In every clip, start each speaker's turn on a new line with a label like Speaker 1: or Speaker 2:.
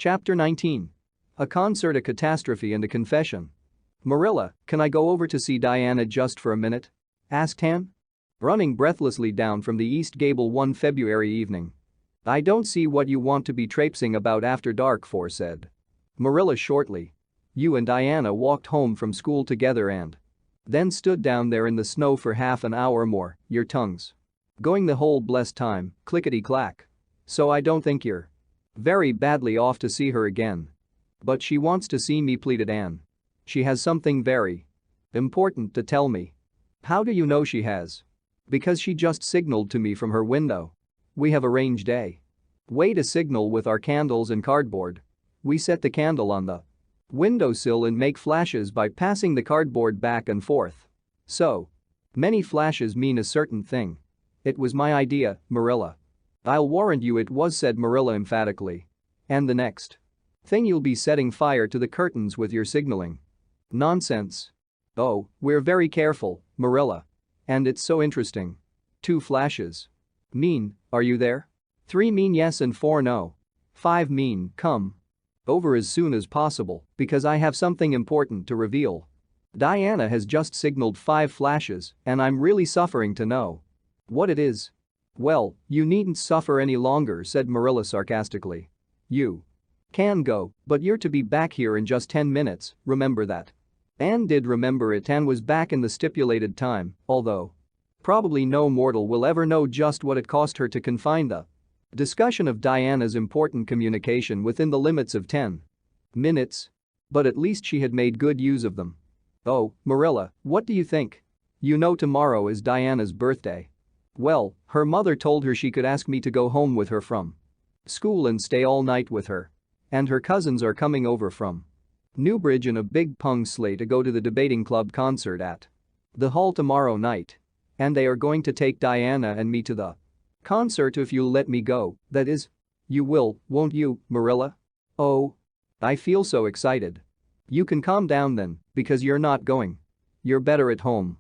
Speaker 1: Chapter 19. A concert, a catastrophe and a confession. "Marilla, can I go over to see Diana just for a minute?" asked Anne. Running breathlessly down from the East Gable one February evening. "I don't see what you want to be traipsing about after dark for," said Marilla shortly. "You and Diana walked home from school together and then stood down there in the snow for half an hour more, your tongues going the whole blessed time, clickety-clack. So I don't think you're very badly off to see her again." "But she wants to see me," pleaded Anne. "She has something very important to tell me." "How do you know she has?" "Because she just signaled to me from her window. We have arranged a way to signal with our candles and cardboard. We set the candle on the windowsill and make flashes by passing the cardboard back and forth. So many flashes mean a certain thing. It was my idea, Marilla. I'll warrant you it was," said Marilla emphatically. "And the next thing you'll be setting fire to the curtains with your signaling." "Nonsense." "Oh, we're very careful, Marilla. And it's so interesting. 2 flashes mean, are you there? 3 mean yes and 4 no. 5 mean come over as soon as possible because I have something important to reveal. Diana has just signaled 5 flashes and I'm really suffering to know what it is." "Well, you needn't suffer any longer," said Marilla sarcastically. "You can go, but you're to be back here in just 10 minutes, remember that." Anne did remember it and was back in the stipulated time, although probably no mortal will ever know just what it cost her to confine the discussion of Diana's important communication within the limits of 10 minutes. But at least she had made good use of them. "Oh, Marilla, what do you think? You know tomorrow is Diana's birthday." "Well, her mother told her she could ask me to go home with her from school and stay all night with her. And her cousins are coming over from Newbridge in a big pung sleigh to go to the debating club concert at the hall tomorrow night. And they are going to take Diana and me to the concert if you'll let me go, that is. You will, won't you, Marilla?" "Oh. I feel so excited." "You can calm down then, because you're not going. You're better at home.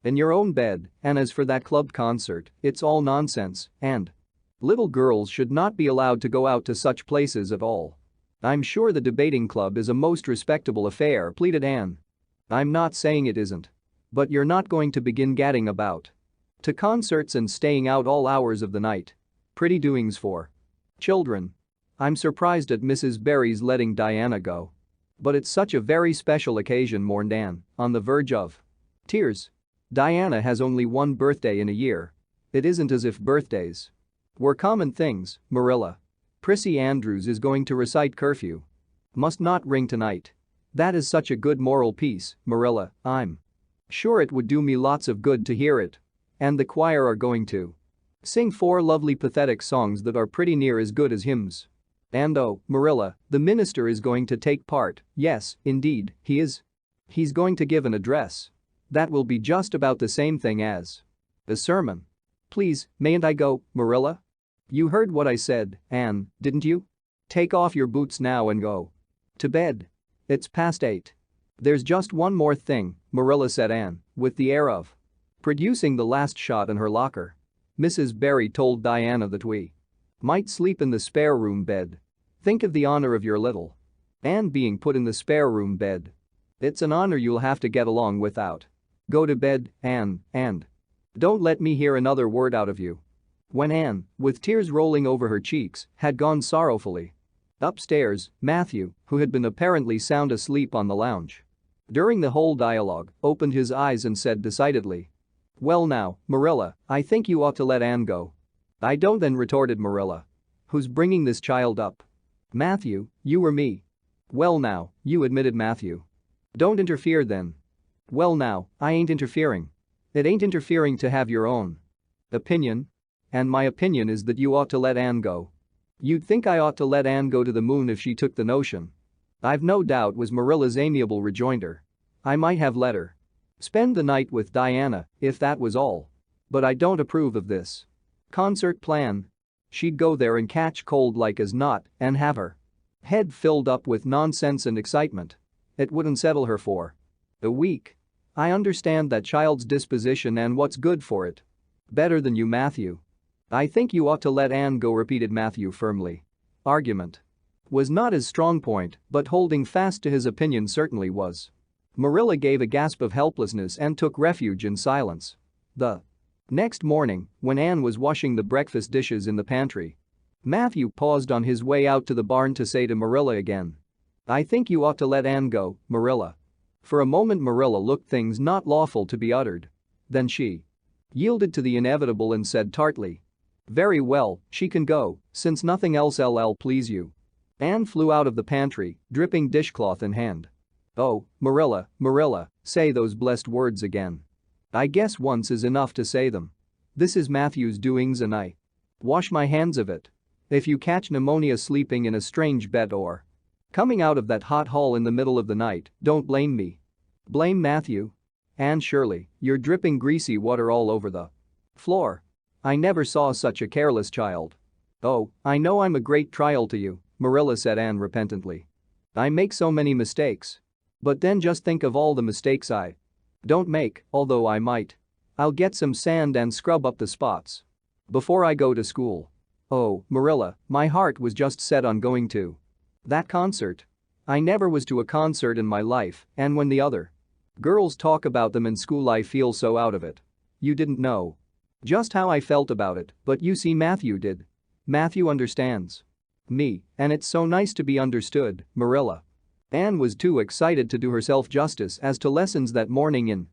Speaker 1: In your own bed, and as for that club concert, it's all nonsense, and little girls should not be allowed to go out to such places at all. I'm sure the debating club is a most respectable affair," pleaded Anne. "I'm not saying it isn't. But you're not going to begin gadding about to concerts and staying out all hours of the night. Pretty doings for children." "I'm surprised at Mrs. Barry's letting Diana go. But it's such a very special occasion," mourned Anne, on the verge of tears. "Diana has only one birthday in a year. It isn't as if birthdays were common things, Marilla. Prissy Andrews is going to recite curfew. Must not ring tonight. That is such a good moral piece, Marilla, I'm sure it would do me lots of good to hear it. And the choir are going to sing 4 lovely pathetic songs that are pretty near as good as hymns. And oh, Marilla, the minister is going to take part, yes, indeed, he is. He's going to give an address. That will be just about the same thing as a sermon. Please, mayn't I go, Marilla?" "You heard what I said, Anne, didn't you? Take off your boots now and go to bed. It's past 8. "There's just one more thing," Marilla said Anne, with the air of producing the last shot in her locker. "Mrs. Barry told Diana that we might sleep in the spare room bed. Think of the honor of your little Anne being put in the spare room bed. It's an honor you'll have to get along without. Go to bed, Anne, and don't let me hear another word out of you." When Anne, with tears rolling over her cheeks, had gone sorrowfully upstairs, Matthew, who had been apparently sound asleep on the lounge during the whole dialogue, opened his eyes and said decidedly, "Well now, Marilla, I think you ought to let Anne go." "I don't then," retorted Marilla. "Who's bringing this child up? Matthew, you or me?" "Well now, you," admitted Matthew. "Don't interfere then." "Well now, I ain't interfering. It ain't interfering to have your own opinion. And my opinion is that you ought to let Anne go." "You'd think I ought to let Anne go to the moon if she took the notion." "I've no doubt," was Marilla's amiable rejoinder. "I might have let her spend the night with Diana if that was all. But I don't approve of this concert plan. She'd go there and catch cold like as not and have her head filled up with nonsense and excitement. It wouldn't settle her for a week. I understand that child's disposition and what's good for it better than you, Matthew." "I think you ought to let Anne go," repeated Matthew firmly. "Argument. was not his strong point, but holding fast to his opinion certainly was. Marilla gave a gasp of helplessness and took refuge in silence. The next morning, when Anne was washing the breakfast dishes in the pantry, Matthew paused on his way out to the barn to say to Marilla again, "I think you ought to let Anne go, Marilla." For a moment Marilla looked things not lawful to be uttered. Then she yielded to the inevitable and said tartly, "Very well, she can go, since nothing else will please you." Anne flew out of the pantry, dripping dishcloth in hand. "Oh, Marilla, Marilla, say those blessed words again. I guess once is enough to say them. This is Matthew's doings and I wash my hands of it. If you catch pneumonia sleeping in a strange bed or coming out of that hot hall in the middle of the night, don't blame me. Blame Matthew. Anne Shirley, you're dripping greasy water all over the floor. I never saw such a careless child." "Oh, I know I'm a great trial to you," Marilla said Anne repentantly. "I make so many mistakes. But then just think of all the mistakes I don't make, although I might. I'll get some sand and scrub up the spots before I go to school. Oh, Marilla, my heart was just set on going to that concert. I never was to a concert in my life, and when the other girls talk about them in school I feel so out of it. You didn't know just how I felt about it, but you see Matthew did. Matthew understands me, and it's so nice to be understood, Marilla." Anne was too excited to do herself justice as to lessons that morning in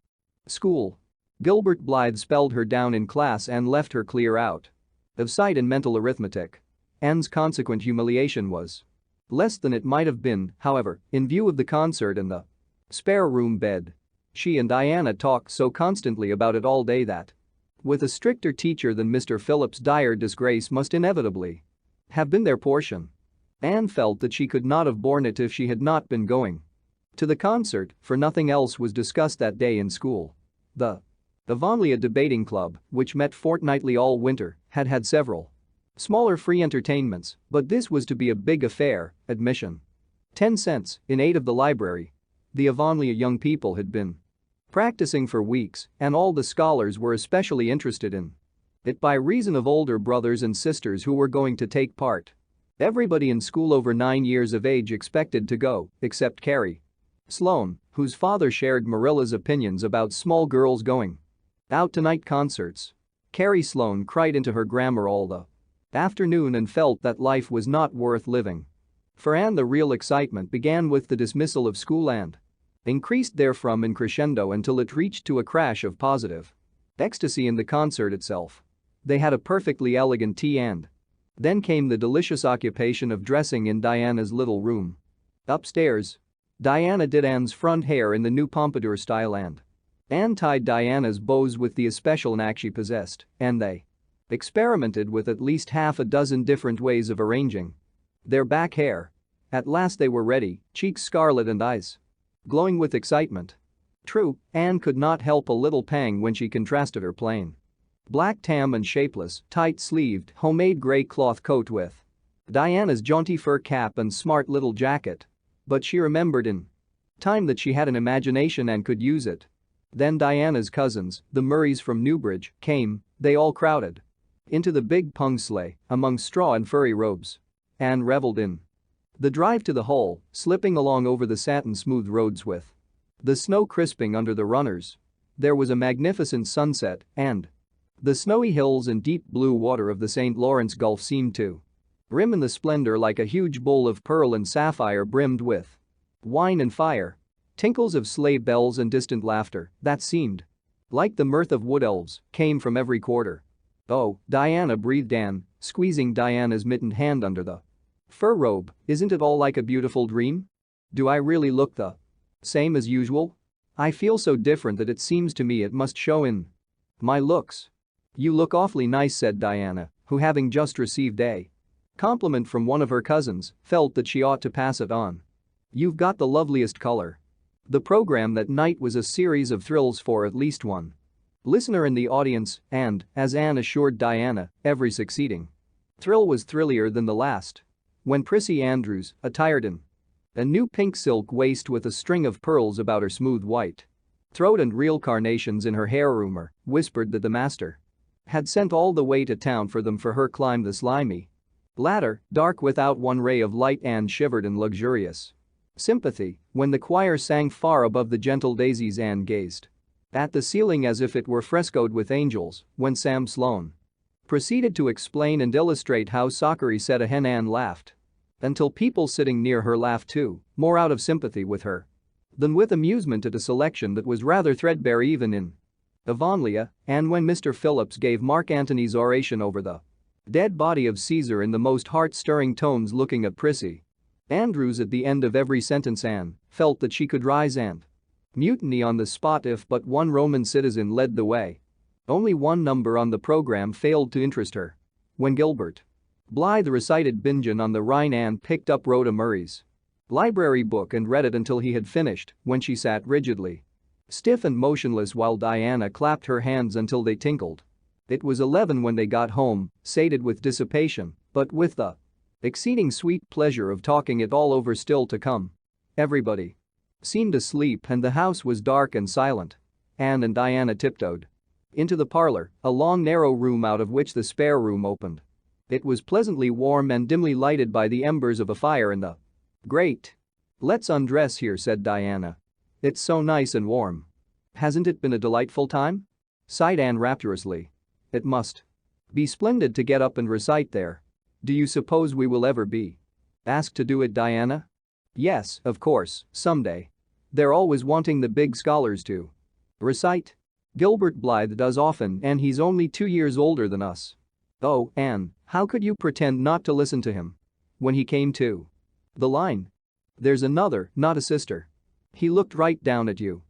Speaker 1: school. Gilbert Blythe spelled her down in class and left her clear out of sight in mental arithmetic. Anne's consequent humiliation was less than it might have been, however, in view of the concert and the spare room bed. She and Diana talked so constantly about it all day that, with a stricter teacher than Mr. Phillips, dire disgrace must inevitably have been their portion. Anne felt that she could not have borne it if she had not been going to the concert, for nothing else was discussed that day in school. The Avonlea Debating Club, which met fortnightly all winter, had had several smaller free entertainments, but this was to be a big affair. Admission 10 cents in aid of the library. The Avonlea young people had been practicing for weeks, and all the scholars were especially interested in it by reason of older brothers and sisters who were going to take part. Everybody in school over 9 years of age expected to go, except Carrie Sloane, whose father shared Marilla's opinions about small girls going out to night concerts. Carrie Sloane cried into her grammar all the afternoon and felt that life was not worth living. For Anne, the real excitement began with the dismissal of school and increased therefrom in crescendo until it reached to a crash of positive ecstasy in the concert itself. They had a perfectly elegant tea and then came the delicious occupation of dressing in Diana's little room upstairs. Diana did Anne's front hair in the new pompadour style and Anne tied Diana's bows with the especial knack she possessed, and they experimented with at least half a dozen different ways of arranging their back hair. At last they were ready, cheeks scarlet and eyes glowing with excitement. True, Anne could not help a little pang when she contrasted her plain black tam and shapeless, tight-sleeved, homemade gray cloth coat with Diana's jaunty fur cap and smart little jacket. But she remembered in time that she had an imagination and could use it. Then Diana's cousins, the Murrays from Newbridge, came. They all crowded into the big pung sleigh, among straw and furry robes. Anne reveled in the drive to the hall, slipping along over the satin-smooth roads with the snow crisping under the runners. There was a magnificent sunset, and the snowy hills and deep blue water of the St. Lawrence Gulf seemed to rim in the splendor like a huge bowl of pearl and sapphire brimmed with wine and fire. Tinkles of sleigh bells and distant laughter that seemed like the mirth of wood elves came from every quarter. "Oh, Diana," breathed Anne, squeezing Diana's mittened hand under the fur robe, "isn't it all like a beautiful dream? Do I really look the same as usual? I feel so different that it seems to me it must show in my looks." "You look awfully nice," said Diana, who, having just received a compliment from one of her cousins, felt that she ought to pass it on. "You've got the loveliest color." The program that night was a series of thrills for at least one listener in the audience, and, as Anne assured Diana, every succeeding thrill was thrillier than the last. When Prissy Andrews, attired in a new pink silk waist with a string of pearls about her smooth white throat and real carnations in her hair rumor, whispered that the master had sent all the way to town for them for her climb the slimy Latter, dark without one ray of light. Anne shivered in luxurious sympathy. When the choir sang far above the gentle daisies, Anne gazed at the ceiling as if it were frescoed with angels. When Sam Sloane proceeded to explain and illustrate how soccer set a hen, Anne laughed. Until people sitting near her laughed too, more out of sympathy with her than with amusement at a selection that was rather threadbare even in Avonlea. And when Mr. Phillips gave Mark Antony's oration over the dead body of Caesar in the most heart-stirring tones, looking at Prissy Andrews at the end of every sentence, Anne felt that she could rise and mutiny on the spot if but one Roman citizen led the way. Only one number on the program failed to interest her. When Gilbert Blythe recited Bingen on the Rhine, Anne picked up Rhoda Murray's library book and read it until he had finished, when she sat rigidly stiff and motionless while Diana clapped her hands until they tinkled. It was 11 when they got home, sated with dissipation, but with the exceeding sweet pleasure of talking it all over still to come. Everybody seemed asleep and the house was dark and silent. Anne and Diana tiptoed into the parlor, a long narrow room out of which the spare room opened. It was pleasantly warm and dimly lighted by the embers of a fire in the grate. "Let's undress here," said Diana. "It's so nice and warm." "Hasn't it been a delightful time?" sighed Anne rapturously. "It must be splendid to get up and recite there." "Do you suppose we will ever be asked to do it, Diana?" "Yes, of course, someday. They're always wanting the big scholars to recite. Gilbert Blythe does often, and he's only 2 years older than us." "Oh, Anne, how could you pretend not to listen to him when he came to the line? There's another, not a sister. He looked right down at you."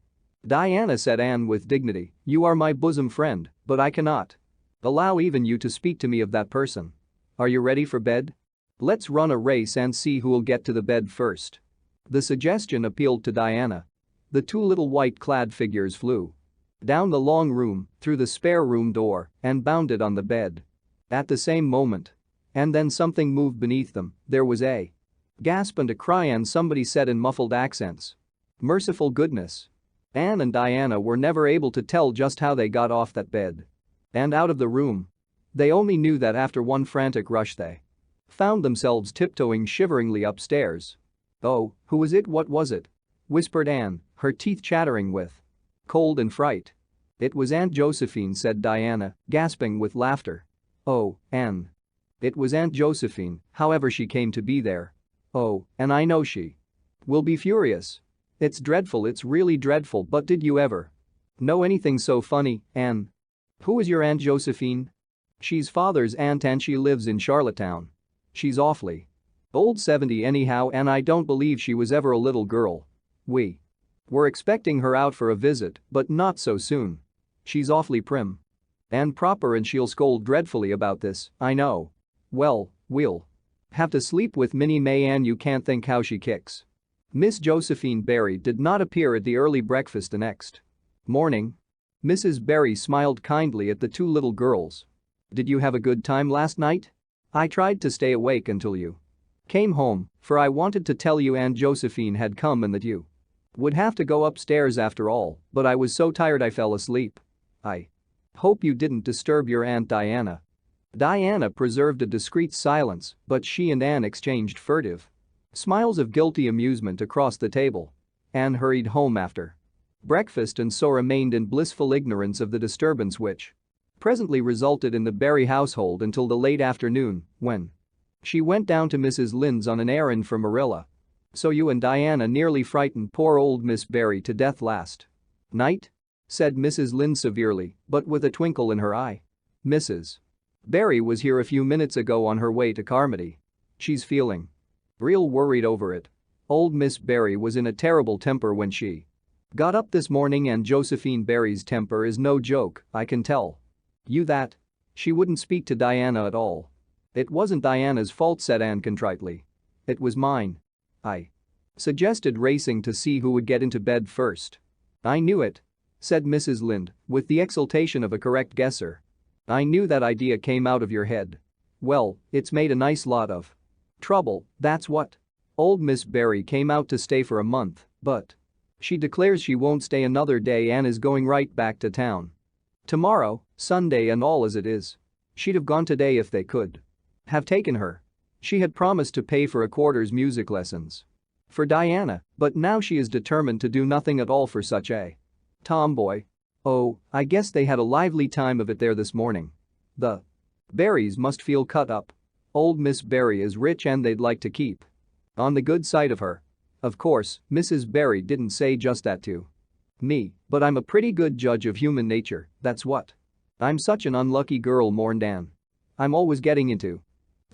Speaker 1: "Diana," said Anne with dignity, "you are my bosom friend, but I cannot allow even you to speak to me of that person. Are you ready for bed? Let's run a race and see who'll get to the bed first." The suggestion appealed to Diana. The two little white-clad figures flew down the long room, through the spare room door, and bounded on the bed at the same moment. And then something moved beneath them. There was a gasp and a cry, and somebody said in muffled accents, "Merciful goodness." Anne and Diana were never able to tell just how they got off that bed and out of the room. They only knew that after one frantic rush they found themselves tiptoeing shiveringly upstairs. "Oh, who was it? What was it?" whispered Anne, her teeth chattering with cold and fright. "It was Aunt Josephine," said Diana, gasping with laughter. "Oh, Anne. It was Aunt Josephine, however she came to be there. Oh, and I know she will be furious. It's dreadful, it's really dreadful, but did you ever know anything so funny, Anne?" "Who is your Aunt Josephine?" "She's father's aunt and she lives in Charlottetown. She's awfully old, 70 anyhow, and I don't believe she was ever a little girl. We were expecting her out for a visit, but not so soon. She's awfully prim and proper and she'll scold dreadfully about this, I know. Well, we'll have to sleep with Minnie May, and you can't think how she kicks." Miss Josephine Barry did not appear at the early breakfast the next morning. Mrs. Barry smiled kindly at the two little girls. "Did you have a good time last night? I tried to stay awake until you came home, for I wanted to tell you Aunt Josephine had come and that you would have to go upstairs after all, but I was so tired I fell asleep. I hope you didn't disturb your Aunt Diana." Diana preserved a discreet silence, but she and Anne exchanged furtive smiles of guilty amusement across the table. Anne hurried home after breakfast and so remained in blissful ignorance of the disturbance which presently resulted in the Barry household until the late afternoon, when she went down to Mrs. Lynde's on an errand for Marilla. "So you and Diana nearly frightened poor old Miss Barry to death last night?" said Mrs. Lynde severely, but with a twinkle in her eye. "Mrs. Barry was here a few minutes ago on her way to Carmody. She's feeling real worried over it. Old Miss Barry was in a terrible temper when she got up this morning, and Josephine Barry's temper is no joke, I can tell you that. She wouldn't speak to Diana at all." "It wasn't Diana's fault," said Anne contritely. "It was mine. I suggested racing to see who would get into bed first." "I knew it," said Mrs. Lynde, with the exultation of a correct guesser. "I knew that idea came out of your head. Well, it's made a nice lot of trouble, that's what. Old Miss Barry came out to stay for a month, but she declares she won't stay another day and is going right back to town tomorrow, Sunday and all as it is. She'd have gone today if they could have taken her." She had promised to pay for a quarter's music lessons for Diana, but now she is determined to do nothing at all for such a tomboy. Oh, I guess they had a lively time of it there this morning. The Berries must feel cut up. Old Miss Berry is rich and they'd like to keep on the good side of her. Of course, Mrs. Berry didn't say just that to me, but I'm a pretty good judge of human nature, that's what. I'm such an unlucky girl, mourned Anne. I'm always getting into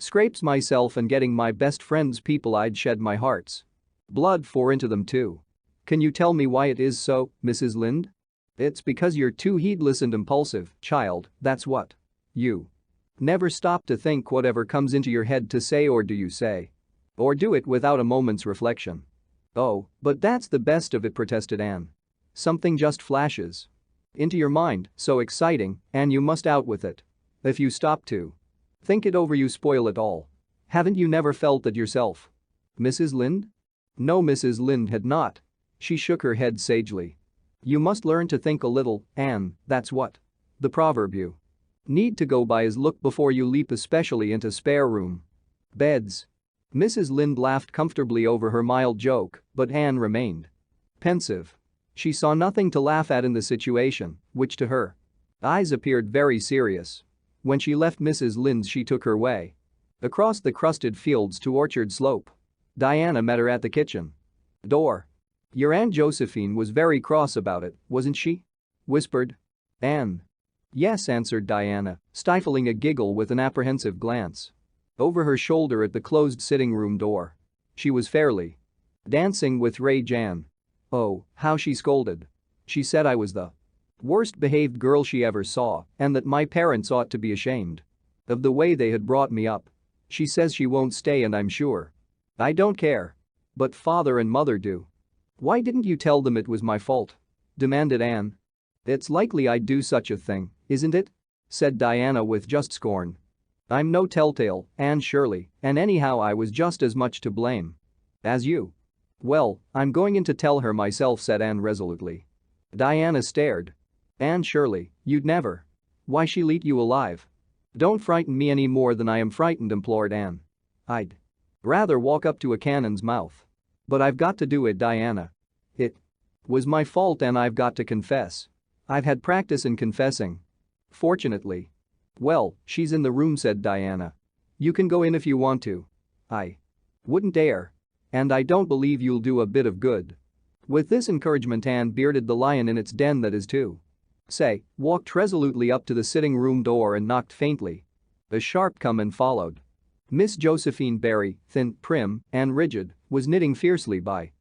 Speaker 1: scrapes myself and getting my best friend's people I'd shed my heart's blood for into them too. Can you tell me why it is so, Mrs. Lynde? It's because you're too heedless and impulsive, child, that's what. You never stop to think whatever comes into your head to say, or do you say? Or do it without a moment's reflection? Oh, but that's the best of it, protested Anne. Something just flashes into your mind, so exciting, and you must out with it. If you stop to think it over, you spoil it all. Haven't you never felt that yourself, Mrs. Lynde? No, Mrs. Lynde had not. She shook her head sagely. You must learn to think a little, Anne, that's what. The proverb you need to go by is look before you leap, especially into spare room beds. Mrs. Lynde laughed comfortably over her mild joke, but Anne remained pensive. She saw nothing to laugh at in the situation, which to her eyes appeared very serious. When she left Mrs. Lynde's, she took her way across the crusted fields to Orchard Slope. Diana met her at the kitchen door. Your Aunt Josephine was very cross about it, wasn't she? Whispered Anne. Yes, answered Diana, stifling a giggle with an apprehensive glance over her shoulder at the closed sitting room door. She was fairly dancing with rage. Anne. Oh, how she scolded. She said I was the worst behaved girl she ever saw and that my parents ought to be ashamed of the way they had brought me up. She says she won't stay, and I'm sure I don't care. But father and mother do. Why didn't you tell them it was my fault? Demanded Anne. It's likely I'd do such a thing, isn't it? Said Diana with just scorn. I'm no telltale, Anne Shirley, and anyhow I was just as much to blame as you. Well, I'm going in to tell her myself, said Anne resolutely. Diana stared. Anne Shirley, you'd never. Why, she'll eat you alive. Don't frighten me any more than I am frightened, implored Anne. I'd rather walk up to a cannon's mouth. But I've got to do it, Diana. It was my fault and I've got to confess. I've had practice in confessing. Fortunately. Well, she's in the room, said Diana. You can go in if you want to. I wouldn't dare. And I don't believe you'll do a bit of good. With this encouragement, Anne bearded the lion in its den, that is to say, walked resolutely up to the sitting room door and knocked faintly. A sharp comment followed. Miss Josephine Berry, thin, prim, and rigid, was knitting fiercely by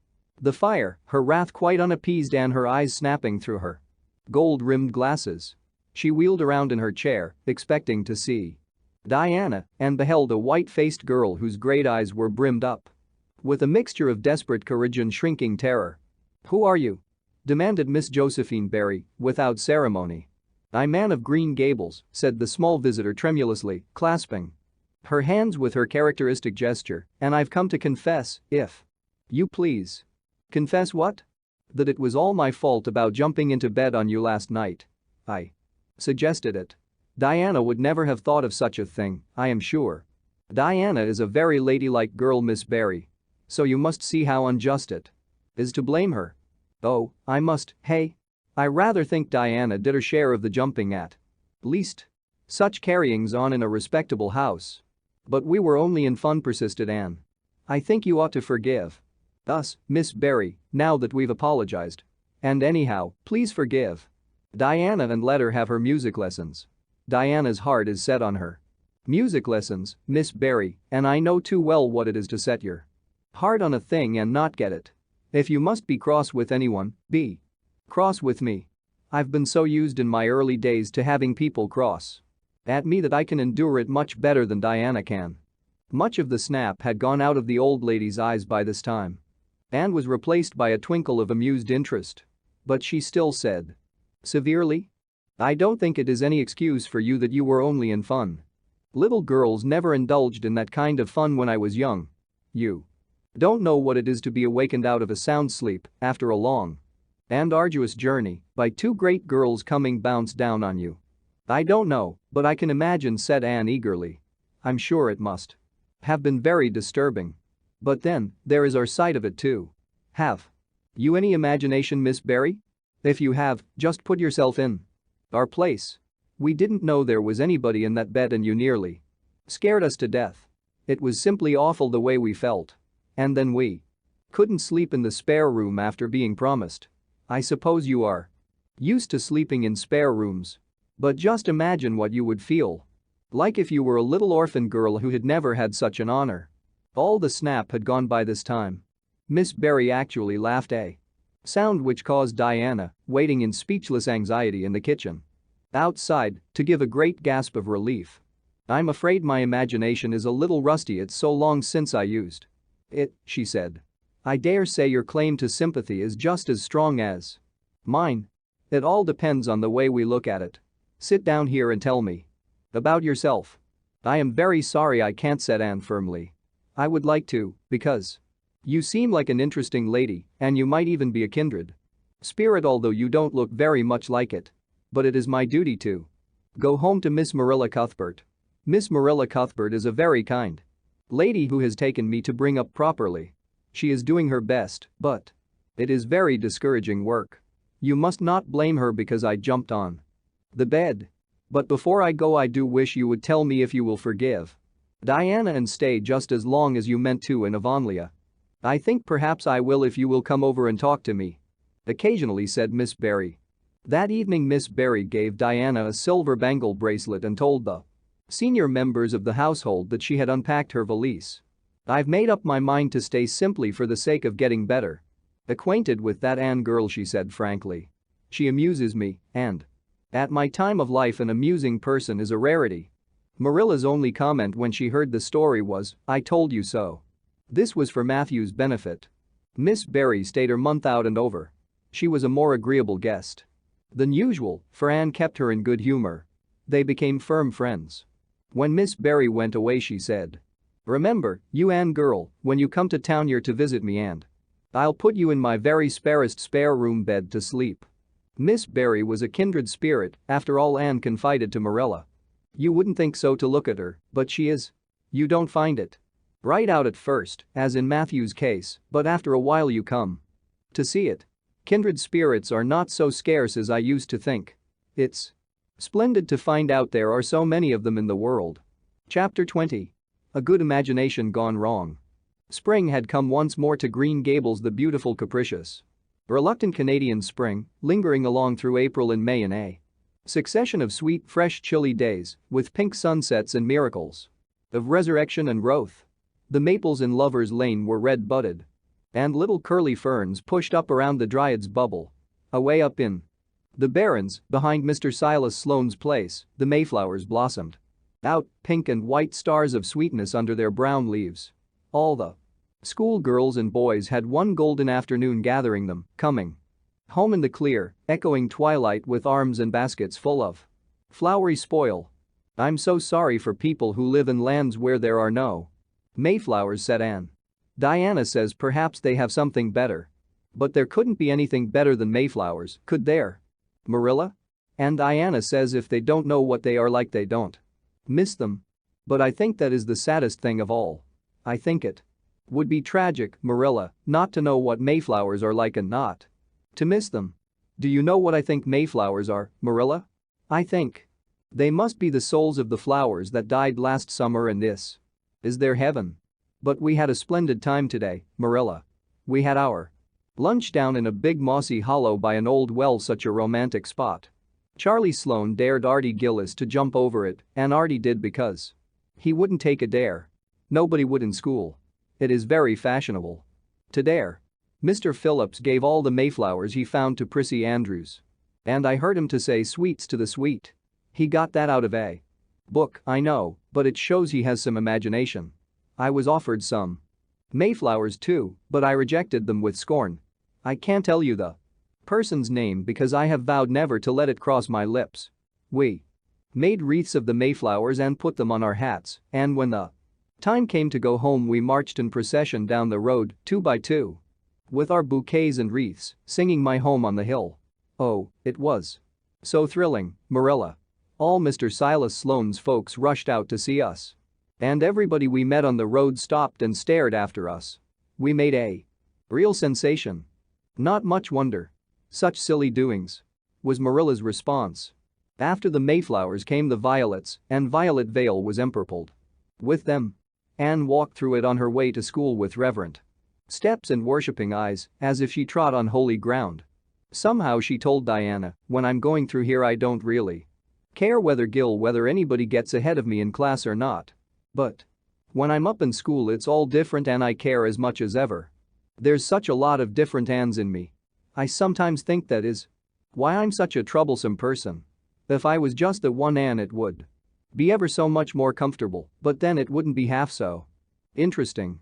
Speaker 1: the fire, her wrath quite unappeased and her eyes snapping through her gold-rimmed glasses. She wheeled around in her chair, expecting to see Diana, and beheld a white-faced girl whose great eyes were brimmed up with a mixture of desperate courage and shrinking terror. Who are you? Demanded Miss Josephine Berry, without ceremony. I'm Anne of Green Gables, said the small visitor tremulously, clasping her hands with her characteristic gesture, and I've come to confess, if you please. Confess what? That it was all my fault about jumping into bed on you last night. I suggested it. Diana would never have thought of such a thing, I am sure. Diana is a very ladylike girl, Miss Berry. So you must see how unjust it is to blame her. Oh, I must, hey? I rather think Diana did her share of the jumping at least. Such carryings on in a respectable house. But we were only in fun, persisted Anne. I think you ought to forgive us, Miss Berry, now that we've apologized. And anyhow, please forgive Diana and let her have her music lessons. Diana's heart is set on her music lessons, Miss Berry, and I know too well what it is to set your heart on a thing and not get it. If you must be cross with anyone, be cross with me. I've been so used in my early days to having people cross at me that I can endure it much better than Diana can. Much of the snap had gone out of the old lady's eyes by this time. Anne was replaced by a twinkle of amused interest. But she still said severely, I don't think it is any excuse for you that you were only in fun. Little girls never indulged in that kind of fun when I was young. You don't know what it is to be awakened out of a sound sleep after a long and arduous journey by two great girls coming bounce down on you. I don't know, but I can imagine, said Anne eagerly. I'm sure it must have been very disturbing. But then, there is our side of it too. Have you any imagination, Miss Barry? If you have, just put yourself in our place. We didn't know there was anybody in that bed and you nearly scared us to death. It was simply awful the way we felt. And then we couldn't sleep in the spare room after being promised. I suppose you are used to sleeping in spare rooms. But just imagine what you would feel like if you were a little orphan girl who had never had such an honor. All the snap had gone by this time. Miss Barry actually laughed, a sound which caused Diana, waiting in speechless anxiety in the kitchen outside, to give a great gasp of relief. I'm afraid my imagination is a little rusty, it's so long since I used it, she said. I dare say your claim to sympathy is just as strong as mine. It all depends on the way we look at it. Sit down here and tell me about yourself. I am very sorry I can't, said Anne firmly. I would like to, because you seem like an interesting lady, and you might even be a kindred spirit, although you don't look very much like it. But it is my duty to go home to Miss Marilla Cuthbert. Miss Marilla Cuthbert is a very kind lady who has taken me to bring up properly. She is doing her best, but it is very discouraging work. You must not blame her because I jumped on the bed. But before I go, I do wish you would tell me if you will forgive Diana and stay just as long as you meant to in Avonlea. I think perhaps I will if you will come over and talk to me occasionally, said Miss Barry. That evening Miss Barry gave Diana a silver bangle bracelet and told the senior members of the household that she had unpacked her valise. I've made up my mind to stay simply for the sake of getting better acquainted with that Anne girl, she said frankly. She amuses me, and at my time of life an amusing person is a rarity. Marilla's only comment when she heard the story was, I told you so. This was for Matthew's benefit. Miss Barry stayed her month out and over. She was a more agreeable guest than usual, for Anne kept her in good humor. They became firm friends. When Miss Barry went away, she said, remember, you Anne girl, when you come to town you're to visit me and I'll put you in my very sparest spare room bed to sleep. Miss Barry was a kindred spirit, after all, Anne confided to Marilla. You wouldn't think so to look at her, but she is. You don't find it right out at first, as in Matthew's case, but after a while you come to see it. Kindred spirits are not so scarce as I used to think. It's splendid to find out there are so many of them in the world. Chapter 20. A good imagination gone wrong. Spring had come once more to Green Gables, the beautiful, capricious, reluctant Canadian spring, lingering along through April and May in a succession of sweet, fresh, chilly days, with pink sunsets and miracles of resurrection and growth. The maples in Lover's Lane were red-budded, and little curly ferns pushed up around the Dryad's bubble. Away up in the barrens, behind Mr. Silas Sloane's place, the mayflowers blossomed out, pink and white stars of sweetness under their brown leaves. All the schoolgirls and boys had one golden afternoon gathering them, coming home in the clear, echoing twilight with arms and baskets full of flowery spoil. I'm so sorry for people who live in lands where there are no mayflowers, said Anne. Diana says perhaps they have something better. But there couldn't be anything better than mayflowers, could there? Marilla? And Diana says if they don't know what they are like they don't miss them. But I think that is the saddest thing of all. I think it would be tragic, Marilla, not to know what mayflowers are like and not to miss them. Do you know what I think mayflowers are, Marilla? I think they must be the souls of the flowers that died last summer, and this is their heaven. But we had a splendid time today, Marilla. We had our lunch down in a big mossy hollow by an old well, such a romantic spot. Charlie Sloane dared Artie Gillis to jump over it, and Artie did because he wouldn't take a dare. Nobody would in school. It is very fashionable to dare. Mr. Phillips gave all the mayflowers he found to Prissy Andrews. And I heard him to say sweets to the sweet. He got that out of a book, I know, but it shows he has some imagination. I was offered some mayflowers too, but I rejected them with scorn. I can't tell you the person's name because I have vowed never to let it cross my lips. We made wreaths of the mayflowers and put them on our hats, and when the time came to go home we marched in procession down the road, 2 by 2. With our bouquets and wreaths, singing My Home on the Hill. Oh, it was so thrilling, Marilla. All Mr. Silas Sloane's folks rushed out to see us. And everybody we met on the road stopped and stared after us. We made a real sensation. Not much wonder. Such silly doings," was Marilla's response. After the Mayflowers came the violets, and Violet Vale was empurpled. With them, Anne walked through it on her way to school with reverent steps and worshipping eyes, as if she trod on holy ground. Somehow she told Diana, "When I'm going through here I don't really care whether anybody gets ahead of me in class or not. But when I'm up in school it's all different and I care as much as ever. There's such a lot of different Annes in me. I sometimes think that is why I'm such a troublesome person. If I was just the one Anne it would be ever so much more comfortable, but then it wouldn't be half so interesting."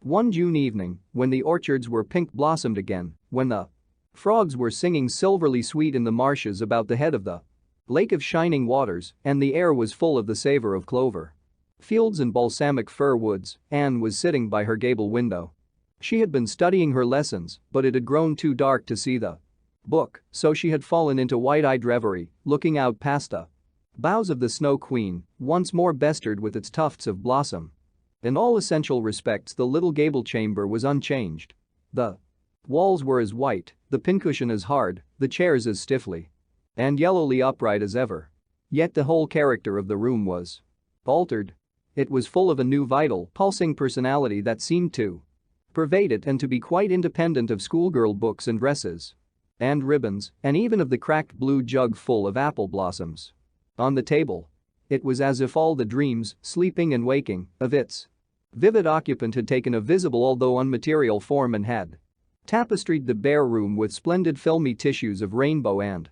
Speaker 1: One June evening, when the orchards were pink blossomed again, when the frogs were singing silverly sweet in the marshes about the head of the lake of shining waters, and the air was full of the savor of clover fields and balsamic fir woods, Anne was sitting by her gable window. She had been studying her lessons, but it had grown too dark to see the book, so she had fallen into wide-eyed reverie, looking out past the boughs of the Snow Queen, once more bestirred with its tufts of blossom. In all essential respects the little gable chamber was unchanged. The walls were as white, the pincushion as hard, the chairs as stiffly and yellowly upright as ever. Yet the whole character of the room was altered. It was full of a new vital, pulsing personality that seemed to pervade it and to be quite independent of schoolgirl books and dresses and ribbons, and even of the cracked blue jug full of apple blossoms on the table. It was as if all the dreams, sleeping and waking, of its vivid occupant had taken a visible although unmaterial form and had tapestried the bare room with splendid filmy tissues of rainbow and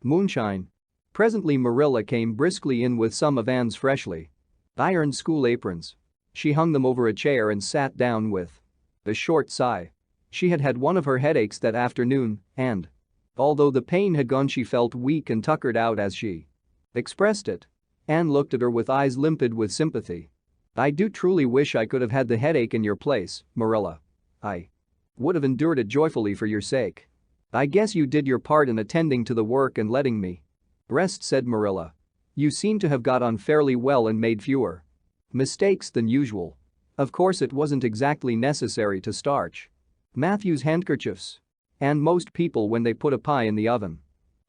Speaker 1: moonshine. Presently Marilla came briskly in with some of Anne's freshly ironed school aprons. She hung them over a chair and sat down with a short sigh. She had had one of her headaches that afternoon, and although the pain had gone she felt weak and tuckered out as she expressed it. Anne looked at her with eyes limpid with sympathy. "I do truly wish I could have had the headache in your place, Marilla. I would have endured it joyfully for your sake. I guess you did your part in attending to the work and letting me rest," said Marilla. "You seem to have got on fairly well and made fewer mistakes than usual. Of course it wasn't exactly necessary to starch Matthew's handkerchiefs. And most people when they put a pie in the oven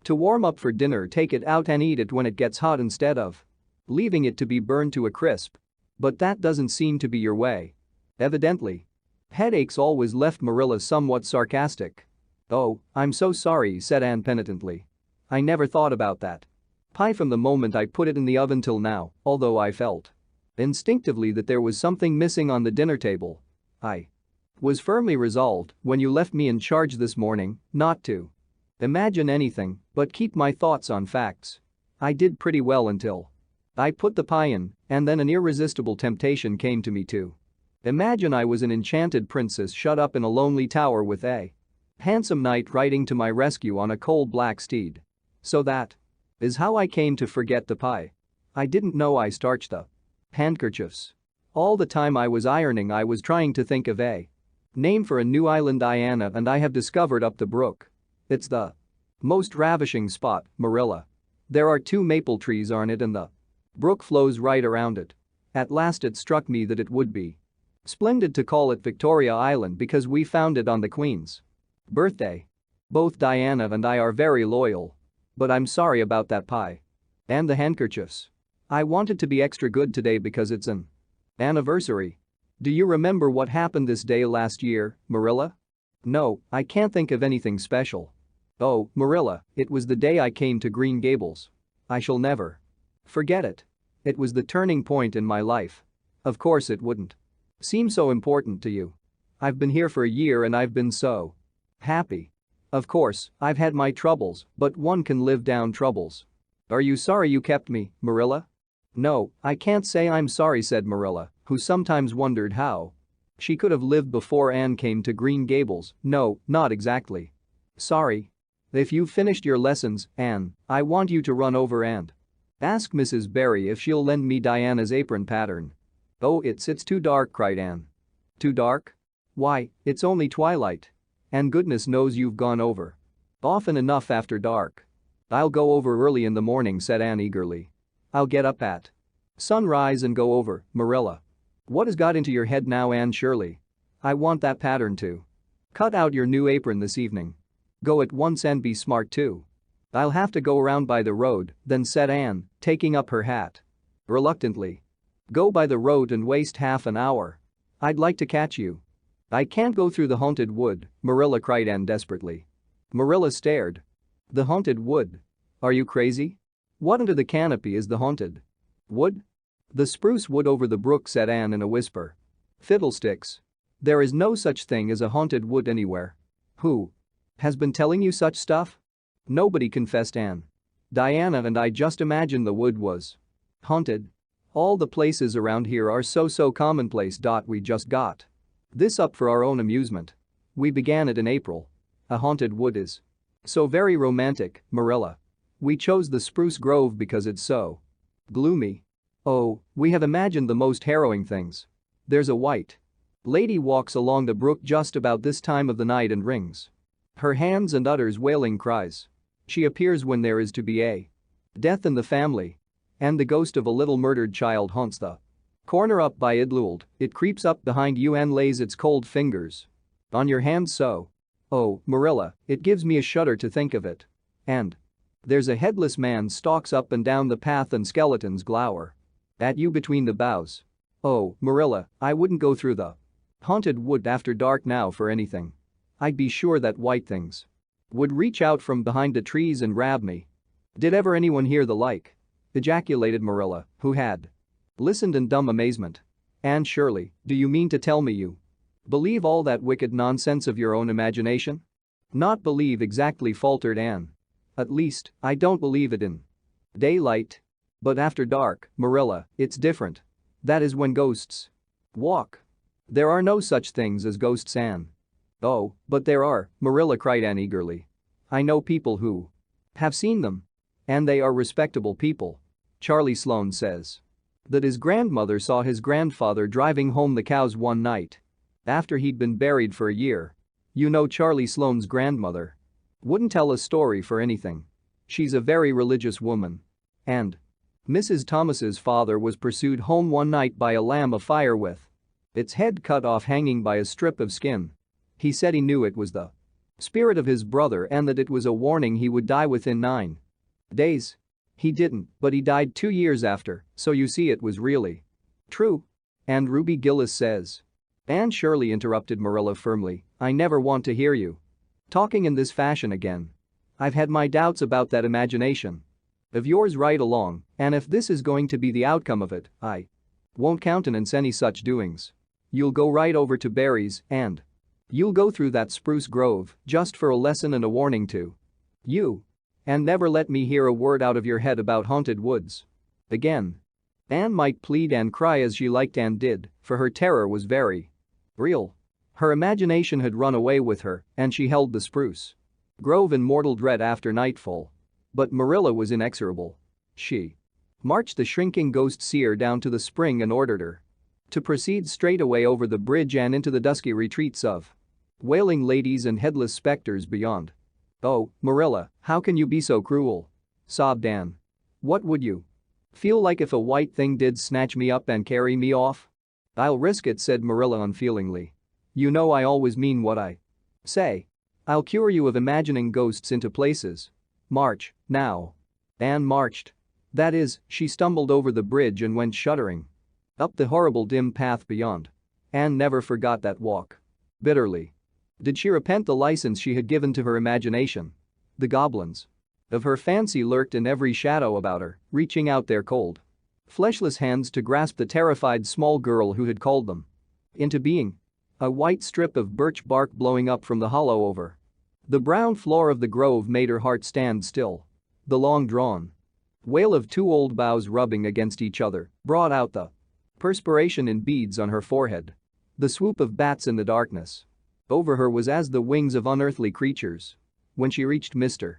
Speaker 1: to warm up for dinner take it out and eat it when it gets hot instead of leaving it to be burned to a crisp. But that doesn't seem to be your way. Evidently." Headaches always left Marilla somewhat sarcastic. "Oh, I'm so sorry," said Anne penitently. "I never thought about that pie from the moment I put it in the oven till now, although I felt instinctively that there was something missing on the dinner table. I was firmly resolved, when you left me in charge this morning, not to imagine anything but keep my thoughts on facts. I did pretty well until I put the pie in, and then an irresistible temptation came to me to imagine I was an enchanted princess shut up in a lonely tower with a handsome knight riding to my rescue on a coal black steed. So that is how I came to forget the pie. I didn't know I starched the handkerchiefs. All the time I was ironing I was trying to think of a name for a new island Diana, and I have discovered up the brook. It's the most ravishing spot, Marilla. There are 2 maple trees on it and the brook flows right around it. At last it struck me that it would be splendid to call it Victoria Island because we found it on the Queen's birthday. Both Diana and I are very loyal. But I'm sorry about that pie. And the handkerchiefs. I wanted to be extra good today because it's an anniversary. Do you remember what happened this day last year, Marilla?" "No, I can't think of anything special." "Oh, Marilla, it was the day I came to Green Gables. I shall never forget it. It was the turning point in my life. Of course it wouldn't seem so important to you. I've been here for a year and I've been so happy. Of course, I've had my troubles, but one can live down troubles. Are you sorry you kept me, Marilla?" "No, I can't say I'm sorry," said Marilla, who sometimes wondered how she could have lived before Anne came to Green Gables. "No, not exactly. Sorry. If you've finished your lessons, Anne, I want you to run over and ask Mrs. Barry if she'll lend me Diana's apron pattern." "Oh, it's too dark," cried Anne. "Too dark? Why, it's only twilight. And goodness knows you've gone over often enough after dark." "I'll go over early in the morning," said Anne eagerly. "I'll get up at Sunrise and go over, Marilla. What has got into your head now, Anne Shirley? I want that pattern too. Cut out your new apron this evening. Go at once and be smart too. I'll have to go around by the road, then said Anne, taking up her hat. Reluctantly. Go by the road and waste half an hour. I'd like to catch you. I can't go through the haunted wood, Marilla cried Anne desperately. Marilla stared. The haunted wood? Are you crazy? What under the canopy is the haunted wood? The spruce wood over the brook, said Anne in a whisper. Fiddlesticks. There is no such thing as a haunted wood anywhere. Who has been telling you such stuff? Nobody, confessed Anne. Diana and I just imagined the wood was haunted. All the places around here are so commonplace. We just got this up for our own amusement. We began it in April. A haunted wood is so very romantic, Marilla. We chose the spruce grove because it's so gloomy. Oh, we have imagined the most harrowing things. There's a white lady walks along the brook just about this time of the night and wrings her hands and utters wailing cries. She appears when there is to be a death in the family. And the ghost of a little murdered child haunts the corner up by Idlewald. It creeps up behind you and lays its cold fingers on your hand so. Oh, Marilla, it gives me a shudder to think of it. And there's a headless man stalks up and down the path and skeletons glower at you between the boughs. Oh, Marilla, I wouldn't go through the haunted wood after dark now for anything. I'd be sure that white things would reach out from behind the trees and grab me. Did ever anyone hear the like? Ejaculated Marilla, who had listened in dumb amazement. Anne Shirley, do you mean to tell me you believe all that wicked nonsense of your own imagination? Not believe exactly, faltered Anne. At least, I don't believe it in daylight. But after dark, Marilla, it's different. That is when ghosts walk. There are no such things as ghosts, Anne. Oh, but there are, Marilla cried Anne eagerly. I know people who have seen them. And they are respectable people. Charlie Sloane says that his grandmother saw his grandfather driving home the cows one night after he'd been buried for a year. You know, Charlie Sloane's grandmother wouldn't tell a story for anything. She's a very religious woman. And Mrs. Thomas's father was pursued home one night by a lamb afire with its head cut off hanging by a strip of skin. He said he knew it was the spirit of his brother and that it was a warning he would die within 9 days. He didn't, but he died 2 years after, so you see it was really true. And Ruby Gillis says. Anne Shirley interrupted Marilla firmly, I never want to hear you talking in this fashion again. I've had my doubts about that imagination of yours right along, and if this is going to be the outcome of it, I won't countenance any such doings. You'll go right over to Barry's and you'll go through that spruce grove just for a lesson and a warning to you. And never let me hear a word out of your head about haunted woods again. Anne might plead and cry as she liked and did, for her terror was very real. Her imagination had run away with her, and she held the spruce grove in mortal dread after nightfall. But Marilla was inexorable. She marched the shrinking ghost seer down to the spring and ordered her to proceed straight away over the bridge and into the dusky retreats of wailing ladies and headless specters beyond. Oh, Marilla, how can you be so cruel? Sobbed Anne. What would you feel like if a white thing did snatch me up and carry me off? I'll risk it, said Marilla unfeelingly. You know I always mean what I say. I'll cure you of imagining ghosts into places. March, now. Anne marched. That is, she stumbled over the bridge and went shuddering up the horrible dim path beyond. Anne never forgot that walk. Bitterly did she repent the license she had given to her imagination. The goblins of her fancy lurked in every shadow about her, reaching out their cold, fleshless hands to grasp the terrified small girl who had called them into being. A white strip of birch bark blowing up from the hollow over the brown floor of the grove made her heart stand still. The long-drawn wail of 2 old boughs rubbing against each other brought out the perspiration in beads on her forehead. The swoop of bats in the darkness over her was as the wings of unearthly creatures. When she reached Mr.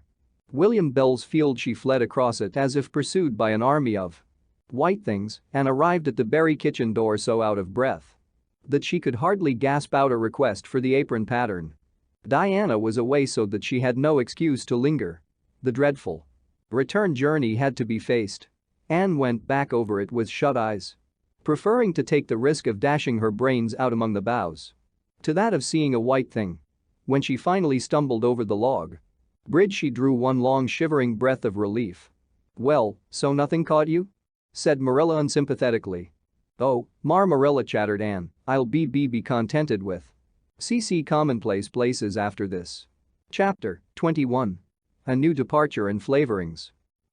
Speaker 1: William Bell's field, she fled across it as if pursued by an army of white things and arrived at the Berry kitchen door so out of breath that she could hardly gasp out a request for the apron pattern. Diana was away so that she had no excuse to linger. The dreadful return journey had to be faced. Anne went back over it with shut eyes, preferring to take the risk of dashing her brains out among the boughs to that of seeing a white thing. When she finally stumbled over the log bridge, she drew one long shivering breath of relief. "Well, so nothing caught you?" said Marilla unsympathetically. "Oh, Marilla," chattered Anne, "I'll be contented with CC commonplace places after this." Chapter 21. A new departure in flavorings.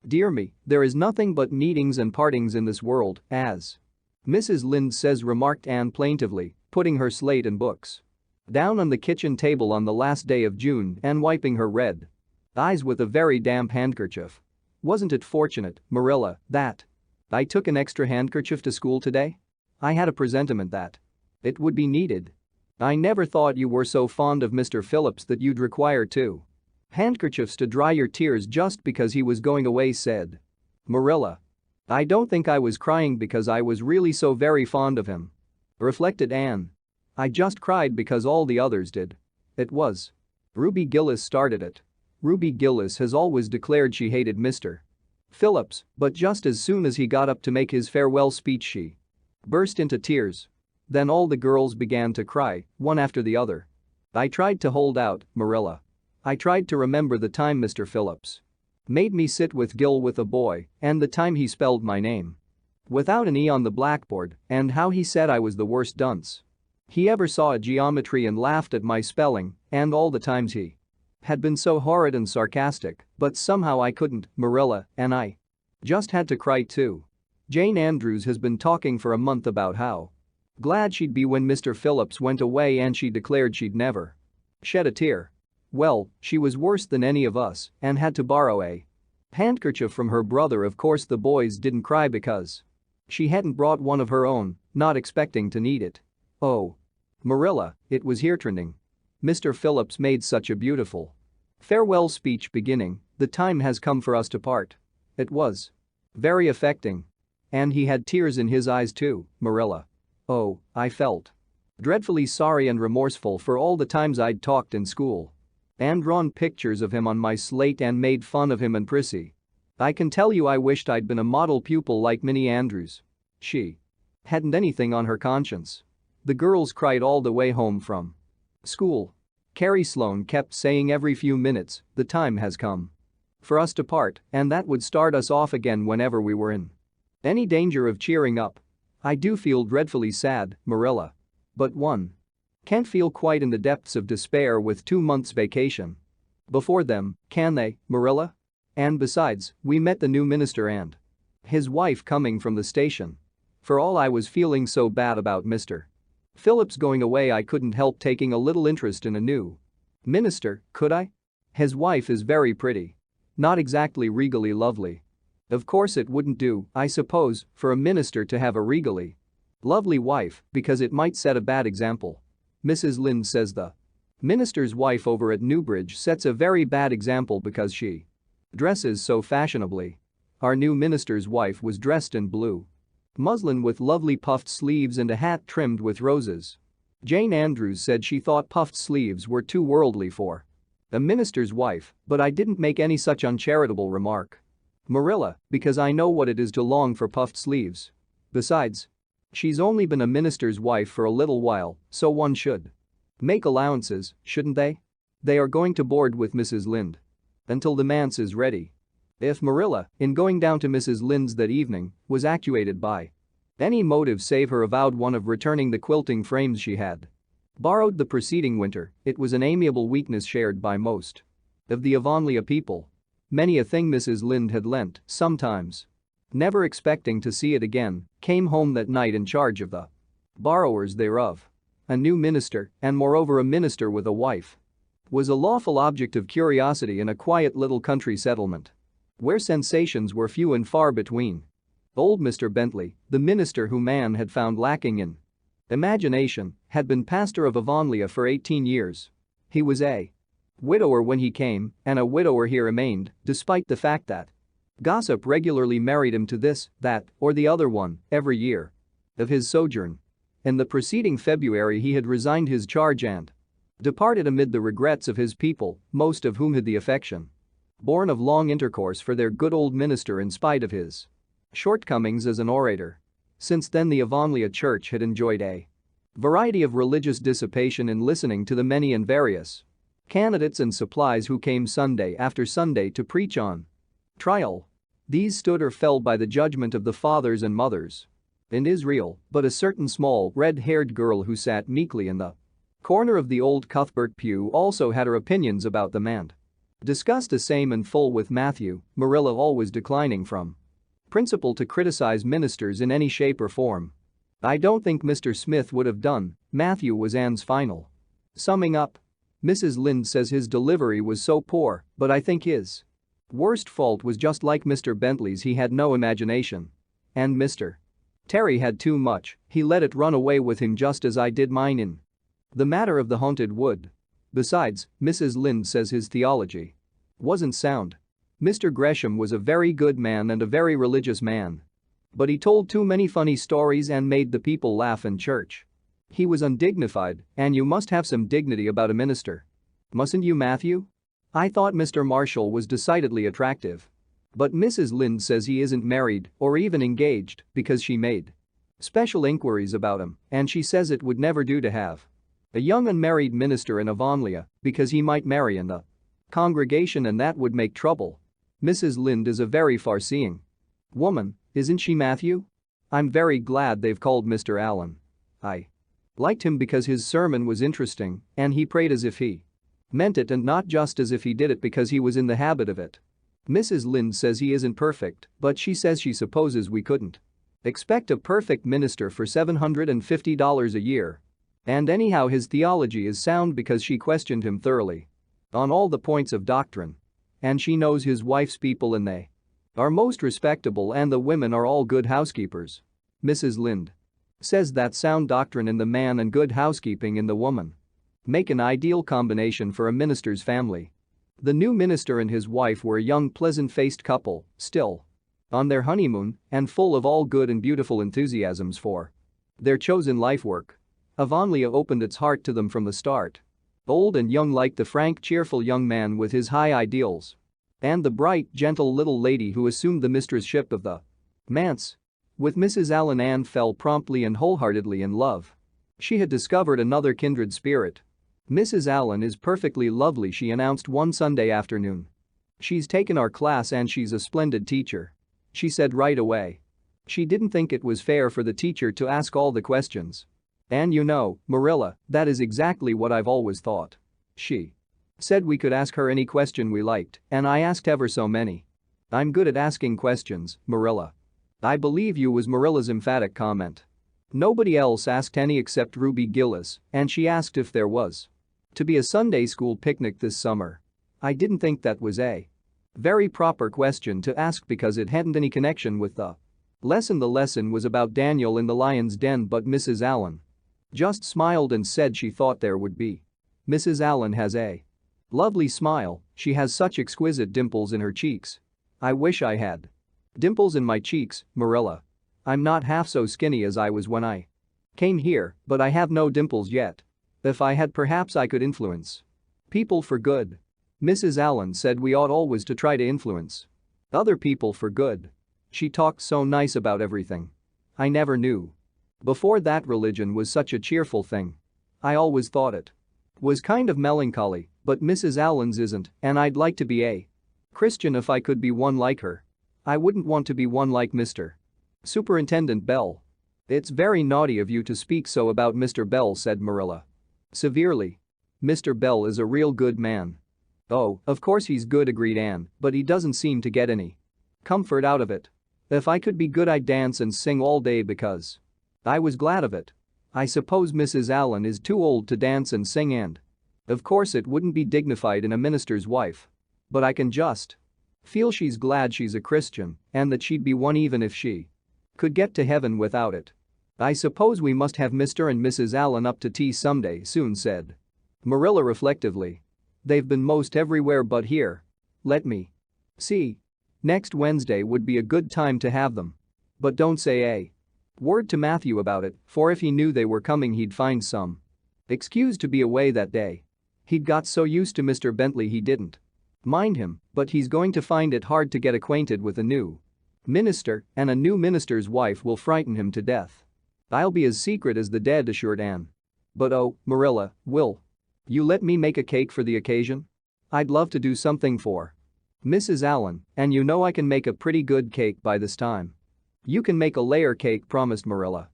Speaker 1: "Dear me, there is nothing but meetings and partings in this world, as Mrs. Lynde says," remarked Anne plaintively, putting her slate and books down on the kitchen table on the last day of June and wiping her red eyes with a very damp handkerchief. "Wasn't it fortunate, Marilla, that I took an extra handkerchief to school today? I had a presentiment that it would be needed. I never thought you were so fond of Mr. Phillips that you'd require two handkerchiefs to dry your tears just because he was going away," said Marilla. "I don't think I was crying because I was really so very fond of him," reflected Anne. "I just cried because all the others did. It was Ruby Gillis started it. Ruby Gillis has always declared she hated Mr. Phillips, but just as soon as he got up to make his farewell speech she burst into tears. Then all the girls began to cry, one after the other. I tried to hold out, Marilla. I tried to remember the time Mr. Phillips made me sit with Gil with a boy and the time he spelled my name without an E on the blackboard and how he said I was the worst dunce he ever saw at geometry and laughed at my spelling and all the times he had been so horrid and sarcastic, but somehow I couldn't, Marilla, and I just had to cry too. Jane Andrews has been talking for a month about how glad she'd be when Mr. Phillips went away and she declared she'd never shed a tear. Well, she was worse than any of us and had to borrow a handkerchief from her brother. Of course the boys didn't cry because she hadn't brought one of her own, not expecting to need it. Oh, Marilla, it was heart-rending. Mr. Phillips made such a beautiful farewell speech beginning, "The time has come for us to part." It was very affecting. And he had tears in his eyes too, Marilla. Oh, I felt dreadfully sorry and remorseful for all the times I'd talked in school and drawn pictures of him on my slate and made fun of him and Prissy. I can tell you I wished I'd been a model pupil like Minnie Andrews. She hadn't anything on her conscience. The girls cried all the way home from school. Carrie Sloane kept saying every few minutes, "The time has come for us to part," and that would start us off again whenever we were in any danger of cheering up. I do feel dreadfully sad, Marilla. But one can't feel quite in the depths of despair with 2 months vacation before them, can they, Marilla? And besides, we met the new minister and his wife coming from the station. For all I was feeling so bad about Mr. Phillips going away, I couldn't help taking a little interest in a new minister, could I? His wife is very pretty. Not exactly regally lovely. Of course it wouldn't do, I suppose, for a minister to have a regally lovely wife because it might set a bad example. Mrs. Lynde says the minister's wife over at Newbridge sets a very bad example because she dresses so fashionably. Our new minister's wife was dressed in blue muslin with lovely puffed sleeves and a hat trimmed with roses. Jane Andrews said she thought puffed sleeves were too worldly for a minister's wife, but I didn't make any such uncharitable remark, Marilla, because I know what it is to long for puffed sleeves. Besides, she's only been a minister's wife for a little while, so one should make allowances, shouldn't they? They are going to board with Mrs. Lynde until the manse is ready. If Marilla, in going down to Mrs. Lynde's that evening, was actuated by any motive save her avowed one of returning the quilting frames she had borrowed the preceding winter, it was an amiable weakness shared by most of the Avonlea people. Many a thing Mrs. Lynde had lent, sometimes never expecting to see it again, came home that night in charge of the borrowers thereof. A new minister, and moreover a minister with a wife, was a lawful object of curiosity in a quiet little country settlement where sensations were few and far between. Old Mr. Bentley, the minister whom Anne had found lacking in imagination, had been pastor of Avonlea for 18 years. He was a widower when he came, and a widower he remained, despite the fact that gossip regularly married him to this, that, or the other one, every year of his sojourn. In the preceding February he had resigned his charge and departed amid the regrets of his people, most of whom had the affection born of long intercourse for their good old minister in spite of his shortcomings as an orator. Since then the Avonlea church had enjoyed a variety of religious dissipation in listening to the many and various candidates and supplies who came Sunday after Sunday to preach on trial. These stood or fell by the judgment of the fathers and mothers in Israel, but a certain small, red-haired girl who sat meekly in the corner of the old Cuthbert pew also had her opinions about them and discussed the same in full with Matthew, Marilla always declining from principle to criticize ministers in any shape or form. "I don't think Mr. Smith would have done," Matthew was Anne's final summing up. "Mrs. Lynde says his delivery was so poor, but I think his worst fault was just like Mr. Bentley's, he had no imagination. And Mr. Terry had too much, he let it run away with him just as I did mine in the matter of the haunted wood. Besides, Mrs. Lynde says his theology wasn't sound. Mr. Gresham was a very good man and a very religious man. But he told too many funny stories and made the people laugh in church. He was undignified, and you must have some dignity about a minister. Mustn't you, Matthew? I thought Mr. Marshall was decidedly attractive. But Mrs. Lynde says he isn't married or even engaged because she made special inquiries about him, and she says it would never do to have a young unmarried minister in Avonlea because he might marry in the congregation and that would make trouble. Mrs. Lynde is a very far-seeing woman, isn't she, Matthew? I'm very glad they've called Mr. Allen. I liked him because his sermon was interesting and he prayed as if he meant it and not just as if he did it because he was in the habit of it. Mrs. Lynde says he isn't perfect, but she says she supposes we couldn't expect a perfect minister for $750 a year. And anyhow his theology is sound because she questioned him thoroughly on all the points of doctrine. And she knows his wife's people and they are most respectable and the women are all good housekeepers. Mrs. Lynde says that sound doctrine in the man and good housekeeping in the woman make an ideal combination for a minister's family. The new minister and his wife were a young pleasant-faced couple, still on their honeymoon and full of all good and beautiful enthusiasms for their chosen life work. Avonlea opened its heart to them from the start. Old and young like the frank, cheerful young man with his high ideals and the bright, gentle little lady who assumed the mistressship of the manse. With Mrs. Allen, Anne fell promptly and wholeheartedly in love. She had discovered another kindred spirit. "Mrs. Allen is perfectly lovely," she announced one Sunday afternoon. "She's taken our class and she's a splendid teacher," she said right away. She didn't think it was fair for the teacher to ask all the questions. "And you know, Marilla, that is exactly what I've always thought. She said we could ask her any question we liked, and I asked ever so many. I'm good at asking questions, Marilla." "I believe you," was Marilla's emphatic comment. Nobody else asked any except Ruby Gillis, and she asked if there was to be a Sunday school picnic this summer. I didn't think that was a very proper question to ask because it hadn't any connection with the lesson. The lesson was about Daniel in the lion's den, but Mrs. Allen just smiled and said she thought there would be. Mrs. Allen has a lovely smile, she has such exquisite dimples in her cheeks. I wish I had dimples in my cheeks, Marilla. I'm not half so skinny as I was when I came here, but I have no dimples yet. If I had, perhaps I could influence people for good. Mrs. Allen said we ought always to try to influence other people for good. She talked so nice about everything. I never knew before that religion was such a cheerful thing. I always thought it was kind of melancholy, but Mrs. Allen's isn't, and I'd like to be a Christian if I could be one like her. I wouldn't want to be one like Mr. Superintendent Bell." "It's very naughty of you to speak so about Mr. Bell," said Marilla severely. "Mr. Bell is a real good man." "Oh, of course he's good," agreed Anne, "but he doesn't seem to get any comfort out of it. If I could be good I'd dance and sing all day because I was glad of it. I suppose Mrs. Allen is too old to dance and sing and of course it wouldn't be dignified in a minister's wife. But I can just feel she's glad she's a Christian and that she'd be one even if she could get to heaven without it." "I suppose we must have Mr. and Mrs. Allen up to tea someday soon," said Marilla reflectively. "They've been most everywhere but here. Let me see. Next Wednesday would be a good time to have them. But don't say a word to Matthew about it, for if he knew they were coming he'd find some excuse to be away that day. He'd got so used to Mr. Bentley he didn't mind him, but he's going to find it hard to get acquainted with a new Minister, and a new minister's wife will frighten him to death. I'll be as secret as the dead, assured Anne. But oh, Marilla, will you let me make a cake for the occasion? I'd love to do something for Mrs. Allen, and you know I can make a pretty good cake by this time. You can make a layer cake, promised Marilla.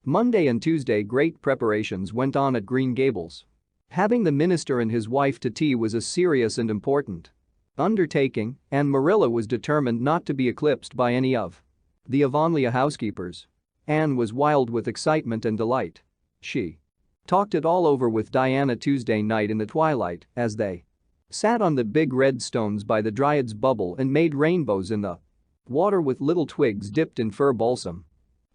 Speaker 1: Monday and Tuesday great preparations went on at Green Gables. Having the minister and his wife to tea was a serious and important undertaking, and Marilla was determined not to be eclipsed by any of the Avonlea housekeepers. Anne was wild with excitement and delight. She talked it all over with Diana Tuesday night in the twilight as they sat on the big red stones by the Dryad's bubble and made rainbows in the water with little twigs dipped in fir balsam.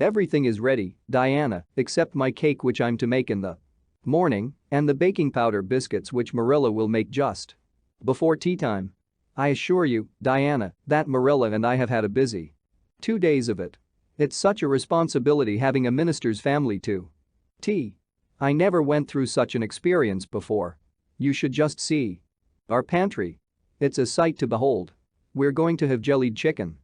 Speaker 1: Everything is ready, Diana, except my cake which I'm to make in the morning, and the baking powder biscuits which Marilla will make just before tea time. I assure you, Diana, that Marilla and I have had a busy 2 days of it. It's such a responsibility having a minister's family to tea. I never went through such an experience before. You should just see our pantry. It's a sight to behold. We're going to have jellied chicken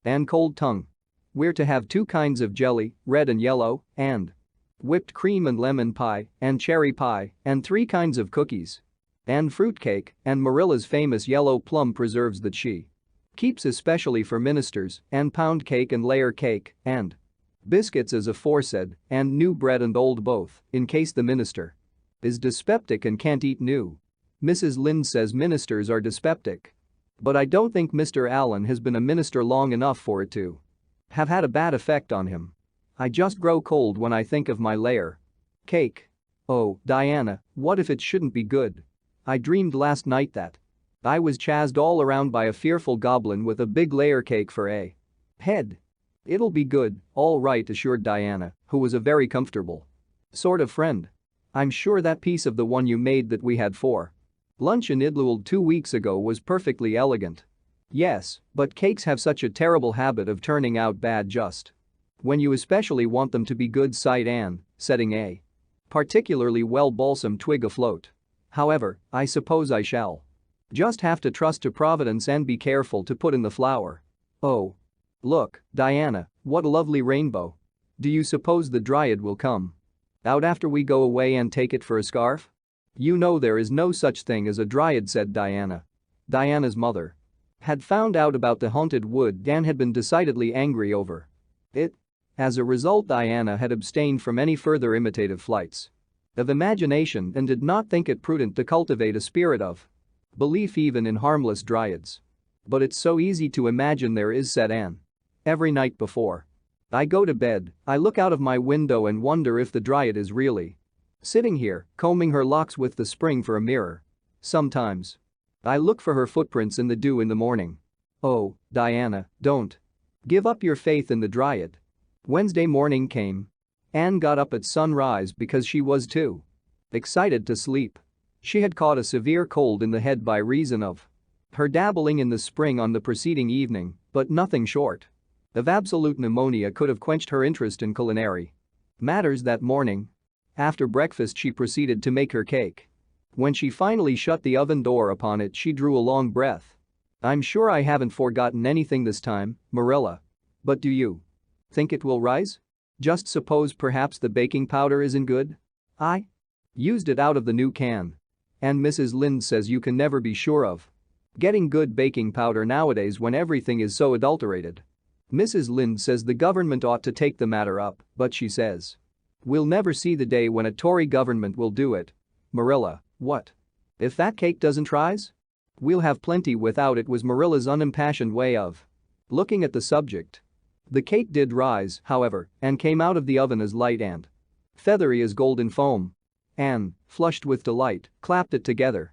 Speaker 1: and cold tongue. We're to have 2 kinds of jelly, red and yellow, and whipped cream and lemon pie, and cherry pie, and 3 kinds of cookies and fruitcake, and Marilla's famous yellow plum preserves that she keeps especially for ministers, and pound cake and layer cake, and biscuits as aforesaid, and new bread and old both, in case the minister is dyspeptic and can't eat new. Mrs. Lynde says ministers are dyspeptic. But I don't think Mr. Allen has been a minister long enough for it to have had a bad effect on him. I just grow cold when I think of my layer cake. Oh, Diana, what if it shouldn't be good? I dreamed last night that I was chased all around by a fearful goblin with a big layer cake for a head. It'll be good, all right, assured Diana, who was a very comfortable sort of friend. I'm sure that piece of the one you made that we had for lunch in Idlewild 2 weeks ago was perfectly elegant. Yes, but cakes have such a terrible habit of turning out bad just when you especially want them to be good, sighed Anne, setting a particularly well balsam twig afloat. However, I suppose I shall just have to trust to Providence and be careful to put in the flour. Oh. Look, Diana, what a lovely rainbow. Do you suppose the Dryad will come out after we go away and take it for a scarf? You know there is no such thing as a Dryad, said Diana. Diana's mother had found out about the haunted wood and had been decidedly angry over it. As a result, Diana had abstained from any further imitative flights of imagination and did not think it prudent to cultivate a spirit of belief even in harmless Dryads. But it's so easy to imagine there is, said Anne. Every night before I go to bed, I look out of my window and wonder if the Dryad is really sitting here, combing her locks with the spring for a mirror. Sometimes I look for her footprints in the dew in the morning. Oh, Diana, don't give up your faith in the Dryad. Wednesday morning came. Anne got up at sunrise because she was too excited to sleep. She had caught a severe cold in the head by reason of her dabbling in the spring on the preceding evening, but nothing short of absolute pneumonia could have quenched her interest in culinary matters that morning. After breakfast she proceeded to make her cake. When she finally shut the oven door upon it, she drew a long breath. I'm sure I haven't forgotten anything this time, Marilla. But do you think it will rise? Just suppose perhaps the baking powder isn't good? I used it out of the new can. And Mrs. Lynde says you can never be sure of getting good baking powder nowadays when everything is so adulterated. Mrs. Lynde says the government ought to take the matter up, but she says we'll never see the day when a Tory government will do it. Marilla, what if that cake doesn't rise? We'll have plenty without it, was Marilla's unimpassioned way of looking at the subject. The cake did rise, however, and came out of the oven as light and feathery as golden foam. Anne, flushed with delight, clapped it together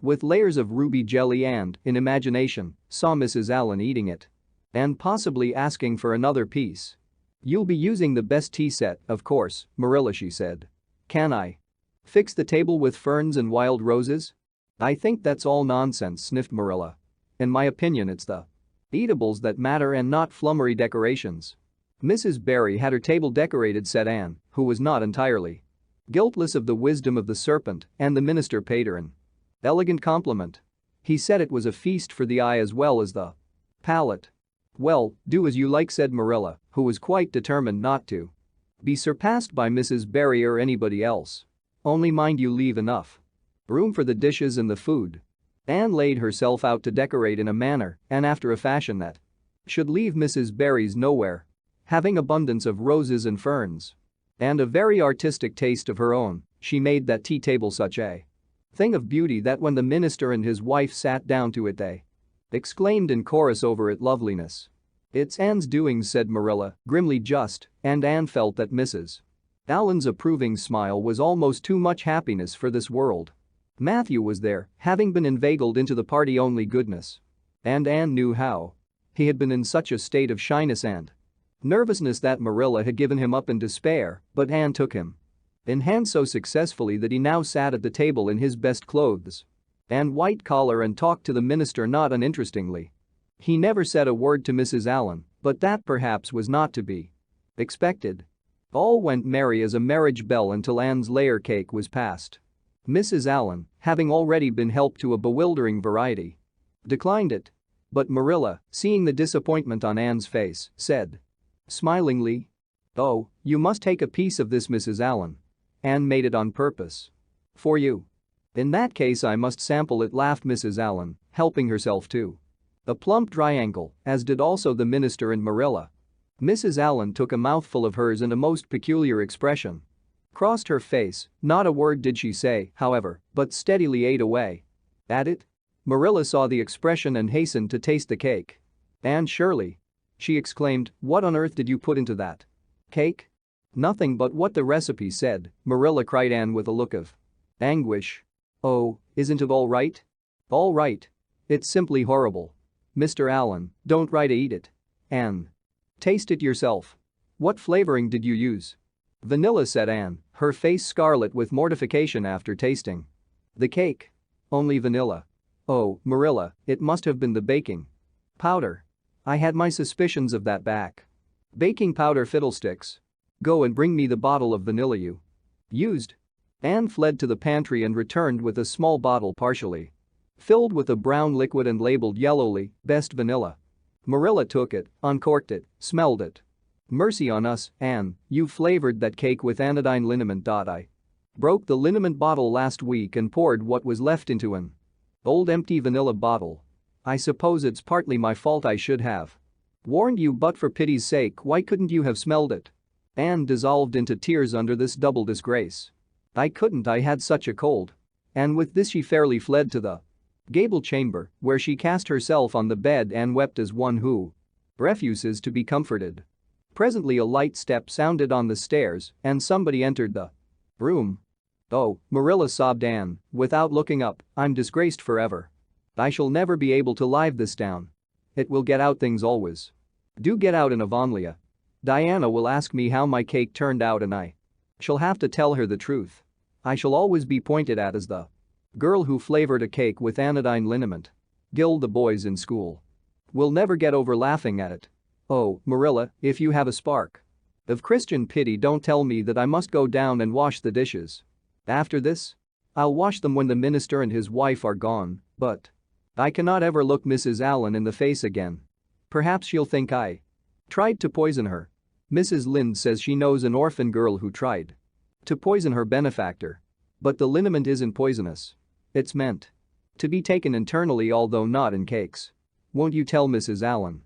Speaker 1: with layers of ruby jelly and, in imagination, saw Mrs. Allen eating it and possibly asking for another piece. You'll be using the best tea set, of course, Marilla, she said. Can I fix the table with ferns and wild roses? I think that's all nonsense, sniffed Marilla. In my opinion, it's the eatables that matter and not flummery decorations. Mrs. Barry had her table decorated, said Anne, who was not entirely guiltless of the wisdom of the serpent, and the minister paid her an elegant compliment. He said it was a feast for the eye as well as the palate. "Well, do as you like," said Marilla, who was quite determined not to be surpassed by Mrs. Barry or anybody else. "Only mind you leave enough room for the dishes and the food." Anne laid herself out to decorate in a manner and after a fashion that should leave Mrs. Barry's nowhere. Having abundance of roses and ferns and a very artistic taste of her own, she made that tea table such a thing of beauty that when the minister and his wife sat down to it they exclaimed in chorus over its loveliness. "It's Anne's doings," said Marilla, grimly just, and Anne felt that Mrs. Allen's approving smile was almost too much happiness for this world. Matthew was there, having been inveigled into the party-only goodness. And Anne knew how. He had been in such a state of shyness and nervousness that Marilla had given him up in despair, but Anne took him in hand so successfully that he now sat at the table in his best clothes and white collar and talked to the minister not uninterestingly. He never said a word to Mrs. Allen, but that perhaps was not to be expected. All went merry as a marriage bell until Anne's layer cake was passed. Mrs. Allen, having already been helped to a bewildering variety, declined it. But Marilla, seeing the disappointment on Anne's face, said smilingly, "Oh, you must take a piece of this, Mrs. Allen. Anne made it on purpose for you." "In that case I must sample it," laughed Mrs. Allen, helping herself to a plump triangle, as did also the minister and Marilla. Mrs. Allen took a mouthful of hers and a most peculiar expression crossed her face. Not a word did she say, however, but steadily ate away at it. Marilla saw the expression and hastened to taste the cake. "Anne Shirley," she exclaimed, "what on earth did you put into that cake?" "Nothing but what the recipe said," Marilla, cried Anne with a look of anguish. "Oh, isn't it all right?" "All right. It's simply horrible. Mr. Allen, don't try to eat it. Anne, taste it yourself." "What flavoring did you use?" "Vanilla," said Anne, her face scarlet with mortification after tasting the cake. "Only vanilla." "Oh, Marilla, it must have been the baking powder. I had my suspicions of that back. Baking powder fiddlesticks. Go and bring me the bottle of vanilla you used." Anne fled to the pantry and returned with a small bottle partially filled with a brown liquid and labeled yellowly, "Best vanilla." Marilla took it, uncorked it, smelled it. "Mercy on us, Anne, you flavored that cake with anodyne liniment. I broke the liniment bottle last week and poured what was left into an old empty vanilla bottle. I suppose it's partly my fault. I should have warned you, but for pity's sake, why couldn't you have smelled it?" Anne dissolved into tears under this double disgrace. "I couldn't, I had such a cold." And with this she fairly fled to the gable chamber, where she cast herself on the bed and wept as one who refuses to be comforted. Presently a light step sounded on the stairs and somebody entered the room. "Oh," Marilla sobbed Anne, without looking up, "I'm disgraced forever. I shall never be able to live this down. It will get out, things always do get out in Avonlea. Diana will ask me how my cake turned out and I shall have to tell her the truth. I shall always be pointed at as the girl who flavored a cake with anodyne liniment. Gild the boys in school will never get over laughing at it. Oh, Marilla, if you have a spark of Christian pity, don't tell me that I must go down and wash the dishes. After this? I'll wash them when the minister and his wife are gone, but I cannot ever look Mrs. Allen in the face again. Perhaps she'll think I tried to poison her. Mrs. Lynde says she knows an orphan girl who tried to poison her benefactor. But the liniment isn't poisonous. It's meant to be taken internally, although not in cakes. Won't you tell Mrs. Allen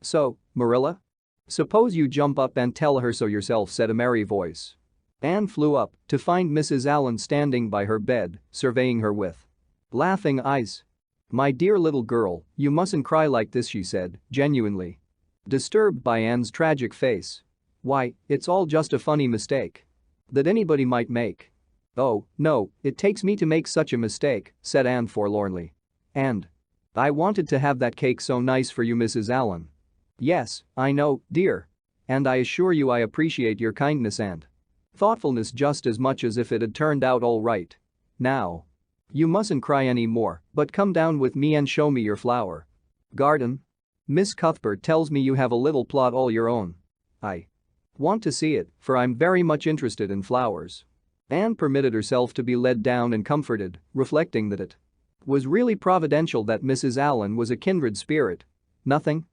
Speaker 1: so, Marilla? Suppose you jump up and tell her so yourself," said a merry voice. Anne flew up to find Mrs. Allen standing by her bed, surveying her with laughing eyes. "My dear little girl, you mustn't cry like this," she said, genuinely disturbed by Anne's tragic face. "Why, it's all just a funny mistake that anybody might make." "Oh, no, it takes me to make such a mistake," said Anne forlornly. "And I wanted to have that cake so nice for you, Mrs. Allen." "Yes, I know, dear. And I assure you I appreciate your kindness and thoughtfulness just as much as if it had turned out all right. Now you mustn't cry any more, but come down with me and show me your flower garden. Miss Cuthbert tells me you have a little plot all your own. I want to see it, for I'm very much interested in flowers." Anne permitted herself to be led down and comforted, reflecting that it was really providential that Mrs. Allen was a kindred spirit. Nothing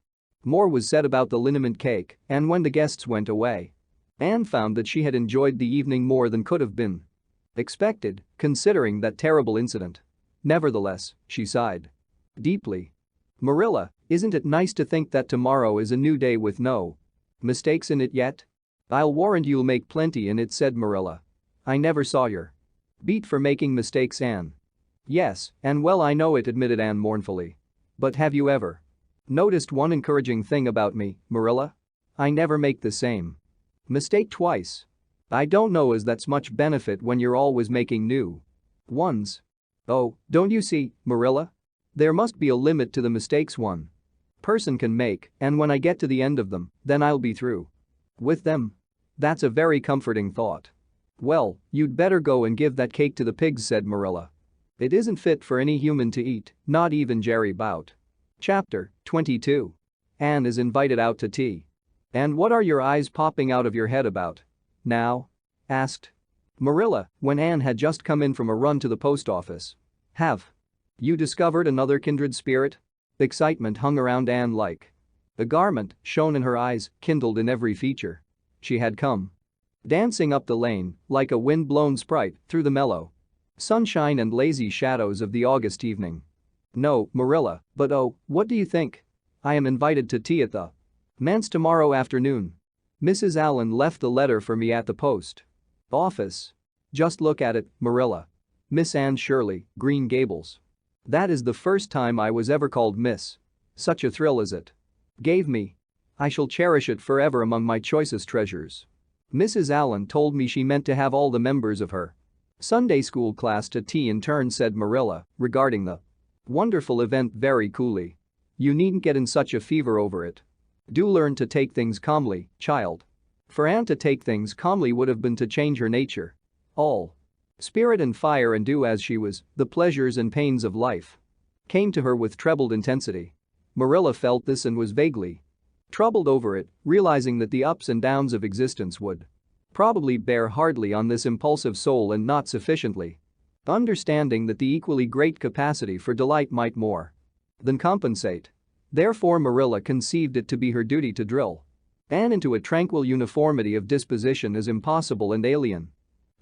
Speaker 1: More was said about the liniment cake, and when the guests went away, Anne found that she had enjoyed the evening more than could have been expected, considering that terrible incident. Nevertheless, she sighed deeply. "Marilla, isn't it nice to think that tomorrow is a new day with no mistakes in it yet?" "I'll warrant you'll make plenty in it," said Marilla. "I never saw your beat for making mistakes, Anne." "Yes, and well I know it," admitted Anne mournfully. "But have you ever noticed one encouraging thing about me, Marilla? I never make the same mistake twice. I don't know as that's much benefit when you're always making new ones. Oh, don't you see, Marilla? There must be a limit to the mistakes one person can make, and when I get to the end of them, then I'll be through with them." "That's a very comforting thought." "Well, you'd better go and give that cake to the pigs," said Marilla. "It isn't fit for any human to eat, not even Jerry Bout." Chapter 22. Anne is invited out to tea. "And what are your eyes popping out of your head about now?" asked Marilla when Anne had just come in from a run to the post office. "Have you discovered another kindred spirit?" Excitement hung around Anne like a garment, shone in her eyes, kindled in every feature. She had come dancing up the lane like a wind-blown sprite through the mellow sunshine and lazy shadows of the August evening. "No, Marilla, but oh, what do you think? I am invited to tea at the manse tomorrow afternoon. Mrs. Allen left the letter for me at the post office. Just look at it, Marilla. Miss Anne Shirley, Green Gables. That is the first time I was ever called Miss. Such a thrill as it gave me. I shall cherish it forever among my choicest treasures. Mrs. Allen told me she meant to have all the members of her Sunday school class to tea in turn," said Marilla, regarding the wonderful event very coolly. "You needn't get in such a fever over it. Do learn to take things calmly, child." For Anne to take things calmly would have been to change her nature. All spirit and fire, and do as she was, the pleasures and pains of life came to her with trebled intensity. Marilla felt this and was vaguely troubled over it, realizing that the ups and downs of existence would probably bear hardly on this impulsive soul and not sufficiently understanding that the equally great capacity for delight might more than compensate. Therefore Marilla conceived it to be her duty to drill Anne into a tranquil uniformity of disposition as impossible and alien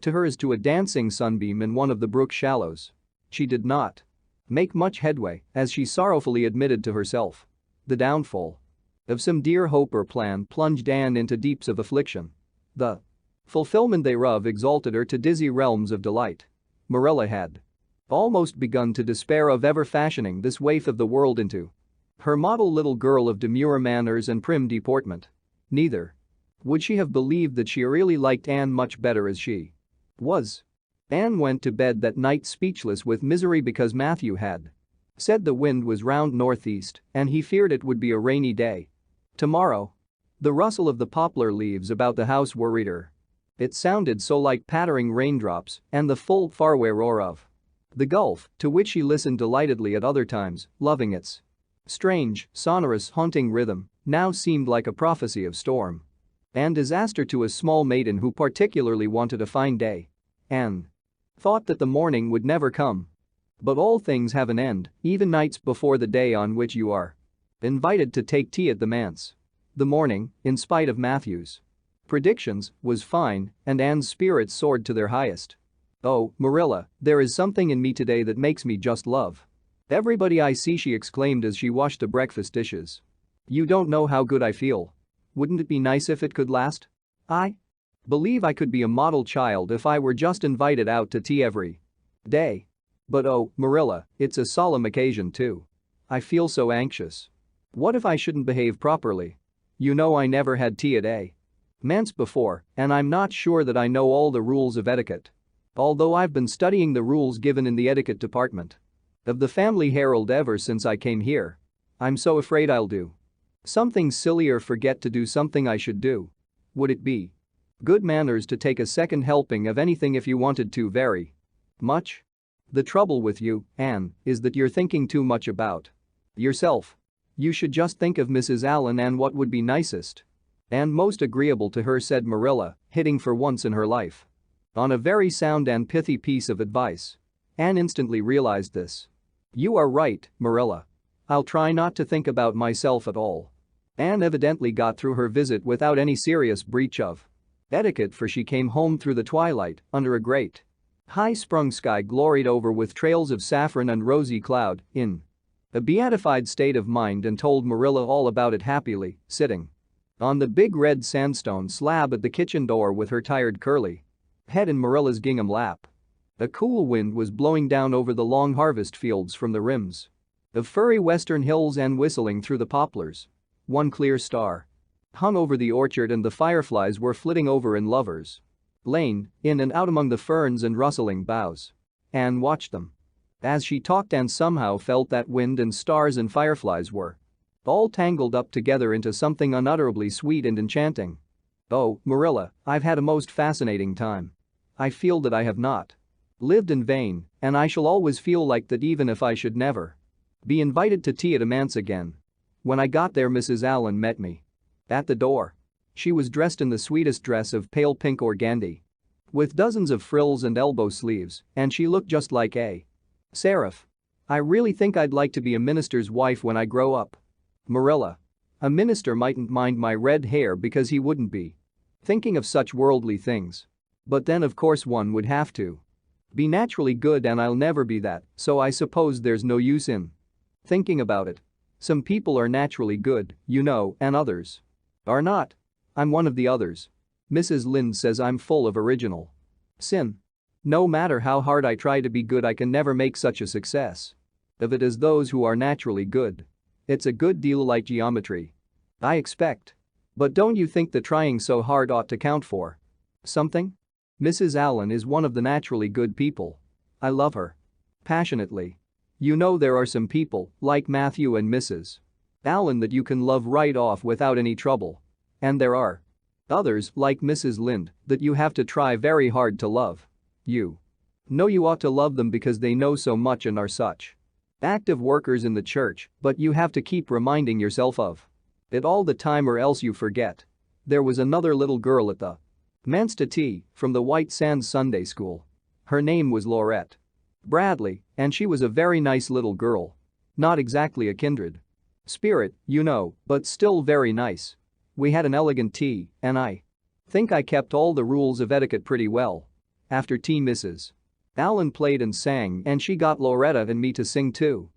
Speaker 1: to her as to a dancing sunbeam in one of the brook shallows. She did not make much headway, as she sorrowfully admitted to herself. The downfall of some dear hope or plan plunged Anne into deeps of affliction. The fulfillment thereof exalted her to dizzy realms of delight. Marilla had almost begun to despair of ever fashioning this waif of the world into her model little girl of demure manners and prim deportment. Neither would she have believed that she really liked Anne much better as she was. Anne went to bed that night speechless with misery because Matthew had said the wind was round northeast and he feared it would be a rainy day tomorrow. The rustle of the poplar leaves about the house worried her. It sounded so like pattering raindrops and the full faraway roar of the Gulf, to which she listened delightedly at other times, loving its strange, sonorous, haunting rhythm, now seemed like a prophecy of storm and disaster to a small maiden who particularly wanted a fine day. Anne thought that the morning would never come. But all things have an end, even nights before the day on which you are invited to take tea at the manse. The morning, in spite of Matthew's predictions, was fine, and Anne's spirits soared to their highest. "Oh, Marilla, there is something in me today that makes me just love everybody I see," she exclaimed as she washed the breakfast dishes. "You don't know how good I feel. Wouldn't it be nice if it could last? I believe I could be a model child if I were just invited out to tea every day. But oh, Marilla, it's a solemn occasion too. I feel so anxious. What if I shouldn't behave properly? You know I never had tea at a manse before, and I'm not sure that I know all the rules of etiquette. Although I've been studying the rules given in the etiquette department of the Family Herald ever since I came here. I'm so afraid I'll do something silly or forget to do something I should do. Would it be good manners to take a second helping of anything if you wanted to very much? The trouble with you, Anne, is that you're thinking too much about yourself. You should just think of Mrs. Allen and what would be nicest and most agreeable to her," said Marilla, hitting for once in her life on a very sound and pithy piece of advice. Anne instantly realized this. "You are right, Marilla. I'll try not to think about myself at all." Anne evidently got through her visit without any serious breach of etiquette, for she came home through the twilight under a great high-sprung sky gloried over with trails of saffron and rosy cloud, in a beatified state of mind, and told Marilla all about it happily, sitting on the big red sandstone slab at the kitchen door with her tired curly head in Marilla's gingham lap. A cool wind was blowing down over the long harvest fields from the rims of furry western hills and whistling through the poplars. One clear star hung over the orchard and the fireflies were flitting over in Lover's Lane, in and out among the ferns and rustling boughs. Anne watched them as she talked and somehow felt that wind and stars and fireflies were all tangled up together into something unutterably sweet and enchanting. "Oh, Marilla, I've had a most fascinating time. I feel that I have not lived in vain, and I shall always feel like that even if I should never be invited to tea at a manse again." When I got there, Mrs. Allen met me at the door. She was dressed in the sweetest dress of pale pink organdy with dozens of frills and elbow sleeves, and she looked just like a seraph. "I really think I'd like to be a minister's wife when I grow up. Marilla. A minister mightn't mind my red hair because he wouldn't be thinking of such worldly things. But then of course one would have to be naturally good, and I'll never be that, so I suppose there's no use in thinking about it. Some people are naturally good, you know, and others are not. I'm one of the others. Mrs. Lynde says I'm full of original sin. No matter how hard I try to be good, I can never make such a success of it as those who are naturally good. It's a good deal like geometry, I expect. But don't you think that trying so hard ought to count for something? Mrs. Allen is one of the naturally good people. I love her passionately. You know, there are some people, like Matthew and Mrs. Allen, that you can love right off without any trouble. And there are others, like Mrs. Lynde, that you have to try very hard to love. You know you ought to love them because they know so much and are such active workers in the church, but you have to keep reminding yourself of it all the time or else you forget. There was another little girl at the manse to tea from the White Sands Sunday School. Her name was Laurette Bradley, and she was a very nice little girl. Not exactly a kindred spirit, you know, but still very nice. We had an elegant tea, and I think I kept all the rules of etiquette pretty well. After tea, Mrs. Allen played and sang, and she got Loretta and me to sing too.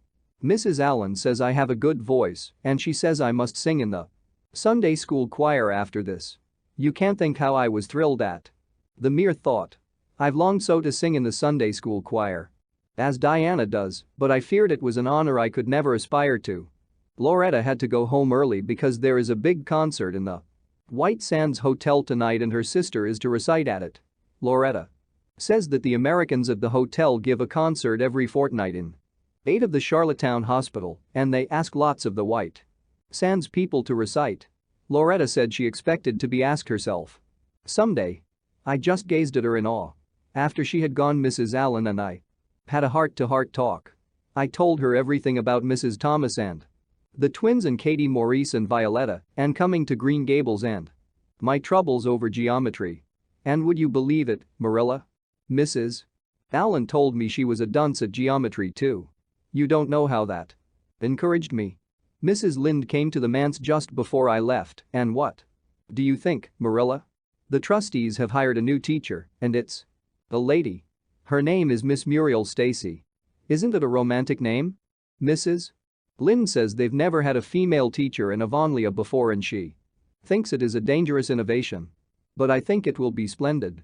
Speaker 1: Mrs. Allen says I have a good voice, and she says I must sing in the Sunday school choir after this. You can't think how I was thrilled at the mere thought. I've longed so to sing in the Sunday school choir, as Diana does, but I feared it was an honor I could never aspire to. Loretta had to go home early because there is a big concert in the White Sands Hotel tonight and her sister is to recite at it. Loretta says that the Americans at the hotel give a concert every fortnight in 8 of the Charlottetown Hospital, and they ask lots of the White Sands people to recite. Loretta said she expected to be asked herself someday. I just gazed at her in awe. After she had gone, Mrs. Allen and I had a heart-to-heart talk. I told her everything about Mrs. Thomas and the twins and Katie Maurice and Violetta and coming to Green Gables and my troubles over geometry. And would you believe it, Marilla? Mrs. Allen told me she was a dunce at geometry too. You don't know how that encouraged me. Mrs. Lynde came to the manse just before I left, and what do you think, Marilla? The trustees have hired a new teacher, and it's a lady. Her name is Miss Muriel Stacy. Isn't it a romantic name? Mrs. Lynde says they've never had a female teacher in Avonlea before and she thinks it is a dangerous innovation. But I think it will be splendid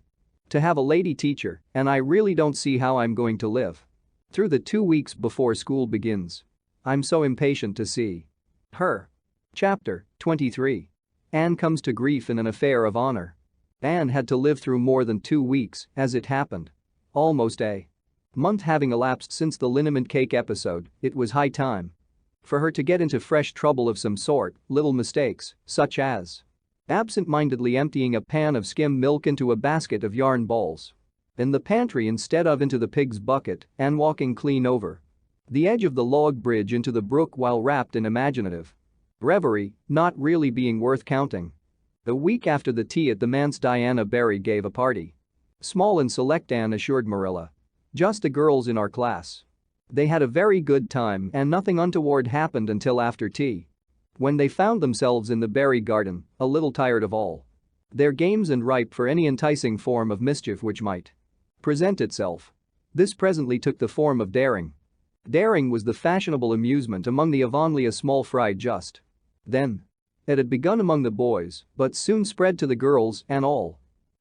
Speaker 1: to have a lady teacher, and I really don't see how I'm going to live through the 2 weeks before school begins. I'm so impatient to see her. Chapter 23. Anne comes to grief in an affair of honor. Anne had to live through more than 2 weeks, as it happened. Almost a month having elapsed since the liniment cake episode, it was high time for her to get into fresh trouble of some sort, little mistakes, such as absent-mindedly emptying a pan of skim milk into a basket of yarn balls in the pantry instead of into the pig's bucket, and walking clean over the edge of the log bridge into the brook while wrapped in imaginative reverie, not really being worth counting. A week after the tea at the manse, Diana Barry gave a party. Small and select, Anne assured Marilla. Just the girls in our class. They had a very good time and nothing untoward happened until after tea. When they found themselves in the berry garden, a little tired of all their games and ripe for any enticing form of mischief which might present itself. This presently took the form of daring. Daring was the fashionable amusement among the Avonlea small fry just then. It had begun among the boys but soon spread to the girls and all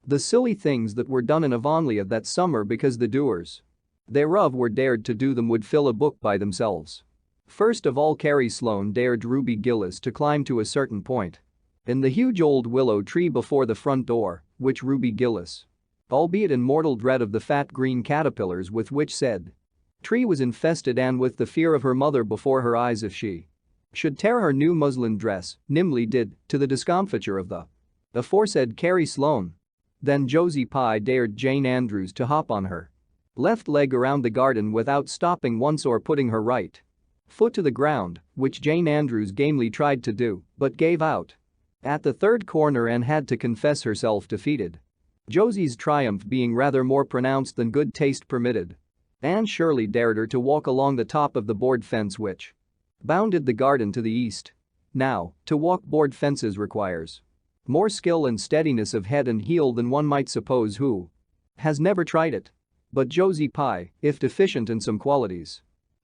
Speaker 1: the silly things that were done in Avonlea that summer because the doers thereof were dared to do them would fill a book by themselves. First of all, Carrie Sloane dared Ruby Gillis to climb to a certain point in the huge old willow tree before the front door, which Ruby Gillis, albeit in mortal dread of the fat green caterpillars with which said tree was infested and with the fear of her mother before her eyes if she should tear her new muslin dress, nimbly did, to the discomfiture of the aforesaid Carrie Sloane. Then Josie Pye dared Jane Andrews to hop on her left leg around the garden without stopping once or putting her right foot to the ground, which Jane Andrews gamely tried to do, but gave out at the third corner and had to confess herself defeated. Josie's triumph being rather more pronounced than good taste permitted. Anne Shirley dared her to walk along the top of the board fence which bounded the garden to the east. Now, to walk board fences requires more skill and steadiness of head and heel than one might suppose who has never tried it. But Josie Pye, if deficient in some qualities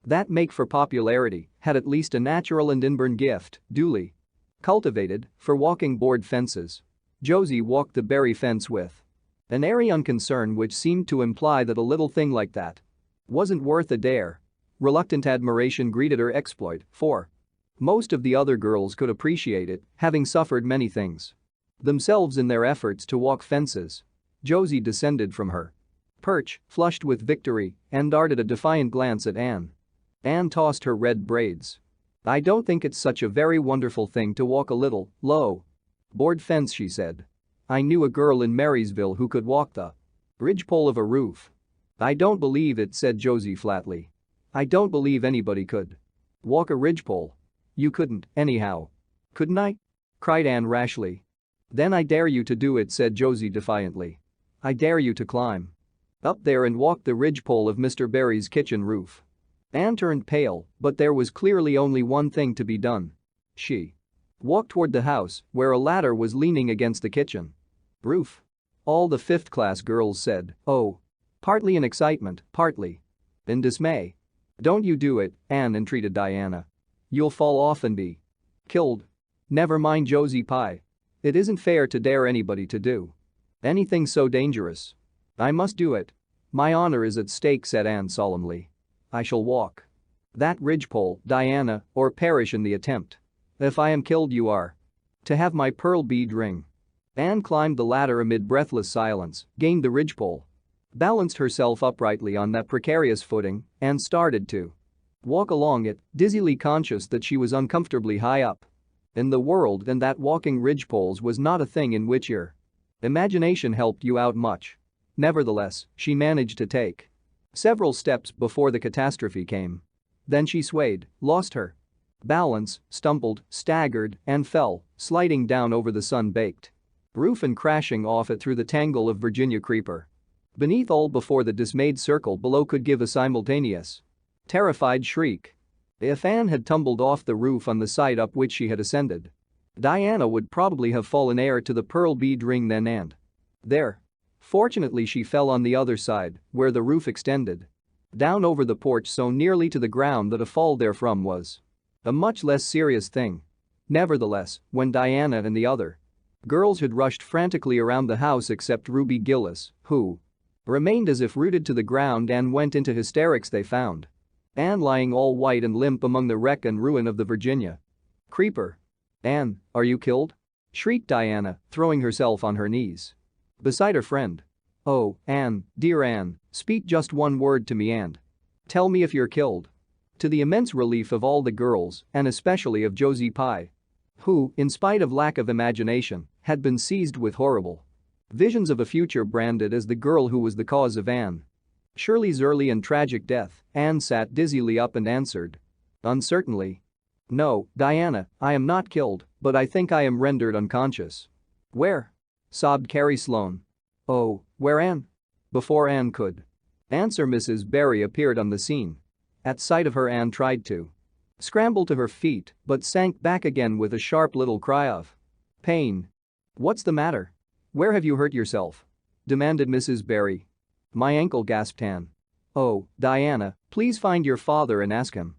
Speaker 1: that make for popularity, had at least a natural and inborn gift, duly cultivated, for walking board fences. Josie walked the berry fence with an airy unconcern which seemed to imply that a little thing like that wasn't worth a dare. Reluctant admiration greeted her exploit, for most of the other girls could appreciate it, having suffered many things themselves in their efforts to walk fences. Josie descended from her perch, flushed with victory, and darted a defiant glance at Anne. Anne tossed her red braids. "I don't think it's such a very wonderful thing to walk a little, low board fence," she said. "I knew a girl in Marysville who could walk the ridgepole of a roof." "I don't believe it," said Josie flatly. "I don't believe anybody could walk a ridgepole." "You couldn't, anyhow." "Couldn't I?" cried Anne rashly. "Then I dare you to do it," said Josie defiantly. "I dare you to climb up there and walk the ridgepole of Mr. Barry's kitchen roof." Anne turned pale, but there was clearly only one thing to be done. She walked toward the house, where a ladder was leaning against the kitchen roof. All the fifth-class girls said, "Oh," partly in excitement, partly in dismay. "Don't you do it," Anne entreated Diana. "You'll fall off and be killed." "Never mind, Josie Pye. It isn't fair to dare anybody to do anything so dangerous." "I must do it. My honor is at stake," said Anne solemnly. "I shall walk that ridgepole, Diana, or perish in the attempt. If I am killed, you are to have my pearl bead ring." Anne climbed the ladder amid breathless silence, gained the ridgepole, balanced herself uprightly on that precarious footing, and started to walk along it, dizzily conscious that she was uncomfortably high up in the world and that walking ridgepoles was not a thing in which your imagination helped you out much. Nevertheless, she managed to take several steps before the catastrophe came. Then she swayed, lost her balance, stumbled, staggered, and fell, sliding down over the sun-baked roof and crashing off it through the tangle of Virginia creeper beneath all before the dismayed circle below could give a simultaneous terrified shriek. If Anne had tumbled off the roof on the side up which she had ascended, Diana would probably have fallen heir to the pearl bead ring then and there. Fortunately, she fell on the other side, where the roof extended down over the porch so nearly to the ground that a fall therefrom was a much less serious thing. Nevertheless, when Diana and the other girls had rushed frantically around the house except Ruby Gillis, who remained as if rooted to the ground and went into hysterics, they found Anne lying all white and limp among the wreck and ruin of the Virginia creeper. "Anne, are you killed?" shrieked Diana, throwing herself on her knees beside her friend. "Oh, Anne, dear Anne, speak just one word to me and tell me if you're killed." To the immense relief of all the girls, and especially of Josie Pye, who, in spite of lack of imagination, had been seized with horrible visions of a future branded as the girl who was the cause of Anne Shirley's early and tragic death, Anne sat dizzily up and answered uncertainly, "No, Diana, I am not killed, but I think I am rendered unconscious." "Where?" sobbed Carrie Sloane. "Oh, where, Anne?" Before Anne could answer, Mrs. Barry appeared on the scene. At sight of her, Anne tried to scrambled to her feet but sank back again with a sharp little cry of pain. "What's the matter? Where have you hurt yourself?" demanded Mrs. Barry. "My ankle," gasped Anne. "Oh, Diana, please find your father and ask him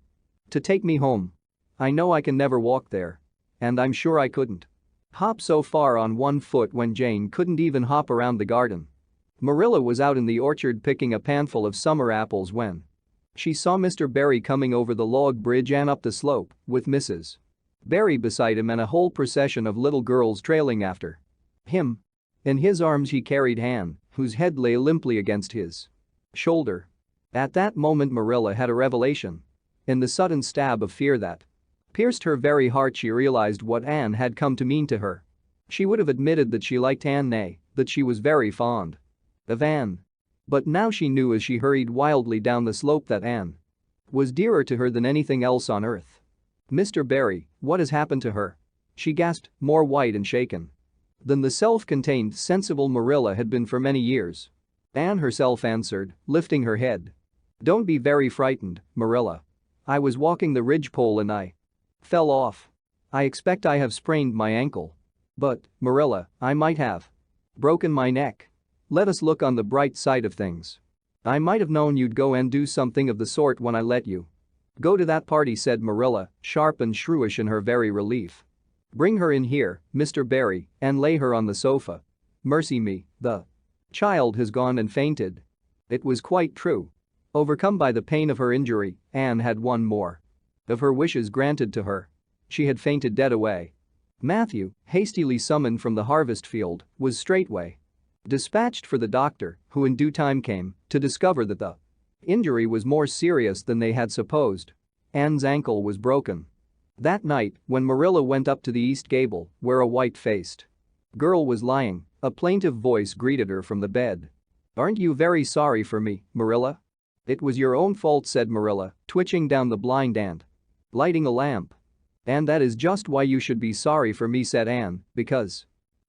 Speaker 1: to take me home. I know I can never walk there. And I'm sure I couldn't hop so far on one foot when Jane couldn't even hop around the garden." Marilla was out in the orchard picking a panful of summer apples when she saw Mr. Barry coming over the log bridge and up the slope with Mrs. Barry beside him and a whole procession of little girls trailing after him. In his arms he carried Anne, whose head lay limply against his shoulder. At that moment Marilla had a revelation. In the sudden stab of fear that pierced her very heart, she realized what Anne had come to mean to her. She would have admitted that she liked Anne, nay, that she was very fond of Anne. But now she knew as she hurried wildly down the slope that Anne was dearer to her than anything else on earth. "Mr. Barry, what has happened to her?" she gasped, more white and shaken than the self-contained, sensible Marilla had been for many years. Anne herself answered, lifting her head. "Don't be very frightened, Marilla. I was walking the ridgepole and I fell off. I expect I have sprained my ankle. But, Marilla, I might have broken my neck. Let us look on the bright side of things. I might have known you'd go and do something of the sort when I let you go to that party," said Marilla, sharp and shrewish in her very relief. "Bring her in here, Mr. Barry, and lay her on the sofa. Mercy me, the child has gone and fainted." It was quite true. Overcome by the pain of her injury, Anne had one more of her wishes granted to her. She had fainted dead away. Matthew, hastily summoned from the harvest field, was straightway dispatched for the doctor, who in due time came to discover that the injury was more serious than they had supposed. Anne's ankle was broken. That night, when Marilla went up to the east gable, where a white-faced girl was lying, a plaintive voice greeted her from the bed. "Aren't you very sorry for me, Marilla?" "It was your own fault," said Marilla, twitching down the blind and lighting a lamp. "And that is just why you should be sorry for me," said Anne, "because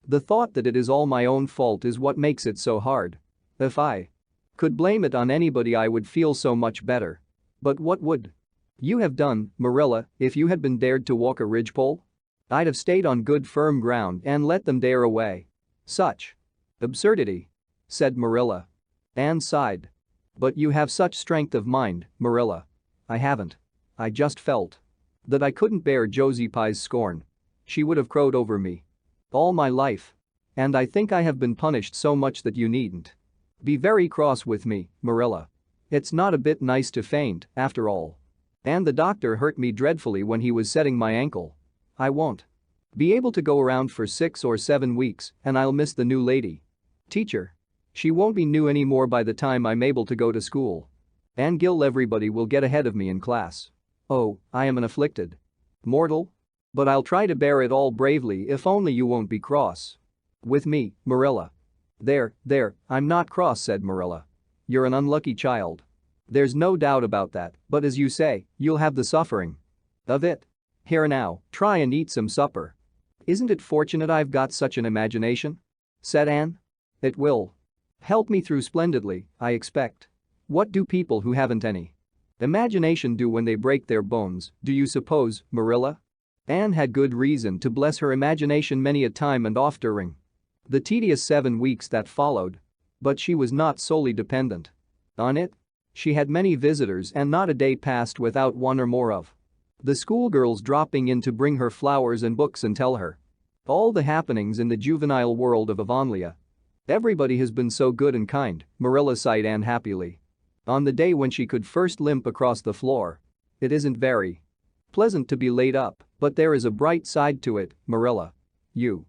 Speaker 1: the thought that it is all my own fault is what makes it so hard. If I could blame it on anybody I would feel so much better. But what would you have done, Marilla, if you had been dared to walk a ridgepole?" "I'd have stayed on good firm ground and let them dare away." "Such absurdity," said Marilla. Anne sighed. "But you have such strength of mind, Marilla." "I haven't. I just felt that I couldn't bear Josie Pye's scorn. She would have crowed over me all my life. And I think I have been punished so much that you needn't be very cross with me, Marilla. It's not a bit nice to faint, after all. And the doctor hurt me dreadfully when he was setting my ankle. I won't be able to go around for 6 or 7 weeks, and I'll miss the new lady teacher. She won't be new anymore by the time I'm able to go to school. And everybody will get ahead of me in class. Oh, I am an afflicted mortal. But I'll try to bear it all bravely if only you won't be cross with me, Marilla." There, I'm not cross," said Marilla. "You're an unlucky child. There's no doubt about that, but as you say, you'll have the suffering of it. Here now, try and eat some supper." "Isn't it fortunate I've got such an imagination?" said Anne. "It will help me through splendidly, I expect. What do people who haven't any imagination do when they break their bones, do you suppose, Marilla?" Anne had good reason to bless her imagination many a time and oft during the tedious 7 weeks that followed. But she was not solely dependent on it. She had many visitors and not a day passed without one or more of the schoolgirls dropping in to bring her flowers and books and tell her all the happenings in the juvenile world of Avonlea. "Everybody has been so good and kind," Marilla sighed unhappily. "On the day when she could first limp across the floor. It isn't very pleasant to be laid up, but there is a bright side to it, Marilla. You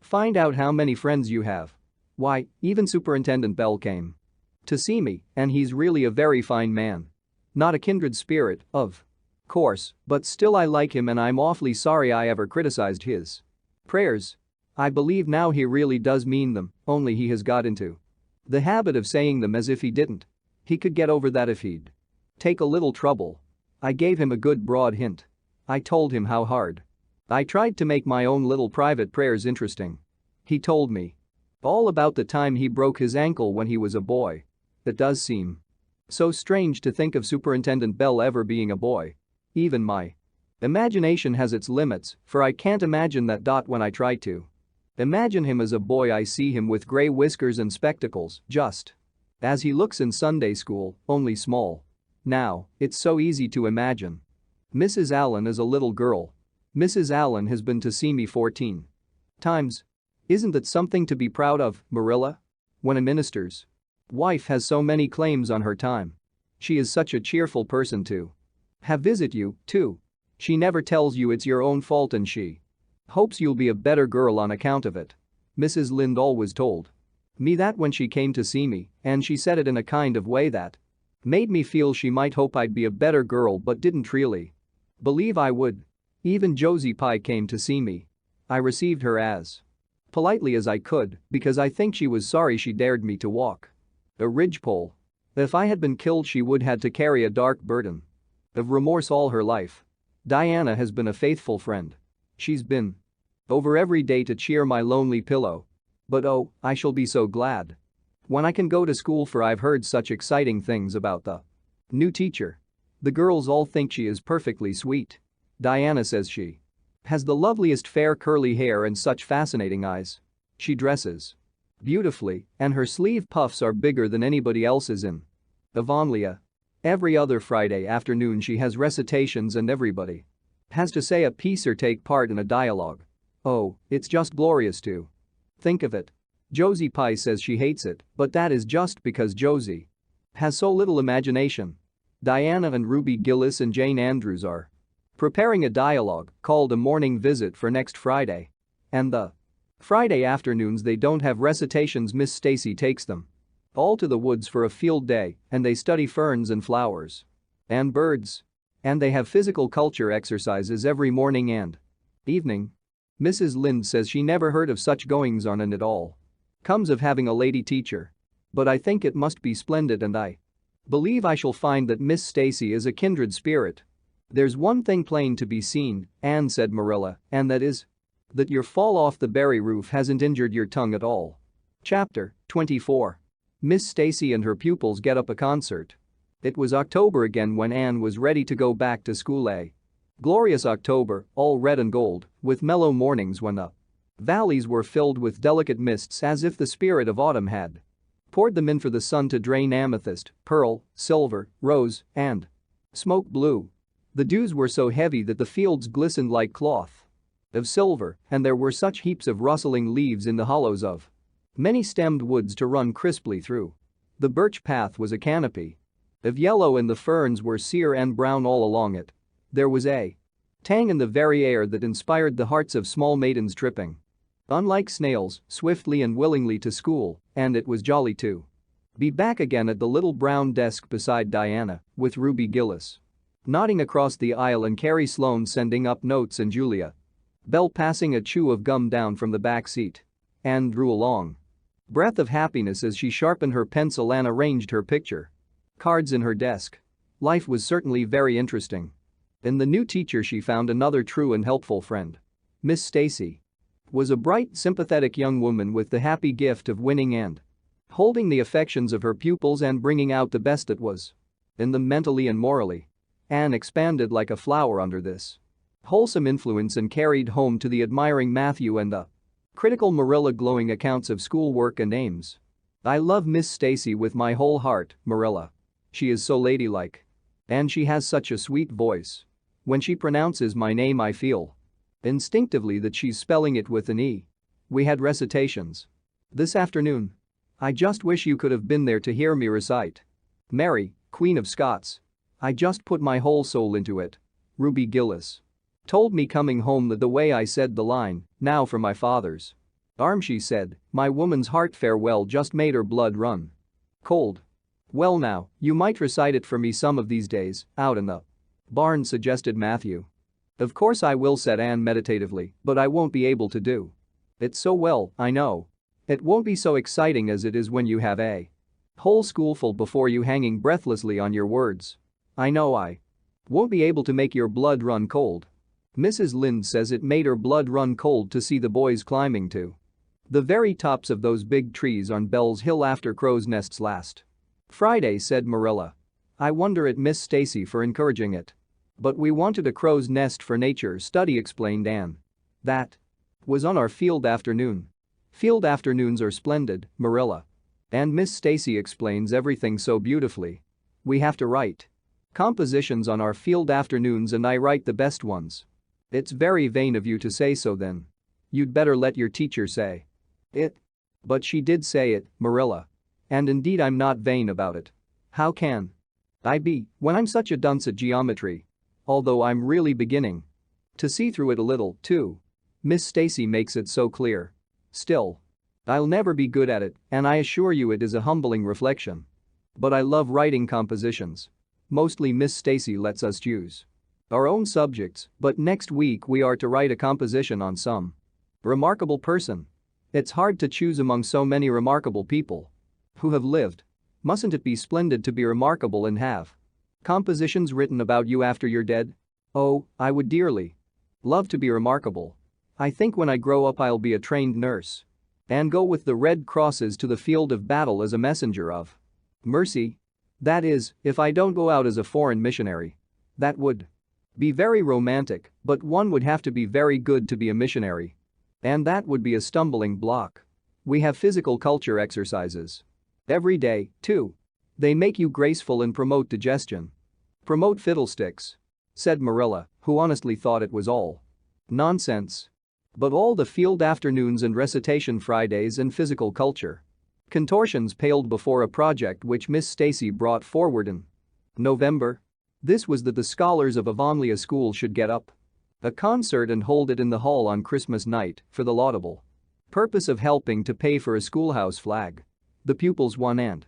Speaker 1: find out how many friends you have. Why, even Superintendent Bell came to see me, and he's really a very fine man. Not a kindred spirit, of course, but still I like him and I'm awfully sorry I ever criticized his prayers. I believe now he really does mean them, only he has got into the habit of saying them as if he didn't. He could get over that if he'd take a little trouble. I gave him a good broad hint. I told him how hard I tried to make my own little private prayers interesting. He told me all about the time he broke his ankle when he was a boy. It does seem so strange to think of Superintendent Bell ever being a boy. Even my Imagination has its limits, for I can't imagine that dot when I try to. Imagine him as a boy. I see him with gray whiskers and spectacles, just as he looks in Sunday school, only small. Now, it's so easy to imagine. Mrs. Allen is a little girl. Mrs. Allen has been to see me 14 times. Isn't that something to be proud of, Marilla? When a minister's wife has so many claims on her time. She is such a cheerful person to have visit you, too. She never tells you it's your own fault and she hopes you'll be a better girl on account of it. Mrs. Lynde always told me that when she came to see me, and she said it in a kind of way that made me feel she might hope I'd be a better girl but didn't really believe I would. Even Josie Pye came to see me. I received her as politely as I could because I think she was sorry she dared me to walk a ridgepole. If I had been killed she would had to carry a dark burden of remorse all her life. Diana has been a faithful friend. She's been over every day to cheer my lonely pillow. But oh, I shall be so glad when I can go to school, for I've heard such exciting things about the new teacher. The girls all think she is perfectly sweet. Diana says she has the loveliest fair curly hair and such fascinating eyes. She dresses beautifully, and her sleeve puffs are bigger than anybody else's in Avonlea. Every other Friday afternoon she has recitations and everybody has to say a piece or take part in a dialogue. Oh, it's just glorious to think of it. Josie Pye says she hates it, but that is just because Josie has so little imagination. Diana and Ruby Gillis and Jane Andrews are preparing a dialogue called A Morning Visit for next Friday. And the Friday afternoons they don't have recitations. Miss Stacy takes them all to the woods for a field day and they study ferns and flowers and birds. And they have physical culture exercises every morning and evening. Mrs. Lynde says she never heard of such goings on and it all comes of having a lady teacher. But I think it must be splendid and I believe I shall find that Miss Stacy is a kindred spirit. There's one thing plain to be seen, Anne said Marilla, and that is that your fall off the berry roof hasn't injured your tongue at all. Chapter 24. Miss Stacy and her pupils get up a concert. It was October again when Anne was ready to go back to school. A glorious October, all red and gold, with mellow mornings when the valleys were filled with delicate mists as if the spirit of autumn had poured them in for the sun to drain amethyst, pearl, silver, rose, and smoke blue. The dews were so heavy that the fields glistened like cloth of silver, and there were such heaps of rustling leaves in the hollows of many stemmed woods to run crisply through. The birch path was a canopy of yellow and the ferns were sere and brown all along it. There was a tang in the very air that inspired the hearts of small maidens tripping unlike snails, swiftly and willingly to school, and it was jolly to be back again at the little brown desk beside Diana, with Ruby Gillis nodding across the aisle and Carrie Sloane sending up notes and Julia Bell passing a chew of gum down from the back seat. Anne drew a long breath of happiness as she sharpened her pencil and arranged her picture cards in her desk. Life was certainly very interesting. In the new teacher she found another true and helpful friend. Miss Stacy was a bright, sympathetic young woman with the happy gift of winning and holding the affections of her pupils and bringing out the best that was in them mentally and morally. Anne expanded like a flower under this wholesome influence and carried home to the admiring Matthew and the critical Marilla glowing accounts of schoolwork and aims. I love Miss Stacy with my whole heart, Marilla. She is so ladylike. And she has such a sweet voice. When she pronounces my name I feel instinctively that she's spelling it with an E. We had recitations this afternoon. I just wish you could have been there to hear me recite Mary, Queen of Scots. I just put my whole soul into it. Ruby Gillis told me coming home that the way I said the line, now for my father's arm, she said, my woman's heart farewell, just made her blood run cold. Well now, you might recite it for me some of these days, out in the barn, suggested Matthew. Of course I will, said Anne meditatively, but I won't be able to do it so well, I know. It won't be so exciting as it is when you have a whole schoolful before you hanging breathlessly on your words. I know I won't be able to make your blood run cold. Mrs. Lynde says it made her blood run cold to see the boys climbing to the very tops of those big trees on Bell's Hill after crow's nests last Friday, said Marilla. I wonder at Miss Stacy for encouraging it. But we wanted a crow's nest for nature study, explained Anne. That was on our field afternoon. Field afternoons are splendid, Marilla. And Miss Stacy explains everything so beautifully. We have to write compositions on our field afternoons and I write the best ones. It's very vain of you to say so then. You'd better let your teacher say it. But she did say it, Marilla. And indeed I'm not vain about it. How can I be when I'm such a dunce at geometry? Although I'm really beginning to see through it a little, too. Miss Stacy makes it so clear. Still, I'll never be good at it, and I assure you it is a humbling reflection. But I love writing compositions. Mostly Miss Stacy lets us choose our own subjects, but next week we are to write a composition on some remarkable person. It's hard to choose among so many remarkable people who have lived. Mustn't it be splendid to be remarkable and have compositions written about you after you're dead? Oh, I would dearly love to be remarkable. I think when I grow up I'll be a trained nurse and go with the Red Crosses to the field of battle as a messenger of mercy. That is, if I don't go out as a foreign missionary. That would be very romantic, but one would have to be very good to be a missionary. And that would be a stumbling block. We have physical culture exercises every day, too. They make you graceful and promote digestion. Promote fiddlesticks, said Marilla, who honestly thought it was all nonsense. But all the field afternoons and recitation Fridays and physical culture contortions paled before a project which Miss Stacy brought forward in November. This was that the scholars of Avonlea School should get up a concert and hold it in the hall on Christmas night for the laudable purpose of helping to pay for a schoolhouse flag. The pupils one and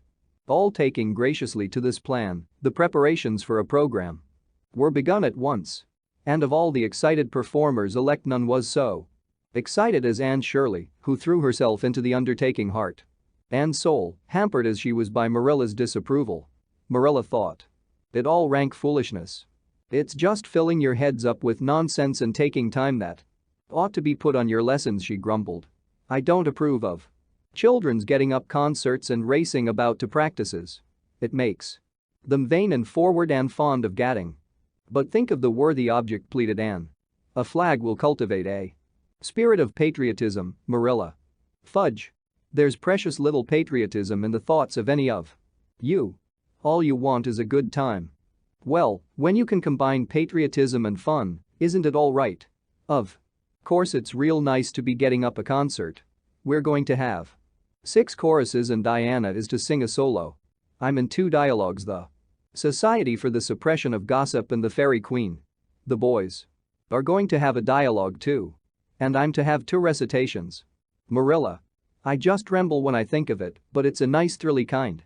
Speaker 1: all taking graciously to this plan, the preparations for a program were begun at once. And of all the excited performers-elect none was so excited as Anne Shirley, who threw herself into the undertaking heart and soul, hampered as she was by Marilla's disapproval. Marilla thought it all rank foolishness. It's just filling your heads up with nonsense and taking time that ought to be put on your lessons, she grumbled. I don't approve of children's getting up concerts and racing about to practices. It makes them vain and forward and fond of gadding. But think of the worthy object, pleaded Anne. A flag will cultivate a spirit of patriotism, Marilla. Fudge. There's precious little patriotism in the thoughts of any of you. All you want is a good time. Well, when you can combine patriotism and fun, isn't it all right? Of course it's real nice to be getting up a concert. We're going to have 6 choruses and Diana is to sing a solo. I'm in 2 dialogues, the Society for the Suppression of Gossip and the Fairy Queen. The boys are going to have a dialogue too. And I'm to have 2 recitations. Marilla. I just tremble when I think of it, but it's a nice thrilly kind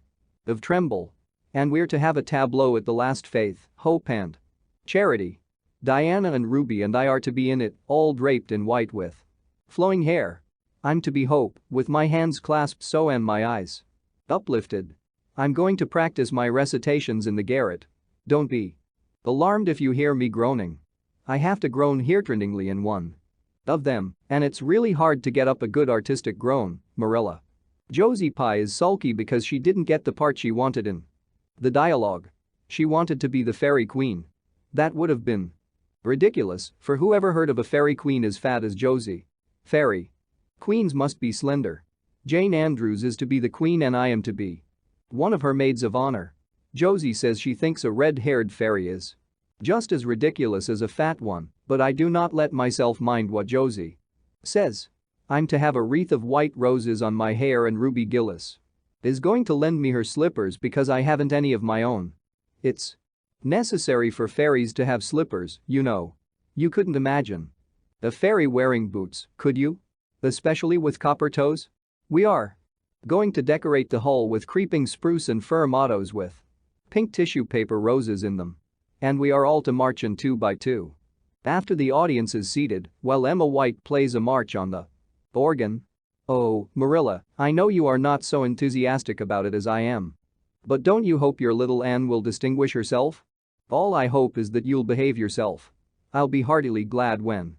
Speaker 1: of tremble. And we're to have a tableau at the last, Faith, Hope and Charity. Diana and Ruby and I are to be in it, all draped in white with flowing hair. I'm to be Hope, with my hands clasped so and my eyes uplifted. I'm going to practice my recitations in the garret. Don't be alarmed if you hear me groaning. I have to groan heartrendingly in one of them, and it's really hard to get up a good artistic groan, Marilla. Josie Pye is sulky because she didn't get the part she wanted in the dialogue. She wanted to be the fairy queen. That would have been ridiculous, for who ever heard of a fairy queen as fat as Josie? Fairy queens must be slender. Jane Andrews is to be the queen and I am to be one of her maids of honor. Josie says she thinks a red-haired fairy is just as ridiculous as a fat one, but I do not let myself mind what Josie says. I'm to have a wreath of white roses on my hair and Ruby Gillis is going to lend me her slippers because I haven't any of my own. It's necessary for fairies to have slippers, you know. You couldn't imagine a fairy wearing boots, could you? Especially with copper toes? We are going to decorate the hall with creeping spruce and fir mottos with pink tissue paper roses in them. And we are all to march in 2 by 2. After the audience is seated, while Emma White plays a march on the organ. Oh, Marilla, I know you are not so enthusiastic about it as I am. But don't you hope your little Anne will distinguish herself? All I hope is that you'll behave yourself. I'll be heartily glad when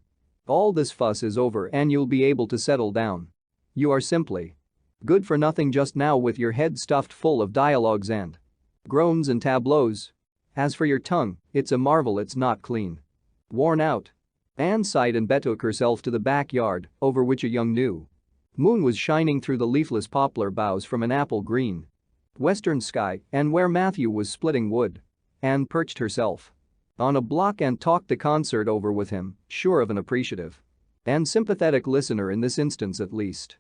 Speaker 1: all this fuss is over and you'll be able to settle down. You are simply good for nothing just now with your head stuffed full of dialogues and groans and tableaus. As for your tongue, it's a marvel it's not clean. Worn out. Anne sighed and betook herself to the backyard, over which a young new moon was shining through the leafless poplar boughs from an apple-green western sky, and where Matthew was splitting wood. Anne perched herself on a block and talked the concert over with him, sure of an appreciative and sympathetic listener in this instance at least.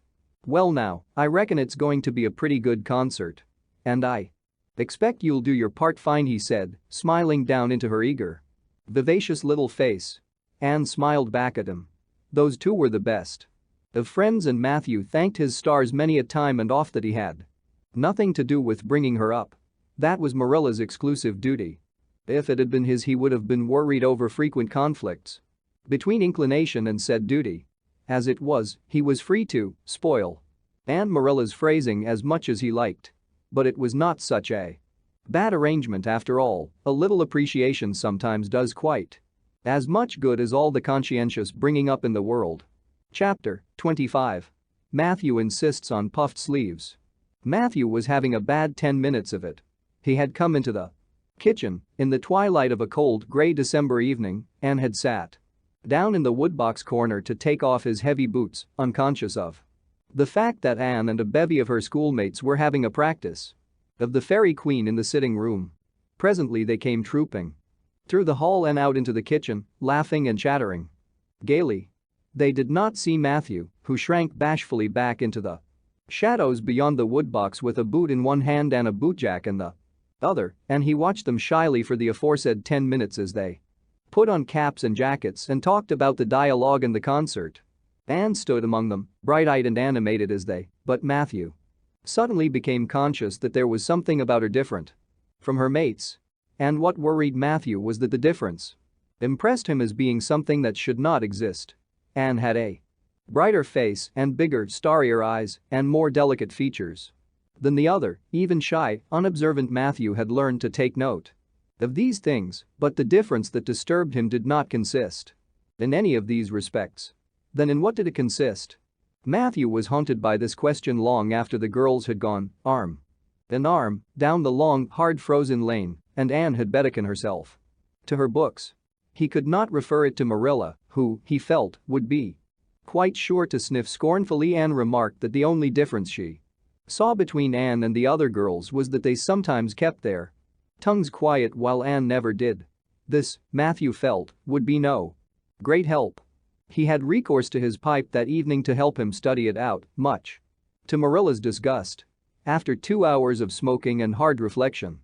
Speaker 1: "Well now, I reckon it's going to be a pretty good concert. And I expect you'll do your part fine," he said, smiling down into her eager, vivacious little face. Anne smiled back at him. Those two were the best of friends, and Matthew thanked his stars many a time and oft that he had nothing to do with bringing her up. That was Marilla's exclusive duty. If it had been his, he would have been worried over frequent conflicts between inclination and said duty. As it was, he was free to spoil Aunt Marilla's phrasing as much as he liked. But it was not such a bad arrangement after all. A little appreciation sometimes does quite as much good as all the conscientious bringing up in the world. Chapter 25. Matthew insists on puffed sleeves. Matthew was having a bad 10 minutes of it. He had come into the kitchen in the twilight of a cold, gray December evening and had sat down in the woodbox corner to take off his heavy boots, unconscious of the fact that Anne and a bevy of her schoolmates were having a practice of the Fairy Queen in the sitting room. Presently they came trooping through the hall and out into the kitchen, laughing and chattering gaily. They did not see Matthew, who shrank bashfully back into the shadows beyond the woodbox with a boot in one hand and a bootjack in the other, and he watched them shyly for the aforesaid 10 minutes as they put on caps and jackets and talked about the dialogue and the concert. Anne stood among them, bright-eyed and animated as they, but Matthew suddenly became conscious that there was something about her different from her mates. And what worried Matthew was that the difference impressed him as being something that should not exist. Anne had a brighter face and bigger, starrier eyes and more delicate features than the other. Even shy, unobservant Matthew had learned to take note of these things, but the difference that disturbed him did not consist in any of these respects. Then in what did it consist? Matthew was haunted by this question long after the girls had gone, arm in arm, down the long, hard frozen lane, and Anne had betaken herself to her books. He could not refer it to Marilla, who, he felt, would be quite sure to sniff scornfully. Anne remarked that the only difference she saw between Anne and the other girls was that they sometimes kept their tongues quiet while Anne never did. This, Matthew felt, would be no great help. He had recourse to his pipe that evening to help him study it out, much to Marilla's disgust. After 2 hours of smoking and hard reflection,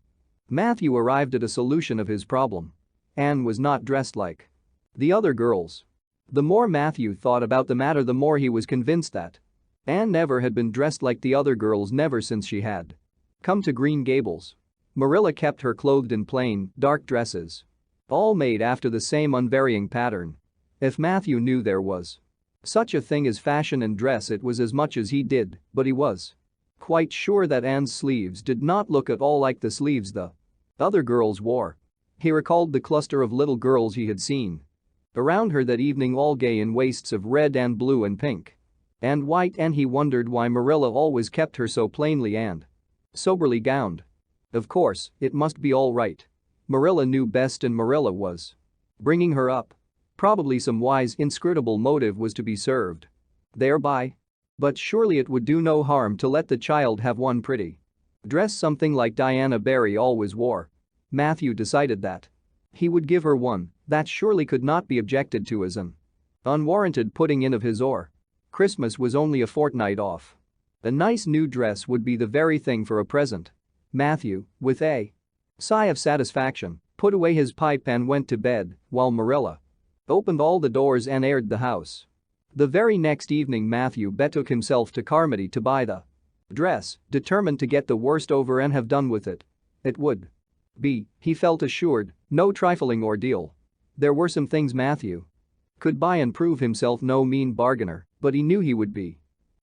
Speaker 1: Matthew arrived at a solution of his problem. Anne was not dressed like the other girls. The more Matthew thought about the matter, the more he was convinced that Anne never had been dressed like the other girls, never since she had come to Green Gables. Marilla kept her clothed in plain, dark dresses, all made after the same unvarying pattern. If Matthew knew there was such a thing as fashion in dress, it was as much as he did, but he was quite sure that Anne's sleeves did not look at all like the sleeves the other girls wore. He recalled the cluster of little girls he had seen around her that evening, all gay in waists of red and blue and pink and white, and he wondered why Marilla always kept her so plainly and soberly gowned. Of course, it must be all right. Marilla knew best, and Marilla was bringing her up. Probably some wise, inscrutable motive was to be served thereby. But surely it would do no harm to let the child have one pretty dress, something like Diana Barry always wore. Matthew decided that he would give her one. That surely could not be objected to as an unwarranted putting in of his oar. Christmas was only a fortnight off. A nice new dress would be the very thing for a present. Matthew, with a sigh of satisfaction, put away his pipe and went to bed, while Marilla opened all the doors and aired the house. The very next evening Matthew betook himself to Carmody to buy the dress, determined to get the worst over and have done with it. It would be, he felt assured, no trifling ordeal. There were some things Matthew could buy and prove himself no mean bargainer, but he knew he would be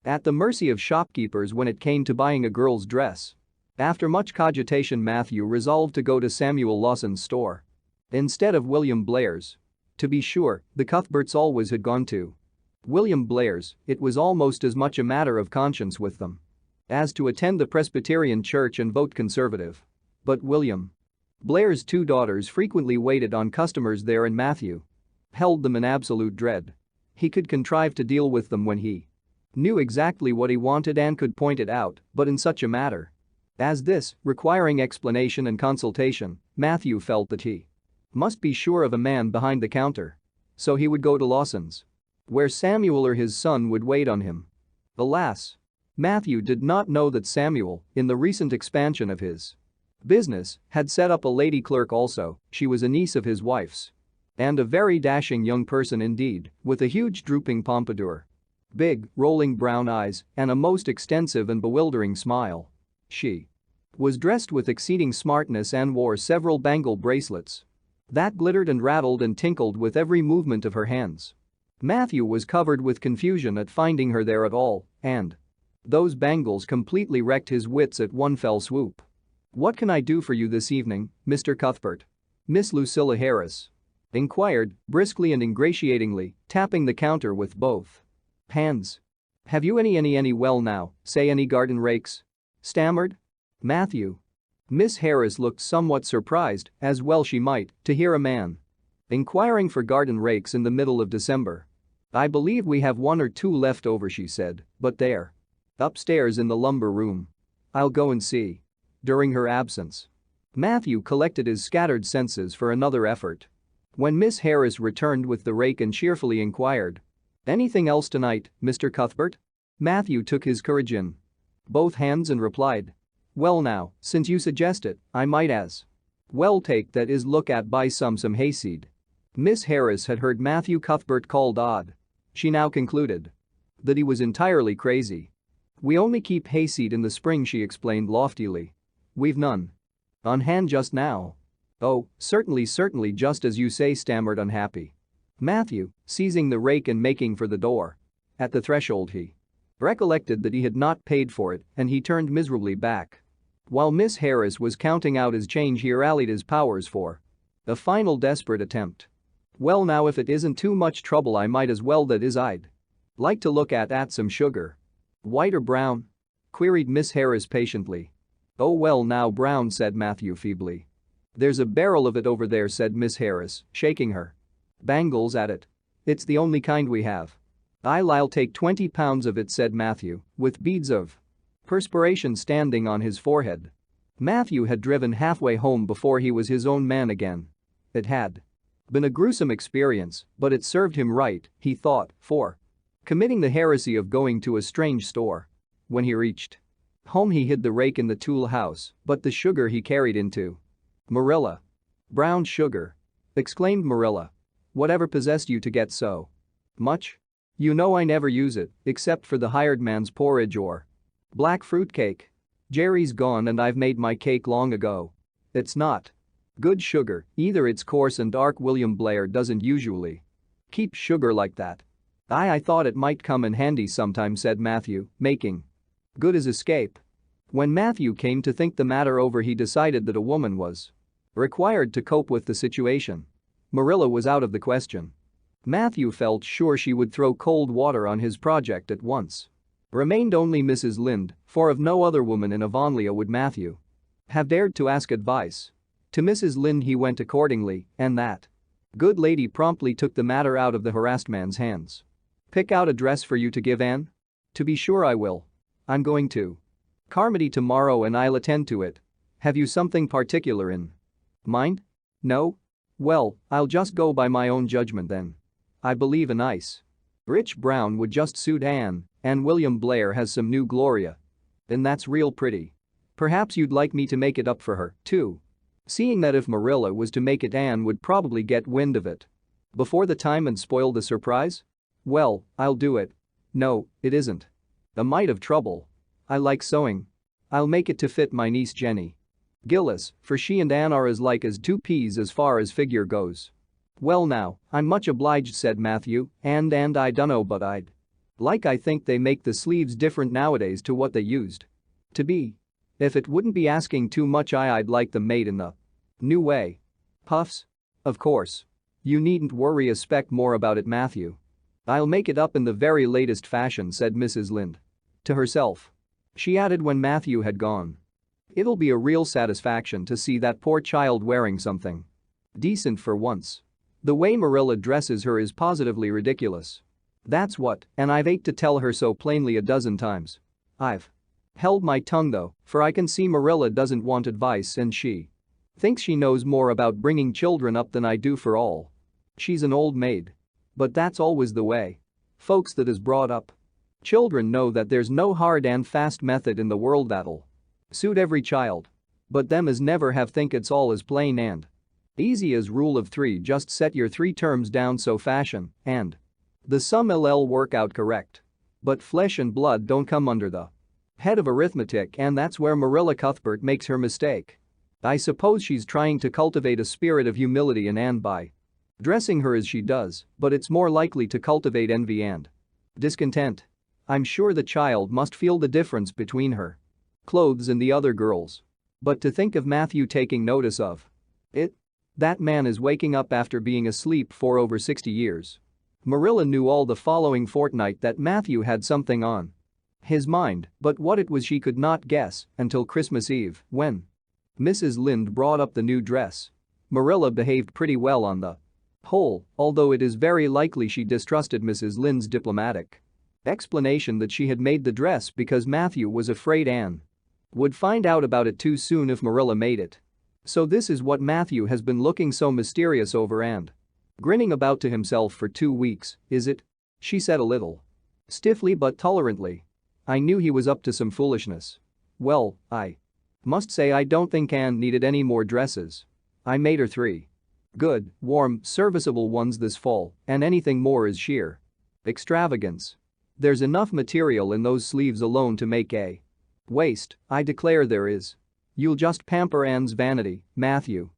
Speaker 1: at the mercy of shopkeepers when it came to buying a girl's dress. After much cogitation, Matthew resolved to go to Samuel Lawson's store instead of William Blair's. To be sure, the Cuthberts always had gone to William Blair's. It was almost as much a matter of conscience with them as to attend the Presbyterian church and vote Conservative. But William Blair's two daughters frequently waited on customers there and Matthew held them in absolute dread. He could contrive to deal with them when he knew exactly what he wanted and could point it out, but in such a matter as this, requiring explanation and consultation, Matthew felt that he must be sure of a man behind the counter. So he would go to Lawson's, where Samuel or his son would wait on him. Alas! Matthew did not know that Samuel, in the recent expansion of his business, had set up a lady clerk also. She was a niece of his wife's. And a very dashing young person indeed, with a huge drooping pompadour, big, rolling brown eyes, and a most extensive and bewildering smile. She was dressed with exceeding smartness and wore several bangle bracelets that glittered and rattled and tinkled with every movement of her hands. Matthew was covered with confusion at finding her there at all, and those bangles completely wrecked his wits at one fell swoop. "What can I do for you this evening, Mr. Cuthbert?" Miss Lucilla Harris inquired, briskly and ingratiatingly, tapping the counter with both hands. "Have you any well now, say any garden rakes?" stammered Matthew. Miss Harris looked somewhat surprised, as well she might, to hear a man inquiring for garden rakes in the middle of December. "I believe we have one or two left over," she said, "but they're upstairs in the lumber room. I'll go and see." During her absence, Matthew collected his scattered senses for another effort. When Miss Harris returned with the rake and cheerfully inquired, "Anything else tonight, Mr. Cuthbert?" Matthew took his courage in both hands and replied, "Well now, since you suggest it, I might as well take that is look at buy some hayseed." Miss Harris had heard Matthew Cuthbert called odd. She now concluded that he was entirely crazy. "We only keep hayseed in the spring," she explained loftily. "We've none on hand just now." "Oh, certainly, just as you say," stammered unhappy Matthew, seizing the rake and making for the door. At the threshold he recollected that he had not paid for it and he turned miserably back. While Miss Harris was counting out his change he rallied his powers for a final desperate attempt. "Well now, if it isn't too much trouble I might as well, that is, I'd like to look at some sugar." "White or brown?" queried Miss Harris patiently. "Oh well now, brown," said Matthew feebly. "There's a barrel of it over there," said Miss Harris, shaking her bangles at it. "It's the only kind we have." "I'll take 20 pounds of it," said Matthew, with beads of perspiration standing on his forehead. Matthew had driven halfway home before he was his own man again. It had been a gruesome experience, but it served him right, he thought, for committing the heresy of going to a strange store. When he reached home he hid the rake in the tool house, but the sugar he carried into Marilla. "Brown sugar?" exclaimed Marilla. "Whatever possessed you to get so much? You know I never use it, except for the hired man's porridge or black fruit cake. Jerry's gone and I've made my cake long ago. It's not good sugar, either, it's coarse and dark. William Blair doesn't usually keep sugar like that." I thought it might come in handy sometime," said Matthew, making good his escape. When Matthew came to think the matter over he decided that a woman was required to cope with the situation. Marilla was out of the question. Matthew felt sure she would throw cold water on his project at once. Remained only Mrs. Lynde, for of no other woman in Avonlea would Matthew have dared to ask advice. To Mrs. Lynde he went accordingly, and that good lady promptly took the matter out of the harassed man's hands. "Pick out a dress for you to give Anne?" "To be sure I will. I'm going to Carmody tomorrow and I'll attend to it. Have you something particular in mind?" "No?" "Well, I'll just go by my own judgment then. I believe a nice rich brown would just suit Anne, and William Blair has some new Gloria. And that's real pretty. Perhaps you'd like me to make it up for her, too." Seeing that if Marilla was to make it Anne would probably get wind of it before the time and spoil the surprise. "Well, I'll do it." "No, it isn't a mite of trouble. I like sewing. I'll make it to fit my niece Jenny Gillis, for she and Anne are as like as two peas as far as figure goes." "Well now, I'm much obliged," said Matthew, and I dunno, but I think they make the sleeves different nowadays to what they used to be. If it wouldn't be asking too much I'd like them made in the new way." "Puffs? Of course. You needn't worry a speck more about it, Matthew. I'll make it up in the very latest fashion," said Mrs. Lynde to herself. She added when Matthew had gone, It'll be a real satisfaction to see that poor child wearing something decent for once. The way Marilla dresses her is positively ridiculous. That's what, and I've ached to tell her so plainly a dozen times. I've held my tongue though, for I can see Marilla doesn't want advice and she thinks she knows more about bringing children up than I do for all. She's an old maid. But that's always the way. Folks that is brought up. Children know that there's no hard and fast method in the world that'll suit every child. But them as never have think it's all as plain and easy as rule of 3, just set your 3 terms down so fashion and the sum will work out correct. But flesh and blood don't come under the head of arithmetic, and that's where Marilla Cuthbert makes her mistake. I suppose she's trying to cultivate a spirit of humility in Anne by dressing her as she does, but it's more likely to cultivate envy and discontent. I'm sure the child must feel the difference between her clothes and the other girls. But to think of Matthew taking notice of it. That man is waking up after being asleep for over 60 years. Marilla knew all the following fortnight that Matthew had something on his mind, but what it was she could not guess until Christmas Eve, when Mrs. Lynde brought up the new dress. Marilla behaved pretty well on the whole, although it is very likely she distrusted Mrs. Lynde's diplomatic explanation that she had made the dress because Matthew was afraid Anne would find out about it too soon if Marilla made it. So this is what Matthew has been looking so mysterious over and grinning about to himself for 2 weeks, is it? She said a little stiffly but tolerantly. I knew he was up to some foolishness. Well, I must say I don't think Anne needed any more dresses. I made her 3 good, warm, serviceable ones this fall, and anything more is sheer extravagance. There's enough material in those sleeves alone to make a waist, I declare there is. You'll just pamper Anne's vanity, Matthew.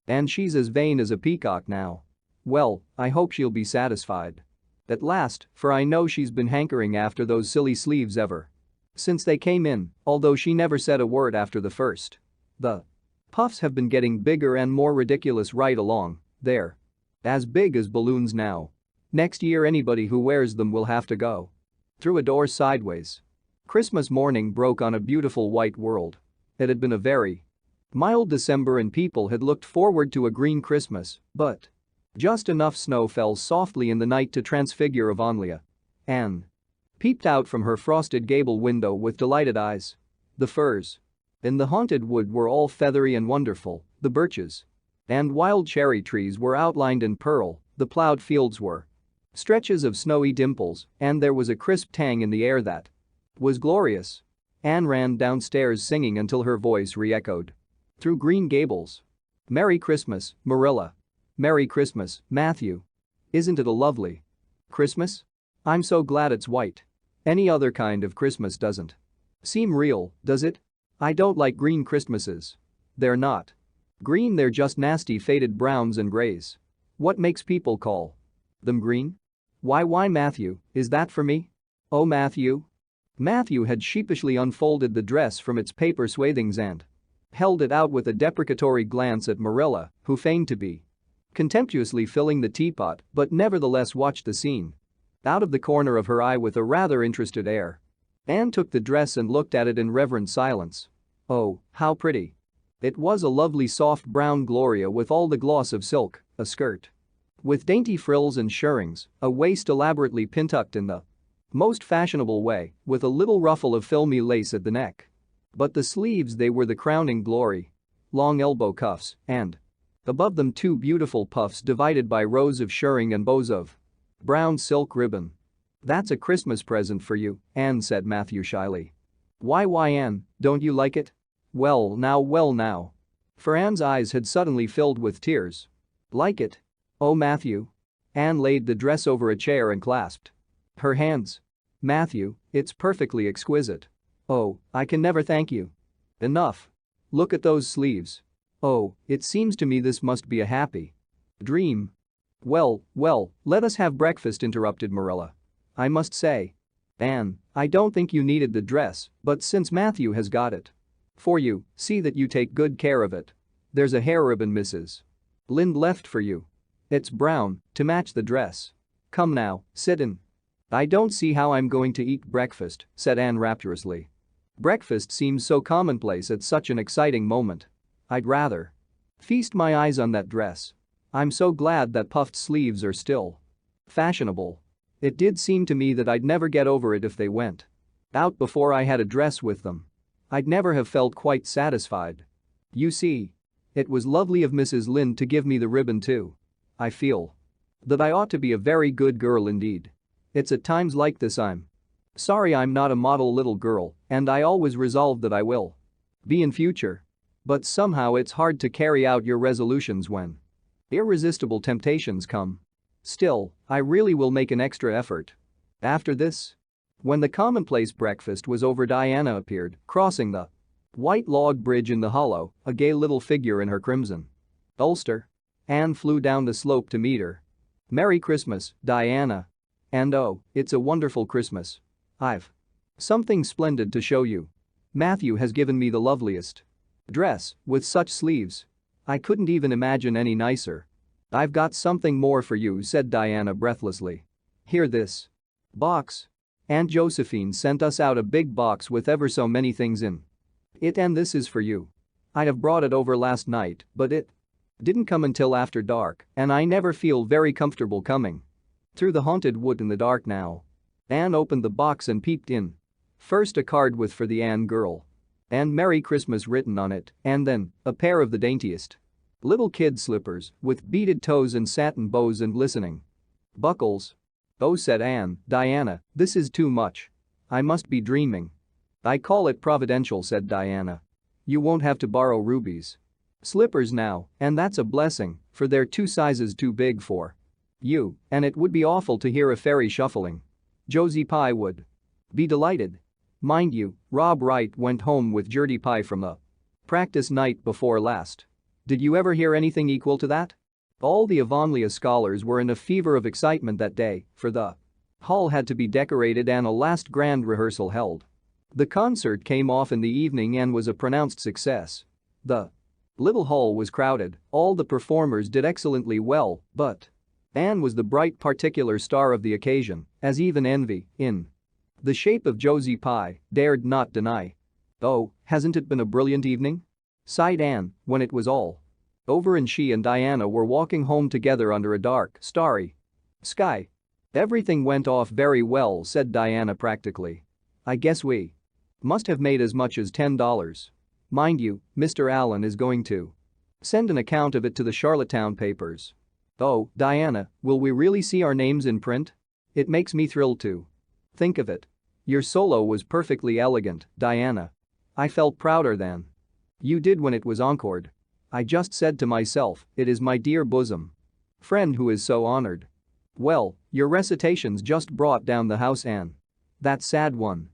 Speaker 1: And she's as vain as a peacock now. Well, I hope she'll be satisfied at last, for I know she's been hankering after those silly sleeves ever since they came in, although she never said a word after the first. The puffs have been getting bigger and more ridiculous right along. They're as big as balloons now. Next year anybody who wears them will have to go through a door sideways. Christmas morning broke on a beautiful white world. It had been a very mild December and people had looked forward to a green Christmas, but just enough snow fell softly in the night to transfigure Avonlea. Anne peeped out from her frosted gable window with delighted eyes. The firs in the haunted wood were all feathery and wonderful, the birches and wild cherry trees were outlined in pearl, the plowed fields were stretches of snowy dimples, and there was a crisp tang in the air that was glorious. Anne ran downstairs singing until her voice re-echoed through Green Gables. Merry Christmas, Marilla. Merry Christmas, Matthew. Isn't it a lovely Christmas? I'm so glad it's white. Any other kind of Christmas doesn't seem real, does it? I don't like green Christmases. They're not green, they're just nasty faded browns and grays. What makes people call them green? Why Matthew, is that for me? Oh Matthew? Matthew had sheepishly unfolded the dress from its paper swathings and held it out with a deprecatory glance at Marilla, who feigned to be contemptuously filling the teapot but nevertheless watched the scene out of the corner of her eye with a rather interested air. Anne took the dress and looked at it in reverent silence. Oh, how pretty. It was a lovely soft brown gloria with all the gloss of silk, a skirt with dainty frills and shirrings, a waist elaborately pin-tucked in the most fashionable way, with a little ruffle of filmy lace at the neck. But the sleeves, they were the crowning glory. Long elbow cuffs, and above them 2 beautiful puffs divided by rows of shirring and bows of brown silk ribbon. That's a Christmas present for you, Anne said Matthew shyly. Why Anne, don't you like it? Well now. For Anne's eyes had suddenly filled with tears. Like it? Oh Matthew. Anne laid the dress over a chair and clasped her hands. Matthew, it's perfectly exquisite. Oh, I can never thank you enough. Look at those sleeves. Oh, it seems to me this must be a happy dream. Well, let us have breakfast, interrupted Marilla. I must say, Anne, I don't think you needed the dress, but since Matthew has got it for you, see that you take good care of it. There's a hair ribbon Mrs. Lynde left for you. It's brown, to match the dress. Come now, sit in. I don't see how I'm going to eat breakfast, said Anne rapturously. Breakfast seems so commonplace at such an exciting moment. I'd rather feast my eyes on that dress. I'm so glad that puffed sleeves are still fashionable. It did seem to me that I'd never get over it if they went out before I had a dress with them. I'd never have felt quite satisfied. You see, it was lovely of Mrs. Lynde to give me the ribbon too. I feel that I ought to be a very good girl indeed. It's at times like this I'm sorry I'm not a model little girl, and I always resolve that I will be in future. But somehow it's hard to carry out your resolutions when irresistible temptations come. Still, I really will make an extra effort. After this. When the commonplace breakfast was over, Diana appeared, crossing the white log bridge in the hollow, a gay little figure in her crimson ulster. Anne flew down the slope to meet her. "Merry Christmas, Diana. And oh, it's a wonderful Christmas. I've something splendid to show you. Matthew has given me the loveliest dress, with such sleeves. I couldn't even imagine any nicer. I've got something more for you," said Diana breathlessly. "Hear this box. Aunt Josephine sent us out a big box with ever so many things in it, and this is for you. I'd have brought it over last night, but it didn't come until after dark, and I never feel very comfortable coming through the haunted wood in the dark now." Anne opened the box and peeked in. First a card with "For the Anne girl" and "Merry Christmas" written on it, and then a pair of the daintiest little kid slippers with beaded toes and satin bows and glistening buckles. "Oh," said Anne, "Diana, this is too much. I must be dreaming." "I call it providential," said Diana. "You won't have to borrow Ruby's slippers now, and that's a blessing, for they're 2 sizes too big for you, and it would be awful to hear a fairy shuffling. Josie Pye would be delighted. Mind you, Rob Wright went home with Gertie Pye from a practice night before last. Did you ever hear anything equal to that?" All the Avonlea scholars were in a fever of excitement that day, for the hall had to be decorated and a last grand rehearsal held. The concert came off in the evening and was a pronounced success. The little hall was crowded, all the performers did excellently well, but Anne was the bright particular star of the occasion, as even envy, in the shape of Josie Pye, dared not deny. "Oh, hasn't it been a brilliant evening?" sighed Anne when it was all over and she and Diana were walking home together under a dark, starry sky. "Everything went off very well," said Diana practically. "I guess we must have made as much as $10. Mind you, Mr. Allen is going to send an account of it to the Charlottetown papers." "Oh, Diana, will we really see our names in print? It makes me thrill to think of it. Your solo was perfectly elegant, Diana. I felt prouder than you did when it was encored. I just said to myself, it is my dear bosom friend who is so honored." "Well, your recitations just brought down the house, Anne. That sad one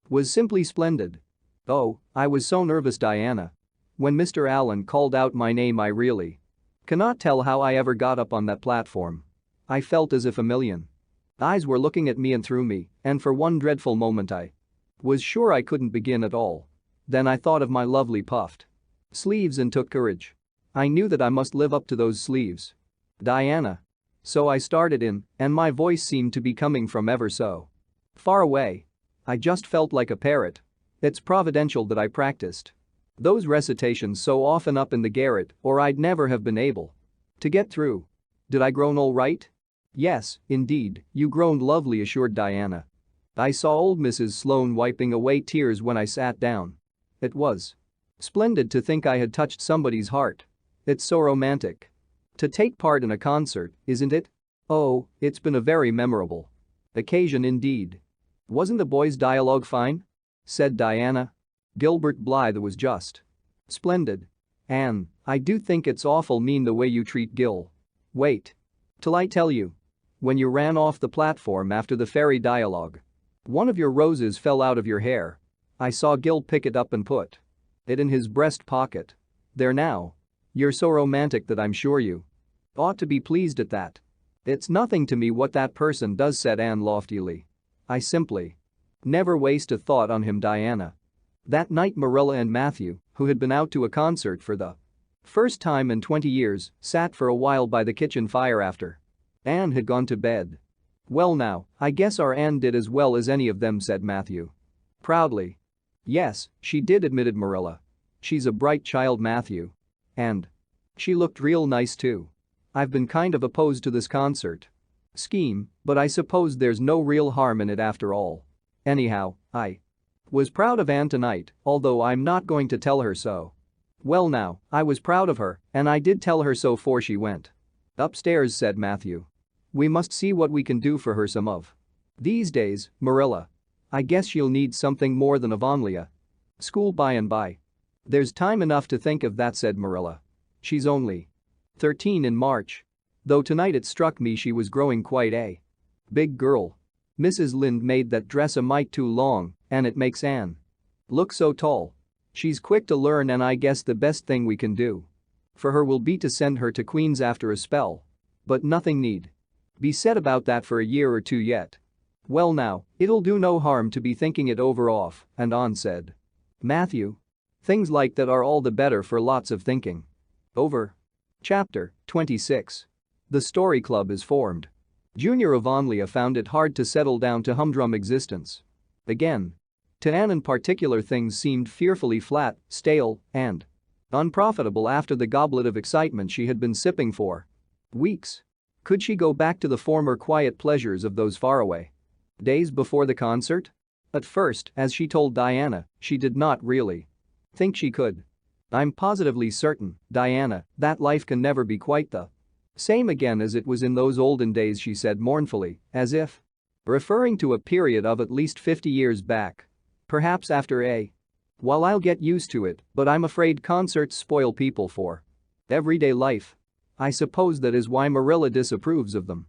Speaker 1: was simply splendid." "Oh, I was so nervous, Diana. When Mr. Allen called out my name, I really cannot tell how I ever got up on that platform. I felt as if a million eyes were looking at me and through me, and for one dreadful moment I was sure I couldn't begin at all. Then I thought of my lovely puffed sleeves and took courage. I knew that I must live up to those sleeves, Diana. So I started in, and my voice seemed to be coming from ever so far away. I just felt like a parrot. It's providential that I practiced those recitations so often up in the garret, or I'd never have been able to get through." "Did I groan all right?" "Yes, indeed, you groaned lovely," assured Diana. "I saw old Mrs. Sloane wiping away tears when I sat down. It was splendid to think I had touched somebody's heart. It's so romantic to take part in a concert, isn't it? Oh, it's been a very memorable occasion indeed." "Wasn't the boys' dialogue fine?" said Diana. "Gilbert Blythe was just splendid. Anne, I do think it's awful mean the way you treat Gil. Wait till I tell you. When you ran off the platform after the fairy dialogue, one of your roses fell out of your hair. I saw Gil pick it up and put it in his breast pocket. There now. You're so romantic that I'm sure you ought to be pleased at that." "It's nothing to me what that person does," said Anne loftily. "I simply never waste a thought on him, Diana." That night Marilla and Matthew, who had been out to a concert for the first time in 20 years, sat for a while by the kitchen fire after Anne had gone to bed. "Well now, I guess our Anne did as well as any of them," said Matthew proudly. Yes, she did, admitted Marilla. She's a bright child, Matthew. And she looked real nice too. I've been kind of opposed to this concert scheme, but I suppose there's no real harm in it after all. Anyhow, I was proud of Anne tonight, although I'm not going to tell her so. Well now, I was proud of her, and I did tell her so 'fore she went upstairs, said Matthew. We must see what we can do for her some of these days, Marilla. I guess she'll need something more than Avonlea school by and by. There's time enough to think of that, said Marilla. She's only 13 in March. Though tonight it struck me she was growing quite a big girl. Mrs. Lynde made that dress a mite too long, and it makes Anne look so tall. She's quick to learn, and I guess the best thing we can do for her will be to send her to Queen's after a spell. But nothing need be said about that for a year or two yet. Well now, it'll do no harm to be thinking it over off and on, said Matthew. Things like that are all the better for lots of thinking over. Chapter 26. The Story Club is formed. Junior Avonlea found it hard to settle down to humdrum existence. Again. To Anne in particular, things seemed fearfully flat, stale, and unprofitable after the goblet of excitement she had been sipping for weeks. Could she go back to the former quiet pleasures of those faraway days before the concert? At first, as she told Diana, she did not really think she could. I'm positively certain, Diana, that life can never be quite the same again as it was in those olden days, she said mournfully, as if referring to a period of at least 50 years back. Perhaps after a while I'll get used to it, but I'm afraid concerts spoil people for everyday life. I suppose that is why Marilla disapproves of them.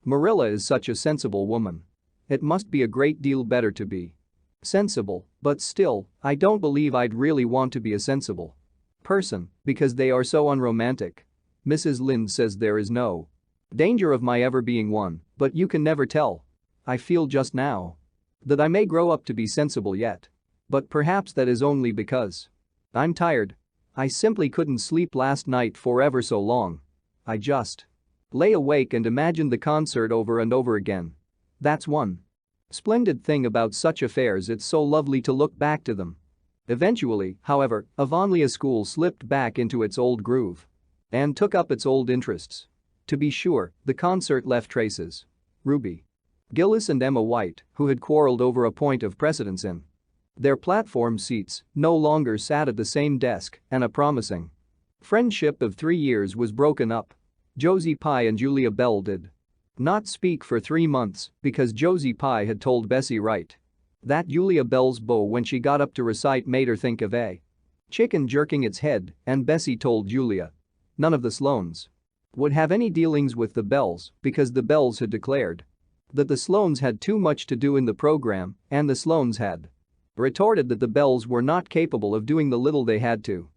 Speaker 1: Marilla is such a sensible woman. It must be a great deal better to be sensible, but still, I don't believe I'd really want to be a sensible person because they are so unromantic. Mrs. Lynde says there is no danger of my ever being one, but you can never tell. I feel just now that I may grow up to be sensible yet. But perhaps that is only because I'm tired. I simply couldn't sleep last night for ever so long. I just lay awake and imagined the concert over and over again. That's one splendid thing about such affairs, it's so lovely to look back to them. Eventually, however, Avonlea School slipped back into its old groove and took up its old interests. To be sure, the concert left traces. Ruby Gillis and Emma White, who had quarreled over a point of precedence in their platform seats, no longer sat at the same desk, and a promising friendship of 3 years was broken up. Josie Pye and Julia Bell did not speak for 3 months because Josie Pye had told Bessie Wright that Julia Bell's bow when she got up to recite made her think of a chicken jerking its head, and Bessie told Julia none of the Sloanes would have any dealings with the Bells because the Bells had declared that the Sloanes had too much to do in the program, and the Sloanes had retorted that the Bells were not capable of doing the little they had to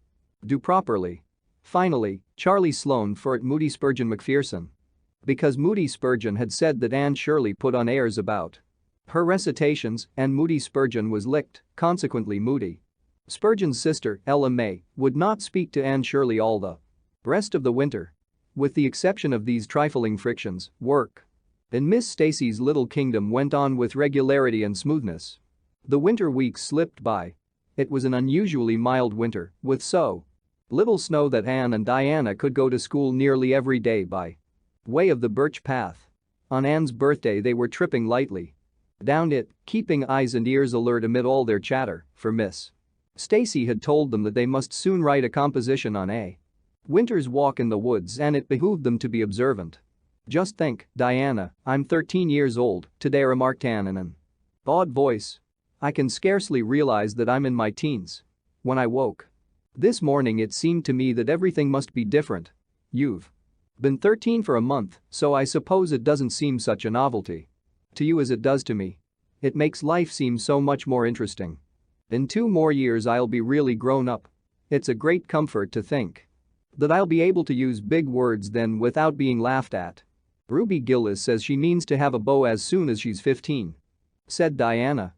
Speaker 1: do properly. Finally, Charlie Sloane for Moody Spurgeon Macpherson. Because Moody Spurgeon had said that Anne Shirley put on airs about her recitations and Moody Spurgeon was licked, consequently Moody Spurgeon's sister, Ella May, would not speak to Anne Shirley all the rest of the winter. With the exception of these trifling frictions, work in Miss Stacy's little kingdom went on with regularity and smoothness. The winter weeks slipped by. It was an unusually mild winter, with so little snow that Anne and Diana could go to school nearly every day by way of the birch path. On Anne's birthday they were tripping lightly down it, keeping eyes and ears alert amid all their chatter, for Miss Stacy had told them that they must soon write a composition on a winter's walk in the woods, and it behooved them to be observant. "Just think, Diana, I'm 13 years old today," remarked Anne in an odd voice. "I can scarcely realize that I'm in my teens. When I woke this morning it seemed to me that everything must be different. You've been 13 for a month, so I suppose it doesn't seem such a novelty to you as it does to me. It makes life seem so much more interesting. In 2 more years I'll be really grown up. It's a great comfort to think that I'll be able to use big words then without being laughed at." Ruby Gillis says she means to have a beau as soon as she's 15. Said Diana.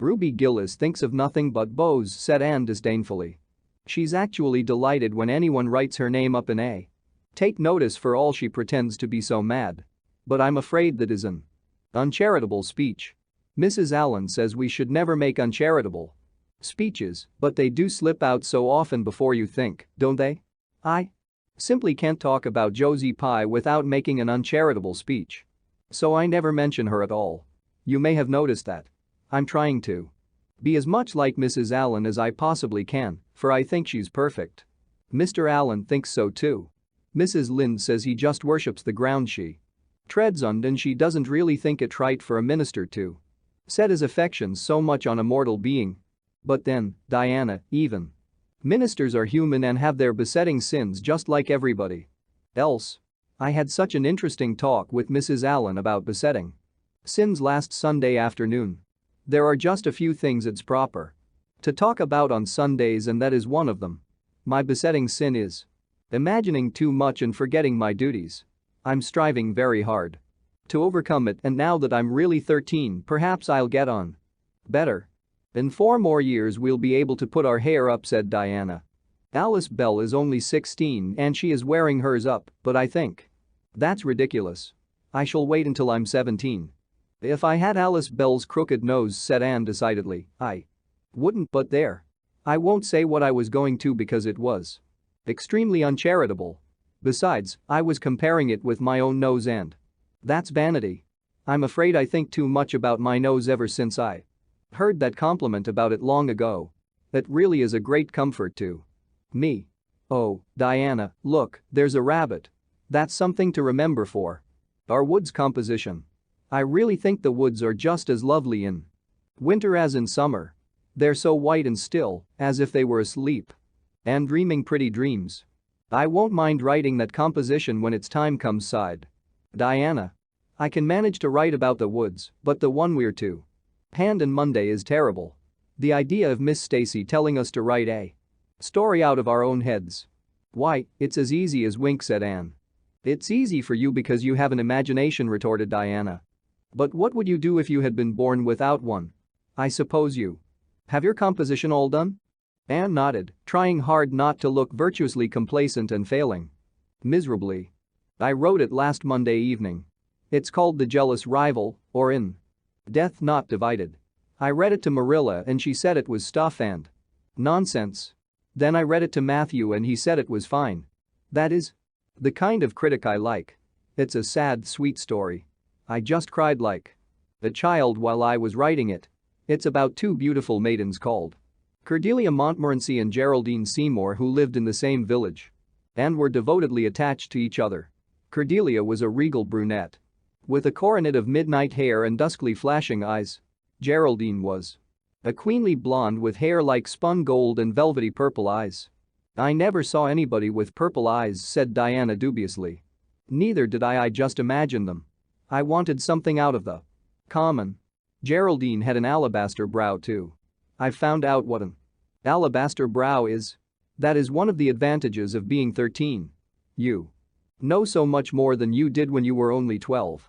Speaker 1: Ruby Gillis thinks of nothing but beaux, said Anne disdainfully. She's actually delighted when anyone writes her name up in a take notice for all she pretends to be so mad. But I'm afraid that is an uncharitable speech. Mrs. Allen says we should never make uncharitable Speeches, but they do slip out so often before you think, don't they? I simply can't talk about Josie Pye without making an uncharitable speech. So I never mention her at all. You may have noticed that. I'm trying to be as much like Mrs. Allen as I possibly can, for I think she's perfect. Mr. Allen thinks so too. Mrs. Lynde says he just worships the ground she treads on, and she doesn't really think it right for a minister to set his affections so much on a mortal being. But then, Diana, even ministers are human and have their besetting sins just like everybody else. I had such an interesting talk with Mrs. Allen about besetting sins last Sunday afternoon. There are just a few things it's proper to talk about on Sundays, and that is one of them. My besetting sin is imagining too much and forgetting my duties. I'm striving very hard to overcome it, and now that I'm really 13, perhaps I'll get on better. In 4 more years we'll be able to put our hair up, said Diana. Alice Bell is only 16 and she is wearing hers up, but I think that's ridiculous. I shall wait until I'm 17. If I had Alice Bell's crooked nose, said Anne decidedly, I wouldn't, but there. I won't say what I was going to because it was extremely uncharitable. Besides, I was comparing it with my own nose, and that's vanity. I'm afraid I think too much about my nose ever since I heard that compliment about it long ago. It really is a great comfort to me. Oh, Diana, look, there's a rabbit. That's something to remember for our woods composition. I really think the woods are just as lovely in winter as in summer. They're so white and still, as if they were asleep and dreaming pretty dreams. I won't mind writing that composition when its time comes, sighed Diana. I can manage to write about the woods, but the one we're to hand on Monday is terrible. The idea of Miss Stacy telling us to write a story out of our own heads. Why, it's as easy as wink, said Anne. It's easy for you because you have an imagination, retorted Diana. But what would you do if you had been born without one? I suppose you have your composition all done? Anne nodded, trying hard not to look virtuously complacent and failing miserably. I wrote it last Monday evening. It's called The Jealous Rival, or In Death Not Divided. I read it to Marilla and she said it was stuff and nonsense. Then I read it to Matthew and he said it was fine. That is the kind of critic I like. It's a sad, sweet story. I just cried like a child while I was writing it. It's about 2 beautiful maidens called Cordelia Montmorency and Geraldine Seymour, who lived in the same village and were devotedly attached to each other. Cordelia was a regal brunette with a coronet of midnight hair and duskly flashing eyes. Geraldine was a queenly blonde with hair like spun gold and velvety purple eyes. I never saw anybody with purple eyes, said Diana dubiously. Neither did I just imagined them. I wanted something out of the common. Geraldine had an alabaster brow too. I've found out what an alabaster brow is. That is one of the advantages of being 13. You know so much more than you did when you were only 12.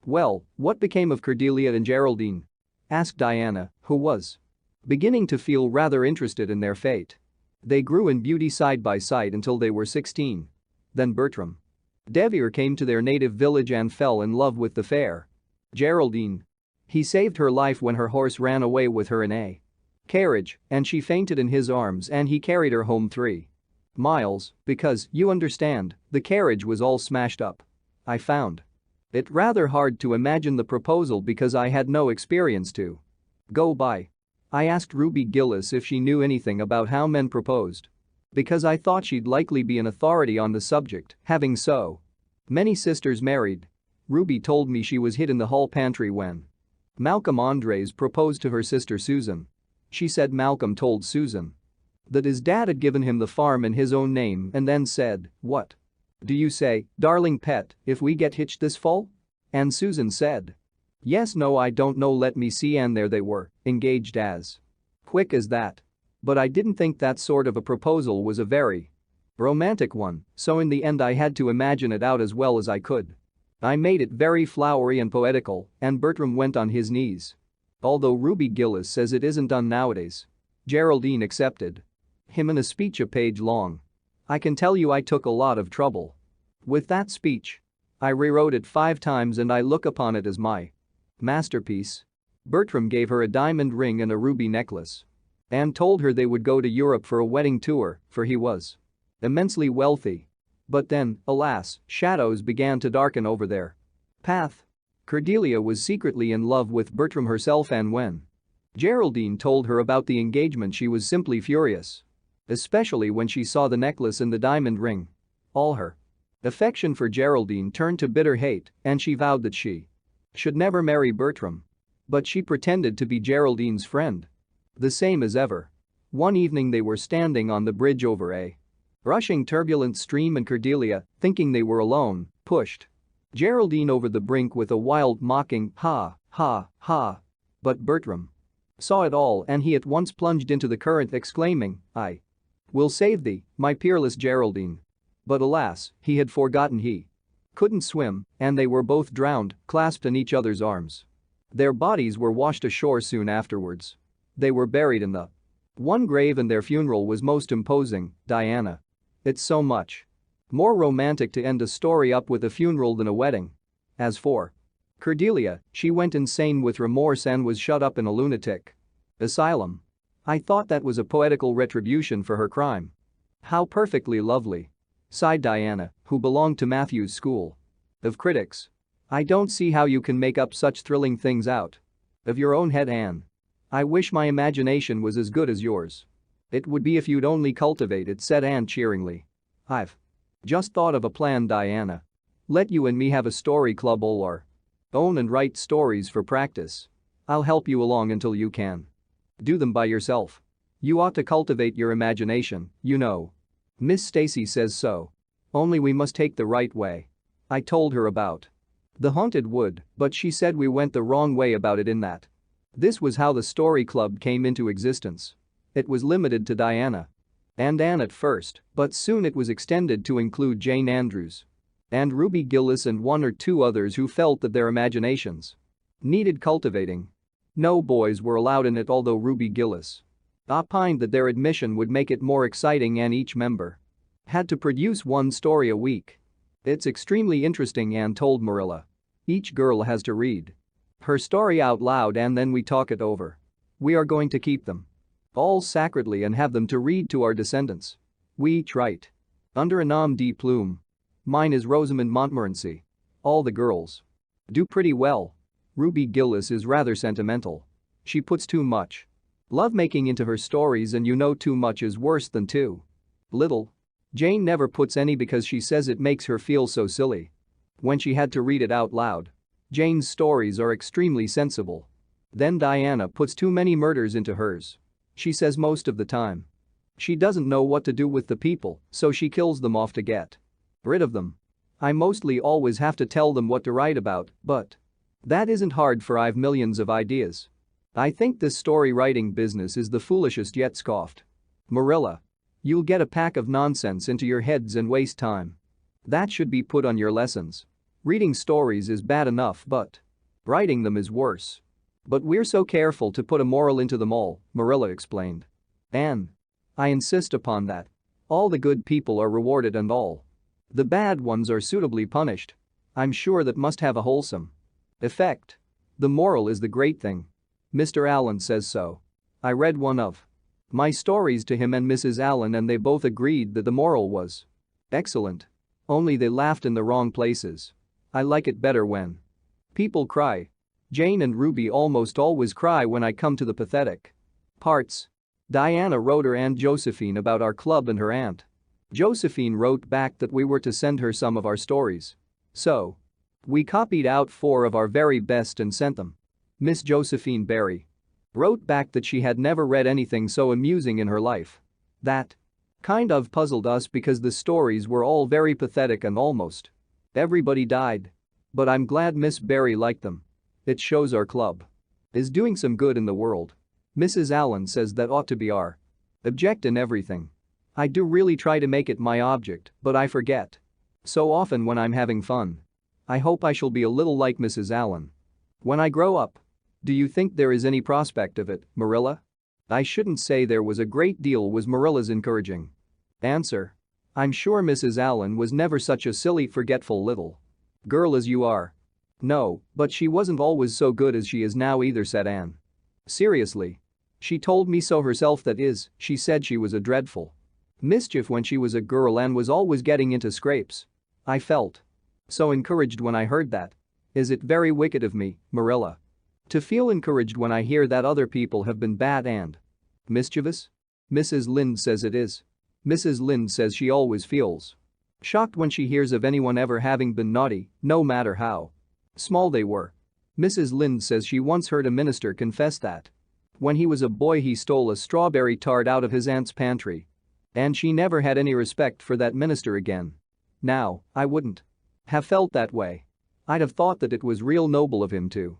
Speaker 1: Well, what became of Cordelia and Geraldine? Asked Diana, who was beginning to feel rather interested in their fate. They grew in beauty side by side until they were 16. Then Bertram Devier came to their native village and fell in love with the fair Geraldine. He saved her life when her horse ran away with her in a carriage, and she fainted in his arms and he carried her home 3 miles because, you understand, the carriage was all smashed up. I found it rather hard to imagine the proposal because I had no experience to go by. I asked Ruby Gillis if she knew anything about how men proposed because I thought she'd likely be an authority on the subject, having so many sisters married. Ruby told me she was hid in the hall pantry when Malcolm Andres proposed to her sister Susan. She said Malcolm told Susan that his dad had given him the farm in his own name and then said, "What do you say, darling pet, if we get hitched this fall?" And Susan said, "Yes, no, I don't know, let me see," and there they were, engaged as quick as that. But I didn't think that sort of a proposal was a very romantic one, so in the end I had to imagine it out as well as I could. I made it very flowery and poetical, and Bertram went on his knees. Although Ruby Gillis says it isn't done nowadays. Geraldine accepted him in a speech a page long. I can tell you I took a lot of trouble with that speech. I rewrote it 5 times and I look upon it as my masterpiece. Bertram gave her a diamond ring and a ruby necklace. Anne told her they would go to Europe for a wedding tour, for he was immensely wealthy. But then, alas, shadows began to darken over their path. Cordelia was secretly in love with Bertram herself, and when Geraldine told her about the engagement, she was simply furious. Especially when she saw the necklace and the diamond ring. All her affection for Geraldine turned to bitter hate, and she vowed that she should never marry Bertram. But she pretended to be Geraldine's friend. The same as ever. One evening they were standing on the bridge over a rushing turbulent stream, and Cordelia, thinking they were alone, pushed Geraldine over the brink with a wild mocking "ha, ha, ha." But Bertram saw it all, and he at once plunged into the current, exclaiming, "I will save thee, my peerless Geraldine." But alas, he had forgotten he couldn't swim, and they were both drowned, clasped in each other's arms. Their bodies were washed ashore soon afterwards. They were buried in the one grave, and their funeral was most imposing. Diana. It's so much more romantic to end a story up with a funeral than a wedding. As for Cordelia, she went insane with remorse and was shut up in a lunatic asylum. I thought that was a poetical retribution for her crime. How perfectly lovely. Sighed Diana, who belonged to Matthew's school of critics. I don't see how you can make up such thrilling things out of your own head, Anne. I wish my imagination was as good as yours. It would be if you'd only cultivate it, said Anne cheeringly. I've just thought of a plan, Diana. Let you and me have a story club, all our own, and write stories for practice. I'll help you along until you can do them by yourself. You ought to cultivate your imagination, you know. Miss Stacy says so. Only we must take the right way. I told her about the haunted wood, but she said we went the wrong way about it, in that this was how the story club came into existence. It was limited to Diana and Anne at first, but soon it was extended to include Jane Andrews and Ruby Gillis and one or two others who felt that their imaginations needed cultivating. No boys were allowed in it, although Ruby Gillis opined that their admission would make it more exciting, and each member had to produce one story a week. It's extremely interesting, Anne told Marilla. Each girl has to read her story out loud and then we talk it over. We are going to keep them all sacredly and have them to read to our descendants. We each write under a nom de plume. Mine is Rosamond Montmorency. All the girls do pretty well. Ruby Gillis is rather sentimental. She puts too much lovemaking into her stories, and you know too much is worse than too little. Jane never puts any because she says it makes her feel so silly when she had to read it out loud. Jane's stories are extremely sensible. Then Diana puts too many murders into hers. She says most of the time she doesn't know what to do with the people, so she kills them off to get rid of them. I mostly always have to tell them what to write about, but that isn't hard, for I've millions of ideas. I think this story writing business is the foolishest yet, scoffed Marilla. You'll get a pack of nonsense into your heads and waste time. That should be put on your lessons. Reading stories is bad enough, but writing them is worse. But we're so careful to put a moral into them all, Marilla explained. Anne. I insist upon that. All the good people are rewarded and all the bad ones are suitably punished. I'm sure that must have a wholesome effect. The moral is the great thing. Mr. Allen says so. I read one of my stories to him and Mrs. Allen, and they both agreed that the moral was excellent. Only they laughed in the wrong places. I like it better when people cry. Jane and Ruby almost always cry when I come to the pathetic parts. Diana wrote her Aunt Josephine about our club, and her Aunt Josephine wrote back that we were to send her some of our stories. So we copied out 4 of our very best and sent them. Miss Josephine Barry wrote back that she had never read anything so amusing in her life. That kind of puzzled us because the stories were all very pathetic and almost everybody died. But I'm glad Miss Barry liked them. It shows our club is doing some good in the world. Mrs. Allen says that ought to be our object in everything. I do really try to make it my object, but I forget so often when I'm having fun. I hope I shall be a little like Mrs. Allen when I grow up. Do you think there is any prospect of it, Marilla? I shouldn't say there was a great deal, was Marilla's encouraging answer. I'm sure Mrs. Allen was never such a silly, forgetful little girl as you are. No, but she wasn't always so good as she is now either, said Anne. Seriously. She told me so herself, that is, she said she was a dreadful mischief when she was a girl and was always getting into scrapes. I felt so encouraged when I heard that. Is it very wicked of me, Marilla, to feel encouraged when I hear that other people have been bad and mischievous? Mrs. Lynde says it is. Mrs. Lynde says she always feels shocked when she hears of anyone ever having been naughty, no matter how small they were. Mrs. Lynde says she once heard a minister confess that when he was a boy he stole a strawberry tart out of his aunt's pantry. And she never had any respect for that minister again. Now, I wouldn't have felt that way. I'd have thought that it was real noble of him to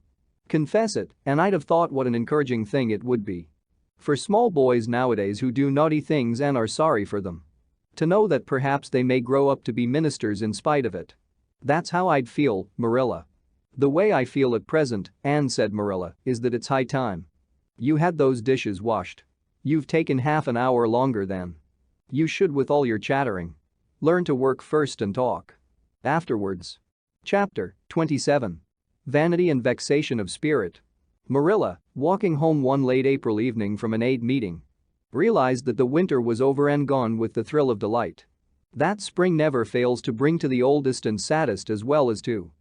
Speaker 1: confess it, and I'd have thought what an encouraging thing it would be for small boys nowadays who do naughty things and are sorry for them to know that perhaps they may grow up to be ministers in spite of it. That's how I'd feel, Marilla. The way I feel at present, Anne said Marilla, is that it's high time you had those dishes washed. You've taken half an hour longer than you should with all your chattering. Learn to work first and talk afterwards. Chapter 27. Vanity and Vexation of Spirit. Marilla, walking home one late April evening from an aid meeting, realized that the winter was over and gone with the thrill of delight that spring never fails to bring to the oldest and saddest as well as to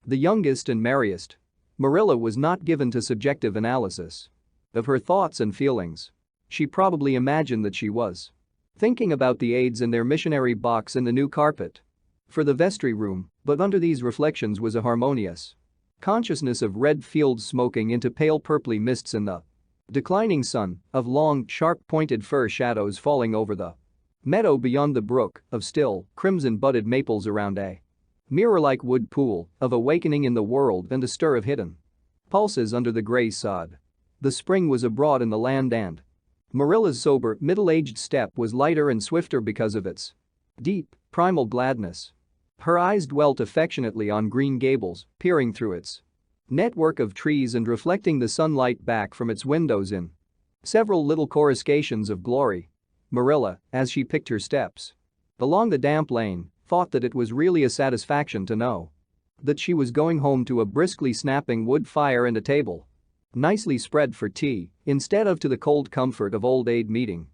Speaker 1: the youngest and merriest. Marilla was not given to subjective analysis of her thoughts and feelings. She probably imagined that she was thinking about the aides and their missionary box and the new carpet for the vestry room, but under these reflections was a harmonious consciousness of red fields smoking into pale purply mists in the declining sun, of long, sharp-pointed fir shadows falling over the meadow beyond the brook, of still, crimson-budded maples around a mirror-like wood pool, of awakening in the world and a stir of hidden pulses under the gray sod. The spring was abroad in the land and Marilla's sober, middle-aged step was lighter and swifter because of its deep, primal gladness. Her eyes dwelt affectionately on Green Gables, peering through its network of trees and reflecting the sunlight back from its windows in several little coruscations of glory. Marilla, as she picked her steps along the damp lane, thought that it was really a satisfaction to know that she was going home to a briskly snapping wood fire and a table nicely spread for tea, instead of to the cold comfort of old aid meeting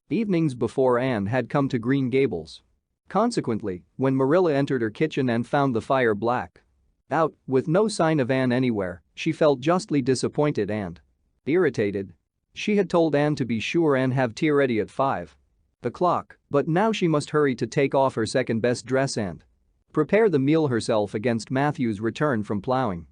Speaker 1: evenings before Anne had come to Green Gables. Consequently, when Marilla entered her kitchen and found the fire black out, with no sign of Anne anywhere, she felt justly disappointed and irritated. She had told Anne to be sure and have tea ready at 5 o'clock, but now she must hurry to take off her second-best dress and prepare the meal herself against Matthew's return from plowing.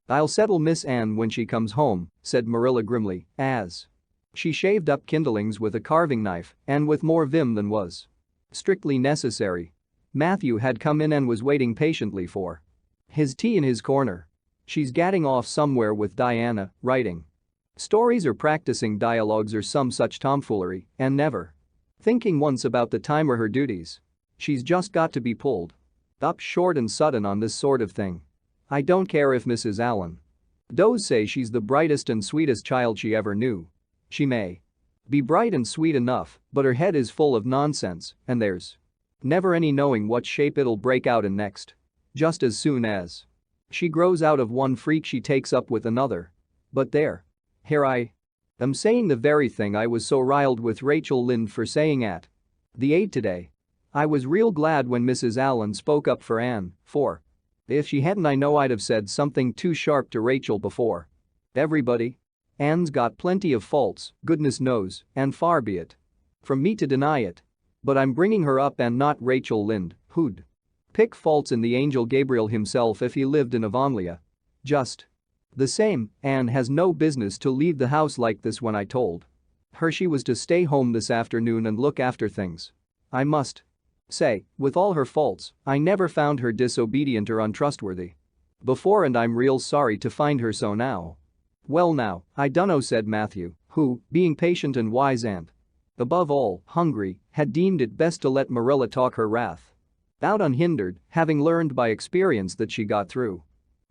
Speaker 1: "I'll settle Miss Anne when she comes home," said Marilla grimly, as she shaved up kindlings with a carving knife and with more vim than was strictly necessary. Matthew had come in and was waiting patiently for his tea in his corner. "She's gadding off somewhere with Diana, writing stories or practicing dialogues or some such tomfoolery, and never thinking once about the time or her duties. She's just got to be pulled up short and sudden on this sort of thing. I don't care if Mrs. Allen does say she's the brightest and sweetest child she ever knew. She may be bright and sweet enough, but her head is full of nonsense, and there's never any knowing what shape it'll break out in next. Just as soon as she grows out of one freak she takes up with another. But there. Here I am saying the very thing I was so riled with Rachel Lynde for saying at the aid today. I was real glad when Mrs. Allen spoke up for Anne, for if she hadn't I know I'd have said something too sharp to Rachel before everybody. Anne's got plenty of faults, goodness knows, and far be it from me to deny it. But I'm bringing her up and not Rachel Lynde, who'd pick faults in the angel Gabriel himself if he lived in Avonlea. Just the same, Anne has no business to leave the house like this when I told her she was to stay home this afternoon and look after things. I must say, with all her faults, I never found her disobedient or untrustworthy before, and I'm real sorry to find her so now." "Well now, I dunno," said Matthew, who, being patient and wise and, above all, hungry, had deemed it best to let Marilla talk her wrath out unhindered, having learned by experience that she got through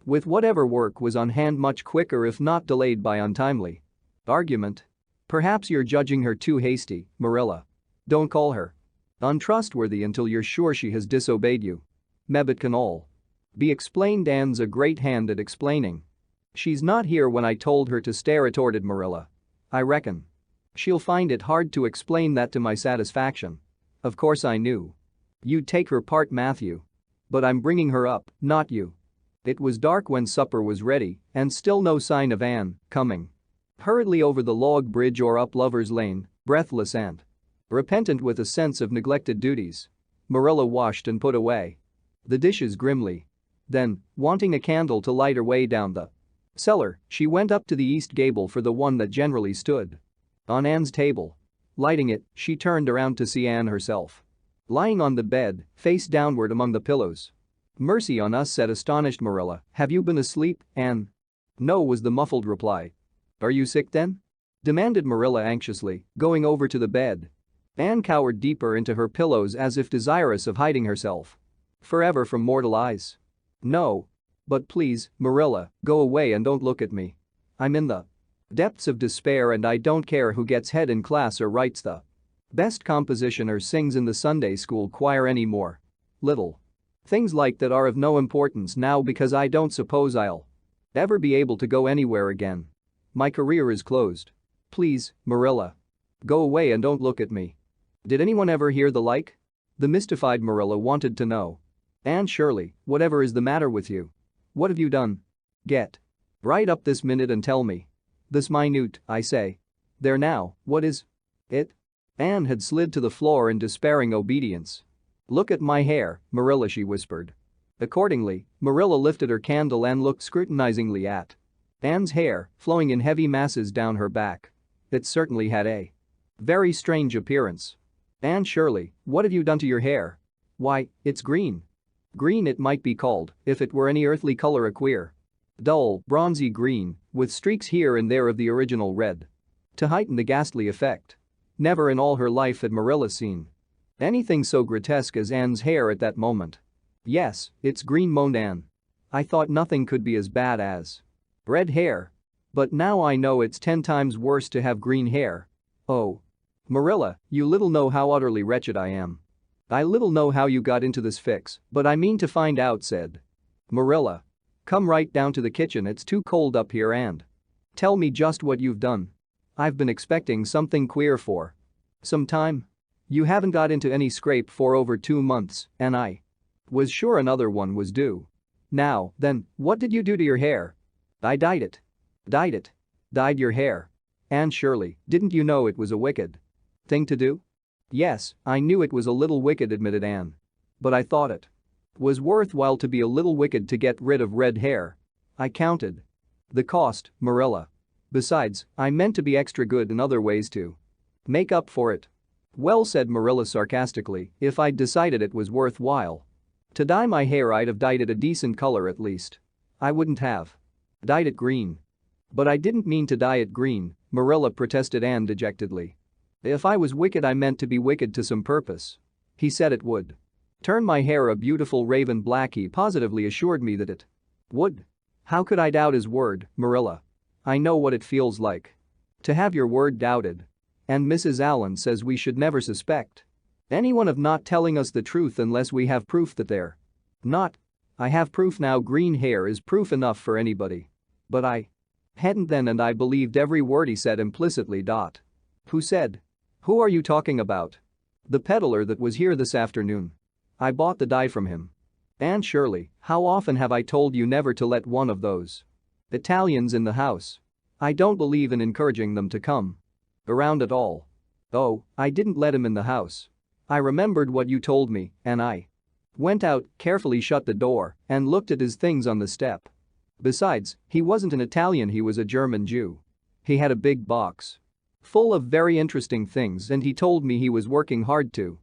Speaker 1: with whatever work was on hand much quicker if not delayed by untimely argument. "Perhaps you're judging her too hasty, Marilla. Don't call her untrustworthy until you're sure she has disobeyed you. Meb it can all be explained. Anne's a great hand at explaining." "She's not here when I told her to," retorted Marilla. "I reckon She'll find it hard to explain that to my satisfaction. Of course I knew. You'd take her part, Matthew. But I'm bringing her up, not you. It was dark when supper was ready, and still no sign of Anne coming. Hurriedly over the log bridge or up Lover's Lane, breathless and repentant with a sense of neglected duties, Marilla washed and put away the dishes grimly. Then, wanting a candle to light her way down the cellar, she went up to the east gable for the one that generally stood on Anne's table. Lighting it, she turned around to see Anne herself lying on the bed, face downward among the pillows. "Mercy on us," said astonished Marilla. "Have you been asleep, Anne?" "No," was the muffled reply. "Are you sick then?" demanded Marilla anxiously, going over to the bed. Anne cowered deeper into her pillows as if desirous of hiding herself forever from mortal eyes. "No. But please, Marilla, go away and don't look at me. I'm in the depths of despair and I don't care who gets head in class or writes the best composition or sings in the Sunday school choir anymore. Little things like that are of no importance now because I don't suppose I'll ever be able to go anywhere again. My career is closed. Please, Marilla. Go away and don't look at me." Did anyone ever hear the like? The mystified Marilla wanted to know. "Anne Shirley, whatever is the matter with you? What have you done? Get right up this minute and tell me. This minute, I say. There now, what is it?" Anne had slid to the floor in despairing obedience. "Look at my hair, Marilla," she whispered. Accordingly, Marilla lifted her candle and looked scrutinizingly at Anne's hair, flowing in heavy masses down her back. It certainly had a very strange appearance. "Anne Shirley, what have you done to your hair?" "Why, it's green." Green it might be called if it were any earthly color a queer, dull, bronzy green, with streaks here and there of the original red. To heighten the ghastly effect. Never in all her life had Marilla seen anything so grotesque as Anne's hair at that moment. "Yes, it's green," moaned Anne. "I thought nothing could be as bad as red hair. But now I know it's 10 times worse to have green hair. Oh. Marilla, you little know how utterly wretched I am. I little know how you got into this fix, but I mean to find out," said Marilla. "Come right down to the kitchen, it's too cold up here, and tell me just what you've done. I've been expecting something queer for some time. You haven't got into any scrape for over 2 months, and I was sure another one was due. Now, then, what did you do to your hair?" "I dyed it." "Dyed it? Dyed your hair? Anne Shirley, didn't you know it was a wicked thing to do?" "Yes, I knew it was a little wicked," admitted Anne. "But I thought it was worthwhile to be a little wicked to get rid of red hair. I counted the cost, Marilla. Besides, I meant to be extra good in other ways to make up for it." "Well," said Marilla sarcastically, "if I'd decided it was worthwhile to dye my hair I'd have dyed it a decent color at least. I wouldn't have dyed it green." "But I didn't mean to dye it green," Marilla protested Anne dejectedly. "If I was wicked I meant to be wicked to some purpose." He said it would turn my hair a beautiful raven black. He positively assured me that it would. How could I doubt his word, Marilla? I know what it feels like to have your word doubted. And Mrs. Allen says we should never suspect anyone of not telling us the truth unless we have proof that they're not. I have proof now. Green hair is proof enough for anybody. But I hadn't then and I believed every word he said implicitly. Who said? Who are you talking about?" "The peddler that was here this afternoon. I bought the dye from him." "Anne Shirley, how often have I told you never to let one of those Italians in the house? I don't believe in encouraging them to come around at all." "Oh, I didn't let him in the house. I remembered what you told me, and I went out, carefully shut the door, and looked at his things on the step. Besides, he wasn't an Italian, he was a German Jew. He had a big box full of very interesting things and he told me he was working hard to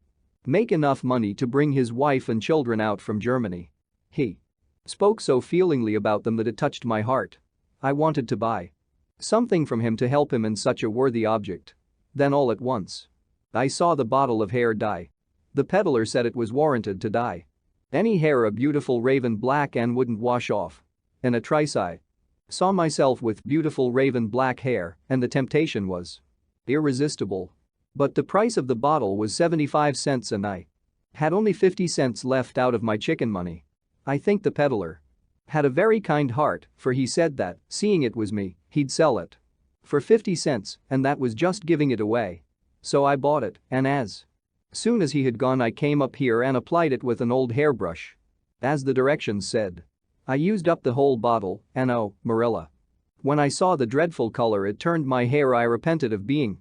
Speaker 1: make enough money to bring his wife and children out from Germany. He spoke so feelingly about them that it touched my heart. I wanted to buy something from him to help him in such a worthy object. Then all at once I saw the bottle of hair dye. The peddler said it was warranted to dye any hair a beautiful raven black and wouldn't wash off. In a trice I saw myself with beautiful raven black hair and the temptation was irresistible. But the price of the bottle was 75 cents and I had only 50 cents left out of my chicken money. I think the peddler had a very kind heart, for he said that, seeing it was me, he'd sell it For 50 cents, and that was just giving it away. So I bought it, and as soon as he had gone I came up here and applied it with an old hairbrush. As the directions said. I used up the whole bottle, and oh, Marilla. When I saw the dreadful color it turned my hair. I repented of being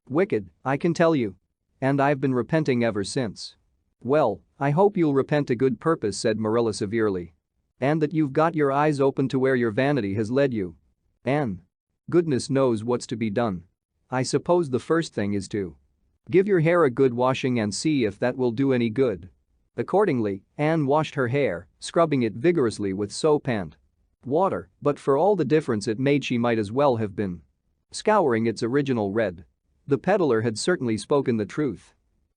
Speaker 1: wicked, I can tell you. And I've been repenting ever since. Well, I hope you'll repent to good purpose, said Marilla severely. And that you've got your eyes open to where your vanity has led you. Anne. Goodness knows what's to be done. I suppose the first thing is to give your hair a good washing and see if that will do any good. Accordingly, Anne washed her hair, scrubbing it vigorously with soap and water, but for all the difference it made she might as well have been scouring its original red. The peddler had certainly spoken the truth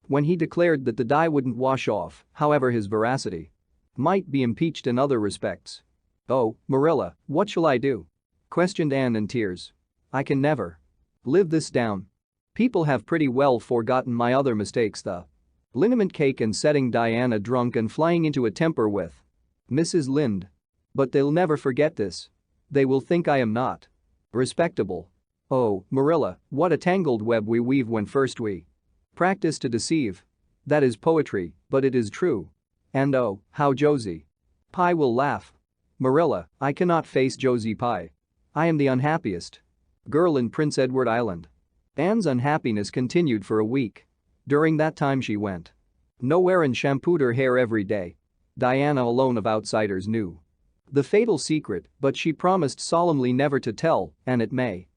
Speaker 1: when he declared that the dye wouldn't wash off, however his veracity might be impeached in other respects. Oh, Marilla, what shall I do? Questioned Anne in tears. I can never live this down. People have pretty well forgotten my other mistakes, the liniment cake and setting Diana drunk and flying into a temper with Mrs. Lynde. But they'll never forget this. They will think I am not respectable. Oh, Marilla, what a tangled web we weave when first we practice to deceive. That is poetry, but it is true. And oh, how Josie Pye will laugh. Marilla, I cannot face Josie Pye. I am the unhappiest girl in Prince Edward Island. Anne's unhappiness continued for a week. During that time she went nowhere and shampooed her hair every day. Diana alone of outsiders knew the fatal secret, but she promised solemnly never to tell, and it may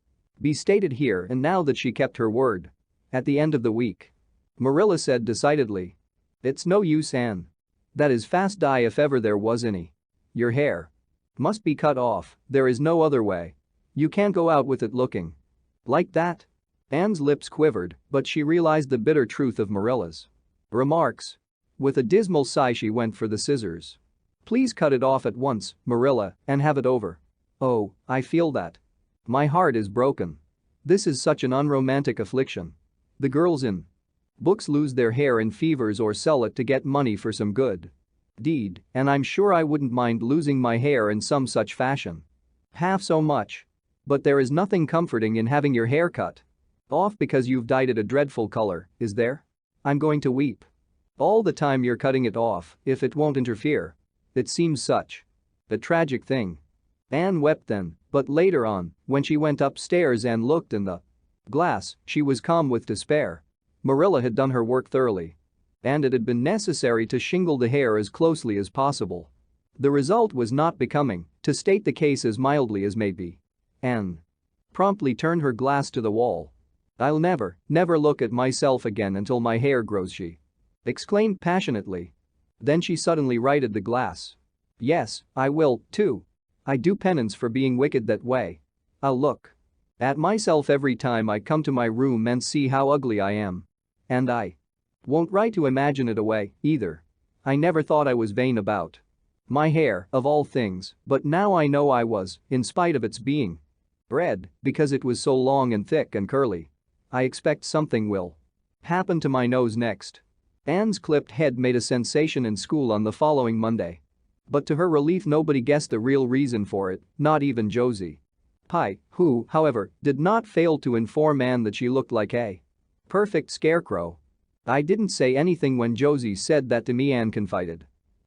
Speaker 1: be stated here and now that she kept her word. At the end of the week, Marilla said decidedly. It's no use, Anne. That is fast dye if ever there was any. Your hair must be cut off, there is no other way. You can't go out with it looking like that. Anne's lips quivered, but she realized the bitter truth of Marilla's remarks. With a dismal sigh she went for the scissors. Please cut it off at once, Marilla, and have it over. Oh, I feel that. My heart is broken. This is such an unromantic affliction. The girls in books lose their hair in fevers or sell it to get money for some good deed, and I'm sure I wouldn't mind losing my hair in some such fashion. Half so much. But there is nothing comforting in having your hair cut off because you've dyed it a dreadful color, is there? I'm going to weep. All the time you're cutting it off, if it won't interfere. It seems such a tragic thing. Anne wept then, but later on, when she went upstairs and looked in the glass, she was calm with despair. Marilla had done her work thoroughly. And it had been necessary to shingle the hair as closely as possible. The result was not becoming, to state the case as mildly as may be. Anne promptly turned her glass to the wall. I'll never look at myself again until my hair grows, she exclaimed passionately. Then she suddenly righted the glass. Yes, I will, too. I do penance for being wicked that way. I'll look at myself every time I come to my room and see how ugly I am. And I won't write to imagine it away, either. I never thought I was vain about my hair, of all things, but now I know I was, in spite of its being red, because it was so long and thick and curly. I expect something will happen to my nose next. Anne's clipped head made a sensation in school on the following Monday. But to her relief nobody guessed the real reason for it, not even Josie Pye, who, however, did not fail to inform Anne that she looked like a perfect scarecrow. I didn't say anything when Josie said that to me, Anne confided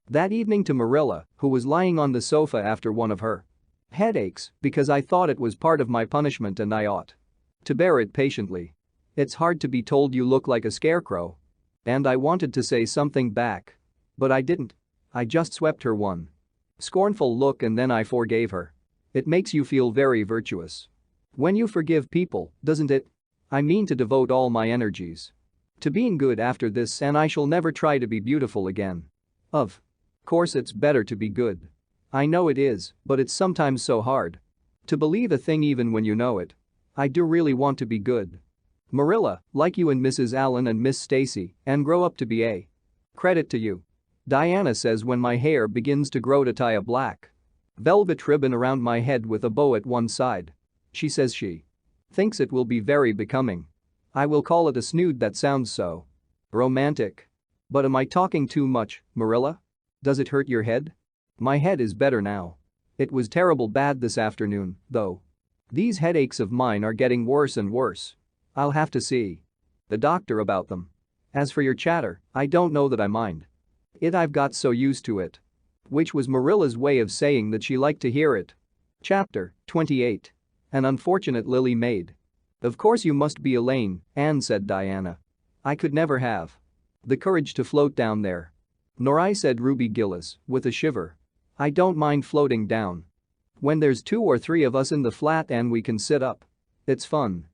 Speaker 1: that evening to Marilla, who was lying on the sofa after one of her headaches, because I thought it was part of my punishment and I ought to bear it patiently. It's hard to be told you look like a scarecrow. And I wanted to say something back. But I didn't. I just swept her one scornful look and then I forgave her. It makes you feel very virtuous when you forgive people, doesn't it? I mean to devote all my energies to being good after this, and I shall never try to be beautiful again. Of course it's better to be good. I know it is, but it's sometimes so hard to believe a thing even when you know it. I do really want to be good, Marilla, like you and Mrs. Allen and Miss Stacy, and grow up to be a credit to you. Diana says when my hair begins to grow to tie a black velvet ribbon around my head with a bow at one side. She says she thinks it will be very becoming. I will call it a snood. That sounds so romantic. But am I talking too much, Marilla? Does it hurt your head? My head is better now. It was terrible bad this afternoon, though. These headaches of mine are getting worse and worse. I'll have to see the doctor about them. As for your chatter, I don't know that I mind it. I've got so used to it." Which was Marilla's way of saying that she liked to hear it. Chapter 28. An unfortunate lily maid. "Of course you must be Elaine," Anne said. "Diana. I could never have the courage to float down there." "Nor I," said Ruby Gillis, with a shiver. "I don't mind floating down. When there's 2 or 3 of us in the flat and we can sit up. It's fun.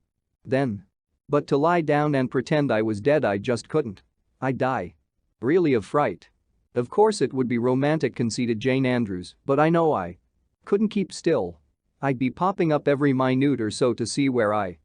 Speaker 1: Then. But to lie down and pretend I was dead, I just couldn't. I'd die. Really of fright." "Of course it would be romantic," conceded Jane Andrews, "but I know I couldn't keep still. I'd be popping up every minute or so to see where I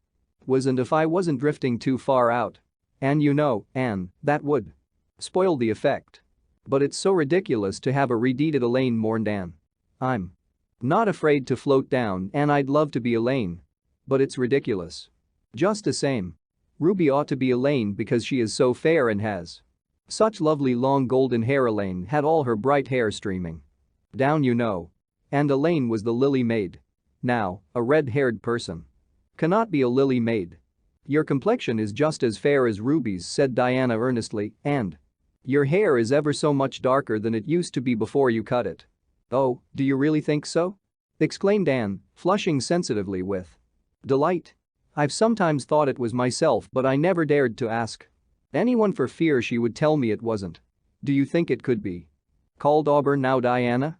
Speaker 1: was and if I wasn't drifting too far out. And you know, Anne, that would spoil the effect. But it's so ridiculous to have a redeeded Elaine," mourned Anne. "I'm not afraid to float down, and I'd love to be Elaine. But it's ridiculous. Just the same. Ruby ought to be Elaine because she is so fair and has such lovely long golden hair." Elaine had all her bright hair streaming down, you know. And Elaine was the lily maid. Now, a red-haired person cannot be a lily maid. "Your complexion is just as fair as Ruby's," said Diana earnestly, "and your hair is ever so much darker than it used to be before you cut it." "Oh, do you really think so?" exclaimed Anne, flushing sensitively with delight. "I've sometimes thought it was myself, but I never dared to ask anyone for fear she would tell me it wasn't." "Do you think it could be called auburn now, Diana?"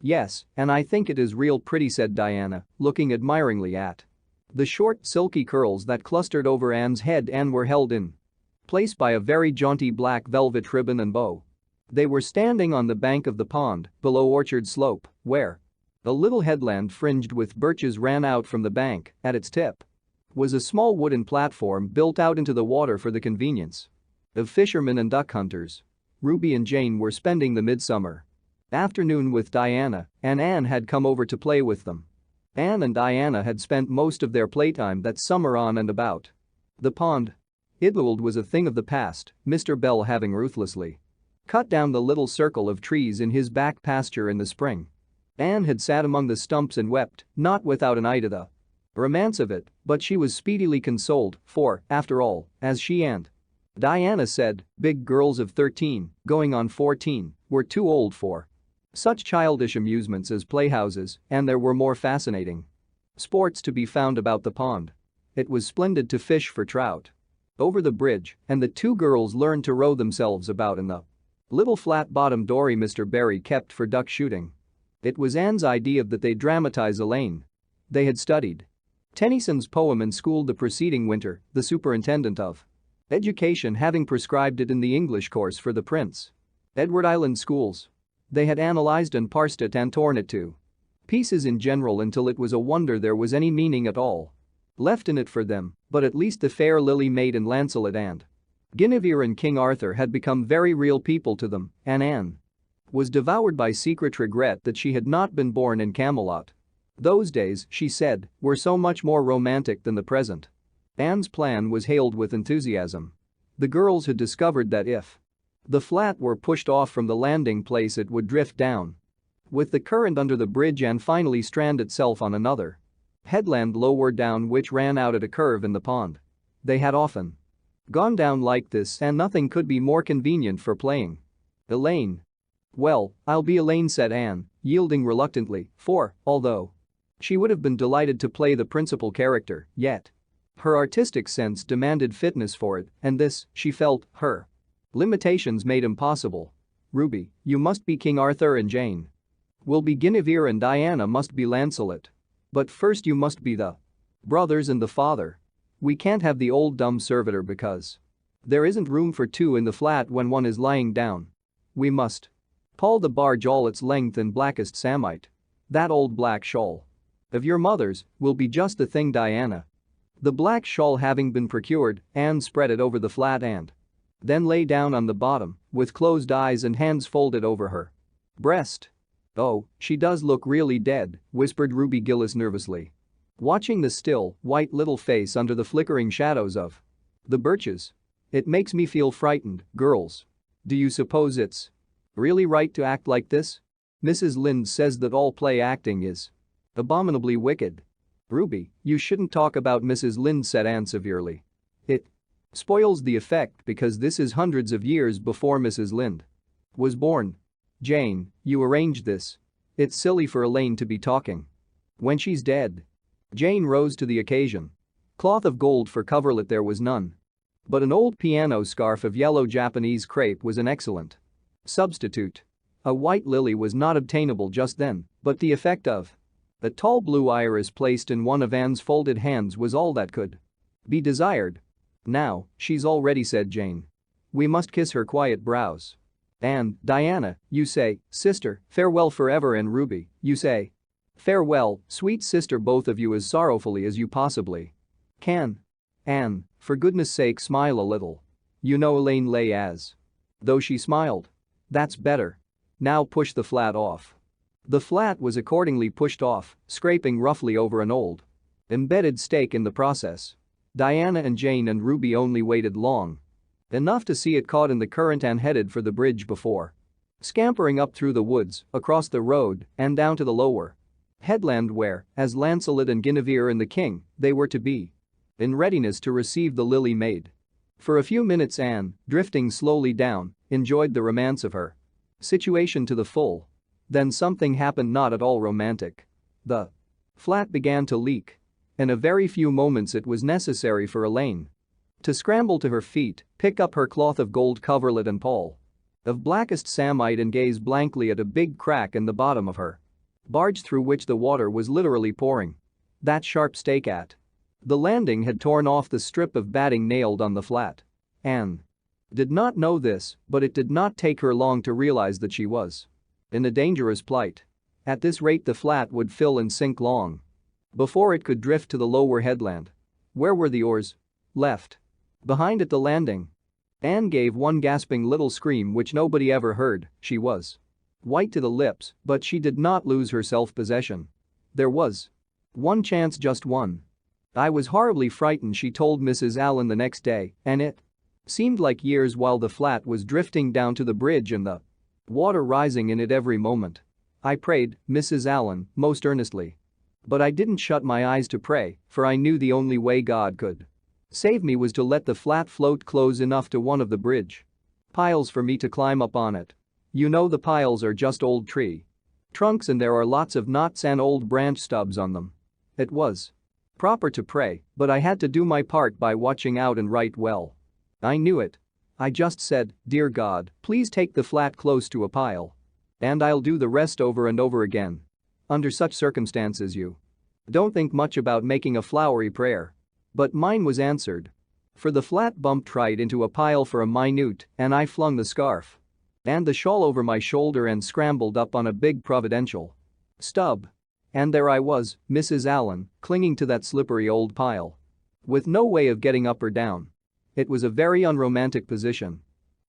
Speaker 1: "Yes, and I think it is real pretty," said Diana, looking admiringly at the short, silky curls that clustered over Anne's head and were held in place by a very jaunty black velvet ribbon and bow. They were standing on the bank of the pond, below Orchard Slope, where a little headland fringed with birches ran out from the bank. At its tip was a small wooden platform built out into the water for the convenience of fishermen and duck hunters. Ruby and Jane were spending the midsummer afternoon with Diana, and Anne had come over to play with them. Anne and Diana had spent most of their playtime that summer on and about the pond. Idlewild was a thing of the past, Mr. Bell having ruthlessly cut down the little circle of trees in his back pasture in the spring. Anne had sat among the stumps and wept, not without an eye to the romance of it, but she was speedily consoled, for, after all, as she and Diana said, big girls of 13, going on 14, were too old for such childish amusements as playhouses, and there were more fascinating sports to be found about the pond. It was splendid to fish for trout over the bridge, and the 2 girls learned to row themselves about in the little flat-bottomed dory Mr. Barry kept for duck shooting. It was Anne's idea that they dramatize Elaine. They had studied Tennyson's poem in school the preceding winter, the superintendent of education having prescribed it in the English course for the Prince Edward Island schools. They had analyzed and parsed it and torn it to pieces in general until it was a wonder there was any meaning at all left in it for them, but at least the fair lily maid and Lancelot and Guinevere and King Arthur had become very real people to them, and Anne was devoured by secret regret that she had not been born in Camelot. Those days, she said, were so much more romantic than the present. Anne's plan was hailed with enthusiasm. The girls had discovered that if the flat were pushed off from the landing place, it would drift down with the current under the bridge and finally strand itself on another headland lower down, which ran out at a curve in the pond. They had often gone down like this, and nothing could be more convenient for playing Elaine. "Well, I'll be Elaine," said Anne, yielding reluctantly, for, although she would have been delighted to play the principal character, yet her artistic sense demanded fitness for it, and this, she felt, her limitations made impossible. "Ruby, you must be King Arthur and Jane will be Guinevere and Diana must be Lancelot. But first you must be the brothers and the father. We can't have the old dumb servitor because there isn't room for 2 in the flat when one is lying down. We must pall the barge all its length in blackest samite. That old black shawl of your mother's will be just the thing, Diana." The black shawl having been procured, Anne spread it over the flat and then lay down on the bottom with closed eyes and hands folded over her breast. "Oh, she does look really dead," whispered Ruby Gillis nervously, watching the still, white little face under the flickering shadows of the birches. "It makes me feel frightened, girls. Do you suppose it's really right to act like this? Mrs. Lynde says that all play acting is abominably wicked." "Ruby, you shouldn't talk about Mrs. Lynde," said Anne severely. "It spoils the effect because this is hundreds of years before Mrs. Lynde was born. Jane, you arranged this. It's silly for Elaine to be talking when she's dead." Jane rose to the occasion. Cloth of gold for coverlet there was none. But an old piano scarf of yellow Japanese crepe was an excellent substitute. A white lily was not obtainable just then, but the effect of a tall blue iris placed in one of Anne's folded hands was all that could be desired. "Now, she's all ready," said Jane. "We must kiss her quiet brows. And, Diana, you say, sister, farewell forever, and Ruby, you say, farewell, sweet sister, both of you as sorrowfully as you possibly can. Anne, for goodness sake smile a little. You know Elaine lay as though she smiled. That's better. Now push the flat off." The flat was accordingly pushed off, scraping roughly over an old embedded stake in the process. Diana and Jane and Ruby only waited long enough to see it caught in the current and headed for the bridge before scampering up through the woods, across the road, and down to the lower headland where, as Lancelot and Guinevere and the king, they were to be in readiness to receive the Lily Maid. For a few minutes Anne, drifting slowly down, enjoyed the romance of her situation to the full. Then something happened not at all romantic. The flat began to leak. In a very few moments it was necessary for Elaine to scramble to her feet, pick up her cloth of gold coverlet and pall of blackest samite and gaze blankly at a big crack in the bottom of her barge through which the water was literally pouring. That sharp stake at the landing had torn off the strip of batting nailed on the flat. Anne did not know this, but it did not take her long to realize that she was in a dangerous plight. At this rate the flat would fill and sink long before it could drift to the lower headland. Where were the oars? Left behind at the landing. Anne gave one gasping little scream which nobody ever heard. She was white to the lips, but she did not lose her self-possession. There was one chance, just one. "I was horribly frightened," she told Mrs. Allen the next day, "and it seemed like years while the flat was drifting down to the bridge and the water rising in it every moment. I prayed, Mrs. Allen, most earnestly. But I didn't shut my eyes to pray, for I knew the only way God could save me was to let the flat float close enough to one of the bridge piles for me to climb up on it. You know the piles are just old tree trunks and there are lots of knots and old branch stubs on them. It was proper to pray, but I had to do my part by watching out and right well. I knew it. I just said, dear God, please take the flat close to a pile. And I'll do the rest over and over again. Under such circumstances you don't think much about making a flowery prayer. But mine was answered. For the flat bumped right into a pile for a minute, and I flung the scarf and the shawl over my shoulder and scrambled up on a big providential stub. And there I was, Mrs. Allen, clinging to that slippery old pile with no way of getting up or down. It was a very unromantic position.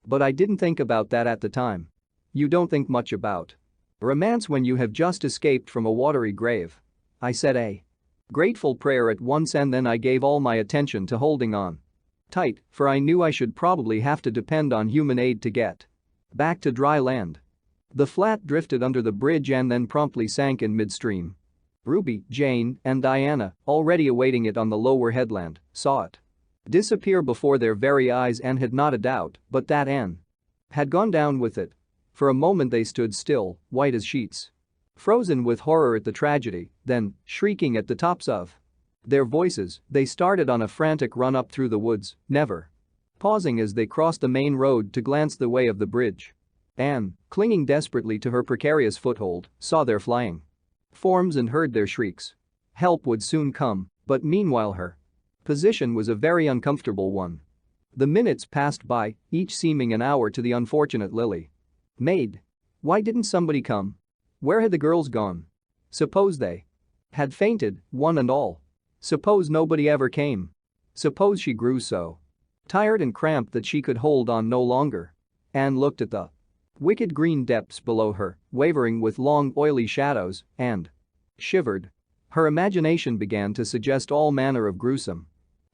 Speaker 1: But I didn't think about that at the time. You don't think much about romance when you have just escaped from a watery grave. I said a grateful prayer at once and then I gave all my attention to holding on tight, for I knew I should probably have to depend on human aid to get back to dry land. The flat drifted under the bridge and then promptly sank in midstream. Ruby, Jane, and Diana, already awaiting it on the lower headland, saw it disappear before their very eyes and had not a doubt but that Anne had gone down with it. For a moment they stood still, white as sheets, frozen with horror at the tragedy, then, shrieking at the tops of their voices, they started on a frantic run up through the woods, never pausing as they crossed the main road to glance the way of the bridge. Anne, clinging desperately to her precarious foothold, saw their flying forms and heard their shrieks. Help would soon come, but meanwhile her position was a very uncomfortable one. The minutes passed by, each seeming an hour to the unfortunate Lily Maid. Why didn't somebody come? Where had the girls gone? Suppose they had fainted, one and all. Suppose nobody ever came. Suppose she grew so tired and cramped that she could hold on no longer. Anne looked at the wicked green depths below her, wavering with long oily shadows, and shivered. Her imagination began to suggest all manner of gruesome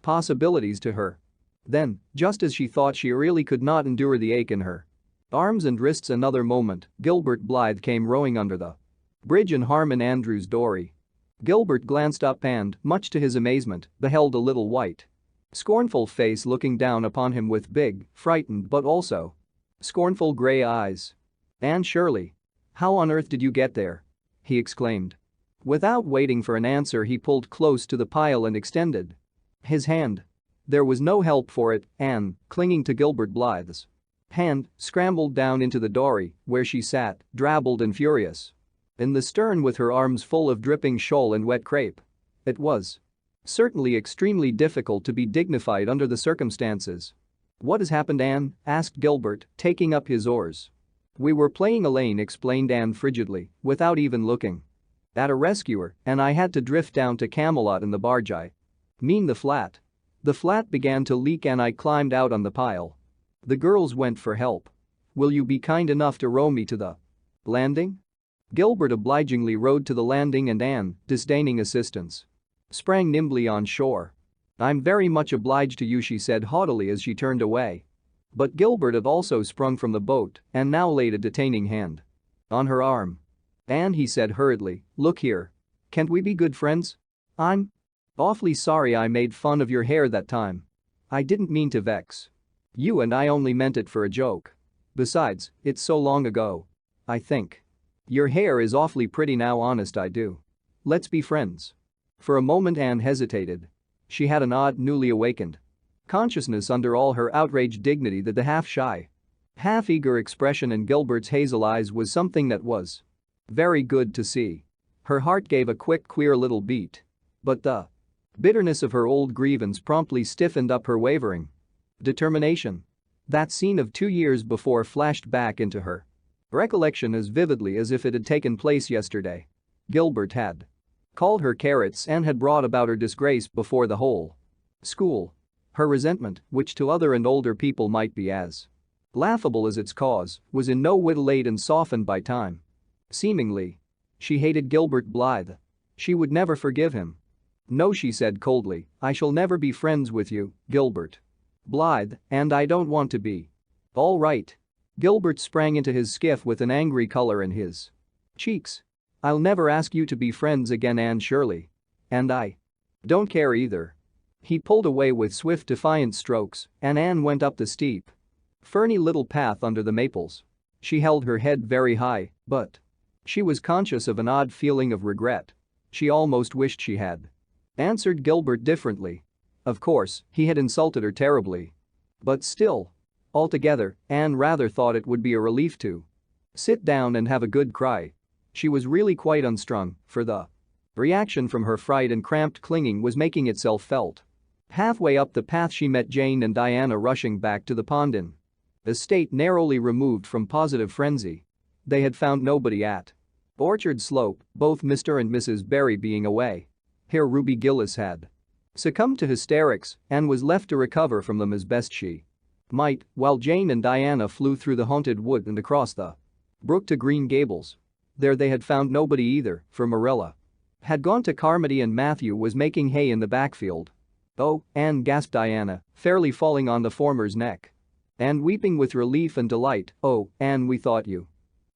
Speaker 1: possibilities to her. Then, just as she thought she really could not endure the ache in her arms and wrists another moment, Gilbert Blythe came rowing under the bridge in Harmon Andrews' dory. Gilbert glanced up and, much to his amazement, beheld a little white, scornful face looking down upon him with big, frightened but also scornful gray eyes. "Anne Shirley. How on earth did you get there?" he exclaimed. Without waiting for an answer, he pulled close to the pile and extended his hand. There was no help for it. Anne, clinging to Gilbert Blythe's hand, scrambled down into the dory, where she sat, drabbled and furious, in the stern with her arms full of dripping shawl and wet crepe. It was certainly extremely difficult to be dignified under the circumstances. "What has happened, Anne?" asked Gilbert, taking up his oars. "We were playing Elaine," explained Anne frigidly, without even looking at a rescuer, "and I had to drift down to Camelot in the barge. I mean the flat. The flat began to leak and I climbed out on the pile. The girls went for help. Will you be kind enough to row me to the landing?" Gilbert obligingly rowed to the landing and Anne, disdaining assistance, sprang nimbly on shore. "I'm very much obliged to you," she said haughtily as she turned away. But Gilbert had also sprung from the boat and now laid a detaining hand on her arm. "Anne," he said hurriedly, "look here. Can't we be good friends? I'm awfully sorry I made fun of your hair that time. I didn't mean to vex you and I only meant it for a joke. Besides, it's so long ago. I think your hair is awfully pretty now, honest I do. Let's be friends." For a moment Anne hesitated. She had an odd, newly awakened consciousness under all her outraged dignity that the half-shy, half-eager expression in Gilbert's hazel eyes was something that was very good to see. Her heart gave a quick, queer little beat. But the bitterness of her old grievance promptly stiffened up her wavering determination. That scene of 2 years before flashed back into her recollection as vividly as if it had taken place yesterday. Gilbert had called her carrots and had brought about her disgrace before the whole school. Her resentment, which to other and older people might be as laughable as its cause, was in no whit allayed and softened by time. Seemingly, she hated Gilbert Blythe. She would never forgive him. "No," she said coldly, "I shall never be friends with you, Gilbert Blythe, and I don't want to be." "All right." Gilbert sprang into his skiff with an angry color in his cheeks. "I'll never ask you to be friends again, Anne Shirley. And I don't care either." He pulled away with swift, defiant strokes, and Anne went up the steep, ferny little path under the maples. She held her head very high, but she was conscious of an odd feeling of regret. She almost wished she had answered Gilbert differently. Of course, he had insulted her terribly. But still, altogether, Anne rather thought it would be a relief to sit down and have a good cry. She was really quite unstrung, for the reaction from her fright and cramped clinging was making itself felt. Halfway up the path she met Jane and Diana rushing back to the pond in a state narrowly removed from positive frenzy. They had found nobody at Orchard Slope, both Mr. and Mrs. Barry being away. Here Ruby Gillis had succumbed to hysterics and was left to recover from them as best she might, while Jane and Diana flew through the haunted wood and across the brook to Green Gables. There they had found nobody either, for Marilla had gone to Carmody and Matthew was making hay in the backfield. "Oh," Anne gasped Diana, fairly falling on the former's neck and weeping with relief and delight. "Oh, Anne, we thought you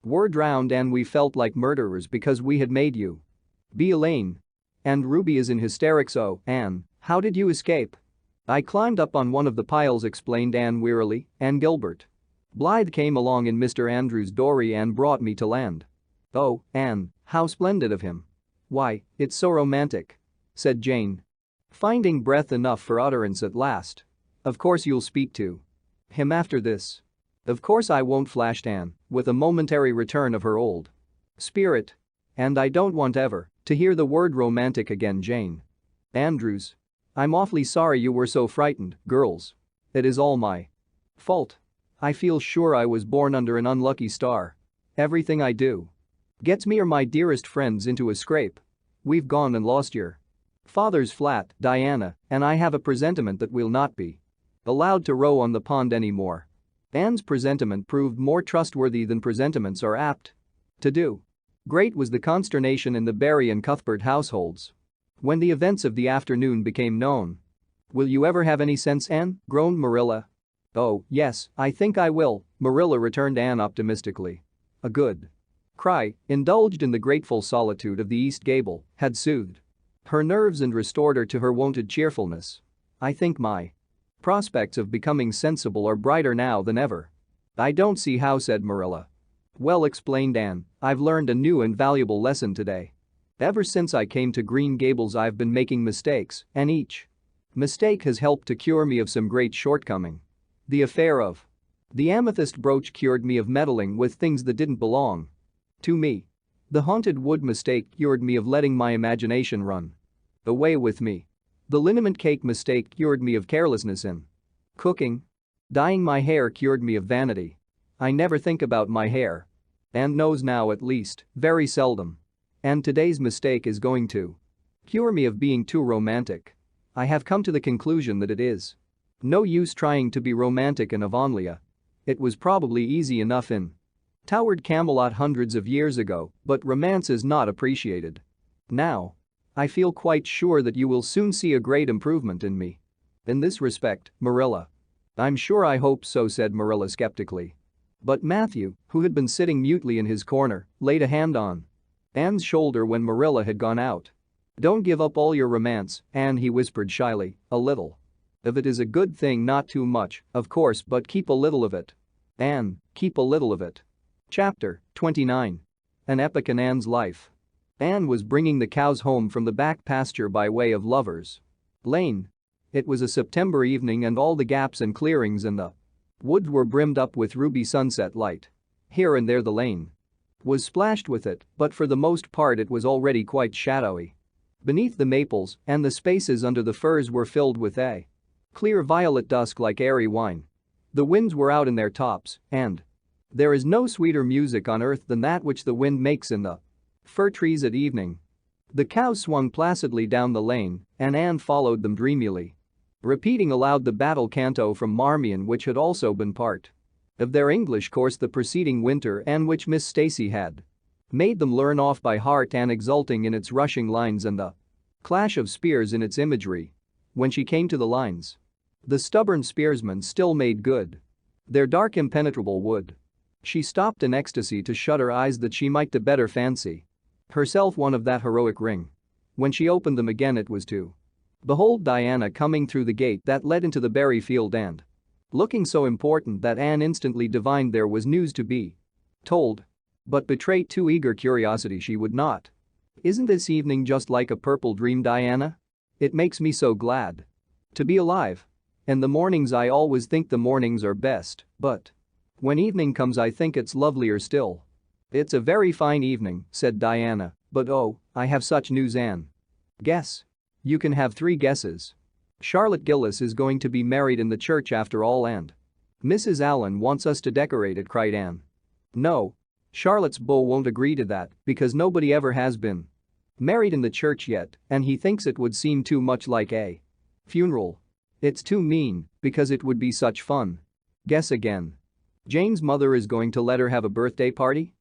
Speaker 1: were drowned and we felt like murderers because we had made you be Elaine. And Ruby is in hysterics. Oh, Anne, how did you escape?" "I climbed up on one of the piles," explained Anne wearily, "and Gilbert Blythe came along in Mr. Andrews' dory and brought me to land." "Oh, Anne, how splendid of him. Why, it's so romantic," said Jane, finding breath enough for utterance at last. "Of course you'll speak to him after this." "Of course I won't," flashed Anne, with a momentary return of her old spirit. "And I don't want ever to hear the word romantic again, Jane. Andrews. I'm awfully sorry you were so frightened, girls. It is all my fault. I feel sure I was born under an unlucky star. Everything I do gets me or my dearest friends into a scrape. We've gone and lost your father's flat, Diana, and I have a presentiment that we'll not be allowed to row on the pond anymore." Anne's presentiment proved more trustworthy than presentiments are apt to do. Great was the consternation in the Barry and Cuthbert households when the events of the afternoon became known. "Will you ever have any sense, Anne?" groaned Marilla. "Oh, yes, I think I will," Marilla returned Anne optimistically. "A good cry, indulged in the grateful solitude of the East Gable, had soothed her nerves and restored her to her wonted cheerfulness. I think my prospects of becoming sensible are brighter now than ever. I don't see how, said Marilla. Well, explained Anne, I've learned a new and valuable lesson today. Ever since I came to Green Gables I've been making mistakes, and each mistake has helped to cure me of some great shortcoming. The affair of the amethyst brooch cured me of meddling with things that didn't belong to me. The haunted wood mistake cured me of letting my imagination run away with me. The liniment cake mistake cured me of carelessness in cooking. Dyeing my hair cured me of vanity. I never think about my hair. And knows now, at least, very seldom. And today's mistake is going to cure me of being too romantic. I have come to the conclusion that it is no use trying to be romantic in Avonlea. It was probably easy enough in towered Camelot hundreds of years ago, but romance is not appreciated now. I feel quite sure that you will soon see a great improvement in me in this respect, Marilla. I'm sure I hope so, said Marilla skeptically. But Matthew, who had been sitting mutely in his corner, laid a hand on Anne's shoulder when Marilla had gone out. Don't give up all your romance, Anne, he whispered shyly, a little of it is a good thing, not too much, of course, but keep a little of it. Anne, keep a little of it. Chapter 29. An epoch in Anne's life. Anne was bringing the cows home from the back pasture by way of Lover's Lane. It was a September evening and all the gaps and clearings in the woods were brimmed up with ruby sunset light. Here and there the lane was splashed with it, but for the most part it was already quite shadowy beneath the maples, and the spaces under the firs were filled with a clear violet dusk like airy wine. The winds were out in their tops, and there is no sweeter music on earth than that which the wind makes in the fir trees at evening. The cows swung placidly down the lane, and Anne followed them dreamily, repeating aloud the battle canto from Marmion, which had also been part of their English course the preceding winter and which Miss Stacy had made them learn off by heart, and exulting in its rushing lines and the clash of spears in its imagery. When she came to the lines, the stubborn spearsmen still made good their dark impenetrable wood. She stopped in ecstasy to shut her eyes that she might the better fancy herself one of that heroic ring. When she opened them again it was to behold Diana coming through the gate that led into the berry field and looking so important that Anne instantly divined there was news to be told. But betrayed too eager curiosity she would not. Isn't this evening just like a purple dream, Diana? It makes me so glad to be alive. In the mornings I always think the mornings are best, but when evening comes I think it's lovelier still. It's a very fine evening, said Diana, but oh, I have such news, Anne. Guess. You can have 3 guesses. Charlotte Gillis is going to be married in the church after all, and Mrs. Allen wants us to decorate it, cried Anne. No. Charlotte's beau won't agree to that because nobody ever has been married in the church yet, and he thinks it would seem too much like a funeral. It's too mean because it would be such fun. Guess again. Jane's mother is going to let her have a birthday party?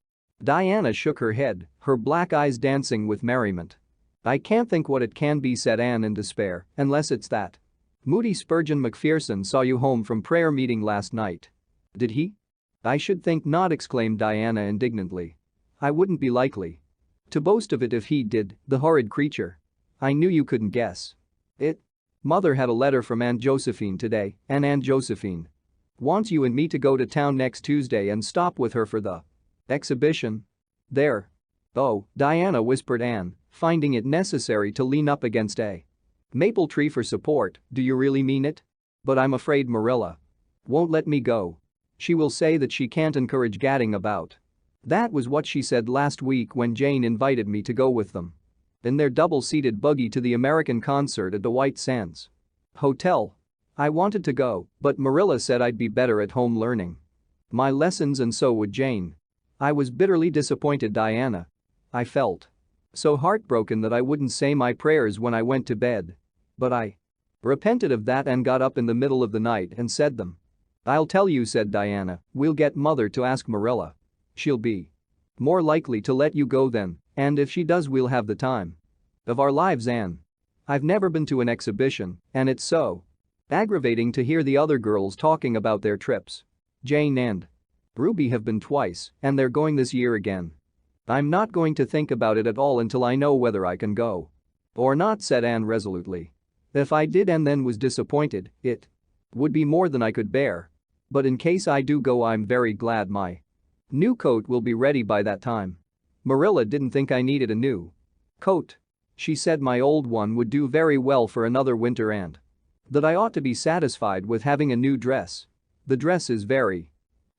Speaker 1: Diana shook her head, her black eyes dancing with merriment. I can't think what it can be, said Anne in despair, unless it's that Moody Spurgeon Macpherson saw you home from prayer meeting last night. Did he? I should think not, exclaimed Diana indignantly. I wouldn't be likely to boast of it if he did, the horrid creature. I knew you couldn't guess it. Mother had a letter from Aunt Josephine today, and Aunt Josephine wants you and me to go to town next Tuesday and stop with her for the exhibition. There. Oh, Diana, whispered Anne, finding it necessary to lean up against a maple tree for support, do you really mean it? But I'm afraid Marilla won't let me go. She will say that she can't encourage gadding about. That was what she said last week when Jane invited me to go with them in their double-seated buggy to the American concert at the White Sands Hotel. I wanted to go, but Marilla said I'd be better at home learning my lessons, and so would Jane. I was bitterly disappointed, Diana. I felt so heartbroken that I wouldn't say my prayers when I went to bed. But I repented of that and got up in the middle of the night and said them. I'll tell you, said Diana, we'll get Mother to ask Marilla. She'll be more likely to let you go then, and if she does we'll have the time of our lives, Anne. I've never been to an exhibition, and it's so aggravating to hear the other girls talking about their trips. Jane and Ruby have been twice, and they're going this year again. I'm not going to think about it at all until I know whether I can go. Or not, said Anne resolutely. If I did and then was disappointed, it would be more than I could bear. But in case I do go, I'm very glad my new coat will be ready by that time. Marilla didn't think I needed a new coat. She said my old one would do very well for another winter and that I ought to be satisfied with having a new dress. The dress is very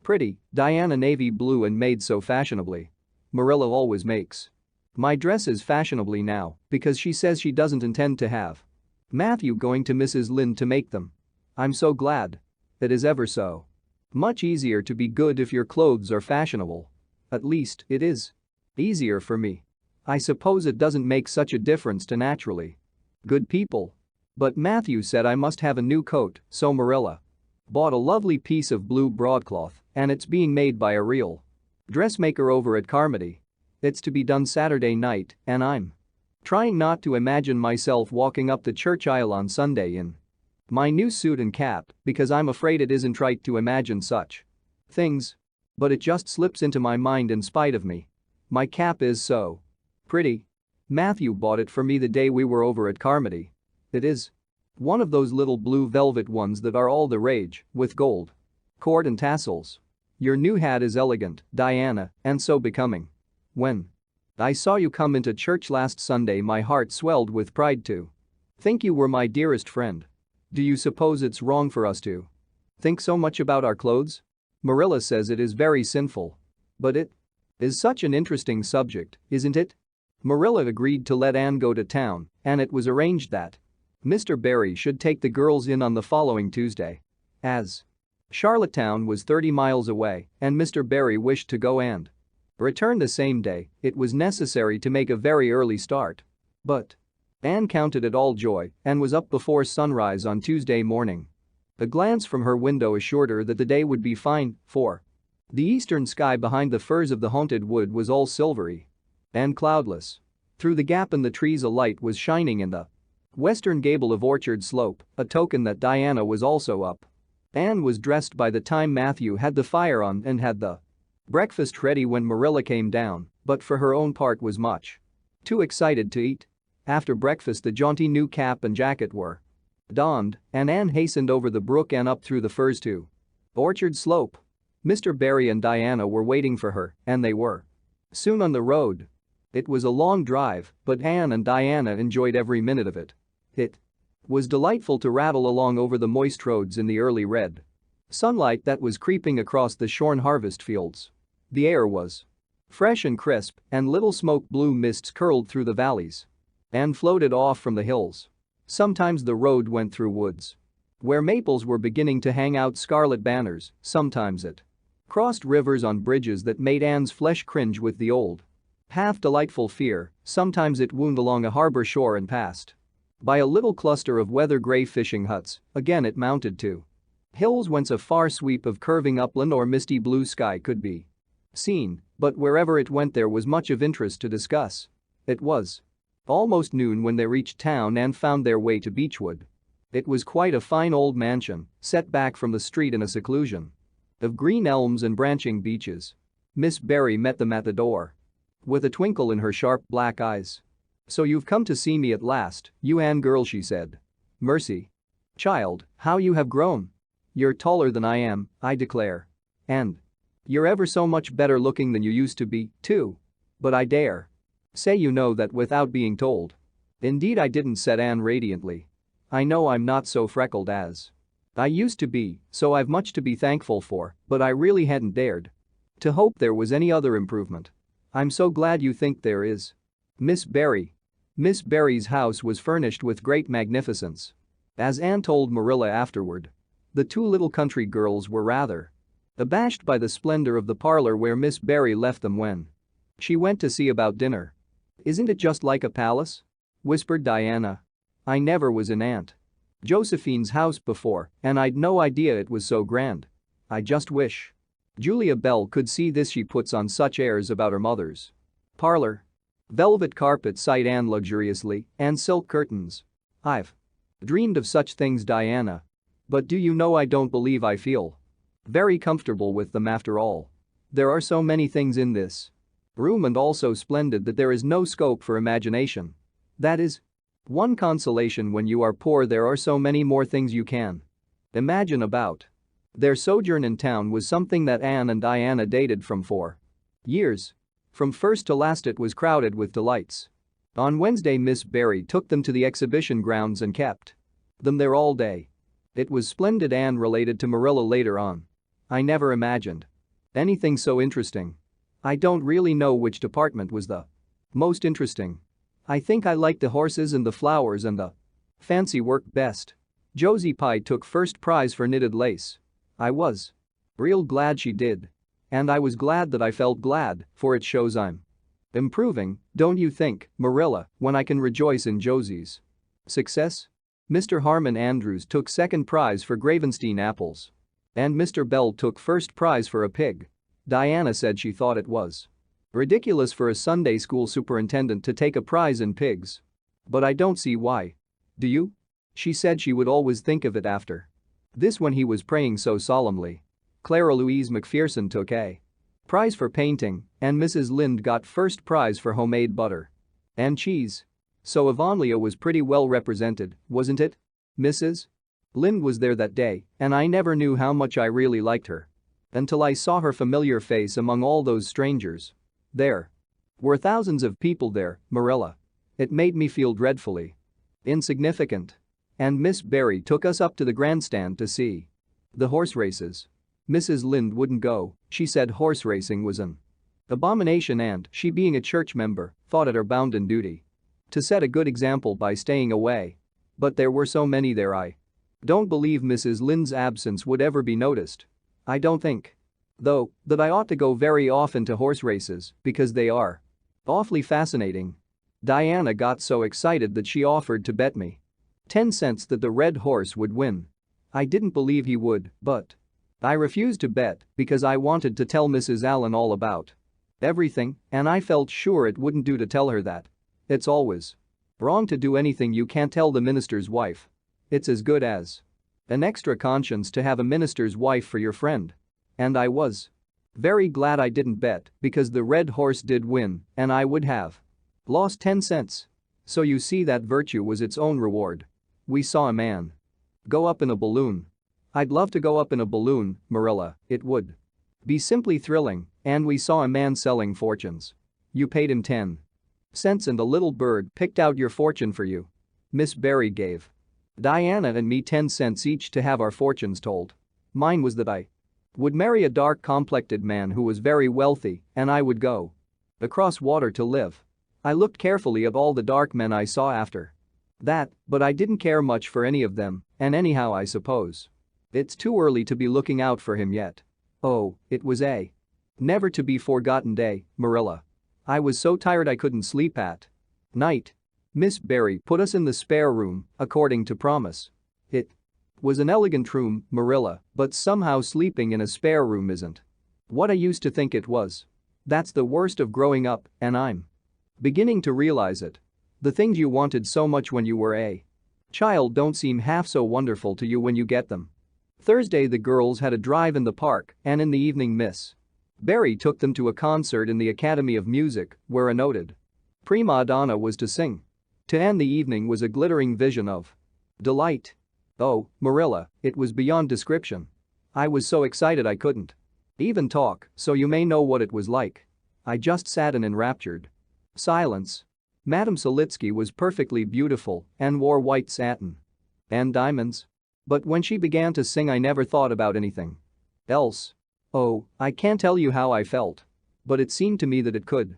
Speaker 1: pretty, Diana, navy blue and made so fashionably. Marilla always makes my dresses fashionably now because she says she doesn't intend to have Matthew going to Mrs. Lynde to make them. I'm so glad. It is ever so much easier to be good if your clothes are fashionable. At least, it is easier for me. I suppose it doesn't make such a difference to naturally good people. But Matthew said I must have a new coat, so Marilla bought a lovely piece of blue broadcloth, and it's being made by a real dressmaker over at Carmody. It's to be done Saturday night, and I'm trying not to imagine myself walking up the church aisle on Sunday in my new suit and cap because I'm afraid it isn't right to imagine such things. But it just slips into my mind in spite of me. My cap is so pretty. Matthew bought it for me the day we were over at Carmody. It is one of those little blue velvet ones that are all the rage, with gold cord and tassels. Your new hat is elegant, Diana, and so becoming. When I saw you come into church last Sunday, my heart swelled with pride to think you were my dearest friend. Do you suppose it's wrong for us to think so much about our clothes? Marilla says it is very sinful. But it is such an interesting subject, isn't it? Marilla agreed to let Anne go to town, and it was arranged that Mr. Barry should take the girls in on the following Tuesday. As Charlottetown was 30 miles away and Mr. Barry wished to go and return the same day, it was necessary to make a very early start. But Anne counted it all joy and was up before sunrise on Tuesday morning. A glance from her window assured her that the day would be fine, for the eastern sky behind the firs of the haunted wood was all silvery and cloudless. Through the gap in the trees a light was shining in the western gable of Orchard Slope, a token that Diana was also up. Anne was dressed by the time Matthew had the fire on and had the breakfast ready when Marilla came down, but for her own part was much too excited to eat. After breakfast the jaunty new cap and jacket were donned, and Anne hastened over the brook and up through the firs to Orchard Slope. Mr. Barry and Diana were waiting for her, and they were soon on the road. It was a long drive, but Anne and Diana enjoyed every minute of it. It was delightful to rattle along over the moist roads in the early red sunlight that was creeping across the shorn harvest fields. The air was fresh and crisp, and little smoke blue mists curled through the valleys and floated off from the hills. Sometimes the road went through woods where maples were beginning to hang out scarlet banners, sometimes it crossed rivers on bridges that made Anne's flesh cringe with the old half-delightful fear, sometimes it wound along a harbor shore and passed by a little cluster of weather-gray fishing huts, again it mounted to hills whence a far sweep of curving upland or misty blue sky could be seen, but wherever it went there was much of interest to discuss. It was almost noon when they reached town and found their way to Beechwood. It was quite a fine old mansion, set back from the street in a seclusion of green elms and branching beeches. Miss Barry met them at the door with a twinkle in her sharp black eyes. "So you've come to see me at last, you Anne girl," she said. "Mercy. Child, how you have grown. You're taller than I am, I declare. And you're ever so much better looking than you used to be, too. But I dare say you know that without being told." "Indeed I didn't," said Anne radiantly. "I know I'm not so freckled as I used to be, so I've much to be thankful for, but I really hadn't dared to hope there was any other improvement. I'm so glad you think there is." Miss Barry's house was furnished with great magnificence. As Anne told Marilla afterward, the two little country girls were rather abashed by the splendor of the parlor where Miss Barry left them when she went to see about dinner. "Isn't it just like a palace?" whispered Diana. "I never was in Aunt Josephine's house before, and I'd no idea it was so grand. I just wish Julia Bell could see this. She puts on such airs about her mother's parlor. Velvet carpet," sighed Anne luxuriously, "and silk curtains. I've dreamed of such things, Diana. But do you know I don't believe I feel very comfortable with them after all. There are so many things in this room and also splendid that there is no scope for imagination. That is one consolation when you are poor, there are so many more things you can imagine about. Their sojourn in town was something that Anne and Diana dated from 4 years. From first to last it was crowded with delights. On Wednesday Miss Barry took them to the exhibition grounds and kept them there all day. It was splendid, Anne related to Marilla later on. I never imagined anything so interesting. I don't really know which department was the most interesting. I think I liked the horses and the flowers and the fancy work best. Josie Pye took first prize for knitted lace. I was real glad she did. And I was glad that I felt glad, for it shows I'm improving, don't you think, Marilla, when I can rejoice in Josie's success? Mr. Harmon Andrews took second prize for Gravenstein apples. And Mr. Bell took first prize for a pig. Diana said she thought it was ridiculous for a Sunday school superintendent to take a prize in pigs. But I don't see why. Do you? She said she would always think of it after this when he was praying so solemnly. Clara Louise McPherson took a prize for painting, and Mrs. Lynde got first prize for homemade butter and cheese. So Avonlea was pretty well represented, wasn't it? Mrs. Lynde was there that day, and I never knew how much I really liked her until I saw her familiar face among all those strangers. There were thousands of people there, Marilla. It made me feel dreadfully insignificant. And Miss Barry took us up to the grandstand to see the horse races. Mrs. Lynde wouldn't go, she said horse racing was an abomination and she, being a church member, thought it her bounden duty to set a good example by staying away. But there were so many there, I don't believe Mrs. Lynde's absence would ever be noticed. I don't think, though, that I ought to go very often to horse races because they are awfully fascinating. Diana got so excited that she offered to bet me 10 cents that the red horse would win. I didn't believe he would, but I refused to bet because I wanted to tell Mrs. Allen all about everything, and I felt sure it wouldn't do to tell her that. It's always wrong to do anything you can't tell the minister's wife. It's as good as an extra conscience to have a minister's wife for your friend. And I was very glad I didn't bet because the red horse did win and I would have lost 10 cents. So you see, that virtue was its own reward. We saw a man go up in a balloon. I'd love to go up in a balloon, Marilla, it would be simply thrilling, and we saw a man selling fortunes. You paid him 10 cents and the little bird picked out your fortune for you. Miss Barry gave Diana and me 10 cents each to have our fortunes told. Mine was that I would marry a dark-complected man who was very wealthy and I would go across water to live. I looked carefully at all the dark men I saw after that, but I didn't care much for any of them, and anyhow I suppose it's too early to be looking out for him yet. Oh, it was a never to be forgotten day, Marilla. I was so tired I couldn't sleep at night. Miss Barry put us in the spare room, according to promise. It was an elegant room, Marilla, but somehow sleeping in a spare room isn't what I used to think it was. That's the worst of growing up, and I'm beginning to realize it. The things you wanted so much when you were a child don't seem half so wonderful to you when you get them. Thursday the girls had a drive in the park, and in the evening Miss Barry took them to a concert in the Academy of Music, where a noted prima donna was to sing. To Anne the evening was a glittering vision of delight. Oh, Marilla, it was beyond description. I was so excited I couldn't even talk, so you may know what it was like. I just sat in enraptured silence. Madame Solitsky was perfectly beautiful and wore white satin and diamonds. But when she began to sing I never thought about anything else. Oh, I can't tell you how I felt. But it seemed to me that it could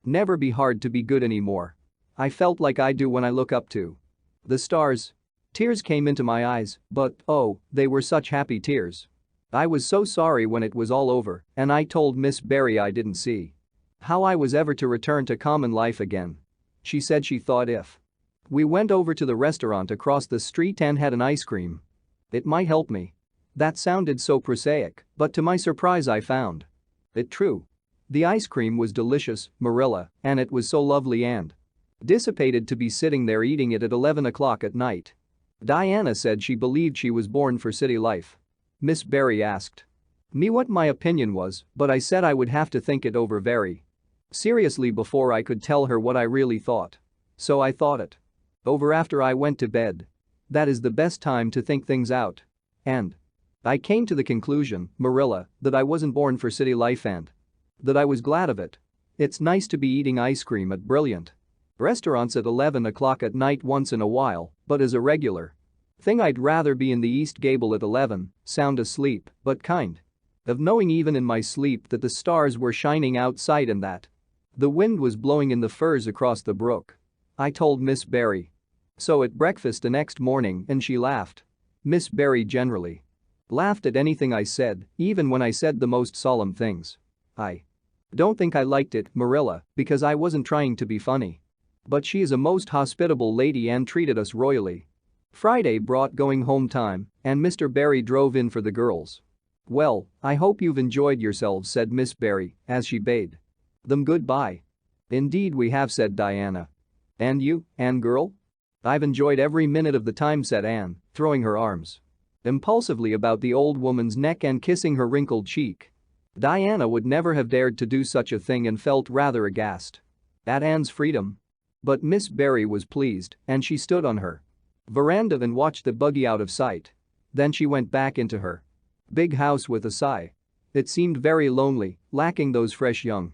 Speaker 1: never be hard to be good anymore. I felt like I do when I look up to the stars. Tears came into my eyes, but oh, they were such happy tears. I was so sorry when it was all over, and I told Miss Barry I didn't see how I was ever to return to common life again. She said she thought if we went over to the restaurant across the street and had an ice cream, it might help me. That sounded so prosaic, but to my surprise I found it true. The ice cream was delicious, Marilla, and it was so lovely and dissipated to be sitting there eating it at 11 o'clock at night. Diana said she believed she was born for city life. Miss Barry asked me what my opinion was, but I said I would have to think it over very Seriously, before I could tell her what I really thought. So I thought it over after I went to bed. That is the best time to think things out. And I came to the conclusion, Marilla, that I wasn't born for city life and that I was glad of it. It's nice to be eating ice cream at brilliant restaurants at 11 o'clock at night once in a while, but as a regular thing I'd rather be in the East Gable at 11, sound asleep, but kind of knowing even in my sleep that the stars were shining outside and that the wind was blowing in the firs across the brook. I told Miss Barry so at breakfast the next morning and she laughed. Miss Barry generally laughed at anything I said, even when I said the most solemn things. I don't think I liked it, Marilla, because I wasn't trying to be funny. But she is a most hospitable lady and treated us royally. Friday brought going home time, and Mr. Barry drove in for the girls. Well, I hope you've enjoyed yourselves, said Miss Barry, as she bade them goodbye. Indeed we have, said Diana. And you, Anne girl? I've enjoyed every minute of the time, said Anne, throwing her arms impulsively about the old woman's neck and kissing her wrinkled cheek. Diana would never have dared to do such a thing and felt rather aghast at Anne's freedom. But Miss Barry was pleased and she stood on her veranda and watched the buggy out of sight. Then she went back into her big house with a sigh. It seemed very lonely, lacking those fresh young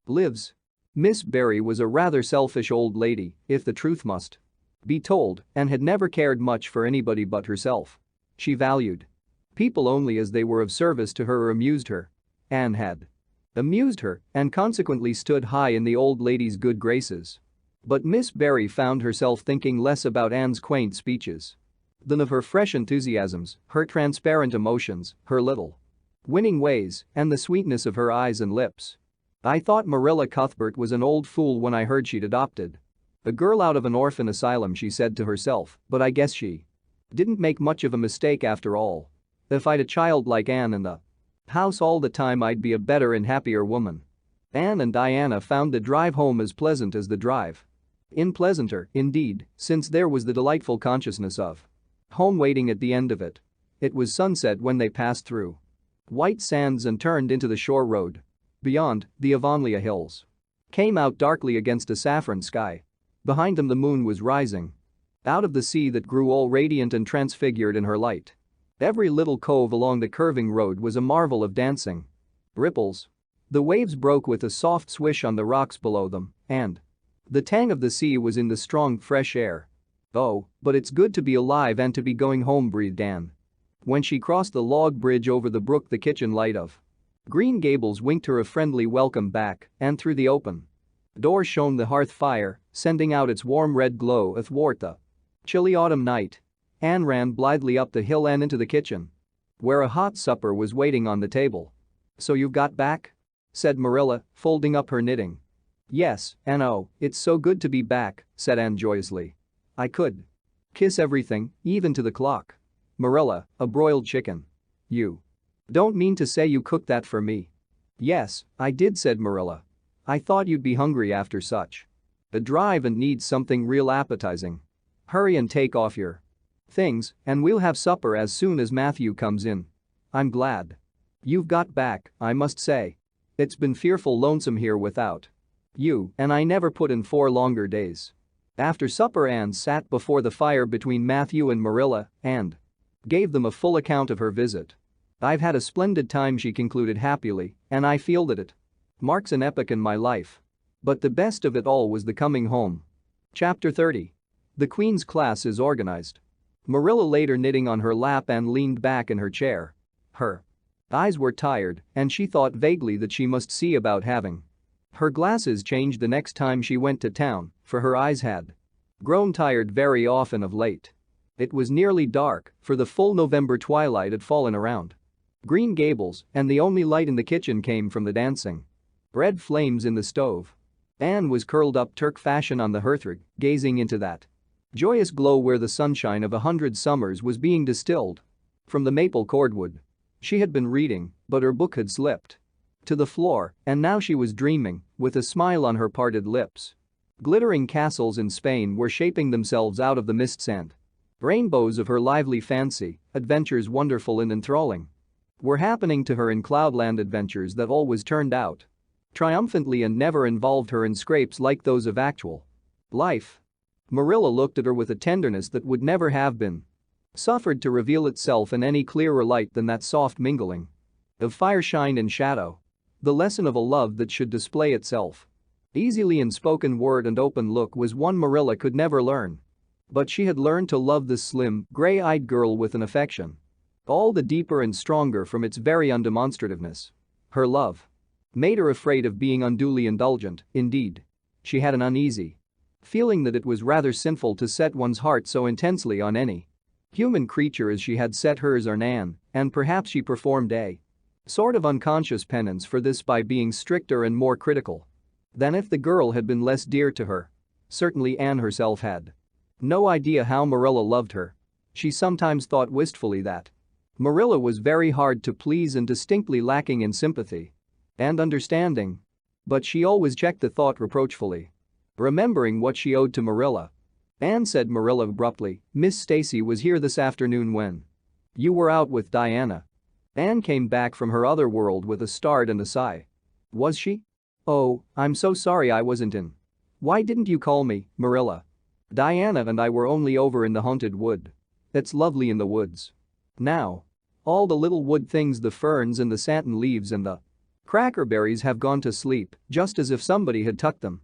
Speaker 1: lives. Miss Barry was a rather selfish old lady, if the truth must be told, and had never cared much for anybody but herself. She valued people only as they were of service to her or amused her. Anne had amused her and consequently stood high in the old lady's good graces. But Miss Barry found herself thinking less about Anne's quaint speeches than of her fresh enthusiasms, her transparent emotions, her little winning ways, and the sweetness of her eyes and lips. I thought Marilla Cuthbert was an old fool when I heard she'd adopted a girl out of an orphan asylum, she said to herself, but I guess she didn't make much of a mistake after all. If I'd a child like Anne in the house all the time, I'd be a better and happier woman. Anne and Diana found the drive home as pleasant as the drive in, pleasanter, indeed, since there was the delightful consciousness of home waiting at the end of it. It was sunset when they passed through white sands and turned into the shore road. Beyond, the Avonlea hills came out darkly against a saffron sky. Behind them the moon was rising out of the sea that grew all radiant and transfigured in her light. Every little cove along the curving road was a marvel of dancing ripples. The waves broke with a soft swish on the rocks below them, and the tang of the sea was in the strong fresh air. Oh, but it's good to be alive and to be going home, breathed Anne. When she crossed the log bridge over the brook, the kitchen light of Green Gables winked her a friendly welcome back, and through the open door shone the hearth fire, sending out its warm red glow athwart the chilly autumn night. Anne ran blithely up the hill and into the kitchen, where a hot supper was waiting on the table. So you've got back? Said Marilla, folding up her knitting. Yes, and oh, it's so good to be back, said Anne joyously. I could kiss everything, even to the clock. Marilla, a broiled chicken. You don't mean to say you cooked that for me? Yes, I did, said Marilla. I thought you'd be hungry after such a drive and need something real appetizing. Hurry and take off your things, and we'll have supper as soon as Matthew comes in. I'm glad you've got back, I must say. It's been fearful lonesome here without you, and I never put in 4 longer days. After supper Anne sat before the fire between Matthew and Marilla and gave them a full account of her visit. I've had a splendid time, she concluded happily, and I feel that it marks an epoch in my life. But the best of it all was the coming home. Chapter 30. The Queen's class is organized. Marilla laid her knitting on her lap and leaned back in her chair. Her eyes were tired, and she thought vaguely that she must see about having her glasses changed the next time she went to town, for her eyes had grown tired very often of late. It was nearly dark, for the full November twilight had fallen around Green Gables, and the only light in the kitchen came from the dancing red flames in the stove. Anne was curled up Turk fashion on the hearthrug, gazing into that joyous glow where the sunshine of 100 summers was being distilled from the maple cordwood. She had been reading, but her book had slipped to the floor, and now she was dreaming, with a smile on her parted lips. Glittering castles in Spain were shaping themselves out of the mists and rainbows of her lively fancy, adventures wonderful and enthralling were happening to her in cloudland, adventures that always turned out triumphantly and never involved her in scrapes like those of actual life. Marilla looked at her with a tenderness that would never have been suffered to reveal itself in any clearer light than that soft mingling of fireshine and shadow. The lesson of a love that should display itself easily in spoken word and open look was one Marilla could never learn. But she had learned to love this slim, gray-eyed girl with an affection all the deeper and stronger from its very undemonstrativeness. Her love made her afraid of being unduly indulgent. Indeed, she had an uneasy feeling that it was rather sinful to set one's heart so intensely on any human creature as she had set hers on Anne, and perhaps she performed a sort of unconscious penance for this by being stricter and more critical than if the girl had been less dear to her. Certainly Anne herself had no idea how Marilla loved her. She sometimes thought wistfully that Marilla was very hard to please and distinctly lacking in sympathy and understanding. But she always checked the thought reproachfully, remembering what she owed to Marilla. Anne said Marilla abruptly, "Miss Stacy was here this afternoon when you were out with Diana." Anne came back from her other world with a start and a sigh. "Was she? Oh, I'm so sorry I wasn't in. Why didn't you call me, Marilla? Diana and I were only over in the haunted wood. It's lovely in the woods now. All the little wood things, the ferns and the satin leaves and the crackerberries have gone to sleep, just as if somebody had tucked them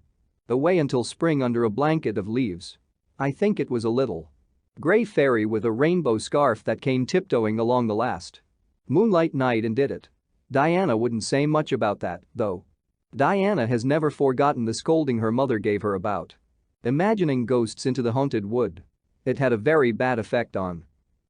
Speaker 1: away until spring under a blanket of leaves. I think it was a little gray fairy with a rainbow scarf that came tiptoeing along the last moonlight night and did it." Diana wouldn't say much about that, though. Diana has never forgotten the scolding her mother gave her about imagining ghosts into the haunted wood. It had a very bad effect on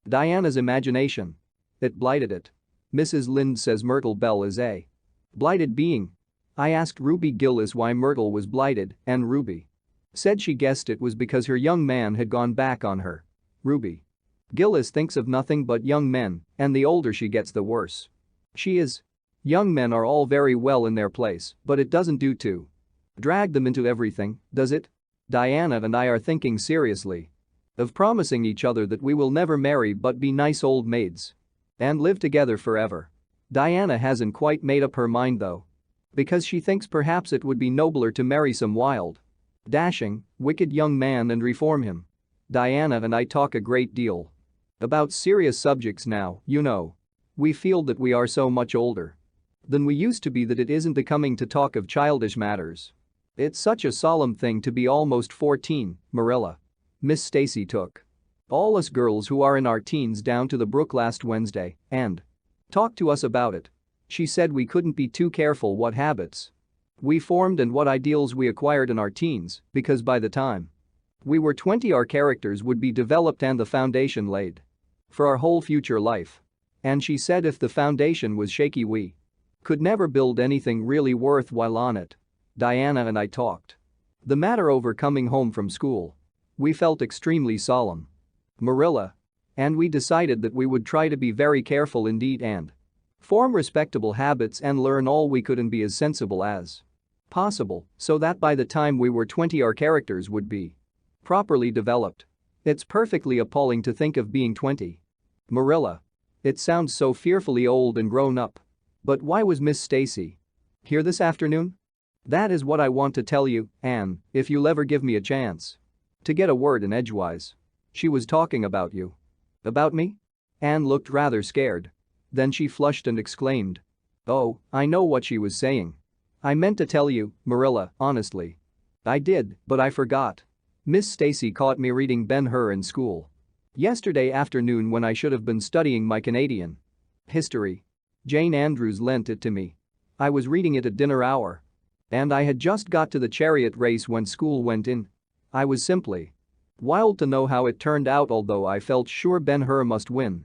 Speaker 1: Diana's imagination. It blighted it. Mrs. Lynde says Myrtle Bell is a blighted being. I asked Ruby Gillis why Myrtle was blighted, and Ruby said she guessed it was because her young man had gone back on her. Ruby Gillis thinks of nothing but young men, and the older she gets the worse she is. Young men are all very well in their place, but it doesn't do to drag them into everything, does it? Diana and I are thinking seriously of promising each other that we will never marry but be nice old maids and live together forever. Diana hasn't quite made up her mind though, because she thinks perhaps it would be nobler to marry some wild, dashing, wicked young man and reform him. Diana and I talk a great deal about serious subjects now, you know. We feel that we are so much older than we used to be that it isn't becoming to talk of childish matters. It's such a solemn thing to be almost 14, Marilla. Miss Stacy took all us girls who are in our teens down to the brook last Wednesday and talked to us about it. She said we couldn't be too careful what habits we formed and what ideals we acquired in our teens, because by the time we were 20 our characters would be developed and the foundation laid for our whole future life. And she said if the foundation was shaky we could never build anything really worthwhile on it. Diana and I talked the matter over coming home from school. We felt extremely solemn, Marilla. And we decided that we would try to be very careful indeed and form respectable habits and learn all we could and be as sensible as possible so that by the time we were 20 our characters would be properly developed. It's perfectly appalling to think of being 20. Marilla. It sounds so fearfully old and grown up. But why was Miss Stacy here this afternoon? That is what I want to tell you, Anne, if you'll ever give me a chance to get a word in edgewise. She was talking about you. About me? Anne looked rather scared. Then she flushed and exclaimed. Oh, I know what she was saying. I meant to tell you, Marilla, honestly. I did, but I forgot. Miss Stacy caught me reading Ben-Hur in school yesterday afternoon when I should have been studying my Canadian history. Jane Andrews lent it to me. I was reading it at dinner hour. And I had just got to the chariot race when school went in. I was simply wild to know how it turned out, although I felt sure Ben-Hur must win.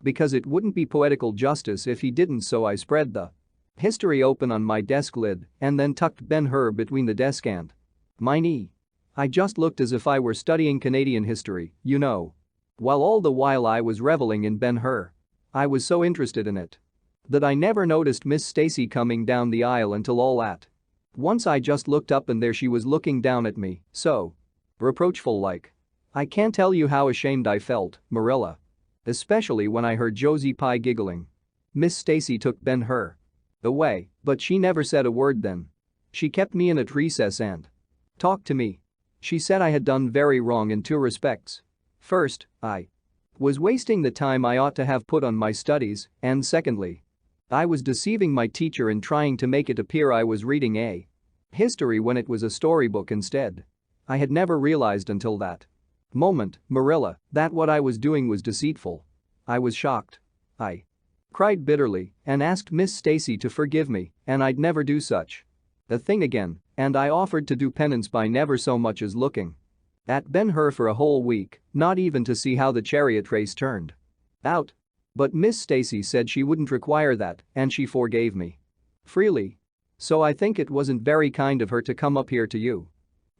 Speaker 1: Because it wouldn't be poetical justice if he didn't, so I spread the history open on my desk lid and then tucked Ben-Hur between the desk and my knee. I just looked as if I were studying Canadian history, you know. While all the while I was reveling in Ben-Hur. I was so interested in it that I never noticed Miss Stacy coming down the aisle until all at once I just looked up and there she was looking down at me, so reproachful like. I can't tell you how ashamed I felt, Marilla. Especially when I heard Josie Pye giggling. Miss Stacy took Ben-Hur away, but she never said a word then. She kept me in at recess and talked to me. She said I had done very wrong in two respects. First, I was wasting the time I ought to have put on my studies, and secondly, I was deceiving my teacher in trying to make it appear I was reading a history when it was a storybook instead. I had never realized until that moment, Marilla, that what I was doing was deceitful. I was shocked. I cried bitterly and asked Miss Stacy to forgive me, and I'd never do such a thing again, and I offered to do penance by never so much as looking at Ben-Hur for a whole week, not even to see how the chariot race turned out. But Miss Stacy said she wouldn't require that, and she forgave me freely. So I think it wasn't very kind of her to come up here to you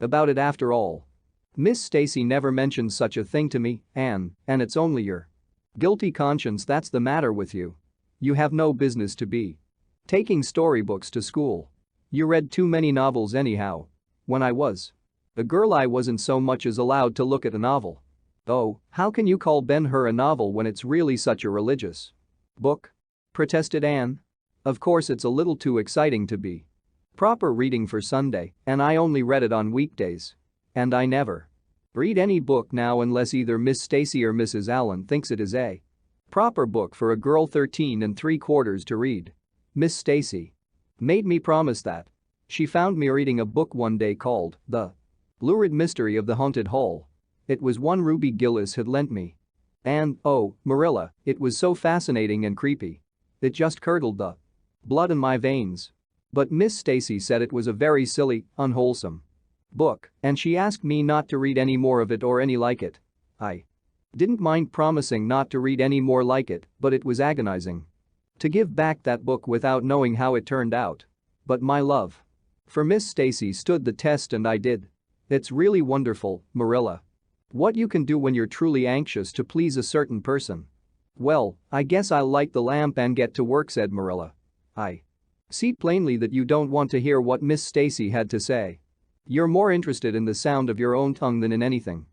Speaker 1: about it after all. Miss Stacy never mentioned such a thing to me, Anne, and it's only your guilty conscience that's the matter with you. You have no business to be taking storybooks to school. You read too many novels anyhow. When I was a girl I wasn't so much as allowed to look at a novel. Oh, how can you call Ben-Hur a novel when it's really such a religious book? Protested Anne. Of course it's a little too exciting to be proper reading for Sunday, and I only read it on weekdays. And I never read any book now unless either Miss Stacy or Mrs. Allen thinks it is a proper book for a girl 13 3/4 to read. Miss Stacy made me promise that. She found me reading a book one day called The Lurid Mystery of the Haunted Hall. It was one Ruby Gillis had lent me. And, oh, Marilla, it was so fascinating and creepy. It just curdled the blood in my veins. But Miss Stacy said it was a very silly, unwholesome book, and she asked me not to read any more of it or any like it. I didn't mind promising not to read any more like it, but it was agonizing to give back that book without knowing how it turned out. But my love for Miss Stacy stood the test and I did. It's really wonderful, Marilla, what you can do when you're truly anxious to please a certain person. Well, I guess I'll light the lamp and get to work, said Marilla. I see plainly that you don't want to hear what Miss Stacy had to say. You're more interested in the sound of your own tongue than in anything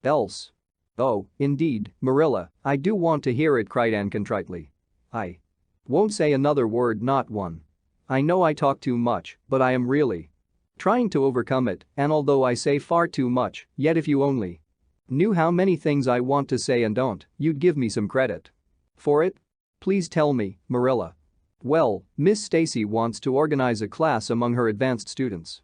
Speaker 1: else. Oh, indeed, Marilla, I do want to hear it, cried Anne contritely. I won't say another word, not one. I know I talk too much, but I am really trying to overcome it, and although I say far too much, yet if you only knew how many things I want to say and don't, you'd give me some credit for it. Please tell me, Marilla. Well, Miss Stacy wants to organize a class among her advanced students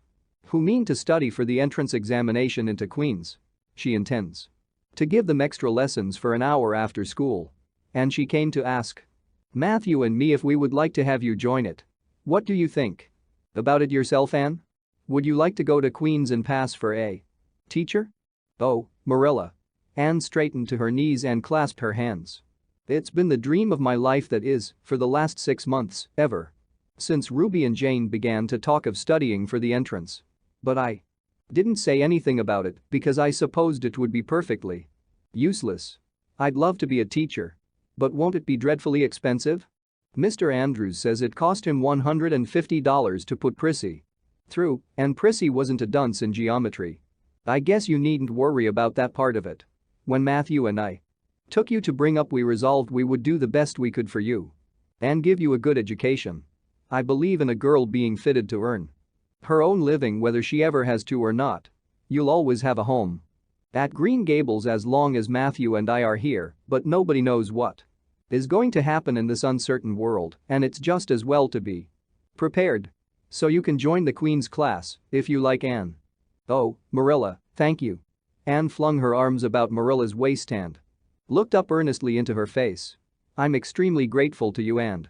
Speaker 1: who mean to study for the entrance examination into Queen's. She intends to give them extra lessons for an hour after school. And she came to ask Matthew and me if we would like to have you join it. What do you think about it yourself, Anne? Would you like to go to Queen's and pass for a teacher? Oh, Marilla. Anne straightened to her knees and clasped her hands. It's been the dream of my life, that is, for the last 6 months, ever since Ruby and Jane began to talk of studying for the entrance. But I didn't say anything about it because I supposed it would be perfectly useless. I'd love to be a teacher. But won't it be dreadfully expensive? Mr. Andrews says it cost him $150 to put Prissy through, and Prissy wasn't a dunce in geometry. I guess you needn't worry about that part of it. When Matthew and I took you to bring up, we resolved we would do the best we could for you and give you a good education. I believe in a girl being fitted to earn her own living whether she ever has to or not. You'll always have a home at Green Gables as long as Matthew and I are here, but nobody knows what is going to happen in this uncertain world, and it's just as well to be prepared. So you can join the Queen's class, if you like, Anne. Oh, Marilla, thank you. Anne flung her arms about Marilla's waist and looked up earnestly into her face. I'm extremely grateful to you and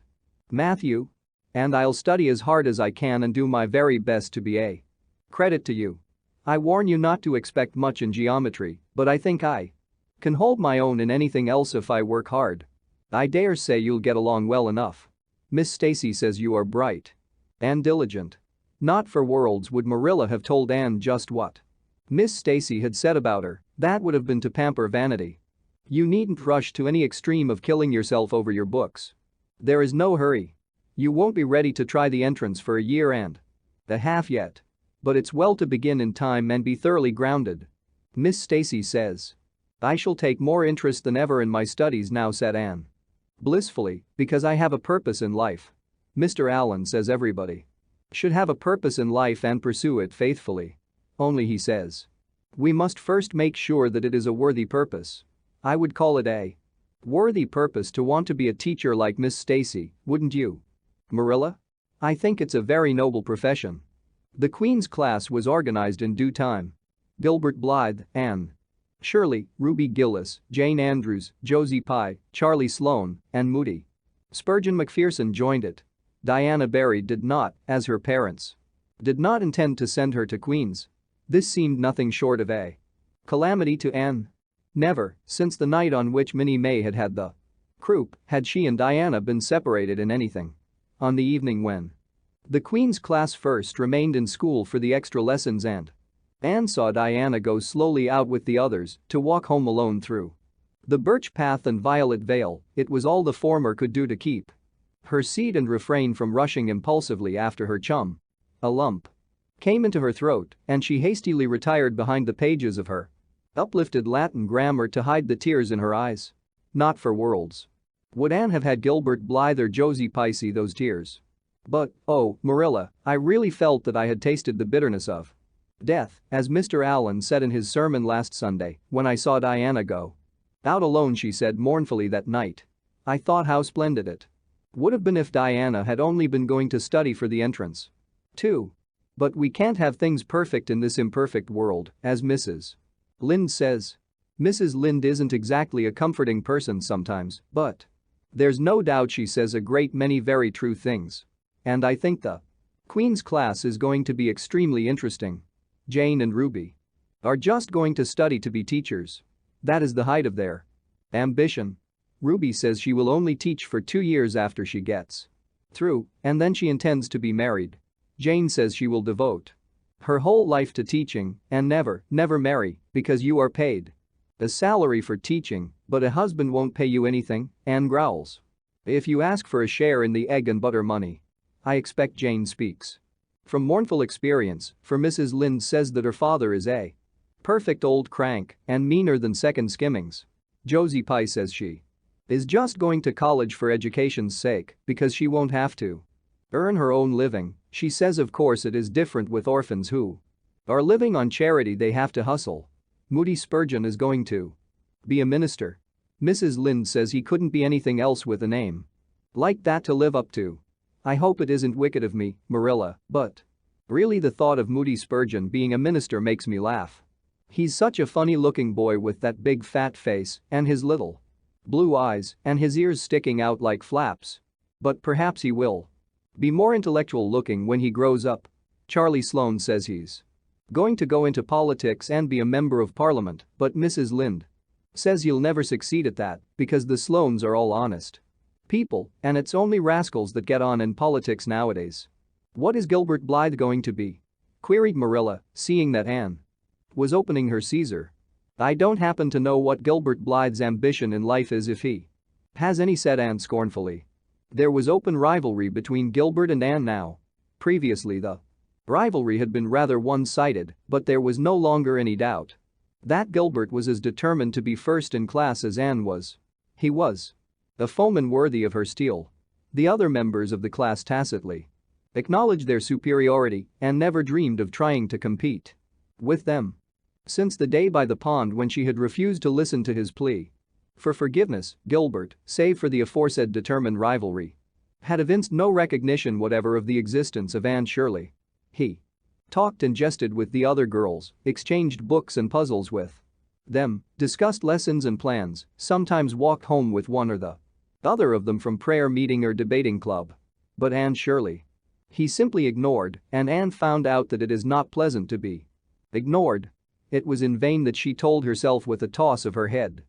Speaker 1: Matthew. And I'll study as hard as I can and do my very best to be a credit to you. I warn you not to expect much in geometry, but I think I can hold my own in anything else if I work hard. I dare say you'll get along well enough. Miss Stacy says you are bright and diligent. Not for worlds would Marilla have told Anne just what Miss Stacy had said about her. That would have been to pamper vanity. You needn't rush to any extreme of killing yourself over your books. There is no hurry. You won't be ready to try the entrance for a year and a half yet. But it's well to begin in time and be thoroughly grounded. Miss Stacy says I shall take more interest than ever in my studies now, said Anne blissfully, because I have a purpose in life. Mr. Allen says everybody Should have a purpose in life and pursue it faithfully. Only he says. We must first make sure that it is a worthy purpose. I would call it a worthy purpose to want to be a teacher like Miss Stacy, wouldn't you? Marilla? I think it's a very noble profession. The Queen's class was organized in due time. Gilbert Blythe, Anne Shirley, Ruby Gillis, Jane Andrews, Josie Pye, Charlie Sloane, and Moody Spurgeon McPherson joined it. Diana Barry did not, as her parents did not intend to send her to Queen's. This seemed nothing short of a calamity to Anne. Never, since the night on which Minnie May had had the croup, had she and Diana been separated in anything. On the evening when the Queen's class first remained in school for the extra lessons and Anne saw Diana go slowly out with the others to walk home alone through the birch path and violet vale, it was all the former could do to keep her seat and refrain from rushing impulsively after her chum. A lump came into her throat and she hastily retired behind the pages of her uplifted Latin grammar to hide the tears in her eyes. Not for worlds would Anne have had Gilbert Blythe or Josie Pye see those tears. But, oh, Marilla, I really felt that I had tasted the bitterness of death, as Mr. Allen said in his sermon last Sunday, when I saw Diana go out alone. She said mournfully that night. I thought how splendid it would have been if Diana had only been going to study for the entrance. Too. But we can't have things perfect in this imperfect world, as Mrs. Lynde says. Mrs. Lynde isn't exactly a comforting person sometimes, but there's no doubt she says a great many very true things. And I think the Queen's class is going to be extremely interesting. Jane and Ruby are just going to study to be teachers. That is the height of their ambition. Ruby says she will only teach for 2 years after she gets through, and then she intends to be married. Jane says she will devote her whole life to teaching and never marry because you are paid a salary for teaching, but a husband won't pay you anything, Anne growls. If you ask for a share in the egg and butter money. I expect Jane speaks from mournful experience, for Mrs. Lynde says that her father is a perfect old crank and meaner than second skimmings. Josie Pye says she is just going to college for education's sake because she won't have to earn her own living. She says of course it is different with orphans who are living on charity, they have to hustle. Moody Spurgeon is going to be a minister. Mrs. Lynde says he couldn't be anything else with a name like that to live up to. I hope it isn't wicked of me, Marilla, but really the thought of Moody Spurgeon being a minister makes me laugh. He's such a funny-looking boy with that big fat face and his little blue eyes and his ears sticking out like flaps. But perhaps he will be more intellectual looking when he grows up. Charlie Sloane says he's going to go into politics and be a member of parliament, but Mrs. Lynde says he'll never succeed at that because the Sloanes are all honest people and it's only rascals that get on in politics nowadays. What is Gilbert Blythe going to be? Queried Marilla, seeing that Anne was opening her Caesar. I don't happen to know what Gilbert Blythe's ambition in life is, if he has any, said Anne scornfully. There was open rivalry between Gilbert and Anne now. Previously the rivalry had been rather one-sided, but there was no longer any doubt that Gilbert was as determined to be first in class as Anne was. He was a foeman worthy of her steel. The other members of the class tacitly acknowledged their superiority and never dreamed of trying to compete with them. Since the day by the pond when she had refused to listen to his plea for forgiveness, Gilbert, save for the aforesaid determined rivalry, had evinced no recognition whatever of the existence of Anne Shirley. He talked and jested with the other girls, exchanged books and puzzles with them, discussed lessons and plans, sometimes walked home with one or the other of them from prayer meeting or debating club. But Anne Shirley he simply ignored, and Anne found out that it is not pleasant to be ignored. It was in vain that she told herself with a toss of her head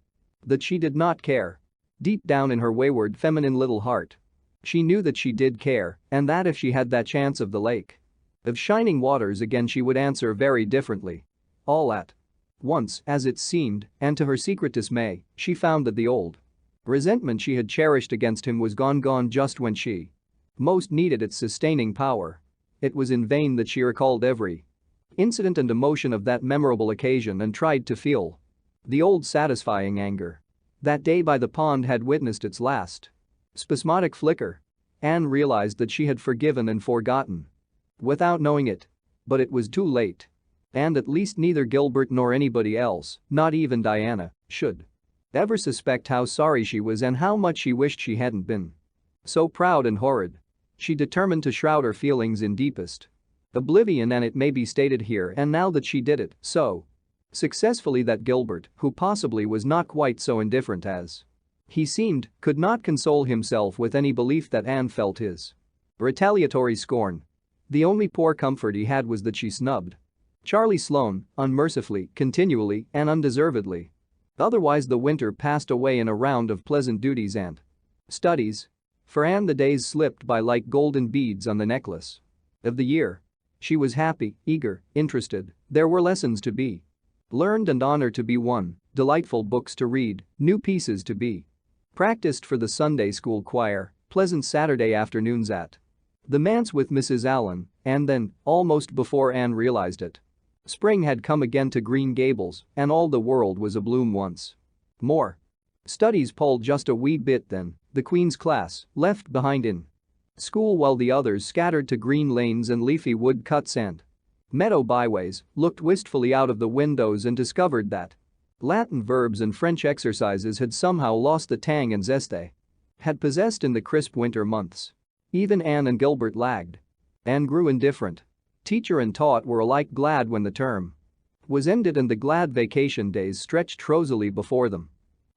Speaker 1: that she did not care. Deep down in her wayward feminine little heart, she knew that she did care and that if she had that chance of the lake of shining waters again she would answer very differently. All at once, as it seemed, and to her secret dismay, she found that the old resentment she had cherished against him was gone just when she most needed its sustaining power. It was in vain that she recalled every incident and emotion of that memorable occasion and tried to feel the old satisfying anger. That day by the pond had witnessed its last spasmodic flicker. Anne realized that she had forgiven and forgotten. without knowing it. But it was too late. And at least neither Gilbert nor anybody else, not even Diana, should ever suspect how sorry she was and how much she wished she hadn't been so proud and horrid. She determined to shroud her feelings in deepest oblivion, and it may be stated here and now that she did it so successfully that Gilbert, who possibly was not quite so indifferent as he seemed, could not console himself with any belief that Anne felt his retaliatory scorn. The only poor comfort he had was that she snubbed Charlie Sloane unmercifully, continually, and undeservedly. Otherwise the winter passed away in a round of pleasant duties and studies. For Anne the days slipped by like golden beads on the necklace of the year. She was happy, eager, interested. There were lessons to be learned and honor to be won, delightful books to read, new pieces to be practiced for the Sunday school choir, pleasant Saturday afternoons at the manse with Mrs. Allen, and then, almost before Anne realized it, spring had come again to Green Gables and all the world was abloom once more. Studies palled just a wee bit then, the Queen's class, left behind in school while the others scattered to green lanes and leafy wood cuts and meadow byways, looked wistfully out of the windows and discovered that Latin verbs and French exercises had somehow lost the tang and zest they had possessed in the crisp winter months. Even Anne and Gilbert lagged. Anne grew indifferent. Teacher and taught were alike glad when the term was ended and the glad vacation days stretched rosily before them.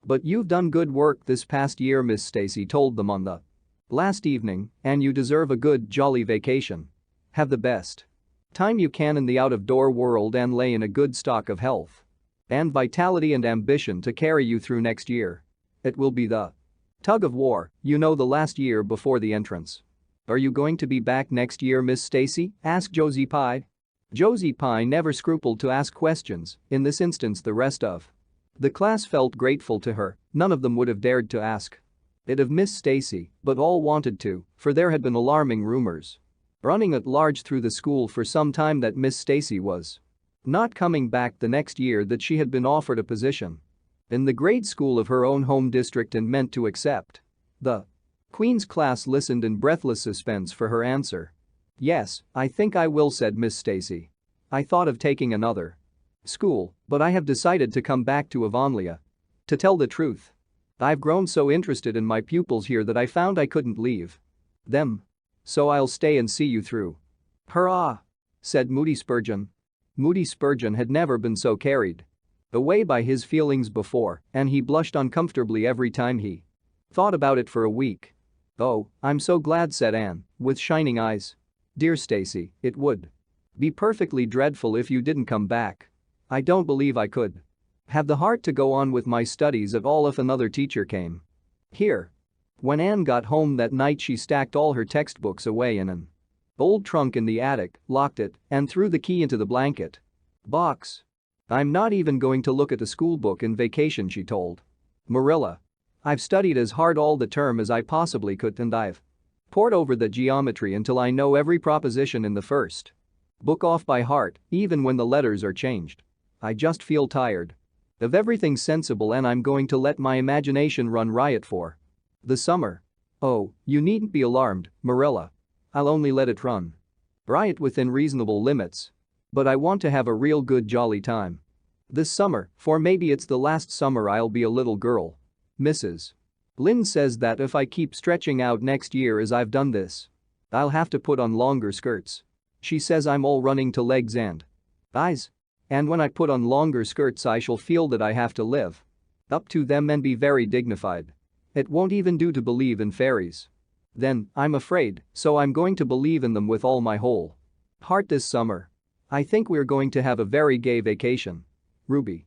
Speaker 1: "But you've done good work this past year," Miss Stacy told them on the last evening, "and you deserve a good, jolly vacation. Have the best time you can in the out-of-door world and lay in a good stock of health and vitality and ambition to carry you through next year. It will be the tug of war, you know, the last year before the entrance." "Are you going to be back next year, Miss Stacy?" asked Josie Pye. Josie Pye never scrupled to ask questions. In this instance the rest of the class felt grateful to her. None of them would have dared to ask it of Miss Stacy, but all wanted to, for there had been alarming rumors running at large through the school for some time that Miss Stacy was not coming back the next year, that she had been offered a position in the grade school of her own home district and meant to accept. The Queen's class listened in breathless suspense for her answer. "Yes, I think I will," said Miss Stacy. "I thought of taking another school, but I have decided to come back to Avonlea. To tell the truth, I've grown so interested in my pupils here that I found I couldn't leave them. So I'll stay and see you through." "Hurrah!" said Moody Spurgeon. Moody Spurgeon had never been so carried away by his feelings before, and he blushed uncomfortably every time he thought about it for a week. "Oh, I'm so glad," said Anne, with shining eyes. "Dear Stacy, it would be perfectly dreadful if you didn't come back. I don't believe I could have the heart to go on with my studies at all if another teacher came here." When Anne got home that night she stacked all her textbooks away in an old trunk in the attic, locked it, and threw the key into the blanket box. "I'm not even going to look at a school book in vacation," she told Marilla. "I've studied as hard all the term as I possibly could and I've pored over the geometry until I know every proposition in the first book off by heart, even when the letters are changed. I just feel tired of everything sensible and I'm going to let my imagination run riot for the summer." "Oh, you needn't be alarmed, Marilla. I'll only let it run riot within reasonable limits. But I want to have a real good jolly time this summer, for maybe it's the last summer I'll be a little girl. Mrs. Lynde says that if I keep stretching out next year as I've done this, I'll have to put on longer skirts. She says I'm all running to legs and eyes. And when I put on longer skirts I shall feel that I have to live up to them and be very dignified. It won't even do to believe in fairies then, I'm afraid, so I'm going to believe in them with all my whole heart this summer. I think we're going to have a very gay vacation. Ruby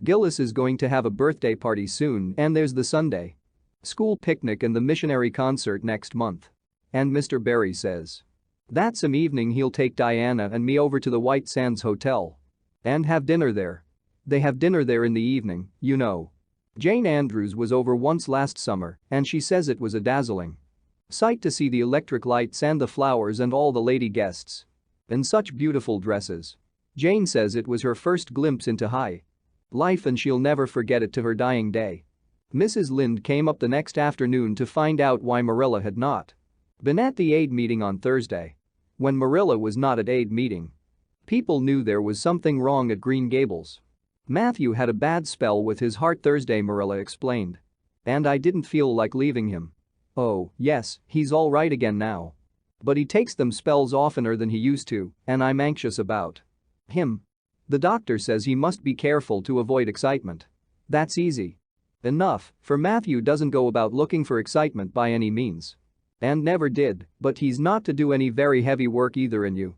Speaker 1: Gillis is going to have a birthday party soon and there's the Sunday school picnic and the missionary concert next month. And Mr. Barry says that some evening he'll take Diana and me over to the White Sands Hotel and have dinner there. They have dinner there in the evening, you know. Jane Andrews was over once last summer and she says it was a dazzling sight to see the electric lights and the flowers and all the lady guests in such beautiful dresses. Jane says it was her first glimpse into high life and she'll never forget it to her dying day." Mrs. Lynde came up the next afternoon to find out why Marilla had not been at the aid meeting on Thursday. When Marilla was not at aid meeting, people knew there was something wrong at Green Gables. Matthew had a bad spell with his heart Thursday, Marilla explained. And I didn't feel like leaving him. Oh, yes, he's all right again now. But he takes them spells oftener than he used to, and I'm anxious about him. The doctor says he must be careful to avoid excitement. That's easy enough, for Matthew doesn't go about looking for excitement by any means. And never did, but he's not to do any very heavy work either, and you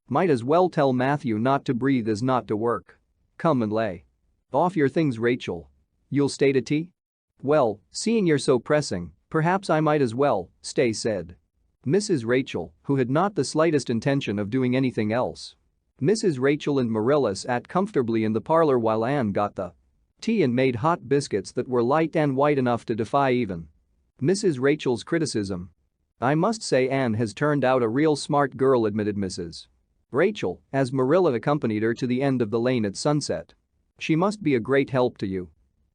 Speaker 1: might as well tell Matthew not to breathe as not to work. Come and lay off your things, Rachel. You'll stay to tea? Well, seeing you're so pressing, perhaps I might as well, stay, said Mrs. Rachel, who had not the slightest intention of doing anything else. Mrs. Rachel and Marilla sat comfortably in the parlor while Anne got the tea and made hot biscuits that were light and white enough to defy even Mrs. Rachel's criticism. I must say Anne has turned out a real smart girl, admitted Mrs. Rachel, as Marilla accompanied her to the end of the lane at sunset. She must be a great help to you.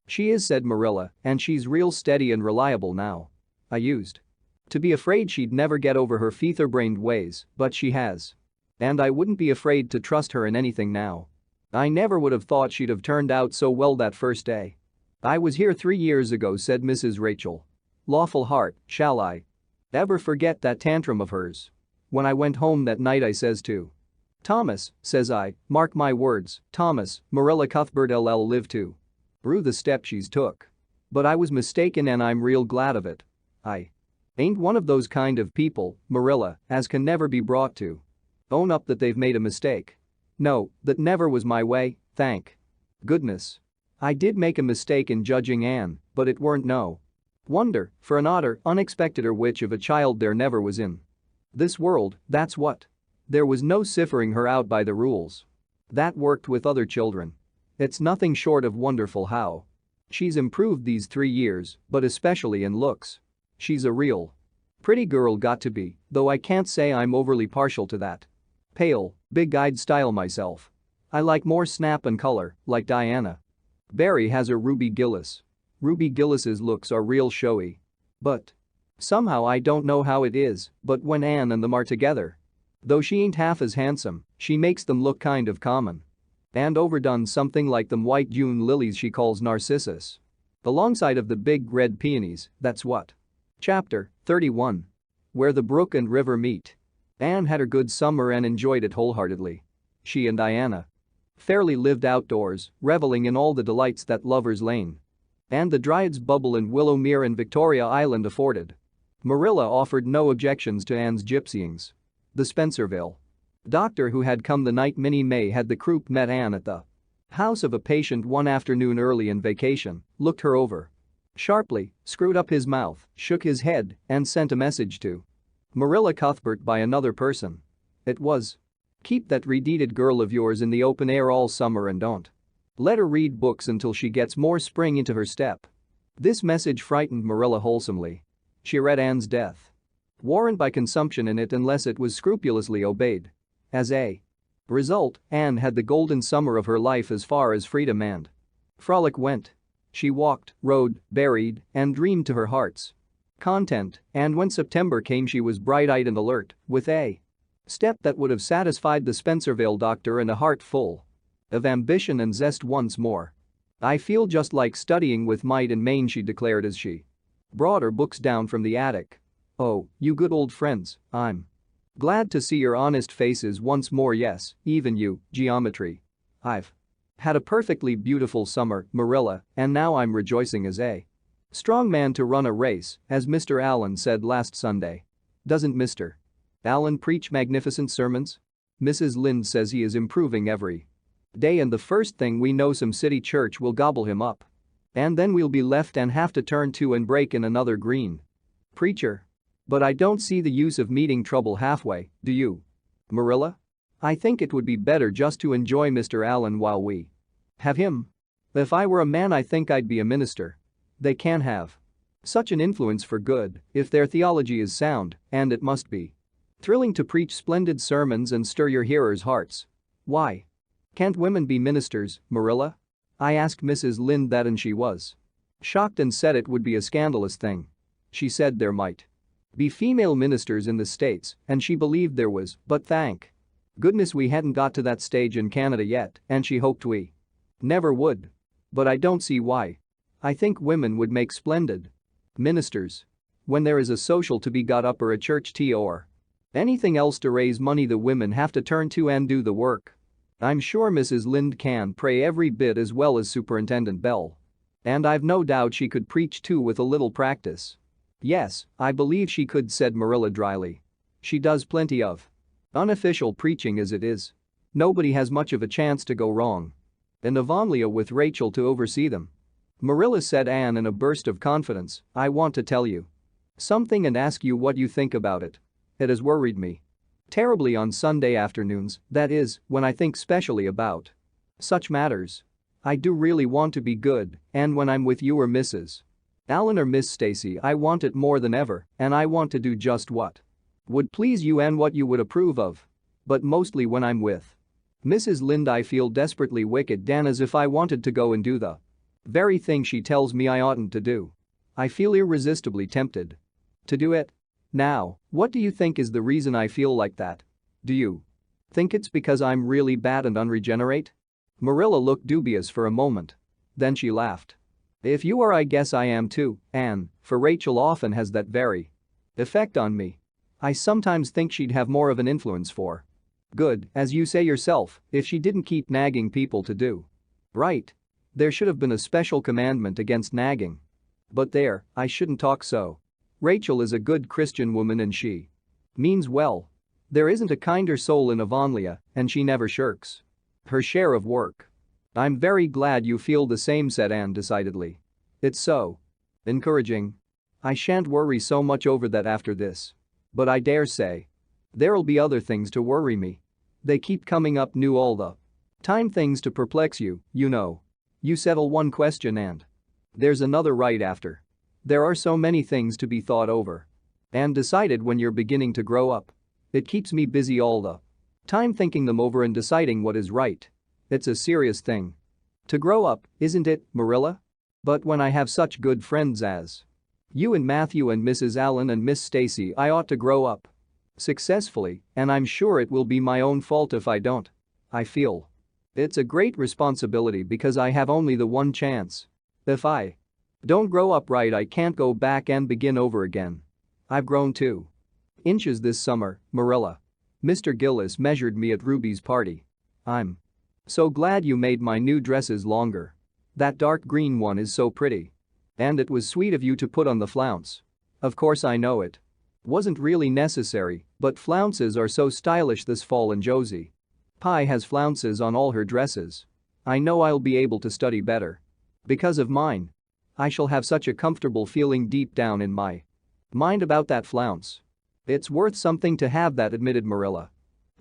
Speaker 1: She is, said Marilla, and she's real steady and reliable now. I used to be afraid she'd never get over her feather-brained ways, but she has. And I wouldn't be afraid to trust her in anything now. I never would have thought she'd have turned out so well that first day. I was here 3 years ago, said Mrs. Rachel. Lawful heart, shall I ever forget that tantrum of hers? When I went home that night I says to Thomas, says I, mark my words, Thomas, Marilla Cuthbert LL live to rue the step she's took. But I was mistaken and I'm real glad of it. I ain't one of those kind of people, Marilla, as can never be brought to own up that they've made a mistake. No, that never was my way, thank goodness. I did make a mistake in judging Anne, but it weren't no wonder, for an odder, unexpecteder witch of a child there never was in this world, that's what. There was no ciphering her out by the rules. That worked with other children. It's nothing short of wonderful how she's improved these 3 years, but especially in looks. She's a real pretty girl, got to be, though I can't say I'm overly partial to that pale, big-eyed style myself. I like more snap and color, like Diana. Barry has a Ruby Gillis. Ruby Gillis's looks are real showy. But somehow I don't know how it is, but when Anne and them are together, though she ain't half as handsome, she makes them look kind of common. And overdone, something like them white June lilies she calls narcissus. Alongside of the big red peonies, that's what. Chapter 31. Where the brook and river meet. Anne had a good summer and enjoyed it wholeheartedly. She and Diana fairly lived outdoors, reveling in all the delights that Lover's Lane and the Dryad's Bubble and Willowmere and Victoria Island afforded. Marilla offered no objections to Anne's gypsyings. The Spencerville doctor who had come the night Minnie May had the croup met Anne at the house of a patient one afternoon early in vacation, looked her over sharply, screwed up his mouth, shook his head, and sent a message to Marilla Cuthbert by another person. It was, keep that redeeded girl of yours in the open air all summer and don't let her read books until she gets more spring into her step. This message frightened Marilla wholesomely. She read Anne's death warrant by consumption in it unless it was scrupulously obeyed. As a result, Anne had the golden summer of her life as far as freedom and frolic went. She walked, rode, berried, and dreamed to her heart's content, and when September came she was bright-eyed and alert, with a step that would have satisfied the Spencervale doctor and a heart full of ambition and zest once more. I feel just like studying with might and main, she declared as she brought her books down from the attic. Oh, you good old friends, I'm glad to see your honest faces once more, yes, even you, geometry. I've had a perfectly beautiful summer, Marilla, and now I'm rejoicing as a strong man to run a race, as Mr. Allen said last Sunday. Doesn't Mr. Allen preach magnificent sermons? Mrs. Lynde says he is improving every day, and the first thing we know some city church will gobble him up. And then we'll be left and have to turn to and break in another green preacher. But I don't see the use of meeting trouble halfway, do you? Marilla? I think it would be better just to enjoy Mr. Allen while we have him. If I were a man I think I'd be a minister. They can have such an influence for good if their theology is sound, and it must be thrilling to preach splendid sermons and stir your hearers' hearts. Why can't women be ministers, Marilla? I asked Mrs. Lynde that and she was shocked and said it would be a scandalous thing. She said there might be female ministers in the States, and she believed there was, but thank goodness we hadn't got to that stage in Canada yet, and she hoped we never would. But I don't see why. I think women would make splendid ministers. When there is a social to be got up or a church tea or anything else to raise money, the women have to turn to and do the work. I'm sure Mrs. Lind can pray every bit as well as Superintendent Bell. And I've no doubt she could preach too with a little practice. Yes, I believe she could, said Marilla dryly. She does plenty of unofficial preaching as it is. Nobody has much of a chance to go wrong. And Avonlea with Rachel to oversee them. Marilla, said Anne in a burst of confidence, I want to tell you something and ask you what you think about it. It has worried me terribly on Sunday afternoons, that is, when I think specially about such matters. I do really want to be good, and when I'm with you or Mrs. Allen or Miss Stacy, I want it more than ever, and I want to do just what would please you and what you would approve of. But mostly when I'm with Mrs. Lind I feel desperately wicked, Dan, as if I wanted to go and do the very thing she tells me I oughtn't to do. I feel irresistibly tempted to do it. Now, what do you think is the reason I feel like that? Do you think it's because I'm really bad and unregenerate? Marilla looked dubious for a moment. Then she laughed. If you are, I guess I am too, Anne, for Rachel often has that very effect on me. I sometimes think she'd have more of an influence for good, as you say yourself, if she didn't keep nagging people to do right. There should have been a special commandment against nagging. But there, I shouldn't talk so. Rachel is a good Christian woman and she means well. There isn't a kinder soul in Avonlea, and she never shirks her share of work. I'm very glad you feel the same, said Anne decidedly. It's so encouraging. I shan't worry so much over that after this. But I dare say there'll be other things to worry me. They keep coming up new all the time, things to perplex you, you know. You settle one question and there's another right after. There are so many things to be thought over and decided when you're beginning to grow up. It keeps me busy all the time thinking them over and deciding what is right. It's a serious thing to grow up, isn't it, Marilla? But when I have such good friends as you and Matthew and Mrs. Allen and Miss Stacy, I ought to grow up successfully, and I'm sure it will be my own fault if I don't. I feel it's a great responsibility because I have only the one chance. If I don't grow up right, I can't go back and begin over again. I've grown 2 inches this summer, Marilla. Mr. Gillis measured me at Ruby's party. I'm so glad you made my new dresses longer. That dark green one is so pretty. And it was sweet of you to put on the flounce. Of course I know it wasn't really necessary, but flounces are so stylish this fall, and Josie Pye has flounces on all her dresses. I know I'll be able to study better because of mine. I shall have such a comfortable feeling deep down in my mind about that flounce. It's worth something to have that, admitted Marilla.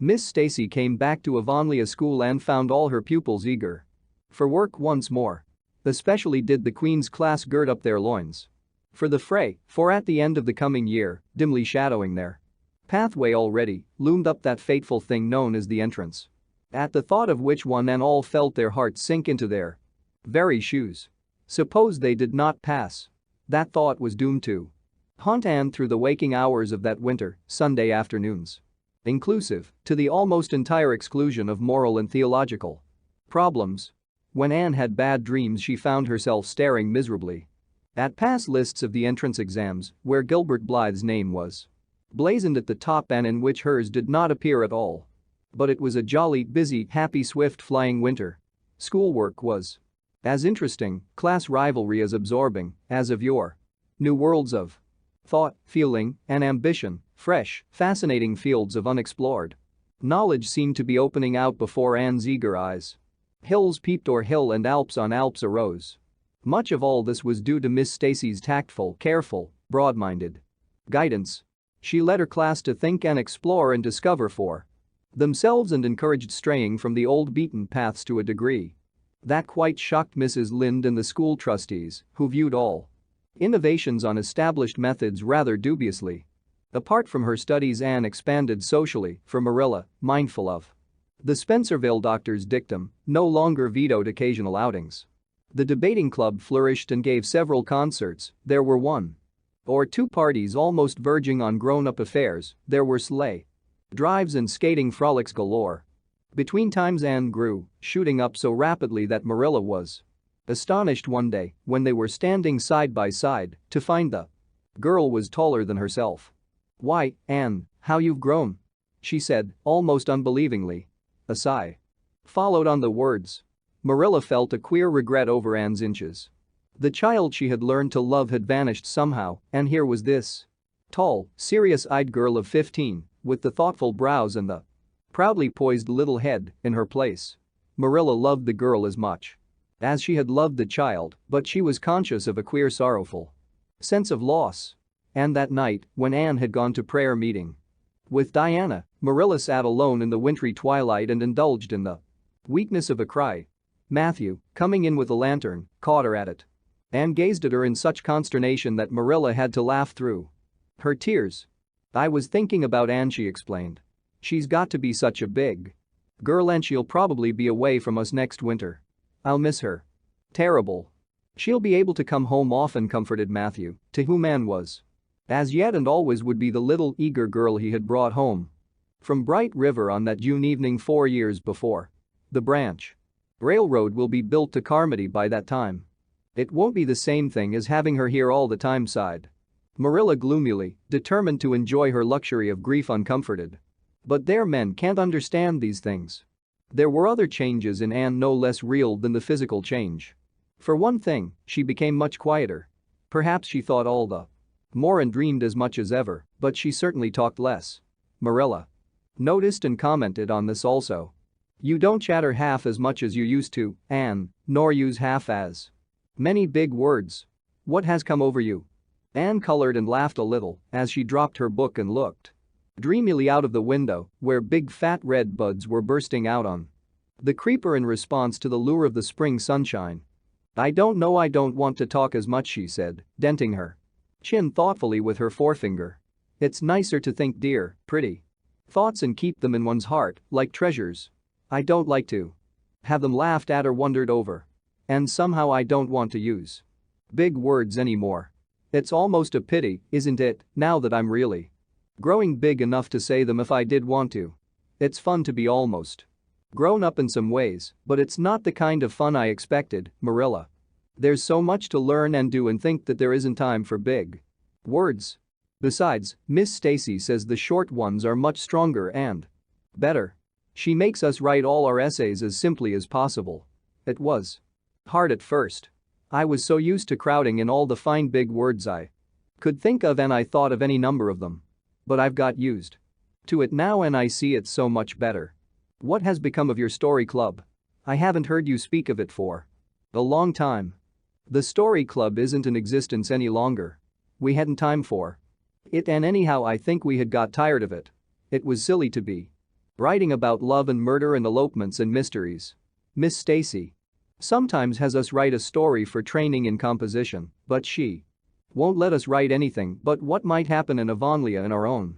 Speaker 1: Miss Stacy came back to Avonlea school and found all her pupils eager for work once more. Especially did the Queen's class gird up their loins for the fray, for at the end of the coming year, dimly shadowing their pathway already, loomed up that fateful thing known as the entrance. At the thought of which one and all felt their hearts sink into their very shoes. Suppose they did not pass? That thought was doomed to haunt Anne through the waking hours of that winter, Sunday afternoons. Inclusive, to the almost entire exclusion of moral and theological problems. When Anne had bad dreams, she found herself staring miserably at pass lists of the entrance exams where Gilbert Blythe's name was blazoned at the top and in which hers did not appear at all. But it was a jolly, busy, happy, swift-flying winter. Schoolwork was as interesting, class rivalry as absorbing, as of yore. New worlds of thought, feeling, and ambition, fresh, fascinating fields of unexplored knowledge seemed to be opening out before Anne's eager eyes. Hills peeped o'er hill and Alps on Alps arose. Much of all this was due to Miss Stacy's tactful, careful, broad-minded guidance. She led her class to think and explore and discover for themselves and encouraged straying from the old beaten paths to a degree that quite shocked Mrs. Lind and the school trustees, who viewed all innovations on established methods rather dubiously. Apart from her studies, Anne expanded socially, for Marilla, mindful of the Spencerville doctor's dictum, no longer vetoed occasional outings. The debating club flourished and gave several concerts. There were one Or two parties almost verging on grown-up affairs, there were sleigh drives and skating frolics galore. Between times Anne grew, shooting up so rapidly that Marilla was astonished one day when they were standing side by side to find the girl was taller than herself. "Why, Anne, how you've grown," she said, almost unbelievingly. A sigh followed on the words. Marilla felt a queer regret over Anne's inches. The child she had learned to love had vanished somehow, and here was this tall, serious-eyed girl of 15, with the thoughtful brows and the proudly poised little head in her place. Marilla loved the girl as much as she had loved the child, but she was conscious of a queer sorrowful sense of loss. And that night, when Anne had gone to prayer meeting with Diana, Marilla sat alone in the wintry twilight and indulged in the weakness of a cry. Matthew, coming in with a lantern, caught her at it. Anne gazed at her in such consternation that Marilla had to laugh through her tears. "I was thinking about Anne," she explained. "She's got to be such a big girl and she'll probably be away from us next winter. I'll miss her. Terrible." "She'll be able to come home often," comforted Matthew, to whom Anne was as yet and always would be the little eager girl he had brought home from Bright River on that June evening 4 years before. "The branch railroad will be built to Carmody by that time. It won't be the same thing as having her here all the time," sighed Marilla gloomily, determined to enjoy her luxury of grief uncomforted. But their men can't understand these things. There were other changes in Anne no less real than the physical change. For one thing, she became much quieter. Perhaps she thought all the more and dreamed as much as ever, but she certainly talked less. Marilla noticed and commented on this also. "You don't chatter half as much as you used to, Anne, nor use half as many big words. What has come over you?" Anne colored and laughed a little as she dropped her book and looked dreamily out of the window, where big fat red buds were bursting out on the creeper in response to the lure of the spring sunshine. "I don't know, I don't want to talk as much," she said, denting her chin thoughtfully with her forefinger. "It's nicer to think dear, pretty thoughts and keep them in one's heart, like treasures. I don't like to have them laughed at or wondered over. And somehow I don't want to use big words anymore. It's almost a pity, isn't it, now that I'm really growing big enough to say them if I did want to. It's fun to be almost grown up in some ways, but it's not the kind of fun I expected, Marilla. There's so much to learn and do and think that there isn't time for big words. Besides, Miss Stacy says the short ones are much stronger and better. She makes us write all our essays as simply as possible." It was hard at first. "I was so used to crowding in all the fine big words I could think of, and I thought of any number of them. But I've got used to it now and I see it's so much better." "What has become of your story club? I haven't heard you speak of it for a long time." "The story club isn't in existence any longer. We hadn't time for it, and anyhow I think we had got tired of it. It was silly to be writing about love and murder and elopements and mysteries. Miss Stacy sometimes has us write a story for training in composition, but she won't let us write anything but what might happen in Avonlea in our own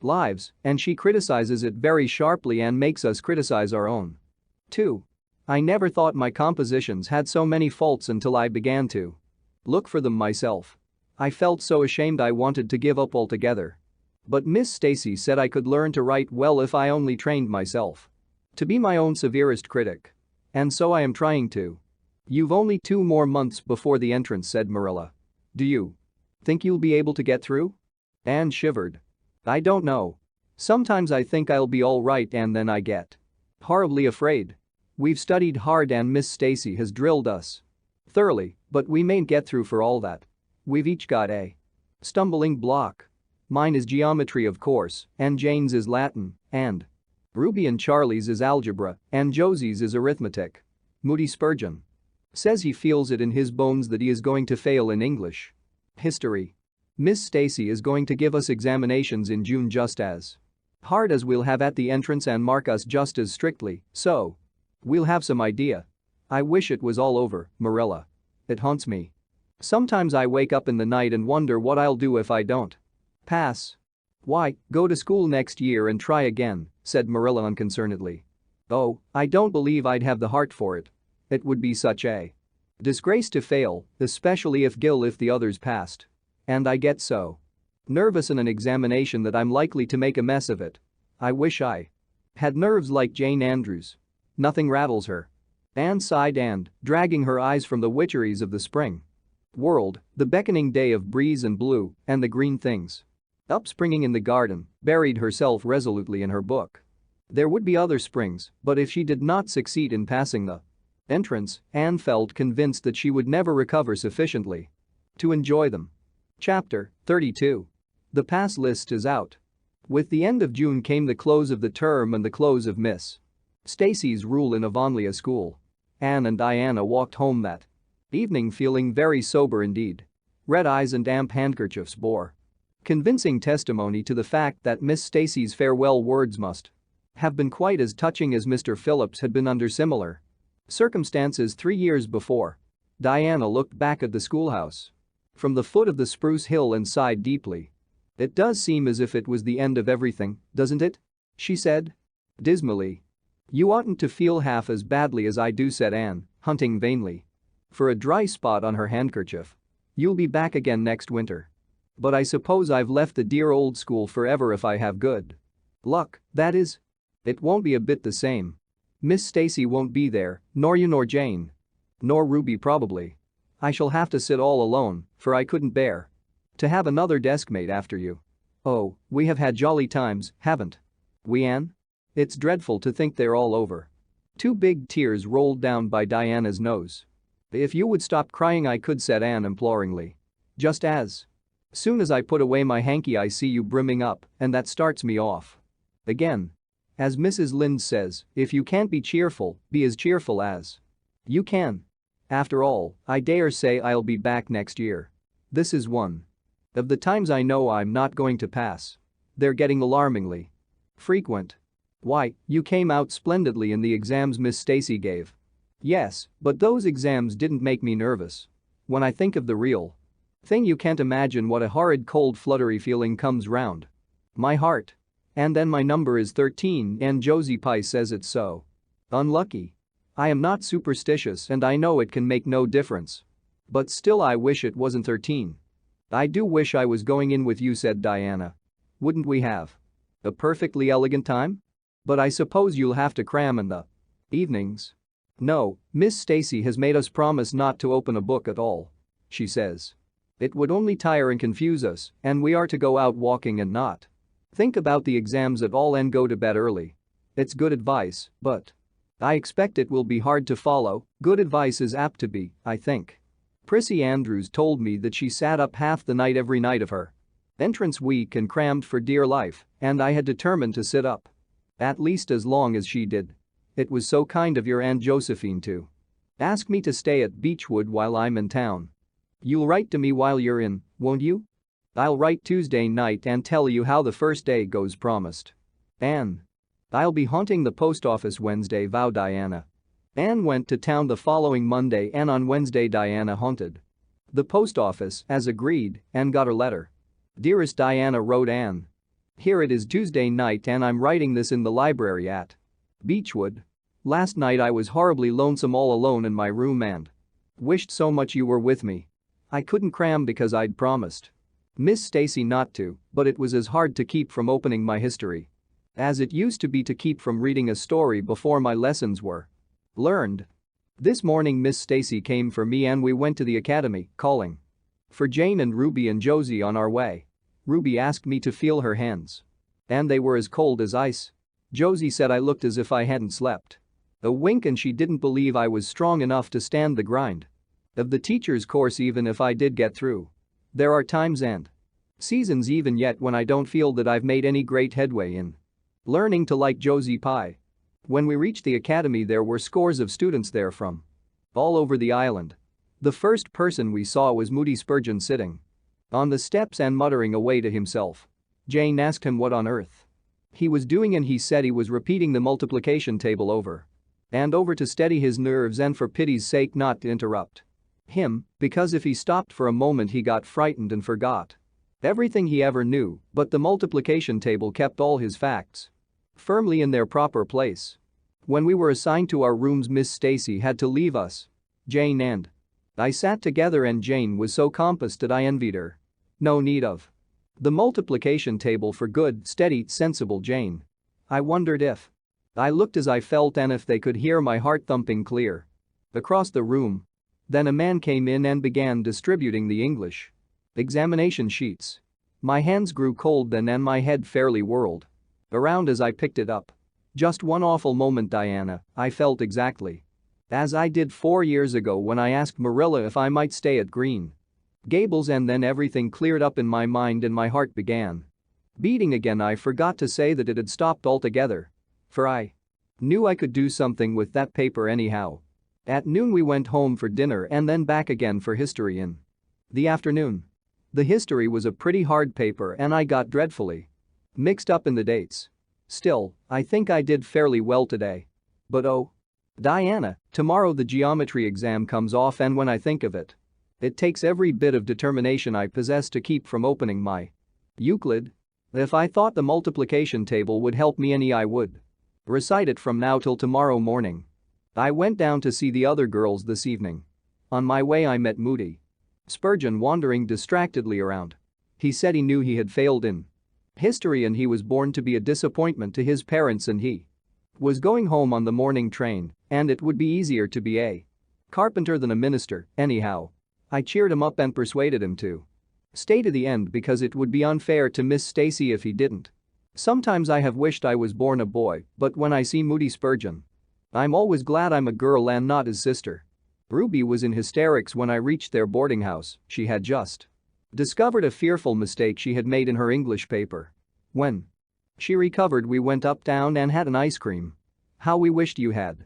Speaker 1: lives, and she criticizes it very sharply and makes us criticize our own too. I never thought my compositions had so many faults until I began to look for them myself. I felt so ashamed I wanted to give up altogether. But Miss Stacy said I could learn to write well if I only trained myself to be my own severest critic. And so I am trying to." "You've only 2 more months before the entrance," said Marilla. "Do you think you'll be able to get through?" Anne shivered. "I don't know. Sometimes I think I'll be all right and then I get horribly afraid. We've studied hard and Miss Stacy has drilled us thoroughly, but we mayn't get through for all that. We've each got a stumbling block. Mine is geometry, of course, and Jane's is Latin, and Ruby and Charlie's is algebra, and Josie's is arithmetic. Moody Spurgeon says he feels it in his bones that he is going to fail in English. History. Miss Stacy is going to give us examinations in June just as hard as we'll have at the entrance and mark us just as strictly, so we'll have some idea. I wish it was all over, Marilla. It haunts me. Sometimes I wake up in the night and wonder what I'll do if I don't pass." "Why, go to school next year and try again," said Marilla unconcernedly. "Oh, I don't believe I'd have the heart for it. It would be such a disgrace to fail, especially if the others passed. And I get so nervous in an examination that I'm likely to make a mess of it. I wish I had nerves like Jane Andrews. Nothing rattles her. Anne sighed and, dragging her eyes from the witcheries of the spring world, the beckoning day of breeze and blue, and the green things upspringing in the garden, buried herself resolutely in her book. There would be other springs, but if she did not succeed in passing the entrance, Anne felt convinced that she would never recover sufficiently to enjoy them. Chapter 32. The pass list is out. With the end of June came the close of the term and the close of Miss Stacy's rule in Avonlea school. Anne and Diana walked home that evening feeling very sober indeed. Red eyes and damp handkerchiefs bore convincing testimony to the fact that Miss Stacy's farewell words must have been quite as touching as Mr. Phillips had been under similar circumstances 3 years before. Diana looked back at the schoolhouse from the foot of the spruce hill and sighed deeply. "It does seem as if it was the end of everything, doesn't it?" she said dismally. "You oughtn't to feel half as badly as I do," said Anne, hunting vainly for a dry spot on her handkerchief. "You'll be back again next winter. But I suppose I've left the dear old school forever if I have good luck, that is. It won't be a bit the same. Miss Stacy won't be there, nor you nor Jane. Nor Ruby probably. I shall have to sit all alone, for I couldn't bear to have another deskmate after you. Oh, we have had jolly times, haven't we, Anne? It's dreadful to think they're all over." 2 big tears rolled down by Diana's nose. "If you would stop crying I could," said Anne imploringly. "Just as soon as I put away my hanky I see you brimming up, and that starts me off again. As Mrs. Lynde says, if you can't be cheerful, be as cheerful as you can. After all, I dare say I'll be back next year. This is one of the times I know I'm not going to pass. They're getting alarmingly frequent." "Why, you came out splendidly in the exams Miss Stacy gave." "Yes, but those exams didn't make me nervous. When I think of the real thing you can't imagine what a horrid cold fluttery feeling comes round my heart. And then my number is 13 and Josie Pye says it's so unlucky. I am not superstitious and I know it can make no difference. But still I wish it wasn't 13. I do wish I was going in with you," said Diana. "Wouldn't we have a perfectly elegant time? But I suppose you'll have to cram in the evenings." "No, Miss Stacy has made us promise not to open a book at all. She says it would only tire and confuse us, and we are to go out walking and not think about the exams at all and go to bed early. It's good advice, but I expect it will be hard to follow. Good advice is apt to be, I think. Prissy Andrews told me that she sat up half the night every night of her entrance week and crammed for dear life, and I had determined to sit up at least as long as she did. It was so kind of your Aunt Josephine to ask me to stay at Beechwood while I'm in town. You'll write to me while you're in, won't you?" "I'll write Tuesday night and tell you how the first day goes," promised Anne. "I'll be haunting the post office Wednesday," vowed Diana. Anne went to town the following Monday and on Wednesday Diana haunted the post office as agreed and got her letter. "Dearest Diana," wrote Anne. "Here it is Tuesday night and I'm writing this in the library at Beechwood. Last night I was horribly lonesome all alone in my room and wished so much you were with me. I couldn't cram because I'd promised Miss Stacy not to, but it was as hard to keep from opening my history as it used to be to keep from reading a story before my lessons were learned. This morning Miss Stacy came for me and we went to the academy, calling for Jane and Ruby and Josie on our way. Ruby asked me to feel her hands. And they were as cold as ice. Josie said I looked as if I hadn't slept a wink and she didn't believe I was strong enough to stand the grind of the teacher's course even if I did get through. There are times and seasons even yet when I don't feel that I've made any great headway in learning to like Josie Pye." When we reached the academy there were scores of students there from all over the island. The first person we saw was Moody Spurgeon sitting on the steps and muttering away to himself. Jane asked him what on earth he was doing and he said he was repeating the multiplication table over and over to steady his nerves and for pity's sake not to interrupt him, because if he stopped for a moment he got frightened and forgot everything he ever knew, but the multiplication table kept all his facts firmly in their proper place. When we were assigned to our rooms Miss Stacy had to leave us. Jane and I sat together and Jane was so compassed that I envied her. No need of. The multiplication table for good, steady, sensible Jane. I wondered if. I looked as I felt and if they could hear my heart thumping clear. Across the room. Then a man came in and began distributing the English examination sheets. My hands grew cold then and my head fairly whirled around as I picked it up. Just one awful moment, Diana, I felt exactly as I did 4 years ago when I asked Marilla if I might stay at Green Gables, and then everything cleared up in my mind and my heart began beating again. I forgot to say that it had stopped altogether. For I knew I could do something with that paper anyhow. At noon we went home for dinner and then back again for history in the afternoon. The history was a pretty hard paper and I got dreadfully mixed up in the dates. Still, I think I did fairly well today. But oh, Diana, tomorrow the geometry exam comes off, and when I think of it, it takes every bit of determination I possess to keep from opening my Euclid. If I thought the multiplication table would help me any, I would recite it from now till tomorrow morning. I went down to see the other girls this evening. On my way I met Moody Spurgeon wandering distractedly around. He said he knew he had failed in history and he was born to be a disappointment to his parents, and he was going home on the morning train, and it would be easier to be a carpenter than a minister, anyhow. I cheered him up and persuaded him to stay to the end because it would be unfair to Miss Stacy if he didn't. Sometimes I have wished I was born a boy, but when I see Moody Spurgeon, I'm always glad I'm a girl and not his sister. Ruby was in hysterics when I reached their boarding house. She had just discovered a fearful mistake she had made in her English paper. When she recovered, we went uptown and had an ice cream. How we wished you had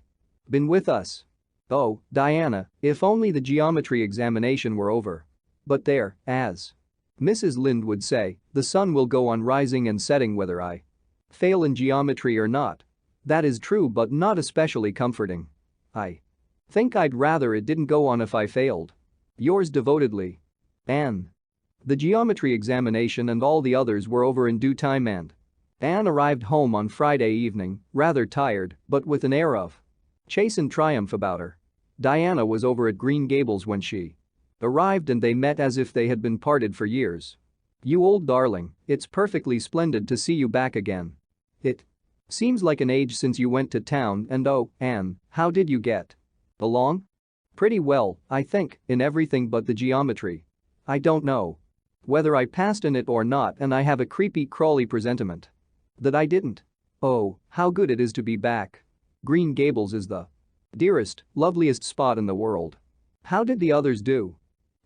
Speaker 1: been with us. Oh, Diana, if only the geometry examination were over. But there, as Mrs. Lynde would say, the sun will go on rising and setting whether I fail in geometry or not. That is true but not especially comforting. I think I'd rather it didn't go on if I failed. Yours devotedly, Anne. The geometry examination and all the others were over in due time, and Anne arrived home on Friday evening, rather tired, but with an air of chastened triumph about her. Diana was over at Green Gables when she arrived and they met as if they had been parted for years. You old darling, it's perfectly splendid to see you back again. It seems like an age since you went to town, and oh, Anne, how did you get along? Pretty well, I think, in everything but the geometry. I don't know whether I passed in it or not, and I have a creepy crawly presentiment that I didn't. Oh, how good it is to be back. Green Gables is the dearest, loveliest spot in the world. How did the others do?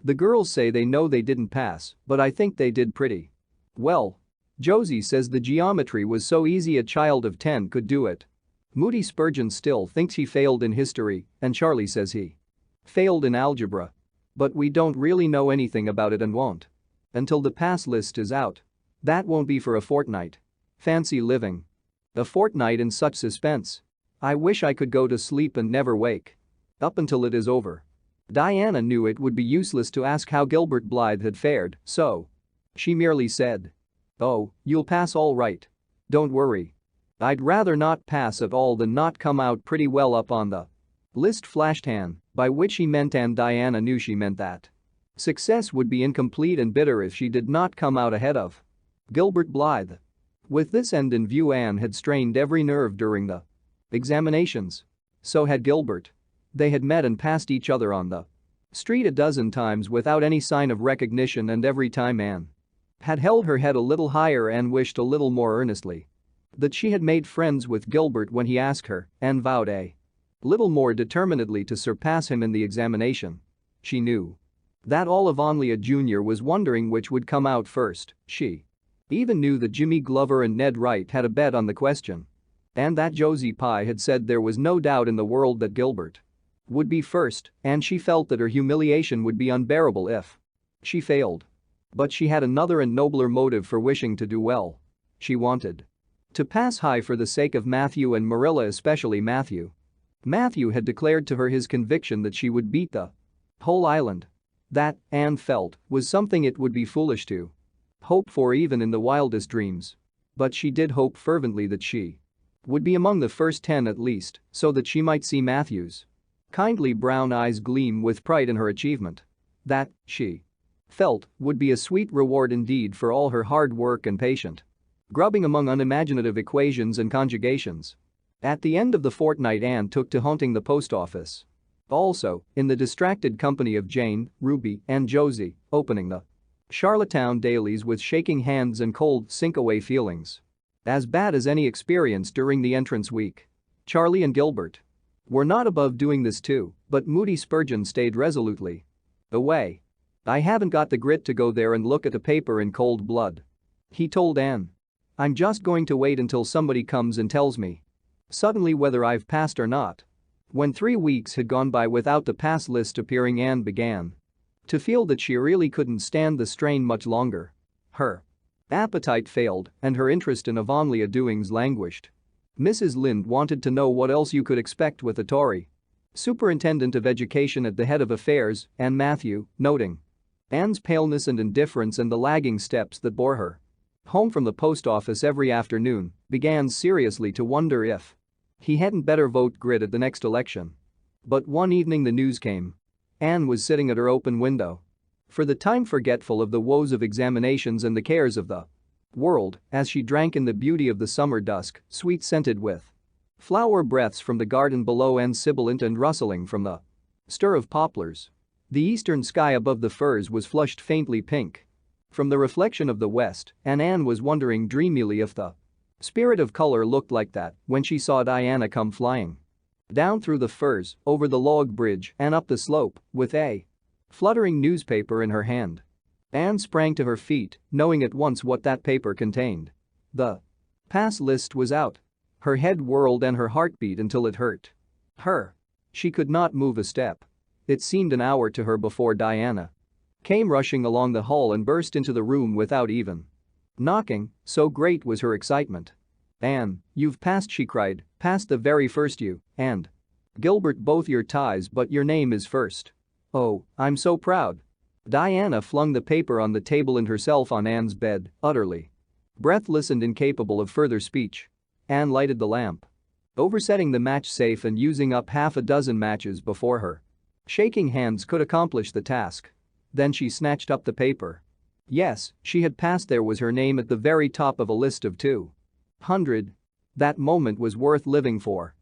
Speaker 1: The girls say they know they didn't pass, but I think they did pretty well. Josie says the geometry was so easy a child of 10 could do it. Moody Spurgeon still thinks he failed in history, and Charlie says he failed in algebra. But we don't really know anything about it and won't until the pass list is out. That won't be for a fortnight. Fancy living a fortnight in such suspense. I wish I could go to sleep and never wake up until it is over. Diana knew it would be useless to ask how Gilbert Blythe had fared, so she merely said, "Oh, you'll pass all right. Don't worry. I'd rather not pass at all than not come out pretty well up on the list," flashed Anne, by which she meant, and Diana knew she meant that success would be incomplete and bitter if she did not come out ahead of Gilbert Blythe. With this end in view, Anne had strained every nerve during the examinations. So had Gilbert. They had met and passed each other on the street a dozen times without any sign of recognition, and every time Anne had held her head a little higher and wished a little more earnestly that she had made friends with Gilbert when he asked her, and vowed a little more determinedly to surpass him in the examination. She knew that all of Avonlea Jr. was wondering which would come out first. She even knew that Jimmy Glover and Ned Wright had a bet on the question, and that Josie Pye had said there was no doubt in the world that Gilbert would be first, and she felt that her humiliation would be unbearable if she failed. But she had another and nobler motive for wishing to do well. She wanted to pass high for the sake of Matthew and Marilla, especially Matthew. Matthew had declared to her his conviction that she would beat the whole island. That, Anne felt, was something it would be foolish to hope for even in the wildest dreams. But she did hope fervently that she would be among the first 10 at least, so that she might see Matthew's kindly brown eyes gleam with pride in her achievement. That, she felt would be a sweet reward indeed for all her hard work and patient grubbing among unimaginative equations and conjugations. At the end of the fortnight Anne took to haunting the post office. Also, in the distracted company of Jane, Ruby, and Josie, opening the Charlottetown dailies with shaking hands and cold sink-away feelings. As bad as any experience during the entrance week. Charlie and Gilbert were not above doing this too, but Moody Spurgeon stayed resolutely away. "I haven't got the grit to go there and look at a paper in cold blood," he told Anne. "I'm just going to wait until somebody comes and tells me suddenly whether I've passed or not." When 3 weeks had gone by without the pass list appearing, Anne began to feel that she really couldn't stand the strain much longer. Her appetite failed and her interest in Avonlea doings languished. Mrs. Lynde wanted to know what else you could expect with a Tory superintendent of education at the head of affairs, and Matthew, noting Anne's paleness and indifference and the lagging steps that bore her home from the post office every afternoon, began seriously to wonder if he hadn't better vote Grit at the next election. But one evening the news came. Anne was sitting at her open window. For the time forgetful of the woes of examinations and the cares of the world, as she drank in the beauty of the summer dusk, sweet-scented with flower breaths from the garden below and sibilant and rustling from the stir of poplars. The eastern sky above the firs was flushed faintly pink from the reflection of the west, and Anne was wondering dreamily if the spirit of color looked like that when she saw Diana come flying down through the firs, over the log bridge and up the slope, with a fluttering newspaper in her hand. Anne sprang to her feet, knowing at once what that paper contained. The pass list was out. Her head whirled and her heart beat until it hurt her. She could not move a step. It seemed an hour to her before Diana came rushing along the hall and burst into the room without even knocking, so great was her excitement. "Anne, you've passed," she cried, "passed the very first, you and Gilbert both your ties, but your name is first. Oh, I'm so proud." Diana flung the paper on the table and herself on Anne's bed, utterly breathless and incapable of further speech. Anne lighted the lamp, oversetting the match safe and using up half a dozen matches before her shaking hands could accomplish the task. Then she snatched up the paper. Yes, she had passed. There was her name at the very top of a list of 200. That moment was worth living for.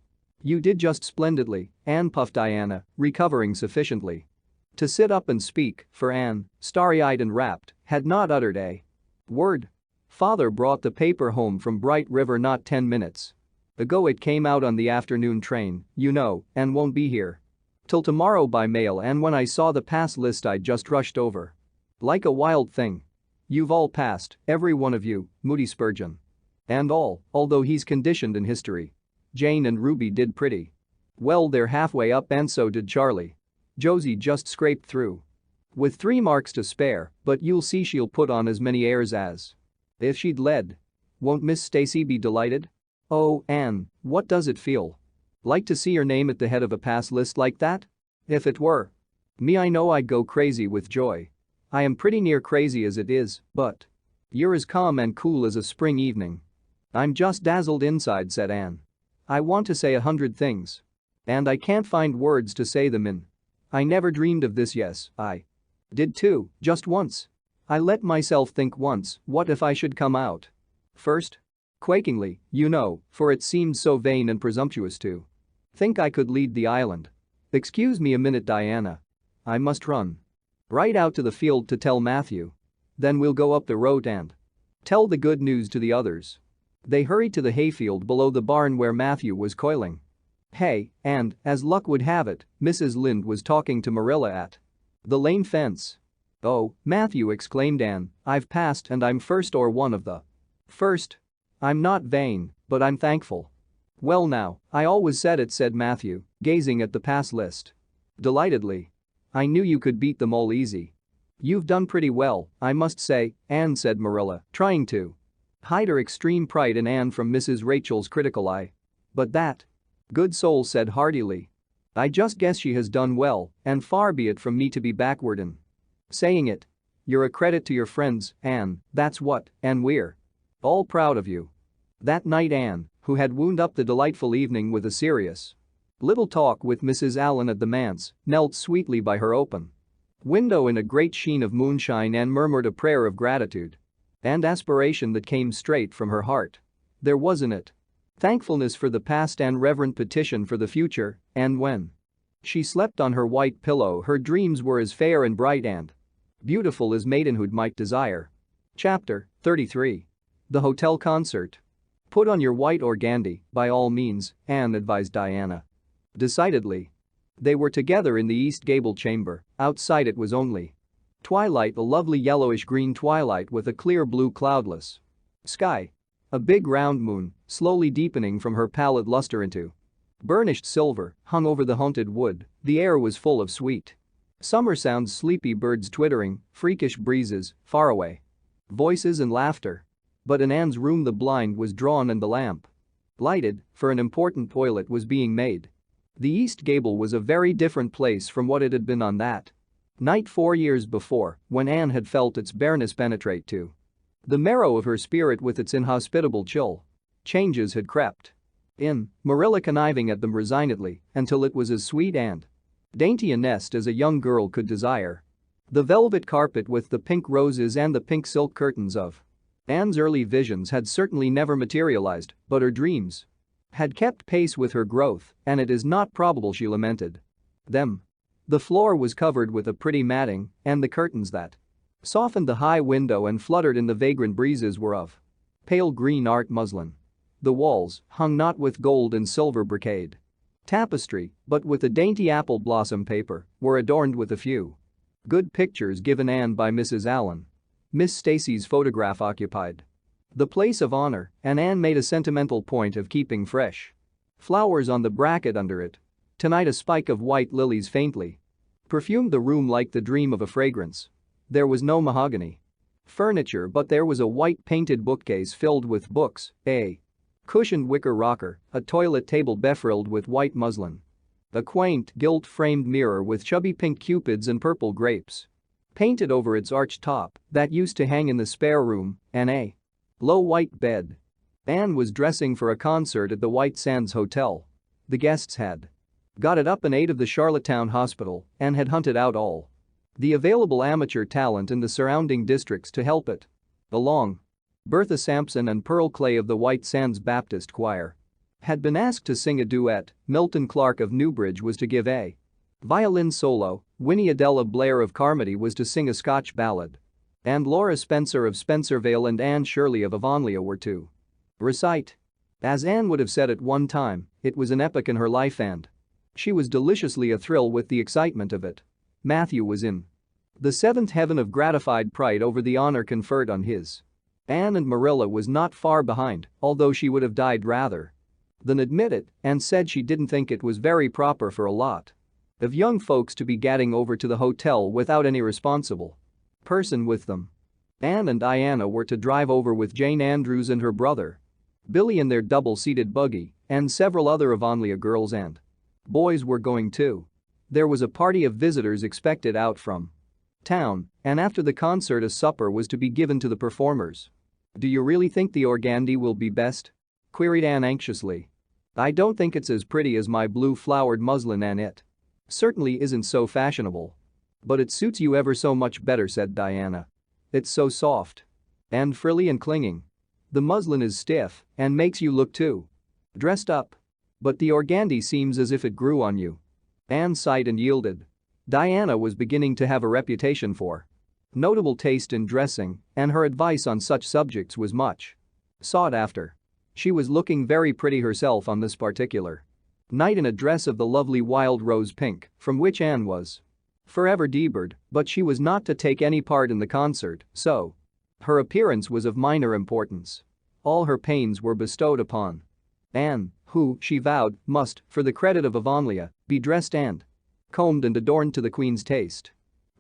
Speaker 1: "You did just splendidly," Anne puffed. Diana, recovering sufficiently to sit up and speak, for Anne, starry-eyed and rapt, had not uttered a word. "Father brought the paper home from Bright River not 10 minutes ago. It came out on the afternoon train, you know, and won't be here till tomorrow by mail, and when I saw the pass list I just rushed over like a wild thing. You've all passed, every one of you, Moody Spurgeon. And although he's conditioned in history. Jane and Ruby did pretty well. They're halfway up, and so did Charlie. Josie just scraped through with 3 marks to spare, but you'll see she'll put on as many airs as if she'd led. Won't Miss Stacy be delighted? Oh, Anne, what does it feel like to see your name at the head of a pass list like that? If it were me, I know I'd go crazy with joy. I am pretty near crazy as it is, but you're as calm and cool as a spring evening." "I'm just dazzled inside," said Anne. "I want to say 100 things. And I can't find words to say them in. I never dreamed of this. Yes, I did too, just once. I let myself think once, what if I should come out first? Quakingly, you know, for it seemed so vain and presumptuous to think I could lead the island. Excuse me a minute, Diana. I must run right out to the field to tell Matthew. Then we'll go up the road and tell the good news to the others." They hurried to the hayfield below the barn where Matthew was coiling hay, and, as luck would have it, Mrs. Lynde was talking to Marilla at the lane fence. "Oh, Matthew," exclaimed Anne, "I've passed and I'm first, or one of the first. I'm not vain, but I'm thankful." "Well now, I always said it," said Matthew, gazing at the pass list delightedly. "I knew you could beat them all easy." "You've done pretty well, I must say," Anne said. Marilla, trying to hide her extreme pride in Anne from Mrs. Rachel's critical eye. But that good soul said heartily, "I just guess she has done well, and far be it from me to be backward in saying it. You're a credit to your friends, Anne, that's what, and we're all proud of you." That night Anne, who had wound up the delightful evening with a serious little talk with Mrs. Allen at the manse, knelt sweetly by her open Window in a great sheen of moonshine. Anne murmured a prayer of gratitude and aspiration that came straight from her heart. There was in it thankfulness for the past and reverent petition for the future, and when she slept on her white pillow her dreams were as fair and bright and beautiful as maidenhood might desire. Chapter 33. The Hotel Concert. Put on your white organdy, by all means, Anne advised Diana. Decidedly. They were together in the East Gable chamber. Outside it was only twilight, a lovely yellowish-green twilight with a clear blue cloudless sky. A big round moon, slowly deepening from her pallid luster into burnished silver, hung over the haunted wood. The air was full of sweet summer sounds, sleepy birds twittering, freakish breezes, faraway voices and laughter. But in Anne's room the blind was drawn and the lamp lighted, for an important toilet was being made. The East Gable was a very different place from what it had been on that night 4 years before, when Anne had felt its bareness penetrate to the marrow of her spirit with its inhospitable chill. Changes had crept in, Marilla conniving at them resignedly, until it was as sweet and dainty a nest as a young girl could desire. The velvet carpet with the pink roses and the pink silk curtains of Anne's early visions had certainly never materialized, but her dreams had kept pace with her growth, and it is not probable she lamented them. The floor was covered with a pretty matting, and the curtains that softened the high window and fluttered in the vagrant breezes were of pale green art muslin. The walls, hung not with gold and silver brocade tapestry, but with a dainty apple blossom paper, were adorned with a few good pictures given Anne by Mrs. Allen. Miss Stacy's photograph occupied the place of honor, and Anne made a sentimental point of keeping fresh flowers on the bracket under it. Tonight a spike of white lilies faintly perfumed the room like the dream of a fragrance. There was no mahogany furniture, but there was a white painted bookcase filled with books, a cushioned wicker rocker, a toilet table befrilled with white muslin, a quaint gilt-framed mirror with chubby pink cupids and purple grapes painted over its arched top that used to hang in the spare room, and a low white bed. Anne was dressing for a concert at the White Sands Hotel. The guests had got it up in aid of the Charlottetown Hospital and had hunted out all the available amateur talent in the surrounding districts to help it along. Bertha Sampson and Pearl Clay of the White Sands Baptist Choir had been asked to sing a duet. Milton Clark of Newbridge was to give a violin solo, Winnie Adela Blair of Carmody was to sing a Scotch ballad, and Laura Spencer of Spencervale and Anne Shirley of Avonlea were to recite. As Anne would have said at one time, it was an epoch in her life and she was deliciously athrill with the excitement of it. Matthew was in the seventh heaven of gratified pride over the honor conferred on his. Anne, and Marilla was not far behind, although she would have died rather than admit it, and said she didn't think it was very proper for a lot of young folks to be gadding over to the hotel without any responsible person with them. Anne and Diana were to drive over with Jane Andrews and her brother Billy in their double-seated buggy, and several other Avonlea girls and boys were going too. There was a party of visitors expected out from town, and after the concert a supper was to be given to the performers. "Do you really think the organdy will be best?" queried Anne anxiously. "I don't think it's as pretty as my blue flowered muslin, and it certainly isn't so fashionable. But it suits you ever so much better," said Diana. "It's so soft and frilly and clinging. The muslin is stiff and makes you look too dressed up. But the organdy seems as if it grew on you." Anne sighed and yielded. Diana was beginning to have a reputation for notable taste in dressing, and her advice on such subjects was much sought after. She was looking very pretty herself on this particular night in a dress of the lovely wild rose pink, from which Anne was forever debarred, but she was not to take any part in the concert, so her appearance was of minor importance. All her pains were bestowed upon Anne, who, she vowed, must, for the credit of Avonlea, be dressed and combed and adorned to the Queen's taste.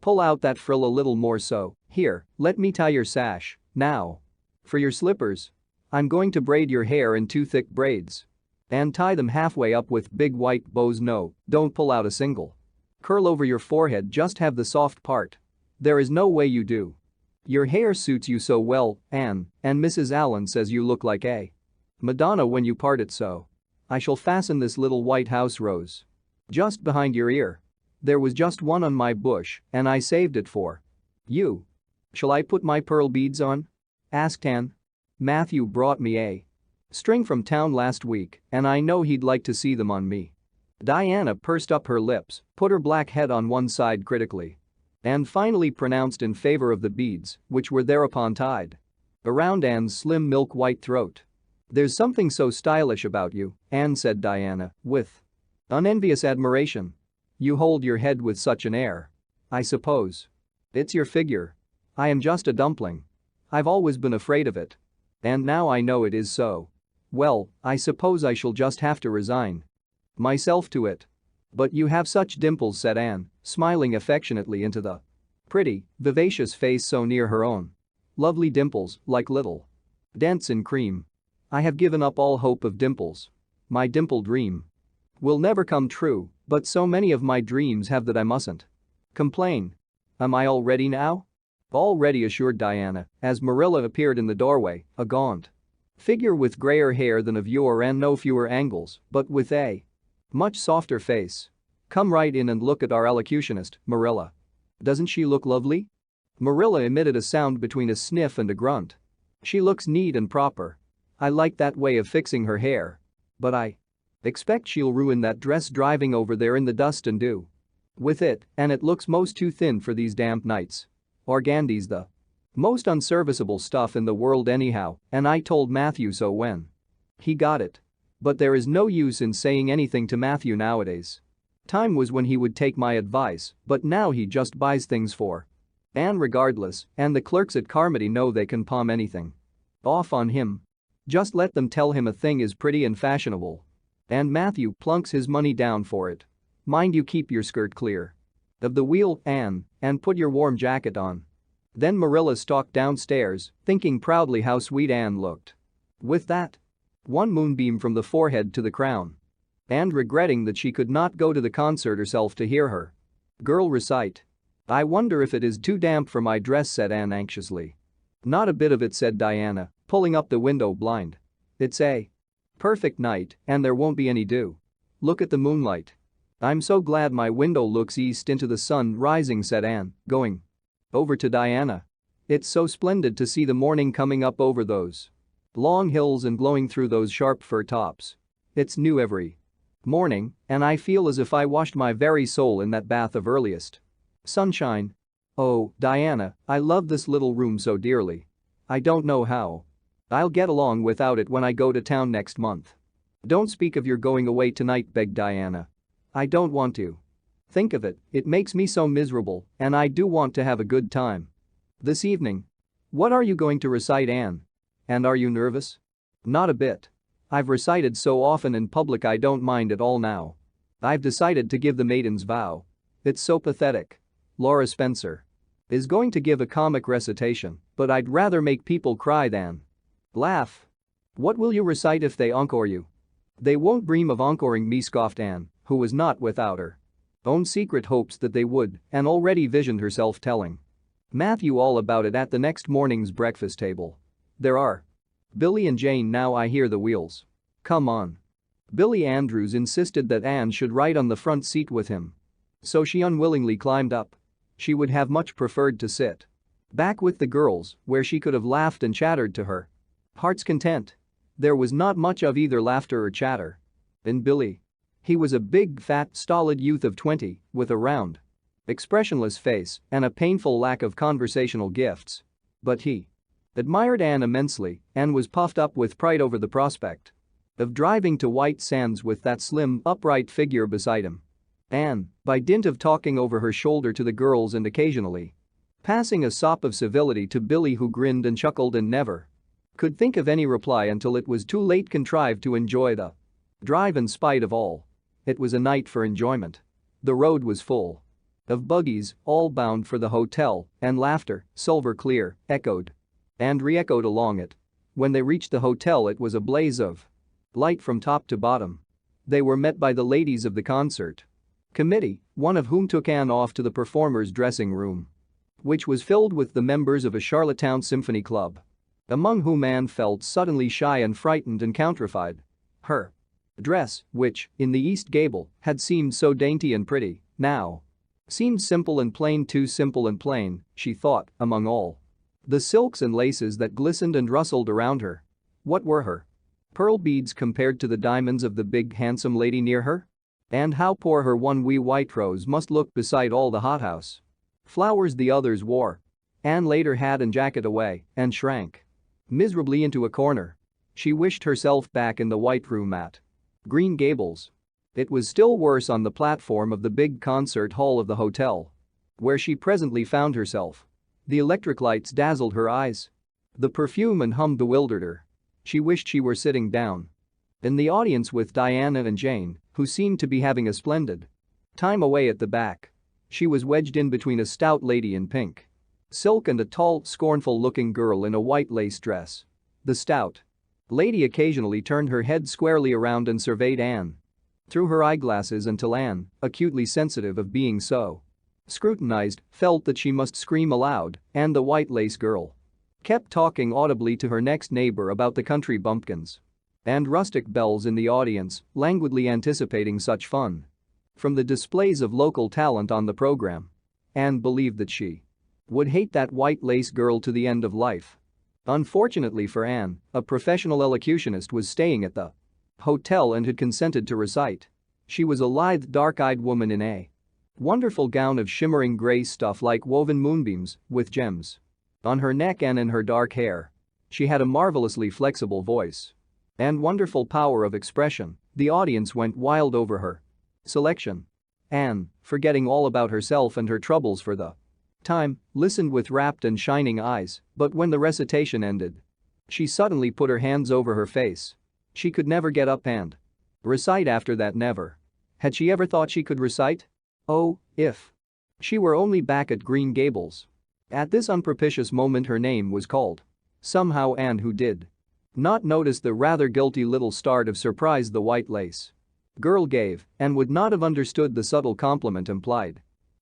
Speaker 1: "Pull out that frill a little more so. Here, let me tie your sash. Now. For your slippers. I'm going to braid your hair in 2 thick braids. And tie them halfway up with big white bows. No, don't pull out a single curl over your forehead, just have the soft part. There is no way you do. Your hair suits you so well, Anne, and Mrs. Allen says you look like a Madonna when you part it so. I shall fasten this little white house rose just behind your ear. There was just one on my bush, and I saved it for you. Shall I put my pearl beads on?" asked Anne. "Matthew brought me a string from town last week, and I know he'd like to see them on me." Diana pursed up her lips, put her black head on one side critically, and finally pronounced in favor of the beads, which were thereupon tied around Anne's slim milk-white throat. "There's something so stylish about you," Anne said Diana, with unenvious admiration. "You hold your head with such an air. I suppose it's your figure. I am just a dumpling. I've always been afraid of it. And now I know it is so. Well, I suppose I shall just have to resign myself to it." "But you have such dimples," said Anne, smiling affectionately into the pretty, vivacious face so near her own. "Lovely dimples, like little dents in cream. I have given up all hope of dimples. My dimple dream will never come true, but so many of my dreams have that I mustn't complain. Am I all ready now?" "All ready," assured Diana, as Marilla appeared in the doorway, a gaunt figure with grayer hair than of yore and no fewer angles, but with a much softer face. "Come right in and look at our elocutionist, Marilla. Doesn't she look lovely?" Marilla emitted a sound between a sniff and a grunt. "She looks neat and proper. I like that way of fixing her hair. But I expect she'll ruin that dress driving over there in the dust and dew with it, and it looks most too thin for these damp nights. Organdy's the most unserviceable stuff in the world anyhow, and I told Matthew so when he got it. But there is no use in saying anything to Matthew nowadays. Time was when he would take my advice, but now he just buys things for Anne regardless, and the clerks at Carmody know they can palm anything off on him. Just let them tell him a thing is pretty and fashionable, and Matthew plunks his money down for it. Mind you keep your skirt clear of the wheel, Anne, and put your warm jacket on." Then Marilla stalked downstairs, thinking proudly how sweet Anne looked with that one moonbeam from the forehead to the crown, and regretting that she could not go to the concert herself to hear her girl recite. "I wonder if it is too damp for my dress," said Anne anxiously. "Not a bit of it," said Diana, pulling up the window blind. "It's a perfect night, and there won't be any dew. Look at the moonlight. I'm so glad my window looks east into the sun rising," said Anne, going over to Diana. "It's so splendid to see the morning coming up over those long hills and glowing through those sharp fir tops. It's new every morning, and I feel as if I washed my very soul in that bath of earliest sunshine. Oh, Diana, I love this little room so dearly. I don't know how I'll get along without it when I go to town next month." "Don't speak of your going away tonight," begged Diana. "I don't want to think of it, it makes me so miserable, and I do want to have a good time. This evening. What are you going to recite, Anne? And are you nervous?" "Not a bit. I've recited so often in public I don't mind at all now. I've decided to give the maiden's vow. It's so pathetic. Laura Spencer is going to give a comic recitation, but I'd rather make people cry than laugh." "What will you recite if they encore you?" "They won't dream of encoring me," scoffed Anne, who was not without her own secret hopes that they would, and already visioned herself telling Matthew all about it at the next morning's breakfast table. "There are Billy and Jane now, I hear the wheels. Come on." Billy Andrews insisted that Anne should ride on the front seat with him, so she unwillingly climbed up. She would have much preferred to sit back with the girls, where she could have laughed and chattered to her heart's content. There was not much of either laughter or chatter in Billy. He was a big, fat, stolid youth of 20, with a round, expressionless face and a painful lack of conversational gifts. But he admired Anne immensely and was puffed up with pride over the prospect of driving to White Sands with that slim, upright figure beside him. Anne, by dint of talking over her shoulder to the girls and occasionally passing a sop of civility to Billy, who grinned and chuckled and never could think of any reply until it was too late, contrived to enjoy the drive in spite of all. It was a night for enjoyment. The road was full of buggies, all bound for the hotel, and laughter, silver clear, echoed and re-echoed along it. When they reached the hotel, it was a blaze of light from top to bottom. They were met by the ladies of the concert committee, one of whom took Anne off to the performers' dressing room, which was filled with the members of a Charlottetown symphony club, among whom Anne felt suddenly shy and frightened and countrified. Her dress, which, in the East Gable, had seemed so dainty and pretty, now Seemed simple and plain, too simple and plain, she thought, among all the silks and laces that glistened and rustled around her. What were her pearl beads compared to the diamonds of the big handsome lady near her? And how poor her one wee white rose must look beside all the hothouse flowers the others wore. Anne laid her hat and jacket away and shrank miserably into a corner. She wished herself back in the white room at Green Gables. It was still worse on the platform of the big concert hall of the hotel, where she presently found herself. The electric lights dazzled her eyes. The perfume and hum bewildered her. She wished she were sitting down in the audience with Diana and Jane, who seemed to be having a splendid time away at the back. She was wedged in between a stout lady in pink silk and a tall, scornful-looking girl in a white lace dress. The stout lady occasionally turned her head squarely around and surveyed Anne through her eyeglasses until Anne, acutely sensitive of being so scrutinized, felt that she must scream aloud, and the white lace girl kept talking audibly to her next neighbor about the country bumpkins and rustic belles in the audience, languidly anticipating such fun from the displays of local talent on the program. Anne believed that she would hate that white lace girl to the end of life. Unfortunately for Anne, a professional elocutionist was staying at the hotel and had consented to recite. She was a lithe, dark-eyed woman in a wonderful gown of shimmering gray stuff like woven moonbeams, with gems on her neck and in her dark hair. She had a marvelously flexible voice and wonderful power of expression. The audience went wild over her selection. Anne, forgetting all about herself and her troubles for the time, listened with rapt and shining eyes, but when the recitation ended, she suddenly put her hands over her face. She could never get up and recite after that, never. Had she ever thought she could recite? Oh, if she were only back at Green Gables. At this unpropitious moment her name was called. Somehow Anne, who did not notice the rather guilty little start of surprise the white lace girl gave, and would not have understood the subtle compliment implied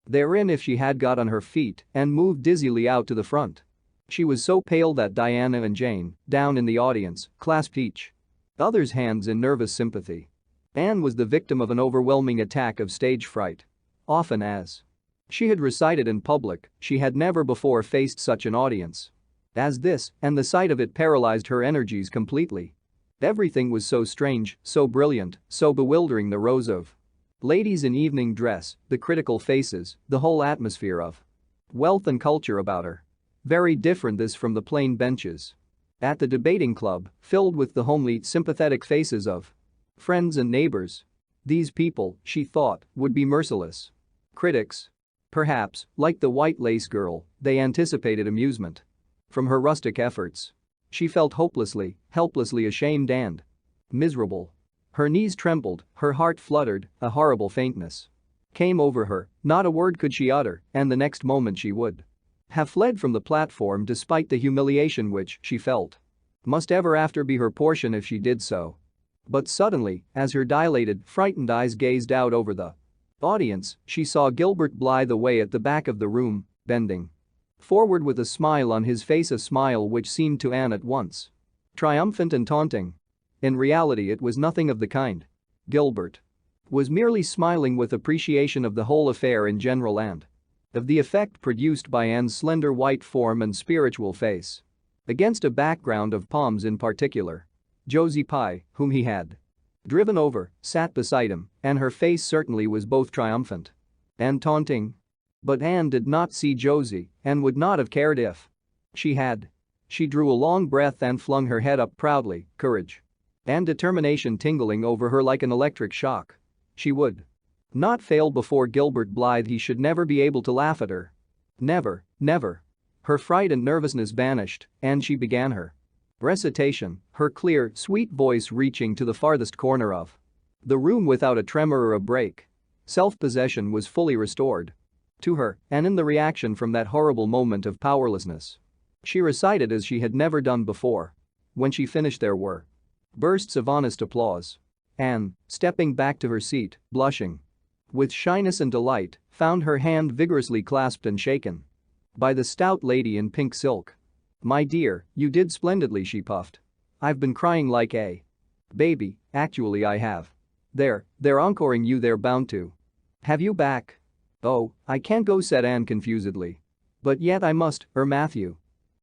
Speaker 1: therein if she had got on her feet and moved dizzily out to the front. She was so pale that Diana and Jane, down in the audience, clasped each other's hands in nervous sympathy. Anne was the victim of an overwhelming attack of stage fright. Often as she had recited in public, she had never before faced such an audience as this, and the sight of it paralyzed her energies completely. Everything was so strange, so brilliant, so bewildering. The rows of ladies in evening dress, the critical faces, the whole atmosphere of wealth and culture about her. Very different this from the plain benches at the debating club, filled with the homely, sympathetic faces of friends and neighbors. These people, she thought, would be merciless critics. Perhaps, like the white lace girl, they anticipated amusement from her rustic efforts. She felt hopelessly, helplessly ashamed and miserable. Her knees trembled, her heart fluttered, a horrible faintness came over her. Not a word could she utter, and the next moment she would have fled from the platform despite the humiliation which, she felt, must ever after be her portion if she did so. But suddenly, as her dilated, frightened eyes gazed out over the audience, she saw Gilbert Blythe away at the back of the room, bending forward with a smile on his face, a smile which seemed to Anne at once triumphant and taunting. In reality it was nothing of the kind. Gilbert was merely smiling with appreciation of the whole affair in general and of the effect produced by Anne's slender white form and spiritual face against a background of palms in particular. Josie Pye, whom he had driven over, sat beside him, and her face certainly was both triumphant and taunting. But Anne did not see Josie and would not have cared if she had. She drew a long breath and flung her head up proudly, courage and determination tingling over her like an electric shock. She would not fail before Gilbert Blythe. He should never be able to laugh at her. Never, never. Her fright and nervousness vanished, and she began her recitation, her clear, sweet voice reaching to the farthest corner of the room without a tremor or a break. Self-possession was fully restored to her, and in the reaction from that horrible moment of powerlessness, she recited as she had never done before. When she finished there were bursts of honest applause. Anne, stepping back to her seat, blushing with shyness and delight, found her hand vigorously clasped and shaken by the stout lady in pink silk. "My dear, you did splendidly," she puffed. "I've been crying like a baby, actually I have. They're encoring you, they're bound to have you back." "Oh, I can't go," said Anne confusedly. "But yet I must, Matthew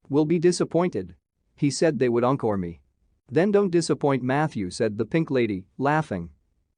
Speaker 1: will be disappointed. He said they would encore me." "Then don't disappoint Matthew," said the pink lady, laughing.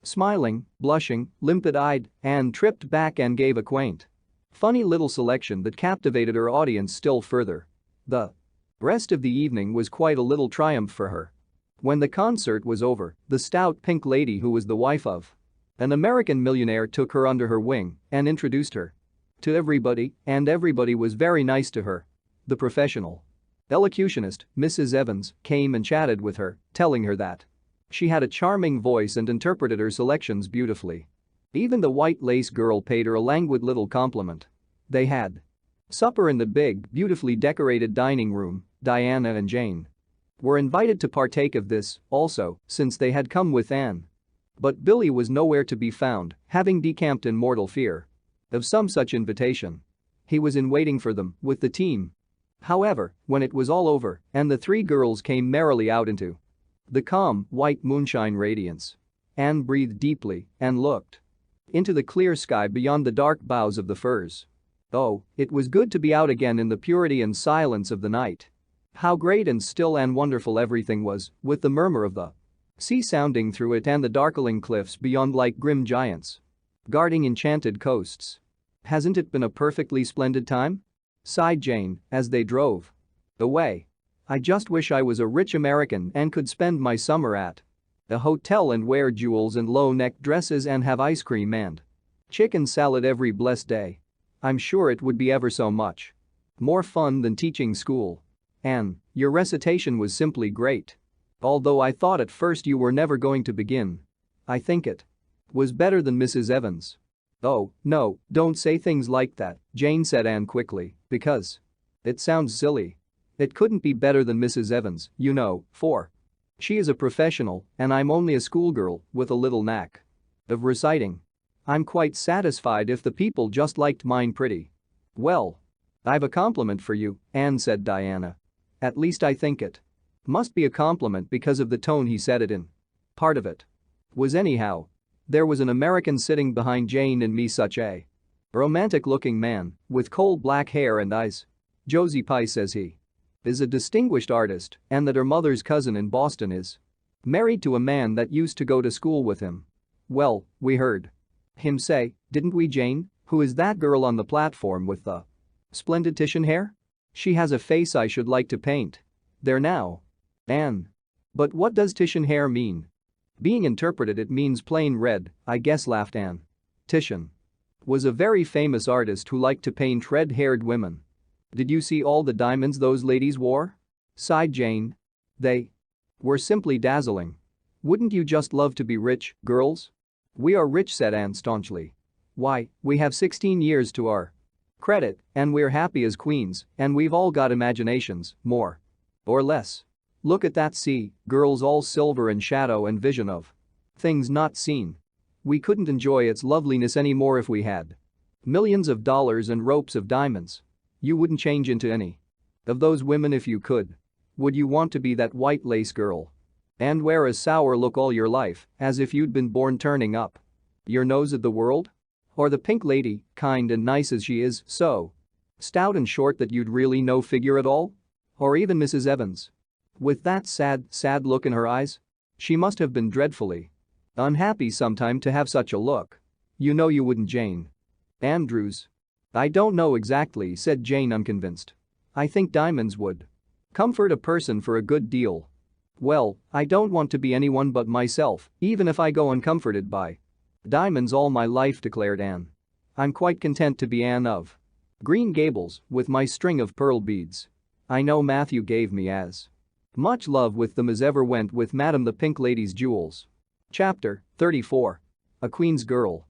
Speaker 1: Smiling, blushing, limpid-eyed, Anne tripped back and gave a quaint, funny little selection that captivated her audience still further. The rest of the evening was quite a little triumph for her. When the concert was over, the stout pink lady who was the wife of an American millionaire took her under her wing and introduced her to everybody, and everybody was very nice to her. The professional elocutionist, Mrs. Evans, came and chatted with her, telling her that she had a charming voice and interpreted her selections beautifully. Even the white lace girl paid her a languid little compliment. They had supper in the big, beautifully decorated dining room. Diana and Jane were invited to partake of this, also, since they had come with Anne. But Billy was nowhere to be found, having decamped in mortal fear of some such invitation. He was in waiting for them with the team. However, when it was all over and the three girls came merrily out into the calm, white moonshine radiance, Anne breathed deeply and looked into the clear sky beyond the dark boughs of the firs. Oh, it was good to be out again in the purity and silence of the night. How great and still and wonderful everything was, with the murmur of the sea sounding through it and the darkling cliffs beyond like grim giants guarding enchanted coasts. "Hasn't it been a perfectly splendid time?" sighed Jane as they drove away. "I just wish I was a rich American and could spend my summer at a hotel and wear jewels and low-neck dresses and have ice cream and chicken salad every blessed day. I'm sure it would be ever so much more fun than teaching school. Anne, your recitation was simply great. Although I thought at first you were never going to begin. I think it was better than Mrs. Evans." "Oh, no, don't say things like that," Jane said Anne quickly, "because it sounds silly. It couldn't be better than Mrs. Evans, you know, for she is a professional and I'm only a schoolgirl with a little knack of reciting. I'm quite satisfied if the people just liked mine pretty." "Well, I've a compliment for you," Anne said Diana. "At least I think it must be a compliment because of the tone he said it in. Part of it was anyhow. There was an American sitting behind Jane and me, such a romantic-looking man with coal black hair and eyes. Josie Pye says he is a distinguished artist and that her mother's cousin in Boston is married to a man that used to go to school with him. Well, we heard him say, didn't we, Jane, who is that girl on the platform with the splendid Titian hair? She has a face I should like to paint. There now. Anne. But what does Titian hair mean?" "Being interpreted it means plain red, I guess," laughed Anne. "Titian was a very famous artist who liked to paint red-haired women. Did you see all the diamonds those ladies wore?" sighed Jane. "They were simply dazzling. Wouldn't you just love to be rich, girls?" "We are rich," said Anne staunchly. "Why, we have 16 years to our credit and we're happy as queens and we've all got imaginations, more or less. Look at that sea, girls, all silver and shadow and vision of things not seen. We couldn't enjoy its loveliness any more if we had millions of dollars and ropes of diamonds. You wouldn't change into any of those women if you could. Would you want to be that white lace girl and wear a sour look all your life, as if you'd been born turning up your nose at the world? Or the pink lady, kind and nice as she is, so stout and short that you'd really no figure at all? Or even Mrs. Evans with that sad look in her eyes? She must have been dreadfully unhappy sometime to have such a look. You know you wouldn't, Jane." "Andrews. I don't know exactly," said Jane, unconvinced. "I think diamonds would comfort a person for a good deal." "Well, I don't want to be anyone but myself, even if I go uncomforted by diamonds all my life," declared Anne. "I'm quite content to be Anne of Green Gables with my string of pearl beads. I know Matthew gave me as much love with them as ever went with Madame the Pink Lady's jewels." Chapter 34. A Queen's Girl.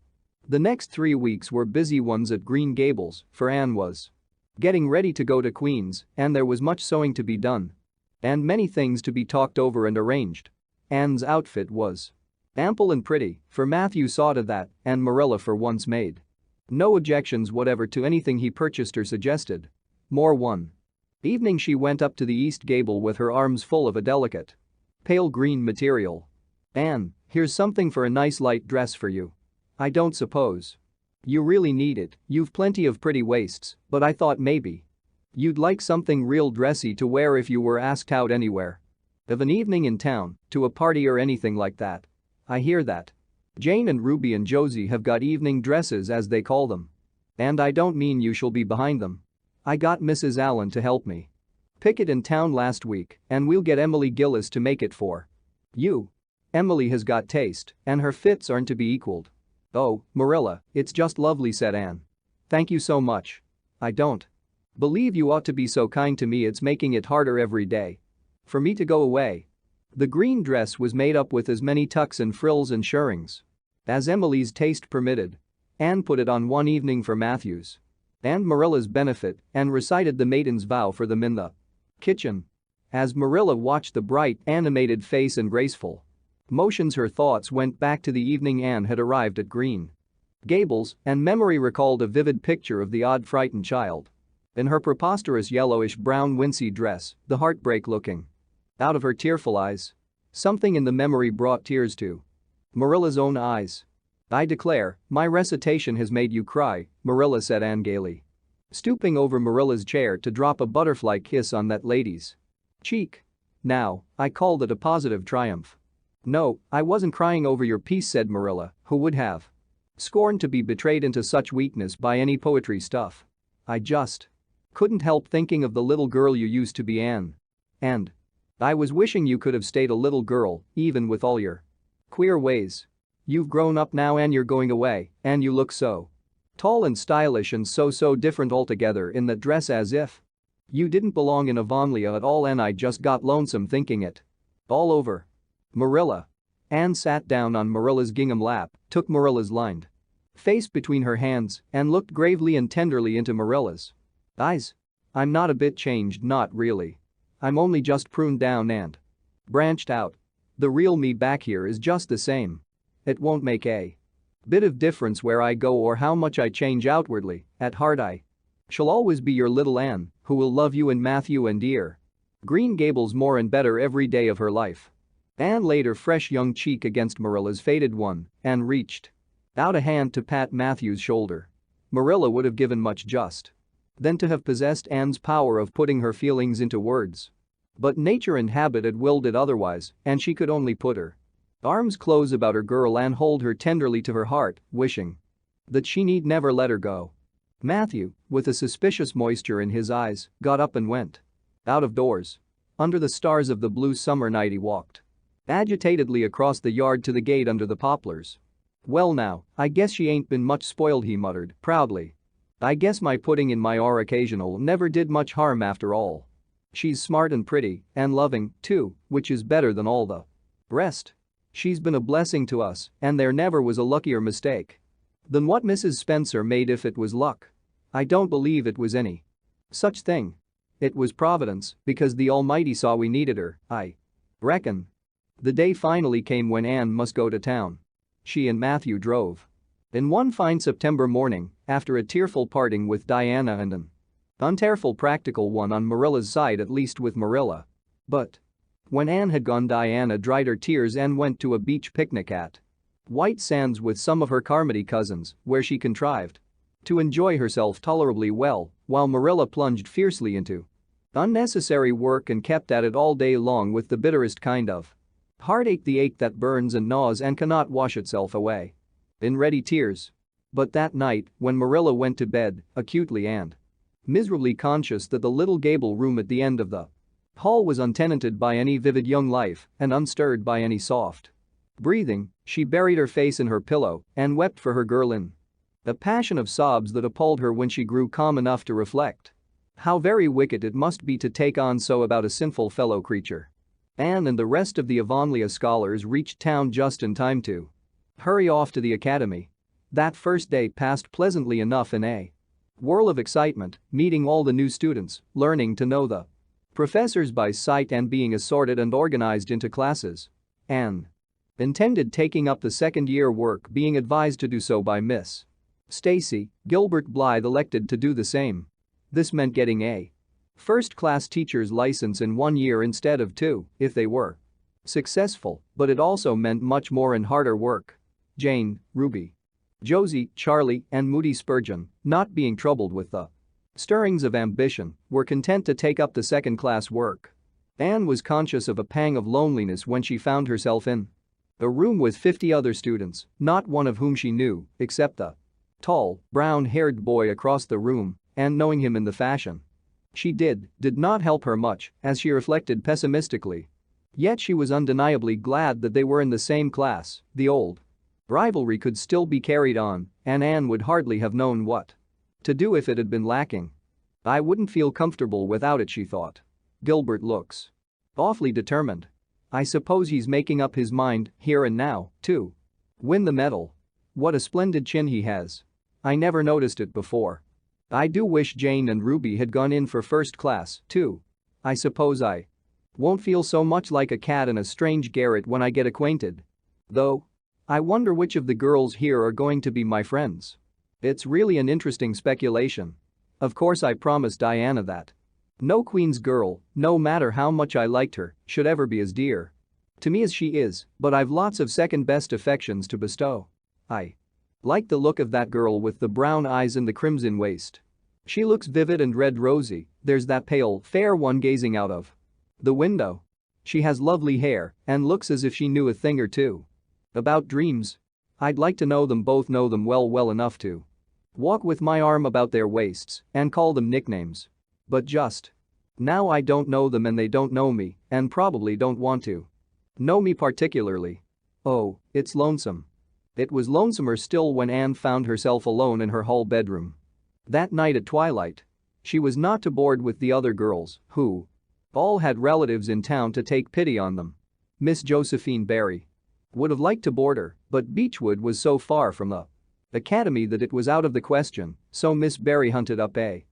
Speaker 1: The next 3 weeks were busy ones at Green Gables, for Anne was getting ready to go to Queen's and there was much sewing to be done and many things to be talked over and arranged. Anne's outfit was ample and pretty, for Matthew saw to that, and Marilla for once made no objections whatever to anything he purchased or suggested. More one evening she went up to the east gable with her arms full of a delicate pale green material. "Anne, here's something for a nice light dress for you. I don't suppose You really need it, you've plenty of pretty waists, but I thought maybe you'd like something real dressy to wear if you were asked out anywhere. Of an evening in town, to a party or anything like that. I hear that Jane and Ruby and Josie have got evening dresses as they call them. And I don't mean you shall be behind them. I got Mrs. Allen to help me pick it in town last week, and we'll get Emily Gillis to make it for you. Emily has got taste, and her fits aren't to be equaled. Oh, Marilla, it's just lovely, said Anne. Thank you so much. I don't believe you ought to be so kind to me, it's making it harder every day for me to go away. The green dress was made up with as many tucks and frills and shirrings as Emily's taste permitted. Anne put it on one evening for Matthew's and Marilla's benefit and recited the maiden's vow for them in the kitchen. As Marilla watched the bright, animated face and graceful motions, her thoughts went back to the evening Anne had arrived at Green Gables, and memory recalled a vivid picture of the odd frightened child in her preposterous yellowish-brown wincey dress, the heartbreak looking out of her tearful eyes. Something in the memory brought tears to Marilla's own eyes. I declare, my recitation has made you cry, Marilla, said Anne gaily, stooping over Marilla's chair to drop a butterfly kiss on that lady's cheek. Now, I call that a positive triumph. No, I wasn't crying over your piece, said Marilla, who would have scorned to be betrayed into such weakness by any poetry stuff. I just couldn't help thinking of the little girl you used to be, Anne. And I was wishing you could have stayed a little girl, even with all your queer ways. You've grown up now and you're going away, and you look so tall and stylish and so different altogether in that dress, as if you didn't belong in Avonlea at all, and I just got lonesome thinking it all over. Marilla. Anne sat down on Marilla's gingham lap, took Marilla's lined face between her hands, and looked gravely and tenderly into Marilla's eyes. I'm not a bit changed, not really. I'm only just pruned down and branched out. The real me back here is just the same. It won't make a bit of difference where I go or how much I change outwardly. At heart I shall always be your little Anne, who will love you and Matthew and dear Green Gables more and better every day of her life. Anne laid her fresh young cheek against Marilla's faded one and reached out a hand to pat Matthew's shoulder. Marilla would have given much just then to have possessed Anne's power of putting her feelings into words. But nature and habit had willed it otherwise, and she could only put her arms close about her girl and hold her tenderly to her heart, wishing that she need never let her go. Matthew, with a suspicious moisture in his eyes, got up and went out of doors. Under the stars of the blue summer night he walked agitatedly across the yard to the gate under the poplars. Well now, I guess she ain't been much spoiled, he muttered proudly. I guess my putting in my oar occasional never did much harm after all. She's smart and pretty and loving, too, which is better than all the rest. She's been a blessing to us, and there never was a luckier mistake than what Mrs. Spencer made, if it was luck. I don't believe it was any such thing. It was Providence, because the Almighty saw we needed her, I reckon. The day finally came when Anne must go to town. She and Matthew drove in one fine September morning, after a tearful parting with Diana and an unterful practical one on Marilla's side, at least with Marilla. But when Anne had gone, Diana dried her tears and went to a beach picnic at White Sands with some of her Carmody cousins, where she contrived to enjoy herself tolerably well, while Marilla plunged fiercely into unnecessary work and kept at it all day long with the bitterest kind of heartache, the ache that burns and gnaws and cannot wash itself away in ready tears. But that night, when Marilla went to bed, acutely and miserably conscious that the little gable room at the end of the hall was untenanted by any vivid young life and unstirred by any soft breathing, she buried her face in her pillow and wept for her girl in a passion of sobs that appalled her when she grew calm enough to reflect how very wicked it must be to take on so about a sinful fellow creature. Anne and the rest of the Avonlea scholars reached town just in time to hurry off to the academy. That first day passed pleasantly enough in a whirl of excitement, meeting all the new students, learning to know the professors by sight and being assorted and organized into classes. Anne intended taking up the second-year work, being advised to do so by Miss Stacy. Gilbert Blythe elected to do the same. This meant getting a first-class teacher's license in 1 year instead of 2, if they were successful, but it also meant much more and harder work. Jane, Ruby, Josie, Charlie, and Moody Spurgeon, not being troubled with the stirrings of ambition, were content to take up the second-class work. Anne was conscious of a pang of loneliness when she found herself in a room with 50 other students, not one of whom she knew, except the tall, brown-haired boy across the room, and knowing him in the fashion she did not help her much, as she reflected pessimistically. Yet she was undeniably glad that they were in the same class. The old rivalry could still be carried on, and Anne would hardly have known what to do if it had been lacking. I wouldn't feel comfortable without it, she thought. Gilbert looks awfully determined. I suppose he's making up his mind, here and now, to win the medal. What a splendid chin he has. I never noticed it before. I do wish Jane and Ruby had gone in for first class, too. I suppose I won't feel so much like a cat in a strange garret when I get acquainted. Though, I wonder which of the girls here are going to be my friends. It's really an interesting speculation. Of course I promised Diana that no Queen's girl, no matter how much I liked her, should ever be as dear to me as she is, but I've lots of second-best affections to bestow. I like the look of that girl with the brown eyes and the crimson waist. She looks vivid and red-rosy. There's that pale, fair one gazing out of the window. She has lovely hair and looks as if she knew a thing or two about dreams. I'd like to know them both, know them well enough to walk with my arm about their waists and call them nicknames. But just now I don't know them and they don't know me and probably don't want to know me particularly. Oh, it's lonesome. It was lonesomer still when Anne found herself alone in her hall bedroom. That night at twilight. She was not too bored with the other girls, who all had relatives in town to take pity on them. Miss Josephine Barry would have liked to board her, but Beechwood was so far from the academy that it was out of the question, so Miss Barry hunted up a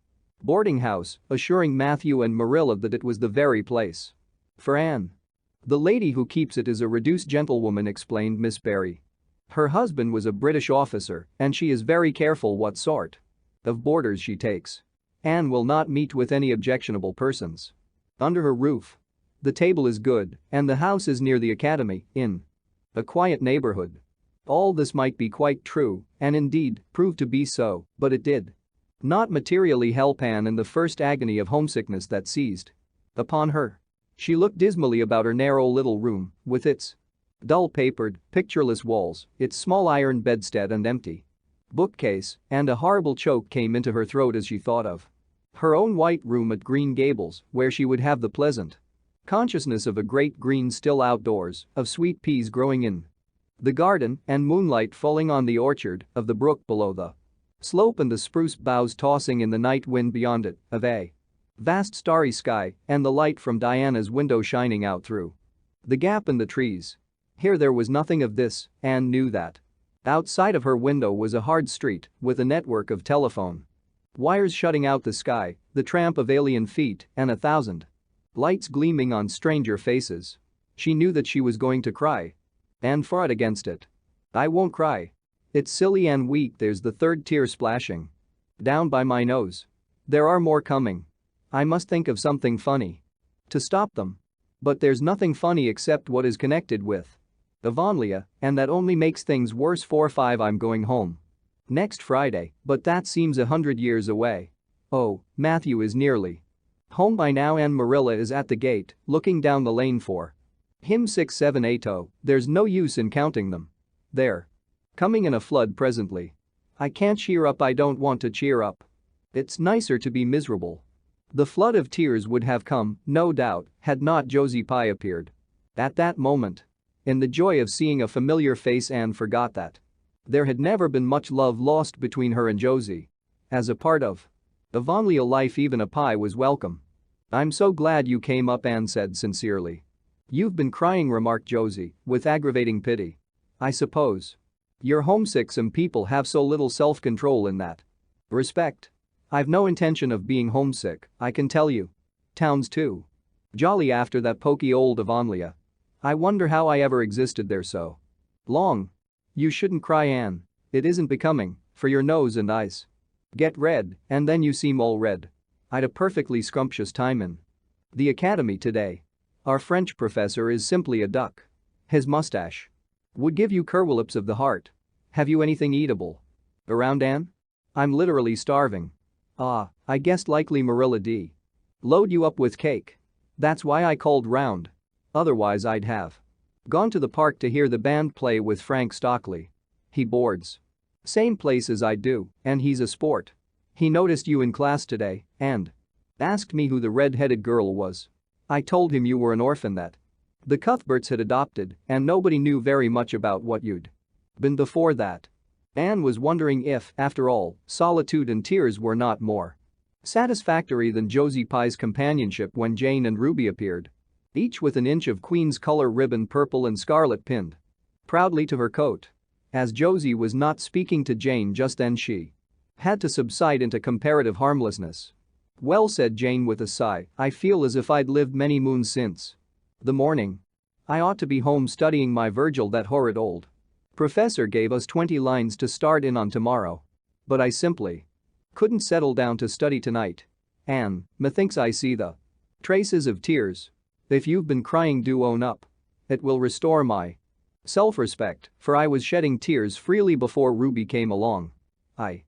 Speaker 1: boarding house, assuring Matthew and Marilla that it was the very place for Anne. The lady who keeps it is a reduced gentlewoman, explained Miss Barry. Her husband was a British officer and she is very careful what sort of boarders she takes. Anne will not meet with any objectionable persons under her roof. The table is good and the house is near the academy, in a quiet neighborhood. All this might be quite true and indeed proved to be so, but it did not materially help Anne in the first agony of homesickness that seized upon her. She looked dismally about her narrow little room with its dull-papered, pictureless walls, its small iron bedstead and empty bookcase, and a horrible choke came into her throat as she thought of her own white room at Green Gables, where she would have the pleasant consciousness of a great green still outdoors, of sweet peas growing in the garden and moonlight falling on the orchard, of the brook below the slope and the spruce boughs tossing in the night wind beyond it, of a vast starry sky and the light from Diana's window shining out through the gap in the trees. Here there was nothing of this. Anne knew that. Outside of her window was a hard street with a network of telephone wires shutting out the sky, the tramp of alien feet, and 1,000 lights gleaming on stranger faces. She knew that she was going to cry. Anne fought against it. I won't cry. It's silly and weak. There's the third tear splashing down by my nose. There are more coming. I must think of something funny to stop them. But there's nothing funny except what is connected with Avonlea, and that only makes things worse. 4-5 I'm going home next Friday, but that seems 100 years away. Oh, Matthew is nearly home by now and Marilla is at the gate, looking down the lane for him. 6, 7, 8. Oh, there's no use in counting them. They're coming in a flood presently. I can't cheer up. I don't want to cheer up. It's nicer to be miserable. The flood of tears would have come, no doubt, had not Josie Pye appeared. At that moment, in the joy of seeing a familiar face, Anne forgot that there had never been much love lost between her and Josie. As a part of Avonlea life, even a Pye was welcome. I'm so glad you came up, Anne said sincerely. You've been crying, remarked Josie, with aggravating pity. I suppose you're homesick. Some people have so little self-control in that respect. I've no intention of being homesick, I can tell you. Town's too jolly after that poky old Avonlea. I wonder how I ever existed there so long. You shouldn't cry, Anne. It isn't becoming, for your nose and eyes get red, and then you seem all red. I'd a perfectly scrumptious time in the academy today. Our French professor is simply a duck. His mustache would give you curwlips of the heart. Have you anything eatable around, Anne? I'm literally starving. Ah, I guessed likely Marilla D. Load you up with cake. That's why I called round. Otherwise I'd have gone to the park to hear the band play with Frank Stockley. He boards same place as I do, and he's a sport. He noticed you in class today and asked me who the red-headed girl was. I told him you were an orphan that the Cuthberts had adopted and nobody knew very much about what you'd been before that. Anne was wondering if, after all, solitude and tears were not more satisfactory than Josie Pye's companionship when Jane and Ruby appeared, each with an inch of Queen's color ribbon purple and scarlet pinned proudly to her coat. As Josie was not speaking to Jane just then, she had to subside into comparative harmlessness. Well, said Jane with a sigh, I feel as if I'd lived many moons since the morning. I ought to be home studying my Virgil. That horrid old professor gave us 20 lines to start in on tomorrow. But I simply couldn't settle down to study tonight. Anne, methinks I see the traces of tears. If you've been crying, do own up. It will restore my self-respect, for I was shedding tears freely before Ruby came along. I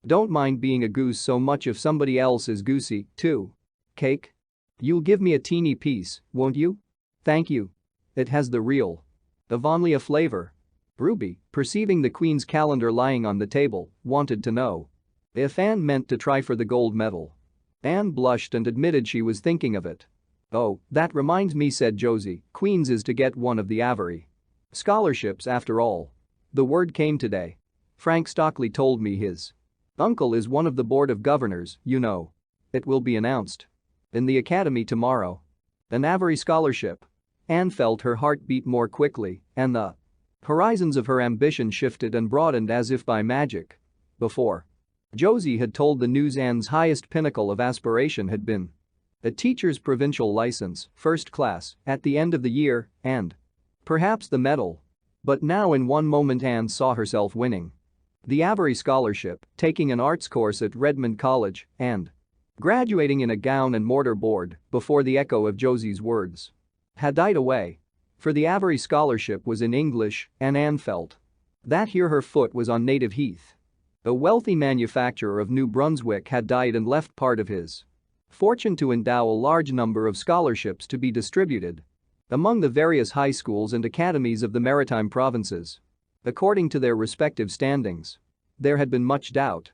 Speaker 1: don't mind being a goose so much if somebody else is goosey, too. Cake? You'll give me a teeny piece, won't you? Thank you. It has the real Avonlea flavor. Ruby, perceiving the Queen's calendar lying on the table, wanted to know if Anne meant to try for the gold medal. Anne blushed and admitted she was thinking of it. Oh, that reminds me, said Josie, Queen's is to get one of the Avery scholarships after all. The word came today. Frank Stockley told me his uncle is one of the board of governors, you know. It will be announced in the academy tomorrow. An Avery scholarship. Anne felt her heart beat more quickly, and the horizons of her ambition shifted and broadened as if by magic. Before Josie had told the news, Anne's highest pinnacle of aspiration had been a teacher's provincial license, first class, at the end of the year, and perhaps the medal. But now in one moment Anne saw herself winning the Avery scholarship, taking an arts course at Redmond College, and graduating in a gown and mortar board before the echo of Josie's words had died away. For the Avery scholarship was in English, and Anne felt that here her foot was on native heath. A wealthy manufacturer of New Brunswick had died and left part of his fortune to endow a large number of scholarships to be distributed among the various high schools and academies of the maritime provinces according to their respective standings. There had been much doubt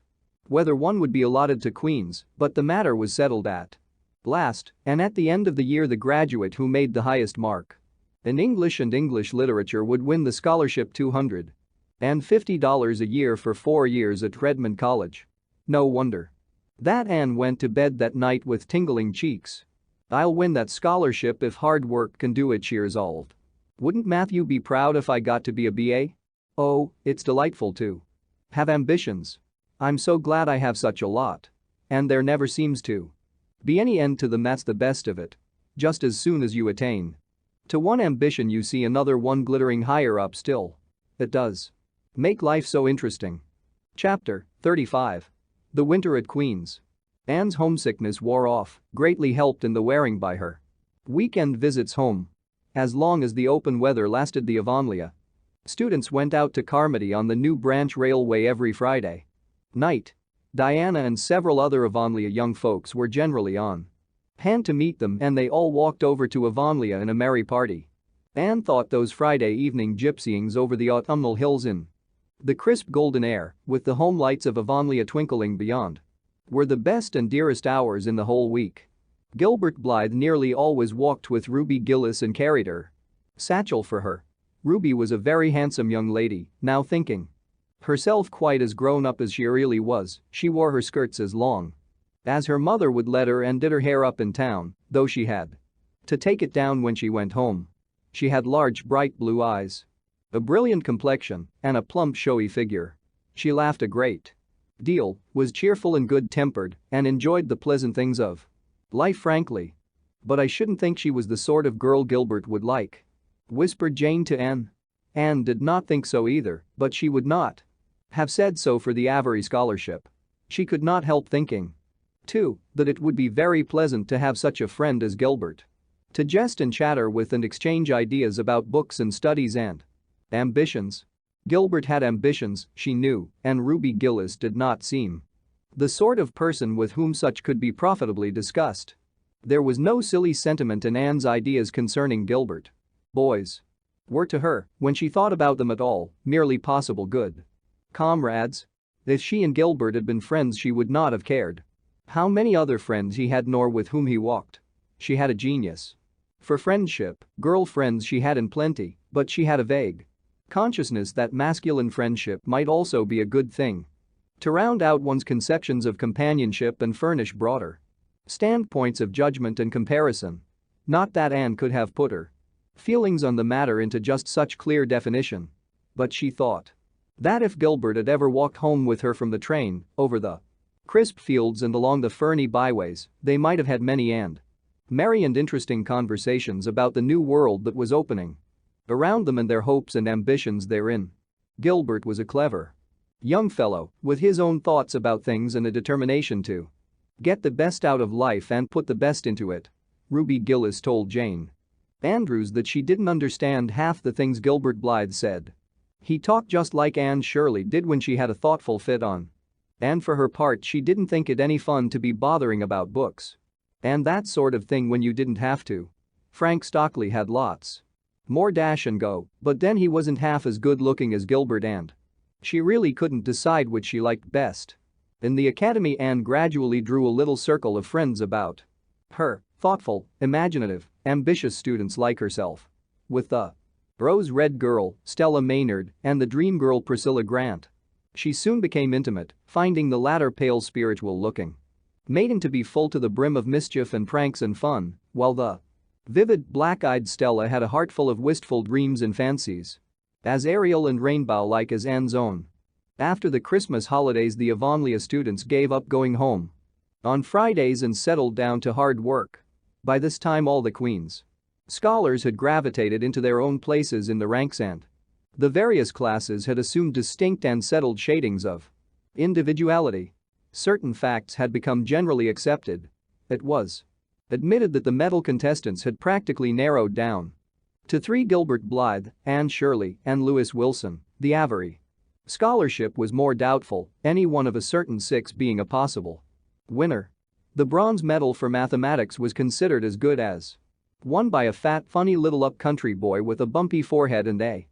Speaker 1: whether one would be allotted to Queen's, but the matter was settled at last, and at the end of the year the graduate who made the highest mark in English and English literature would win the scholarship, $250 a year for 4 years at Redmond College. No wonder that Anne went to bed that night with tingling cheeks. I'll win that scholarship if hard work can do it, she resolved. Wouldn't Matthew be proud if I got to be a BA? Oh, it's delightful to have ambitions. I'm so glad I have such a lot. And there never seems to be any end to them. That's the best of it. Just as soon as you attain to one ambition, you see another one glittering higher up still. It does make life so interesting. Chapter 35. The Winter at Queen's. Anne's homesickness wore off, greatly helped in the wearing by her weekend visits home. As long as the open weather lasted, the Avonlea students went out to Carmody on the new branch railway every Friday night. Diana and several other Avonlea young folks were generally on hand to meet them, and they all walked over to Avonlea in a merry party. Anne thought those Friday evening gypsyings over the autumnal hills in the crisp golden air, with the home lights of Avonlea twinkling beyond, were the best and dearest hours in the whole week. Gilbert Blythe nearly always walked with Ruby Gillis and carried her satchel for her. Ruby was a very handsome young lady, now thinking herself quite as grown up as she really was. She wore her skirts as long as her mother would let her and did her hair up in town, though she had to take it down when she went home. She had large bright blue eyes, a brilliant complexion, and a plump showy figure. She laughed a great deal, was cheerful and good-tempered, and enjoyed the pleasant things of life frankly. But I shouldn't think she was the sort of girl Gilbert would like, whispered Jane to Anne. Anne did not think so either, but she would not have said so for the Avery scholarship. She could not help thinking, too, that it would be very pleasant to have such a friend as Gilbert to jest and chatter with and exchange ideas about books and studies and ambitions. Gilbert had ambitions, she knew, and Ruby Gillis did not seem the sort of person with whom such could be profitably discussed. There was no silly sentiment in Anne's ideas concerning Gilbert. Boys were to her, when she thought about them at all, merely possible good comrades. If she and Gilbert had been friends she would not have cared how many other friends he had nor with whom he walked. She had a genius for friendship, girlfriends she had in plenty, but she had a vague consciousness that masculine friendship might also be a good thing to round out one's conceptions of companionship and furnish broader standpoints of judgment and comparison. Not that Anne could have put her feelings on the matter into just such clear definition. But she thought that if Gilbert had ever walked home with her from the train, over the crisp fields and along the ferny byways, they might have had many and merry and interesting conversations about the new world that was opening around them and their hopes and ambitions therein. Gilbert was a clever young fellow with his own thoughts about things and a determination to get the best out of life and put the best into it. Ruby Gillis told Jane Andrews that she didn't understand half the things Gilbert Blythe said. He talked just like Anne Shirley did when she had a thoughtful fit on. And for her part she didn't think it any fun to be bothering about books and that sort of thing when you didn't have to. Frank Stockley had lots more dash and go, but then he wasn't half as good looking as Gilbert and she really couldn't decide which she liked best. In the academy Anne gradually drew a little circle of friends about her, thoughtful, imaginative, ambitious students like herself. With the rose-red girl, Stella Maynard, and the dream girl Priscilla Grant. She soon became intimate, finding the latter pale spiritual looking maiden to be full to the brim of mischief and pranks and fun, while the vivid, black-eyed Stella had a heart full of wistful dreams and fancies. As aerial and rainbow-like as Anne's own. After the Christmas holidays the Avonlea students gave up going home on Fridays and settled down to hard work. By this time all the Queen's scholars had gravitated into their own places in the ranks and the various classes had assumed distinct and settled shadings of individuality. Certain facts had become generally accepted. It was admitted that the medal contestants had practically narrowed down to three: Gilbert Blythe, Anne Shirley, and Lewis Wilson. The Avery scholarship was more doubtful, any one of a certain six being a possible winner. The bronze medal for mathematics was considered as good as won by a fat, funny little up-country boy with a bumpy forehead and a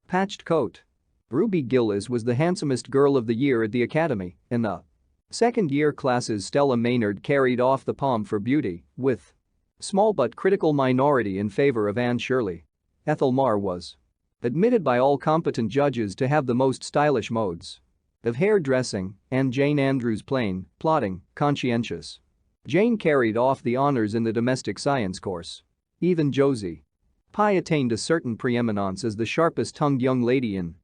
Speaker 1: patched coat. Ruby Gillis was the handsomest girl of the year at the academy. In the second-year classes Stella Maynard carried off the palm for beauty, with small but critical minority in favor of Anne Shirley. Ethel Marr was admitted by all competent judges to have the most stylish modes of hairdressing, and Jane Andrews plain, plodding, conscientious. Jane carried off the honors in the domestic science course. Even Josie Pye attained a certain preeminence as the sharpest-tongued young lady in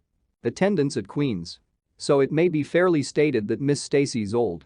Speaker 1: attendance at Queen's. So it may be fairly stated that Miss Stacy's old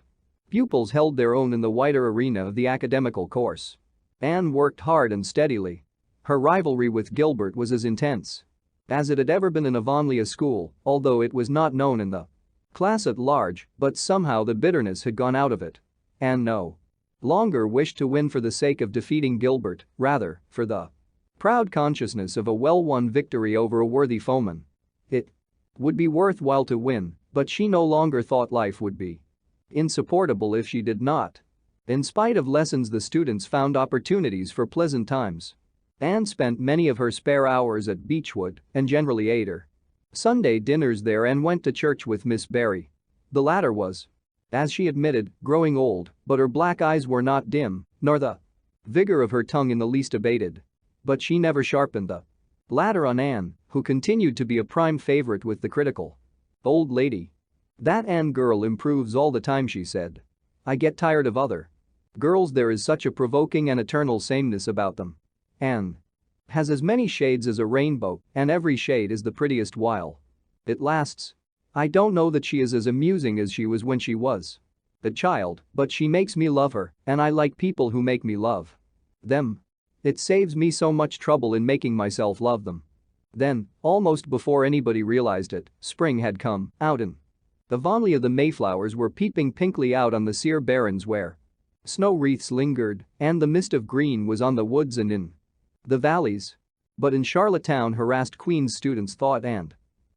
Speaker 1: pupils held their own in the wider arena of the academical course. Anne worked hard and steadily. Her rivalry with Gilbert was as intense as it had ever been in Avonlea school, although it was not known in the class at large, but somehow the bitterness had gone out of it. Anne no longer wished to win for the sake of defeating Gilbert, rather, for the proud consciousness of a well-won victory over a worthy foeman. It would be worthwhile to win, but she no longer thought life would be insupportable if she did not. In spite of lessons the students found opportunities for pleasant times. Anne spent many of her spare hours at Beechwood and generally ate her Sunday dinners there and went to church with Miss Barry. The latter was, as she admitted, growing old, but her black eyes were not dim, nor the vigor of her tongue in the least abated. But she never sharpened the latter on Anne, who continued to be a prime favorite with the critical old lady. "That Anne girl improves all the time," she said. "I get tired of other girls, there is such a provoking and eternal sameness about them. Anne has as many shades as a rainbow, and every shade is the prettiest while it lasts. I don't know that she is as amusing as she was when she was a child, but she makes me love her, and I like people who make me love them. It saves me so much trouble in making myself love them." Then, almost before anybody realized it, spring had come. Out in Avonlea the Mayflowers were peeping pinkly out on the sere barrens where snow wreaths lingered, and the mist of green was on the woods and in the valleys. But in Charlottetown harassed Queen's students thought and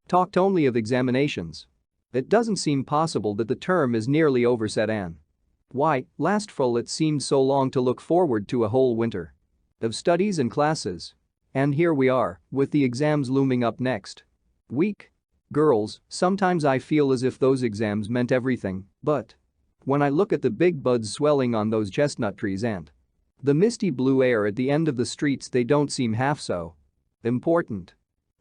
Speaker 1: Talked only of examinations. It doesn't seem possible that the term is nearly over, said Anne. Why, last fall it seemed so long to look forward to a whole winter of studies and classes. And here we are, with the exams looming up next week. Girls, sometimes I feel as if those exams meant everything, but when I look at the big buds swelling on those chestnut trees and the misty blue air at the end of the streets, they don't seem half so important.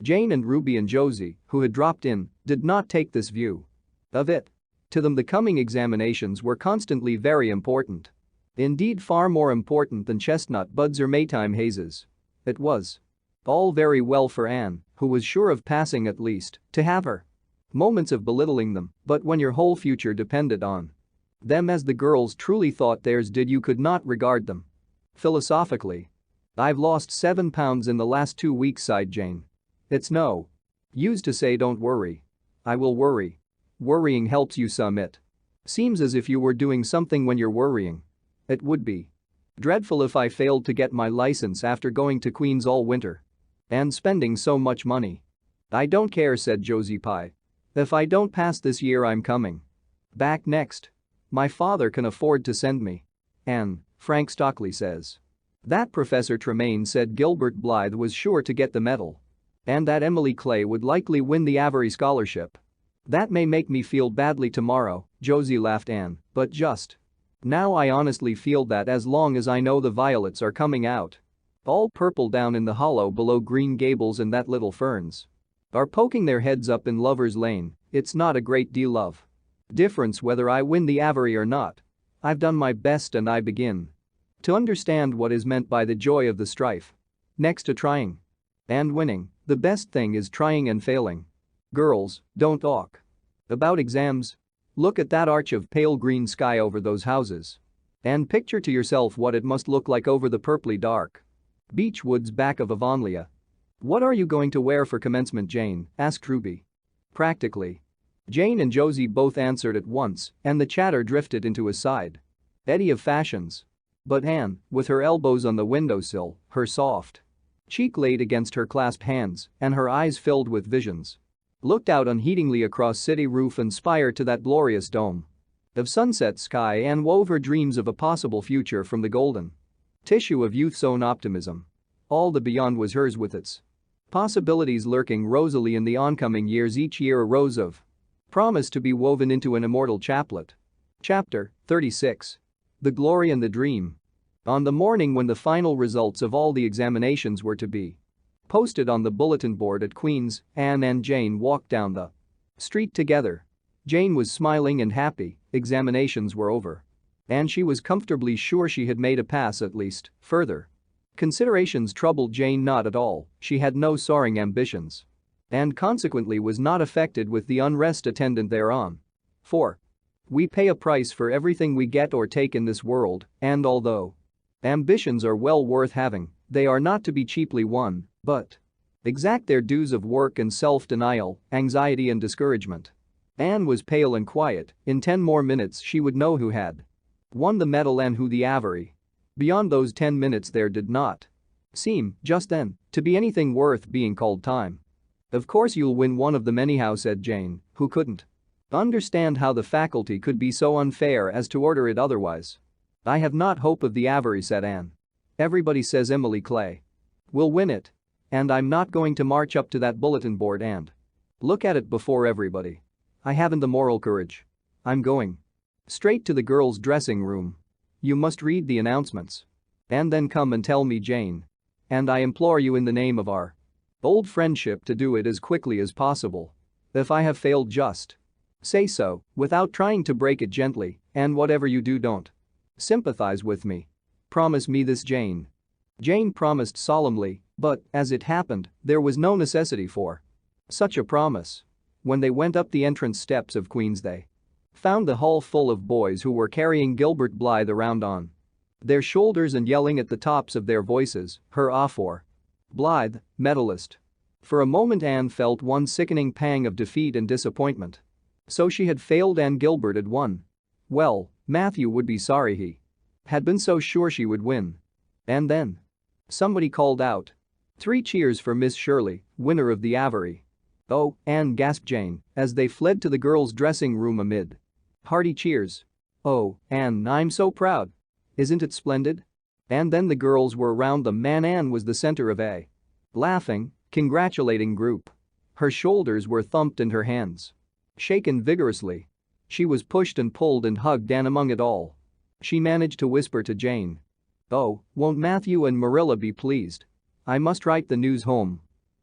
Speaker 1: Jane and Ruby and Josie, who had dropped in, did not take this view of it. To them, the coming examinations were constantly very important. Indeed, far more important than chestnut buds or Maytime hazes. It was all very well for Anne, who was sure of passing at least, to have her moments of belittling them, but when your whole future depended on them, as the girls truly thought theirs did, you could not regard them philosophically. I've lost 7 pounds in the last 2 weeks, sighed Jane. It's no use to say don't worry. I will worry. Worrying helps you some. It seems as if you were doing something when you're worrying. It would be dreadful if I failed to get my license after going to Queens all winter and spending so much money. I don't care, said Josie Pye. If I don't pass this year, I'm coming back next. My father can afford to send me. And Frank Stockley says that Professor Tremaine said Gilbert Blythe was sure to get the medal and that Emily Clay would likely win the Avery scholarship. That may make me feel badly tomorrow, Josie laughed. Anne, but just now I honestly feel that as long as I know the violets are coming out all purple down in the hollow below Green Gables and that little ferns are poking their heads up in Lover's Lane, it's not a great deal of difference whether I win the Avery or not. I've done my best and I begin to understand what is meant by the joy of the strife. Next to trying and winning, the best thing is trying and failing. Girls, don't talk about exams. Look at that arch of pale green sky over those houses and picture to yourself what it must look like over the purply dark beech woods back of Avonlea. What are you going to wear for commencement, Jane? Asked Ruby. Practically. Jane and Josie both answered at once, and the chatter drifted into a side eddy of fashions. But Anne, with her elbows on the windowsill, her soft cheek laid against her clasped hands, and her eyes filled with visions, looked out unheedingly across city roof and spire to that glorious dome of sunset sky and wove her dreams of a possible future from the golden tissue of youth's own optimism. All the beyond was hers, with its possibilities lurking rosily in the oncoming years, each year a rose of promise to be woven into an immortal chaplet. Chapter 36. The Glory and the Dream. On the morning when the final results of all the examinations were to be posted on the bulletin board at Queen's, Anne and Jane walked down the street together. Jane was smiling and happy, examinations were over. And she was comfortably sure she had made a pass at least. Further considerations troubled Jane not at all. She had no soaring ambitions and consequently was not affected with the unrest attendant thereon. For we pay a price for everything we get or take in this world, and although ambitions are well worth having, they are not to be cheaply won, but exact their dues of work and self-denial, anxiety and discouragement. Anne was pale and quiet. In 10 more minutes she would know who had won the medal and who the Avery. Beyond those 10 minutes there did not seem, just then, to be anything worth being called time. Of course you'll win one of them anyhow, said Jane, who couldn't understand how the faculty could be so unfair as to order it otherwise. I have not hope of the Avery, said Anne. Everybody says Emily Clay will win it. And I'm not going to march up to that bulletin board and look at it before everybody. I haven't the moral courage. I'm going straight to the girls' dressing room. You must read the announcements and then come and tell me, Jane. And I implore you in the name of our old friendship to do it as quickly as possible. If I have failed, just say so, without trying to break it gently, and whatever you do, don't sympathize with me. Promise me this, Jane. Jane promised solemnly, but, as it happened, there was no necessity for such a promise. When they went up the entrance steps of Queen's, they found the hall full of boys who were carrying Gilbert Blythe around on their shoulders and yelling at the tops of their voices, "Hurrah for Blythe, medalist." For a moment Anne felt one sickening pang of defeat and disappointment. So she had failed and Gilbert had won. Well, Matthew would be sorry he had been so sure she would win. And then somebody called out, 3 cheers for Miss Shirley, winner of the Avery. "Oh," Anne gasped Jane as they fled to the girls' dressing room amid hearty cheers. "Oh, Anne, I'm so proud. Isn't it splendid?" And then the girls were around them and Anne was the center of a laughing, congratulating group. Her shoulders were thumped and her hands shaken vigorously. She was pushed and pulled and hugged and among it all, she managed to whisper to Jane, "Oh, won't Matthew and Marilla be pleased? I must write the news home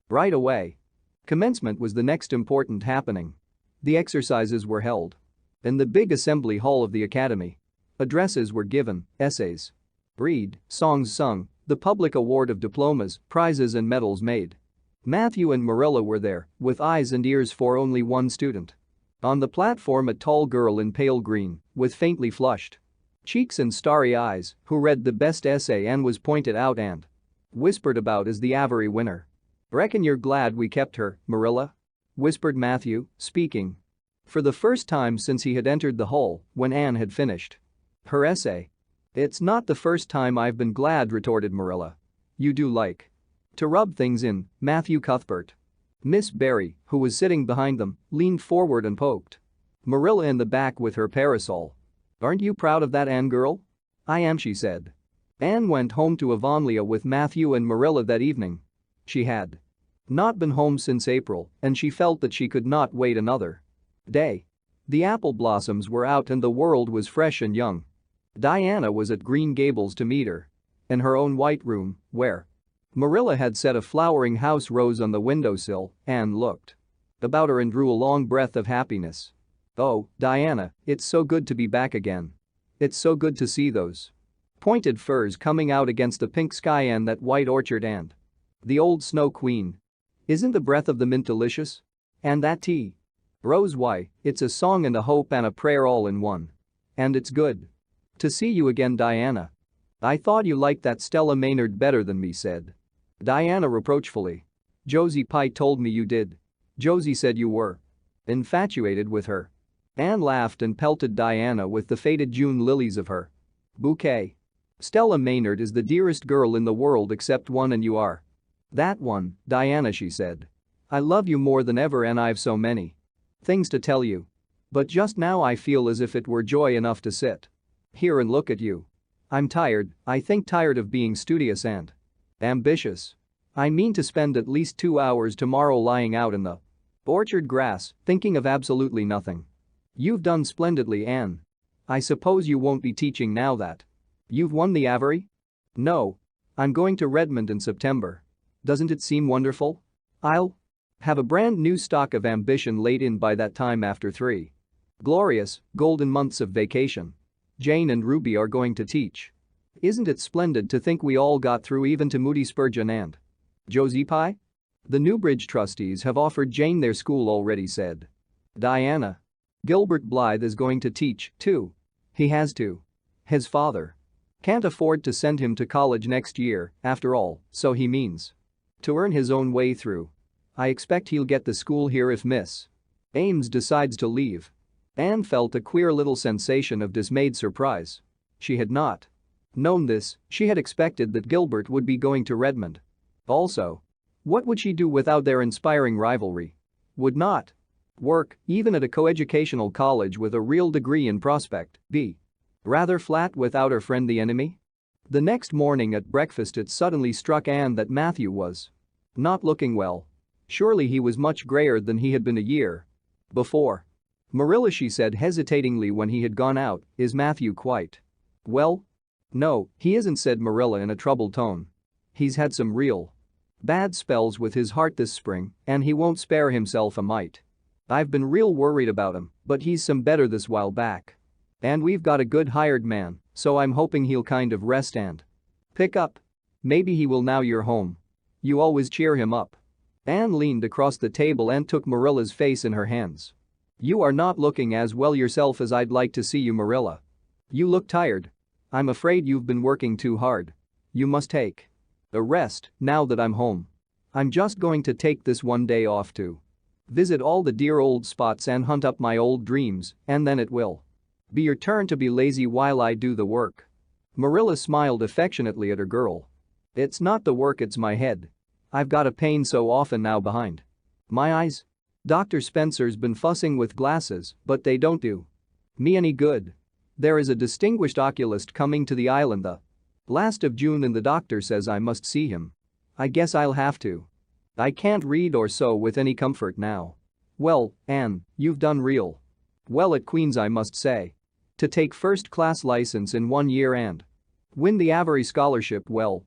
Speaker 1: right away." Commencement was the next important happening. The exercises were held in the big assembly hall of the academy. Addresses were given, essays read, songs sung, the public award of diplomas, prizes and medals made. Matthew and Marilla were there, with eyes and ears for only one student. On the platform a tall girl in pale green, with faintly flushed cheeks and starry eyes, who read the best essay and was pointed out and whispered about as the Avery winner. "Reckon you're glad we kept her, Marilla?" whispered Matthew, speaking for the first time since he had entered the hall when Anne had finished her essay. "It's not the first time I've been glad," retorted Marilla. "You do like to rub things in, Matthew Cuthbert." Miss Barry, who was sitting behind them, leaned forward and poked Marilla in the back with her parasol. "Aren't you proud of that, Anne girl?" "I am," she said. Anne went home to Avonlea with Matthew and Marilla that evening. She had not been home since April and she felt that she could not wait another day. The apple blossoms were out and the world was fresh and young. Diana was at Green Gables to meet her in her own white room, where Marilla had set a flowering house rose on the windowsill. Anne looked about her and drew a long breath of happiness. "Oh, Diana, it's so good to be back again. It's so good to see those pointed firs coming out against the pink sky and that white orchard and the old Snow Queen. Isn't the breath of the mint delicious? And that tea? Rose, why, it's a song and a hope and a prayer all in one. And it's good to see you again, Diana." "I thought you liked that Stella Maynard better than me," said Diana reproachfully. "Josie Pye told me you did. Josie said you were infatuated with her." Anne laughed and pelted Diana with the faded June lilies of her bouquet. "Stella Maynard is the dearest girl in the world except one and you are that one, Diana," she said. "I love you more than ever and I've so many things to tell you. But just now I feel as if it were joy enough to sit here and look at you. I'm tired, I think tired of being studious and ambitious. I mean to spend at least 2 hours tomorrow lying out in the orchard grass, thinking of absolutely nothing." "You've done splendidly, Anne. I suppose you won't be teaching now that you've won the Avery?" "No. I'm going to Redmond in September. Doesn't it seem wonderful? I'll have a brand new stock of ambition laid in by that time after 3 glorious, golden months of vacation. Jane and Ruby are going to teach. Isn't it splendid to think we all got through even to Moody Spurgeon and Josie Pye? The Newbridge trustees have offered Jane their school already," said Diana. "Gilbert Blythe is going to teach, too. He has to. His father can't afford to send him to college next year, after all, so he means to earn his own way through. I expect he'll get the school here if Miss Ames decides to leave." Anne felt a queer little sensation of dismayed surprise. She had not known this, she had expected that Gilbert would be going to Redmond. Also, what would she do without their inspiring rivalry? Would not work, even at a coeducational college with a real degree in prospect, be rather flat without her friend the enemy? The next morning at breakfast it suddenly struck Anne that Matthew was not looking well. Surely he was much grayer than he had been a year before. "Marilla," she said hesitatingly when he had gone out, "is Matthew quite well?" "No, he isn't," said Marilla in a troubled tone. "He's had some real bad spells with his heart this spring and he won't spare himself a mite. I've been real worried about him, but he's some better this while back. And we've got a good hired man, so I'm hoping he'll kind of rest and pick up. Maybe he will now you're home. You always cheer him up." Anne leaned across the table and took Marilla's face in her hands. "You are not looking as well yourself as I'd like to see you, Marilla. You look tired. I'm afraid you've been working too hard. You must take a rest now that I'm home. I'm just going to take this one day off to visit all the dear old spots and hunt up my old dreams, and then it will be your turn to be lazy while I do the work." Marilla smiled affectionately at her girl. "It's not the work, it's my head. I've got a pain so often now behind my eyes. Dr. Spencer's been fussing with glasses, but they don't do me any good. There is a distinguished oculist coming to the island the last of June and the doctor says I must see him. I guess I'll have to. I can't read or sew with any comfort now. Well, Anne, you've done real well at Queen's, I must say. To take first-class license in 1 year and win the Avery scholarship, well,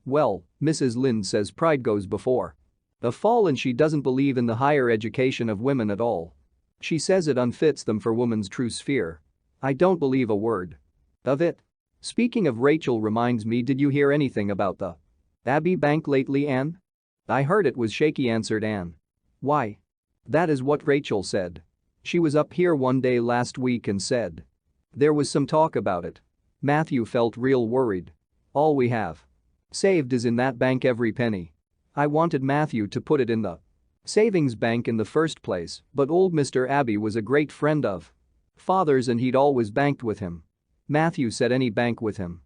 Speaker 1: Mrs. Lynde says pride goes before a fall and she doesn't believe in the higher education of women at all. She says it unfits them for woman's true sphere. I don't believe a word of it. Speaking of Rachel reminds me, did you hear anything about the Abbey Bank lately, Anne? I heard it was shaky, answered Anne. Why? That is what Rachel said. She was up here one day last week and said there was some talk about it. Matthew felt real worried. All we have saved is in that bank, every penny. I wanted Matthew to put it in the savings bank in the first place, but old Mr. Abbey was a great friend of father's and he'd always banked with him. Matthew said any bank with him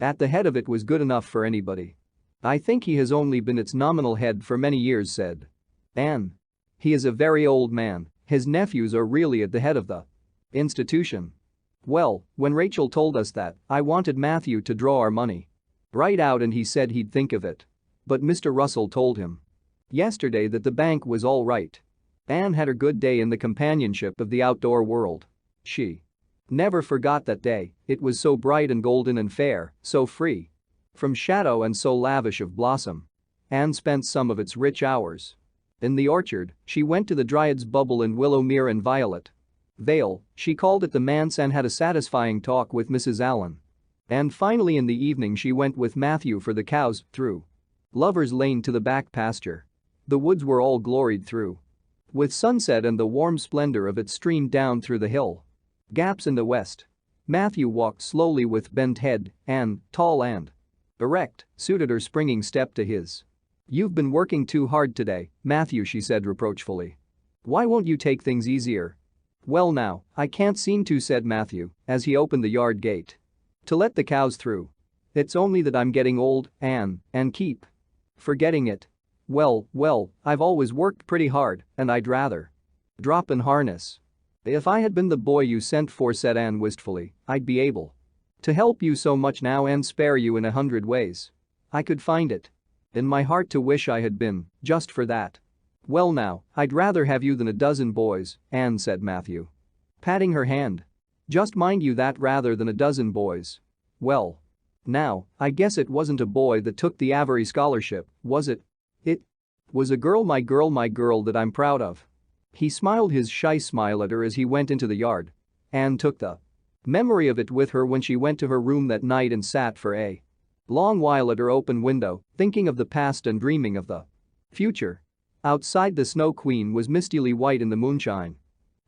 Speaker 1: at the head of it was good enough for anybody. I think he has only been its nominal head for many years, said Anne. He is a very old man. His nephews are really at the head of the institution. Well, when Rachel told us that, I wanted Matthew to draw our money right out and he said he'd think of it. But Mr. Russell told him yesterday that the bank was all right. Anne had her good day in the companionship of the outdoor world. She never forgot that day, it was so bright and golden and fair, so free from shadow and so lavish of blossom. Anne spent some of its rich hours in the orchard. She went to the Dryad's Bubble in Willowmere and Violet Vale, she called it the manse, and had a satisfying talk with Mrs. Allen. And finally in the evening she went with Matthew for the cows through Lover's Lane to the back pasture. The woods were all gloried through with sunset and the warm splendor of it streamed down through the hill gaps in the west. Matthew walked slowly with bent head, and, tall and erect, suited her springing step to his. You've been working too hard today, Matthew, she said reproachfully. Why won't you take things easier? Well now, I can't seem to, said Matthew, as he opened the yard gate to let the cows through. It's only that I'm getting old, Anne, and keep forgetting it. Well, I've always worked pretty hard, and I'd rather drop in harness. If I had been the boy you sent for, said Anne wistfully, I'd be able to help you so much now and spare you in 100 ways. I could find it in my heart to wish I had been, just for that. Well now, I'd rather have you than a dozen boys, Anne, said Matthew, patting her hand. Just mind you that, rather than a dozen boys. Well. Now, I guess it wasn't a boy that took the Avery scholarship, was it? It was a girl, my girl that I'm proud of. He smiled his shy smile at her as he went into the yard. Anne took the memory of it with her when she went to her room that night and sat for a long while at her open window, thinking of the past and dreaming of the future. Outside, the Snow Queen was mistily white in the moonshine.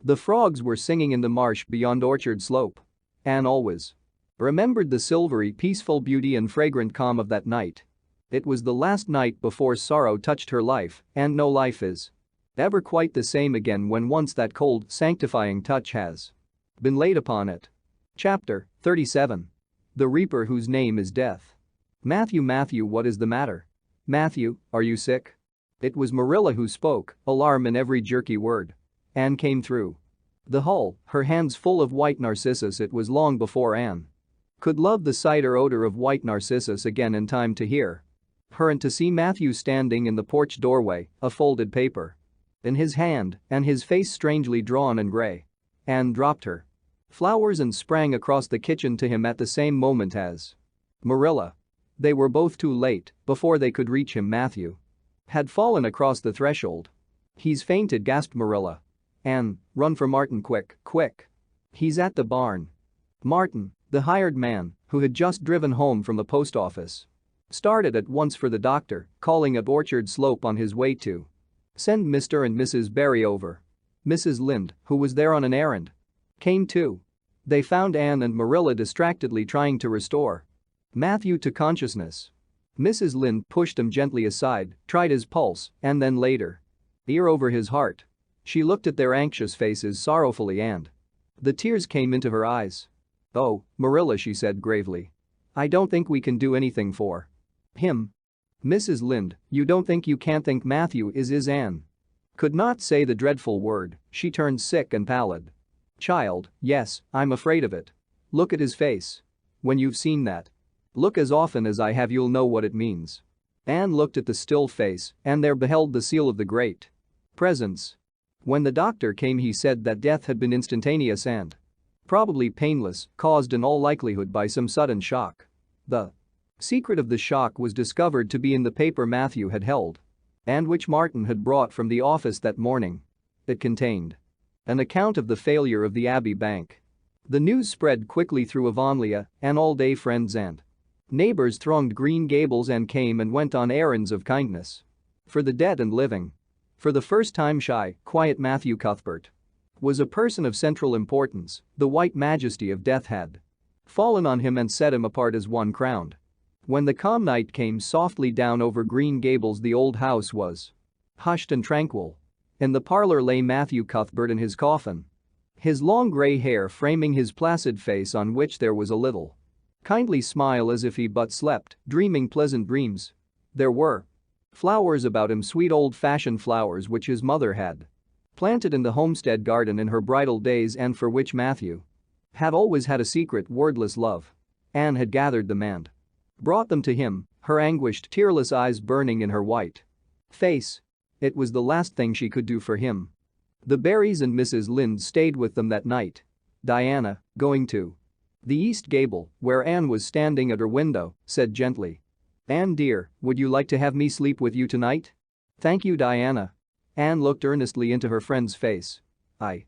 Speaker 1: The frogs were singing in the marsh beyond Orchard Slope. Anne always remembered the silvery, peaceful beauty and fragrant calm of that night. It was the last night before sorrow touched her life, and no life is ever quite the same again when once that cold, sanctifying touch has been laid upon it. Chapter 37. The Reaper Whose Name is Death. Matthew, what is the matter? Matthew, are you sick? It was Marilla who spoke, alarm in every jerky word. Anne came through the hall, her hands full of white narcissus. It was long before Anne could love the sight or odor of white narcissus again in time to hear her and to see Matthew standing in the porch doorway, a folded paper in his hand and his face strangely drawn and gray. Anne dropped her flowers and sprang across the kitchen to him at the same moment as Marilla. They were both too late. Before they could reach him, Matthew had fallen across the threshold. He's fainted, gasped Marilla. Anne, run for Martin, quick. He's at the barn. Martin, the hired man, who had just driven home from the post office, started at once for the doctor, calling at Orchard Slope on his way to send Mr. and Mrs. Barry over. Mrs. Lynde, who was there on an errand, came too. They found Anne and Marilla distractedly trying to restore Matthew to consciousness. Mrs. Lynde pushed him gently aside, tried his pulse, and then laid her ear over his heart. She looked at their anxious faces sorrowfully and the tears came into her eyes. Oh, Marilla, she said gravely. I don't think we can do anything for him. Mrs. Lynde, you don't think you can't think Matthew is Anne Could not say the dreadful word, she turned sick and pallid. Child, yes, I'm afraid of it. Look at his face. When you've seen that. Look as often as I have, you'll know what it means. Anne looked at the still face and there beheld the seal of the great presence. When the doctor came he said that death had been instantaneous and probably painless, caused in all likelihood by some sudden shock. The secret of the shock was discovered to be in the paper Matthew had held and which Martin had brought from the office that morning. It contained an account of the failure of the Abbey Bank. The news spread quickly through Avonlea, and all-day friends and neighbors thronged Green Gables and came and went on errands of kindness for the dead and living. For the first time shy, quiet Matthew Cuthbert was a person of central importance. The white majesty of death had fallen on him and set him apart as one crowned. When the calm night came softly down over Green Gables, the old house was hushed and tranquil. In the parlor lay Matthew Cuthbert in his coffin, his long gray hair framing his placid face on which there was a little kindly smile as if he but slept, dreaming pleasant dreams. There were flowers about him, sweet old-fashioned flowers which his mother had planted in the homestead garden in her bridal days and for which Matthew had always had a secret, wordless love. Anne had gathered them and brought them to him, her anguished, tearless eyes burning in her white face. It was the last thing she could do for him. The Berrys and Mrs. Lynde stayed with them that night. Diana, going to the east gable, where Anne was standing at her window, said gently, "Anne dear, would you like to have me sleep with you tonight?" "Thank you, Diana." Anne looked earnestly into her friend's face. "I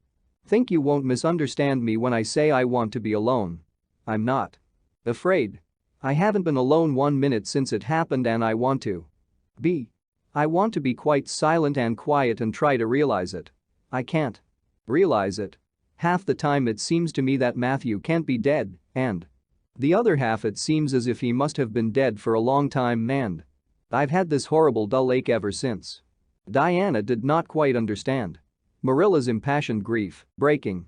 Speaker 1: think you won't misunderstand me when I say I want to be alone. I'm not afraid. I haven't been alone 1 minute since it happened and I want to be. I want to be quite silent and quiet and try to realize it. I can't realize it. Half the time it seems to me that Matthew can't be dead, and the other half it seems as if he must have been dead for a long time and I've had this horrible dull ache ever since." Diana did not quite understand Marilla's impassioned grief, breaking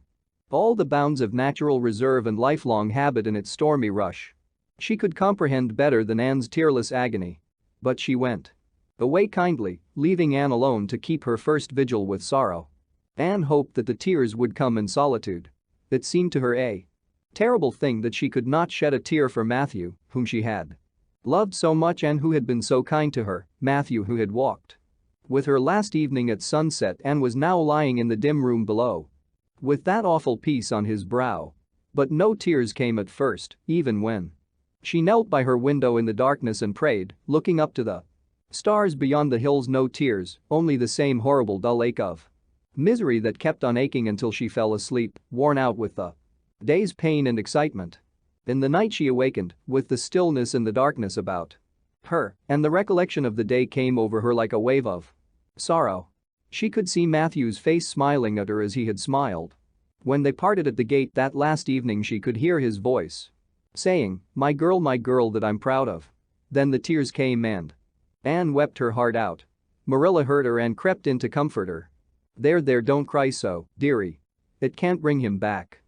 Speaker 1: all the bounds of natural reserve and lifelong habit in its stormy rush. She could comprehend better than Anne's tearless agony. But she went away kindly, leaving Anne alone to keep her first vigil with sorrow. Anne hoped that the tears would come in solitude. It seemed to her a terrible thing that she could not shed a tear for Matthew, whom she had loved so much and who had been so kind to her, Matthew who had walked with her last evening at sunset and was now lying in the dim room below with that awful peace on his brow. But no tears came at first, even when she knelt by her window in the darkness and prayed, looking up to the stars beyond the hills. No tears, only the same horrible dull ache of misery that kept on aching until she fell asleep, worn out with the day's pain and excitement. In the night she awakened, with the stillness and the darkness about her, and the recollection of the day came over her like a wave of sorrow. She could see Matthew's face smiling at her as he had smiled when they parted at the gate that last evening. She could hear his voice saying, my girl that I'm proud of." Then the tears came and Anne wept her heart out. Marilla heard her and crept in to comfort her. There, don't cry so, dearie. It can't bring him back.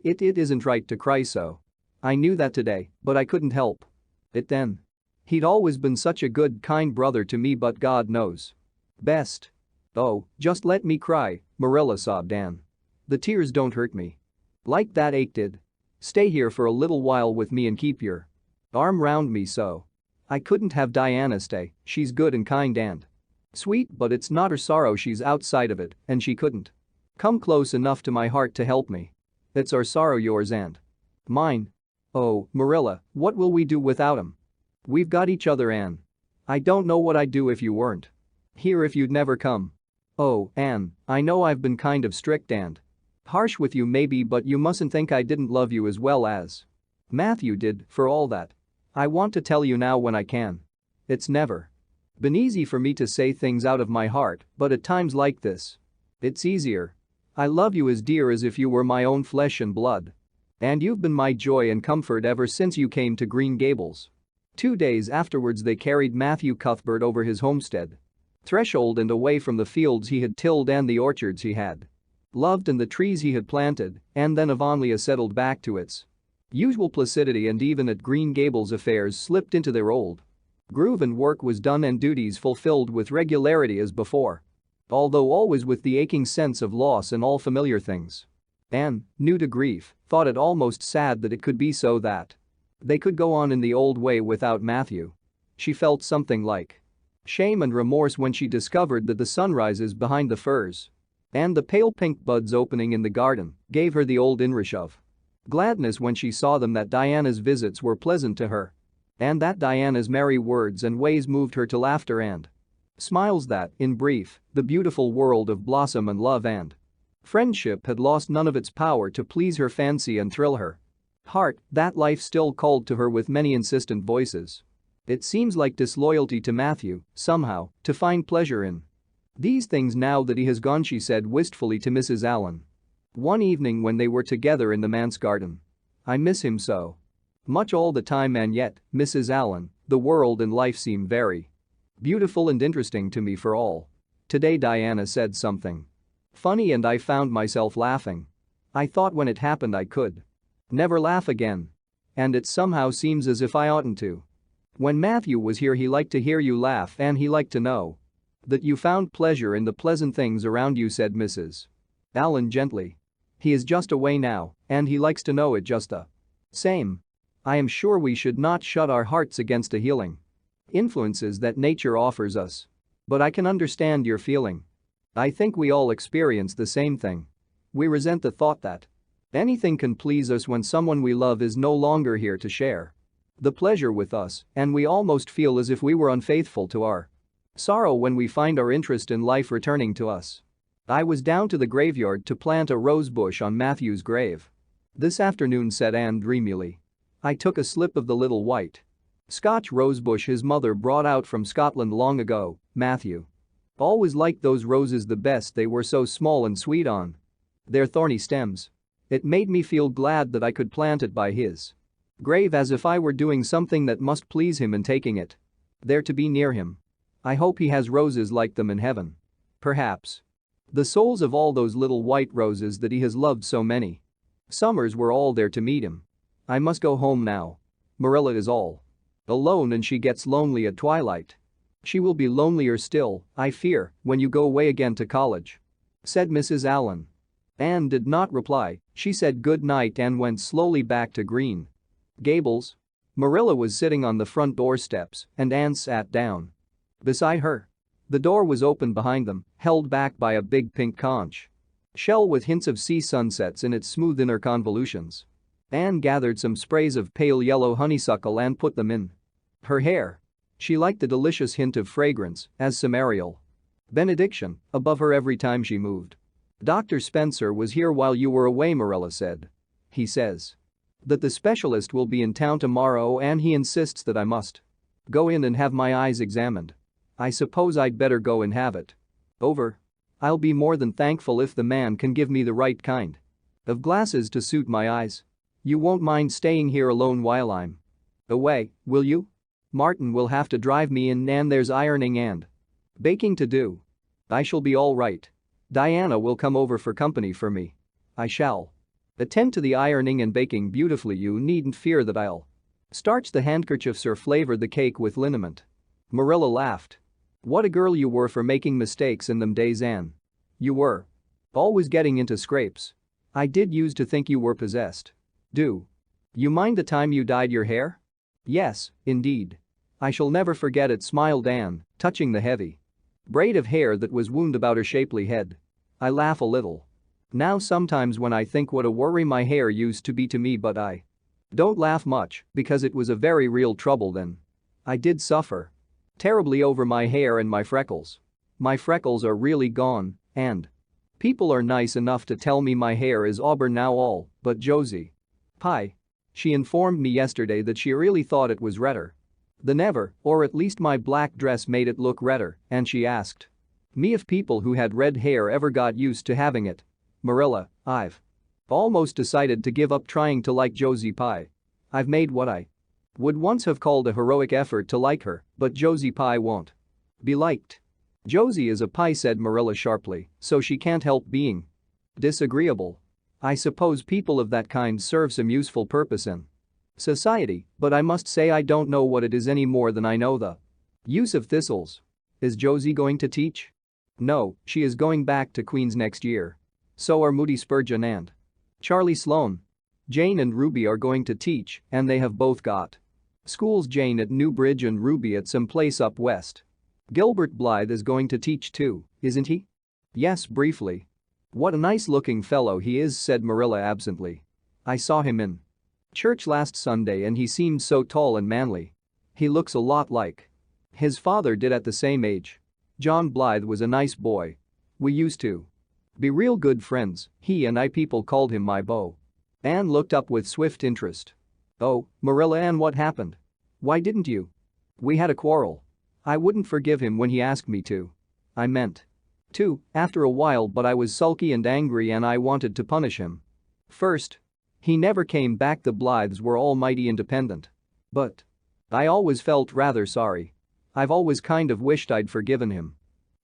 Speaker 1: It isn't right to cry so. I knew that today, but I couldn't help it then. He'd always been such a good, kind brother to me, but God knows best. Oh, just let me cry," Marilla sobbed Anne. "The tears don't hurt me like that ache did. Stay here for a little while with me and keep your arm round me so." "I couldn't have Diana stay, she's good and kind and sweet, but it's not her sorrow, she's outside of it, and she couldn't come close enough to my heart to help me. It's our sorrow, yours and mine. Oh, Marilla, what will we do without him? We've got each other, Anne. I don't know what I'd do if you weren't here, if you'd never come. Oh, Anne, I know I've been kind of strict and harsh with you maybe, but you mustn't think I didn't love you as well as Matthew did, for all that. I want to tell you now when I can. It's never been easy for me to say things out of my heart, but at times like this, it's easier. I love you as dear as if you were my own flesh and blood. And you've been my joy and comfort ever since you came to Green Gables." 2 days afterwards they carried Matthew Cuthbert over his homestead threshold and away from the fields he had tilled and the orchards he had loved and the trees he had planted, and then Avonlea settled back to its usual placidity, and even at Green Gables affairs slipped into their old groove and work was done and duties fulfilled with regularity as before. although always with the aching sense of loss in all familiar things. Anne, new to grief, thought it almost sad that it could be so that they could go on in the old way without Matthew. She felt something like shame and remorse when she discovered that the sunrises behind the firs and the pale pink buds opening in the garden gave her the old inrush of gladness when she saw them, that Diana's visits were pleasant to her and that Diana's merry words and ways moved her to laughter and smiles, that, in brief, the beautiful world of blossom and love and friendship had lost none of its power to please her fancy and thrill her heart, that life still called to her with many insistent voices. It seems like disloyalty to Matthew, somehow, to find pleasure in these things now that he has gone, she said wistfully to Mrs. Allen one evening when they were together in the manse garden. I miss him so much all the time, and yet, Mrs. Allen, the world and life seem very beautiful and interesting to me for all. Today Diana said something funny and I found myself laughing. I thought when it happened I could never laugh again. And it somehow seems as if I oughtn't to. When Matthew was here he liked to hear you laugh and he liked to know that you found pleasure in the pleasant things around you, said Mrs. Allen gently. He is just away now and he likes to know it just the same. I am sure we should not shut our hearts against the healing influences that nature offers us. But I can understand your feeling. I think we all experience the same thing. We resent the thought that anything can please us when someone we love is no longer here to share the pleasure with us, and we almost feel as if we were unfaithful to our sorrow when we find our interest in life returning to us. I was down to the graveyard to plant a rose bush on Matthew's grave this afternoon, said Anne dreamily. I took a slip of the little white Scotch rosebush his mother brought out from Scotland long ago. Matthew always liked those roses the best, they were so small and sweet on their thorny stems. It made me feel glad that I could plant it by his grave, as if I were doing something that must please him in taking it there to be near him. I hope he has roses like them in heaven. Perhaps. The souls of all those little white roses that he has loved so many summers were all there to meet him. I must go home now. Marilla is all alone and she gets lonely at twilight. She will be lonelier still, I fear, when you go away again to college," said Mrs. Allen. Anne did not reply. She said good night and went slowly back to Green Gables. Marilla was sitting on the front door steps and Anne sat down beside her. The door was open behind them, held back by a big pink conch shell with hints of sea sunsets in its smooth inner convolutions. Anne gathered some sprays of pale yellow honeysuckle and put them in her hair. She liked the delicious hint of fragrance as sumerial benediction above her every time she moved. Dr. Spencer was here while you were away, Marilla said. He says that the specialist will be in town tomorrow and he insists that I must go in and have my eyes examined. I suppose I'd better go and have it over. I'll be more than thankful if the man can give me the right kind of glasses to suit my eyes. You won't mind staying here alone while I'm away, will you? Martin will have to drive me in and there's ironing and baking to do. I shall be all right. Diana will come over for company for me. I shall attend to the ironing and baking beautifully. You needn't fear that I'll starch the handkerchiefs or flavor the cake with liniment. Marilla laughed. What a girl you were for making mistakes in them days, Anne. You were always getting into scrapes. I did used to think you were possessed. Do you mind the time you dyed your hair? Yes, indeed. I shall never forget it, smiled Anne, touching the heavy braid of hair that was wound about her shapely head. I laugh a little now sometimes when I think what a worry my hair used to be to me, but I don't laugh much because it was a very real trouble then. I did suffer terribly over my hair and my freckles. My freckles are really gone, and people are nice enough to tell me my hair is auburn now, all but Josie Pye. She informed me yesterday that she really thought it was redder than ever, or at least my black dress made it look redder, and she asked me if people who had red hair ever got used to having it. Marilla, I've almost decided to give up trying to like Josie Pye. I've made what I would once have called a heroic effort to like her, but Josie Pye won't be liked. Josie is a Pye, said Marilla sharply, so she can't help being disagreeable. I suppose people of that kind serve some useful purpose in society, but I must say I don't know what it is any more than I know the use of thistles. Is Josie going to teach? No, she is going back to Queen's next year. So are Moody Spurgeon and Charlie Sloane. Jane and Ruby are going to teach, and they have both got schools, Jane at Newbridge and Ruby at some place up west. Gilbert Blythe is going to teach too, isn't he? Yes, briefly. What a nice-looking fellow he is, said Marilla absently. I saw him in church last Sunday and he seemed so tall and manly. He looks a lot like his father did at the same age. John Blythe was a nice boy. We used to be real good friends, he and I. People called him my beau. Anne looked up with swift interest. Oh, Marilla, Anne, what happened? Why didn't you? We had a quarrel. I wouldn't forgive him when he asked me to. I meant to, after a while, but I was sulky and angry and I wanted to punish him. First. He never came back. The Blythes were almighty independent. But I always felt rather sorry. I've always kind of wished I'd forgiven him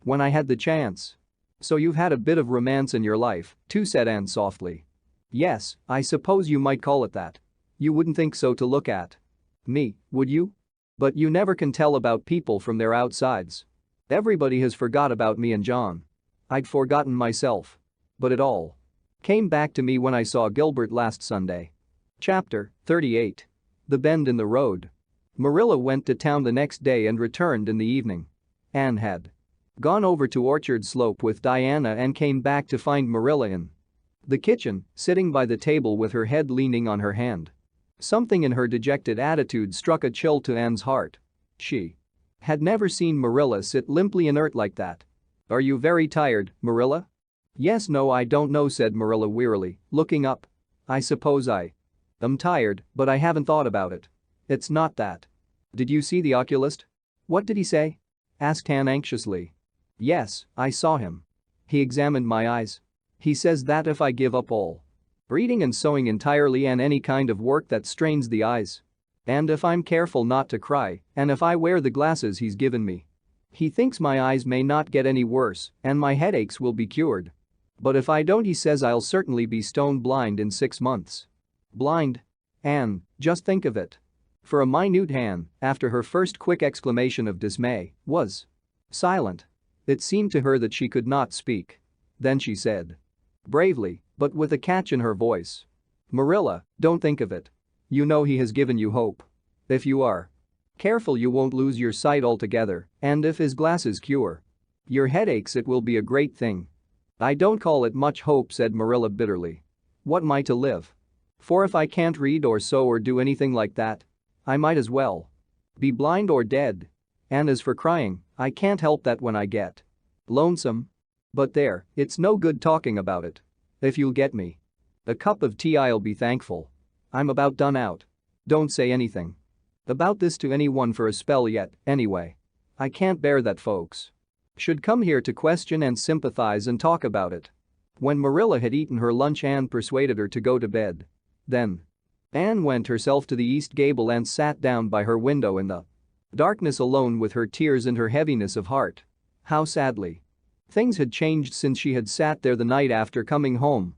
Speaker 1: when I had the chance. So you've had a bit of romance in your life, too, said Anne softly. Yes, I suppose you might call it that. You wouldn't think so to look at me, would you? But you never can tell about people from their outsides. Everybody has forgot about me and John. I'd forgotten myself. But it all came back to me when I saw Gilbert last Sunday. Chapter 38. The Bend in the Road. Marilla went to town the next day and returned in the evening. Anne had gone over to Orchard Slope with Diana and came back to find Marilla in the kitchen, sitting by the table with her head leaning on her hand. Something in her dejected attitude struck a chill to Anne's heart. She had never seen Marilla sit limply inert like that. Are you very tired, Marilla? Yes, no, I don't know, said Marilla wearily, looking up. I suppose I am tired, but I haven't thought about it. It's not that. Did you see the oculist? What did he say? Asked Anne anxiously. Yes, I saw him. He examined my eyes. He says that if I give up all reading and sewing entirely and any kind of work that strains the eyes, and if I'm careful not to cry, and if I wear the glasses he's given me, he thinks my eyes may not get any worse and my headaches will be cured. But if I don't, he says I'll certainly be stone blind in 6 months. Blind? Anne, just think of it. For a minute Anne, after her first quick exclamation of dismay, was silent. It seemed to her that she could not speak. Then she said bravely, but with a catch in her voice, Marilla, don't think of it. You know he has given you hope. If you are careful you won't lose your sight altogether, and if his glasses cure your headaches it will be a great thing. I don't call it much hope, said Marilla bitterly. What am I to live for if I can't read or sew or do anything like that? I might as well be blind or dead. And as for crying, I can't help that when I get lonesome. But there, it's no good talking about it. If you'll get me a cup of tea I'll be thankful. I'm about done out. Don't say anything about this to anyone for a spell yet, anyway. I can't bear that folks should come here to question and sympathize and talk about it. When Marilla had eaten her lunch, Anne persuaded her to go to bed. Then Anne went herself to the east gable and sat down by her window in the darkness alone with her tears and her heaviness of heart. How sadly things had changed since she had sat there the night after coming home.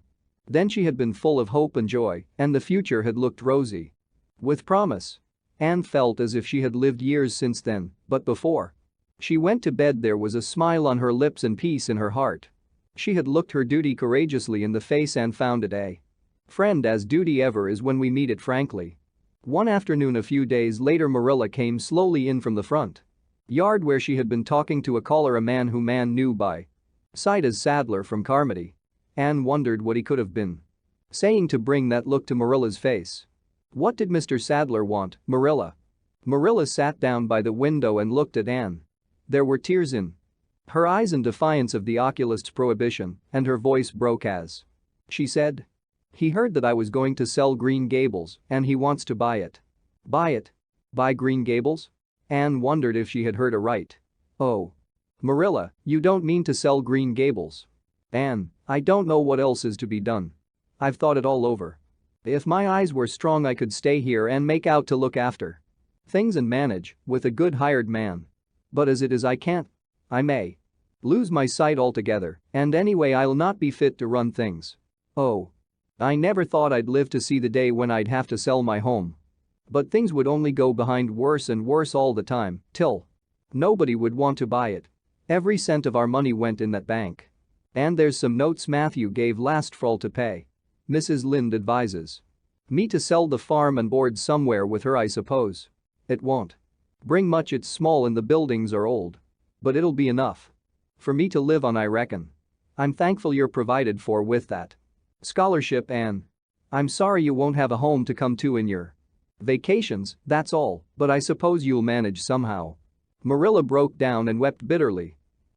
Speaker 1: Then she had been full of hope and joy, and the future had looked rosy with promise. Anne felt as if she had lived years since then, but before she went to bed there was a smile on her lips and peace in her heart. She had looked her duty courageously in the face and found it a friend as duty ever is when we meet it frankly. One afternoon a few days later Marilla came slowly in from the front yard where she had been talking to a caller, a man whom Anne knew by sight as Sadler from Carmody. Anne wondered what he could have been saying to bring that look to Marilla's face. What did Mr. Sadler want, Marilla? Marilla sat down by the window and looked at Anne. There were tears in her eyes in defiance of the oculist's prohibition, and her voice broke as she said, he heard that I was going to sell Green Gables and he wants to buy it. Buy it? Buy Green Gables? Anne wondered if she had heard aright. Oh. Marilla, you don't mean to sell Green Gables? Anne, I don't know what else is to be done. I've thought it all over. If my eyes were strong I could stay here and make out to look after things and manage with a good hired man. But as it is I can't. I may lose my sight altogether, and anyway I'll not be fit to run things. Oh. I never thought I'd live to see the day when I'd have to sell my home. But things would only go behind worse and worse all the time, till nobody would want to buy it. Every cent of our money went in that bank. And there's some notes Matthew gave last fall to pay. Mrs. Lynde advises me to sell the farm and board somewhere with her, I suppose. It won't bring much, it's small and the buildings are old. But it'll be enough for me to live on, I reckon. I'm thankful you're provided for with that scholarship, Anne. I'm sorry you won't have a home to come to in your vacations, that's all, but I suppose you'll manage somehow. Marilla broke down and wept bitterly.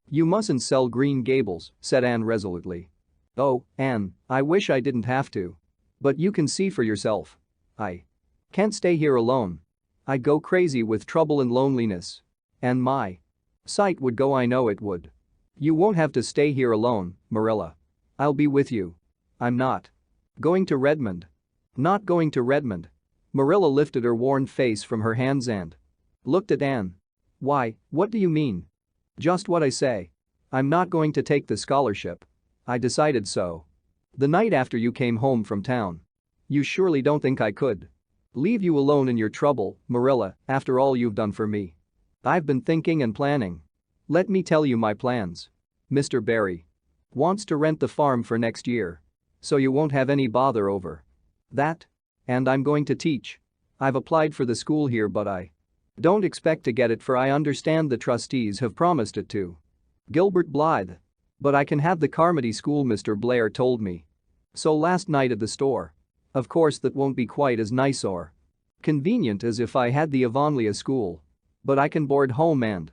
Speaker 1: You mustn't sell Green Gables, said Anne resolutely. Oh, Anne, I wish I didn't have to. But you can see for yourself. I can't stay here alone. I'd go crazy with trouble and loneliness. And my sight would go, I know it would. You won't have to stay here alone, Marilla. I'll be with you. I'm not going to Redmond. Not going to Redmond. Marilla lifted her worn face from her hands and looked at Anne. Why, what do you mean? Just what I say. I'm not going to take the scholarship. I decided so the night after you came home from town. You surely don't think I could leave you alone in your trouble, Marilla, after all you've done for me. I've been thinking and planning. Let me tell you my plans. Mr. Barry wants to rent the farm for next year. So you won't have any bother over that. And I'm going to teach. I've applied for the school here, but I don't expect to get it, for I understand the trustees have promised it to Gilbert Blythe. But I can have the Carmody school, Mr. Blair told me so last night at the store. Of course that won't be quite as nice or convenient as if I had the Avonlea school. But I can board home and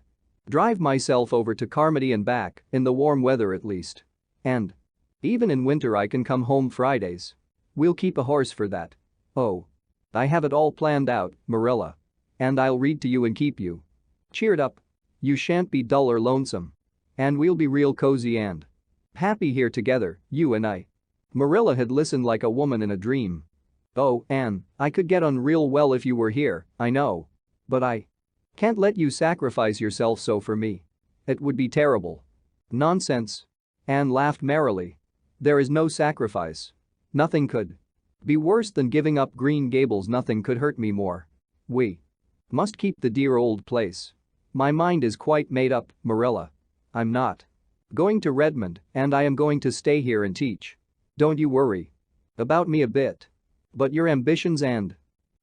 Speaker 1: drive myself over to Carmody and back, in the warm weather at least. And even in winter I can come home Fridays. We'll keep a horse for that. Oh. I have it all planned out, Marilla. And I'll read to you and keep you cheered up. You shan't be dull or lonesome. And we'll be real cozy and happy here together, you and I. Marilla had listened like a woman in a dream. Oh, Anne, I could get on real well if you were here, I know. But I can't let you sacrifice yourself so for me. It would be terrible. Nonsense. Anne laughed merrily. There is no sacrifice. Nothing could be worse than giving up Green Gables. Nothing could hurt me more. We must keep the dear old place. My mind is quite made up, Marilla. I'm not going to Redmond, and I am going to stay here and teach. Don't you worry about me a bit. But your ambitions, and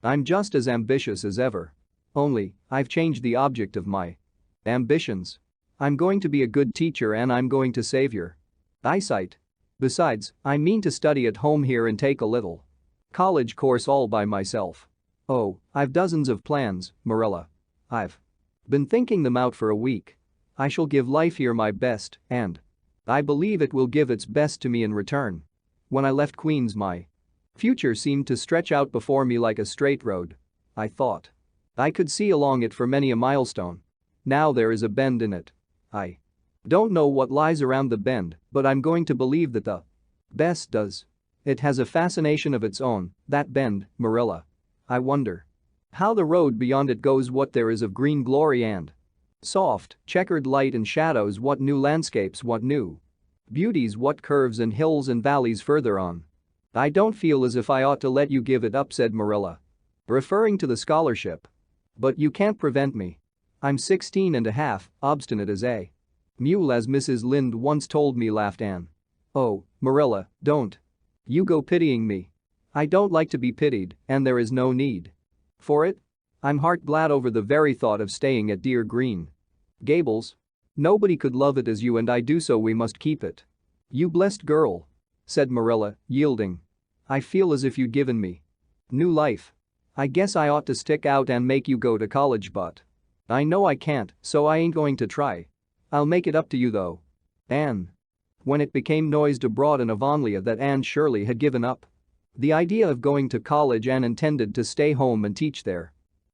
Speaker 1: I'm just as ambitious as ever. Only, I've changed the object of my ambitions. I'm going to be a good teacher and I'm going to save your eyesight. Besides, I mean to study at home here and take a little college course all by myself. Oh, I've dozens of plans, Marilla. I've been thinking them out for a week. I shall give life here my best, and I believe it will give its best to me in return. When I left Queens, my future seemed to stretch out before me like a straight road. I thought I could see along it for many a milestone. Now there is a bend in it. I don't know what lies around the bend, but I'm going to believe that the best does. It has a fascination of its own, that bend, Marilla. I wonder how the road beyond it goes, what there is of green glory and soft, checkered light and shadows, what new landscapes, what new beauties, what curves and hills and valleys further on. I don't feel as if I ought to let you give it up, said Marilla, referring to the scholarship. But you can't prevent me. I'm 16 and a half, obstinate as a mule, as Mrs. Lynde once told me, laughed Anne. Oh, Marilla, don't you go pitying me. I don't like to be pitied, and there is no need for it. I'm heart glad over the very thought of staying at dear Green Gables. Nobody could love it as you and I do, so we must keep it. You blessed girl, said Marilla, yielding. I feel as if you'd given me new life. I guess I ought to stick out and make you go to college, but I know I can't, so I ain't going to try. I'll make it up to you though. Anne. When it became noised abroad in Avonlea that Anne Shirley had given up the idea of going to college and intended to stay home and teach there,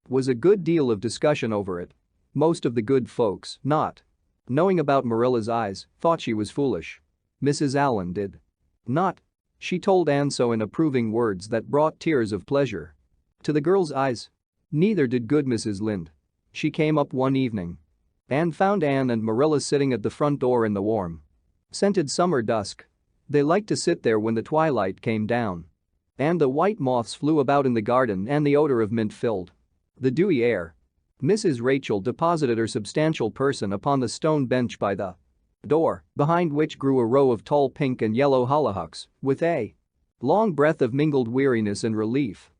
Speaker 1: was a good deal of discussion over it. Most of the good folks, not knowing about Marilla's eyes, thought she was foolish. Mrs. Allen did not. She told Anne so in approving words that brought tears of pleasure to the girl's eyes. Neither did good Mrs. Lynde. She came up one evening and found Anne and Marilla sitting at the front door in the warm, scented summer dusk. They liked to sit there when the twilight came down and the white moths flew about in the garden and the odor of mint filled the dewy air. Mrs. Rachel deposited her substantial person upon the stone bench by the door, behind which grew a row of tall pink and yellow hollyhocks, with a long breath of mingled weariness and relief.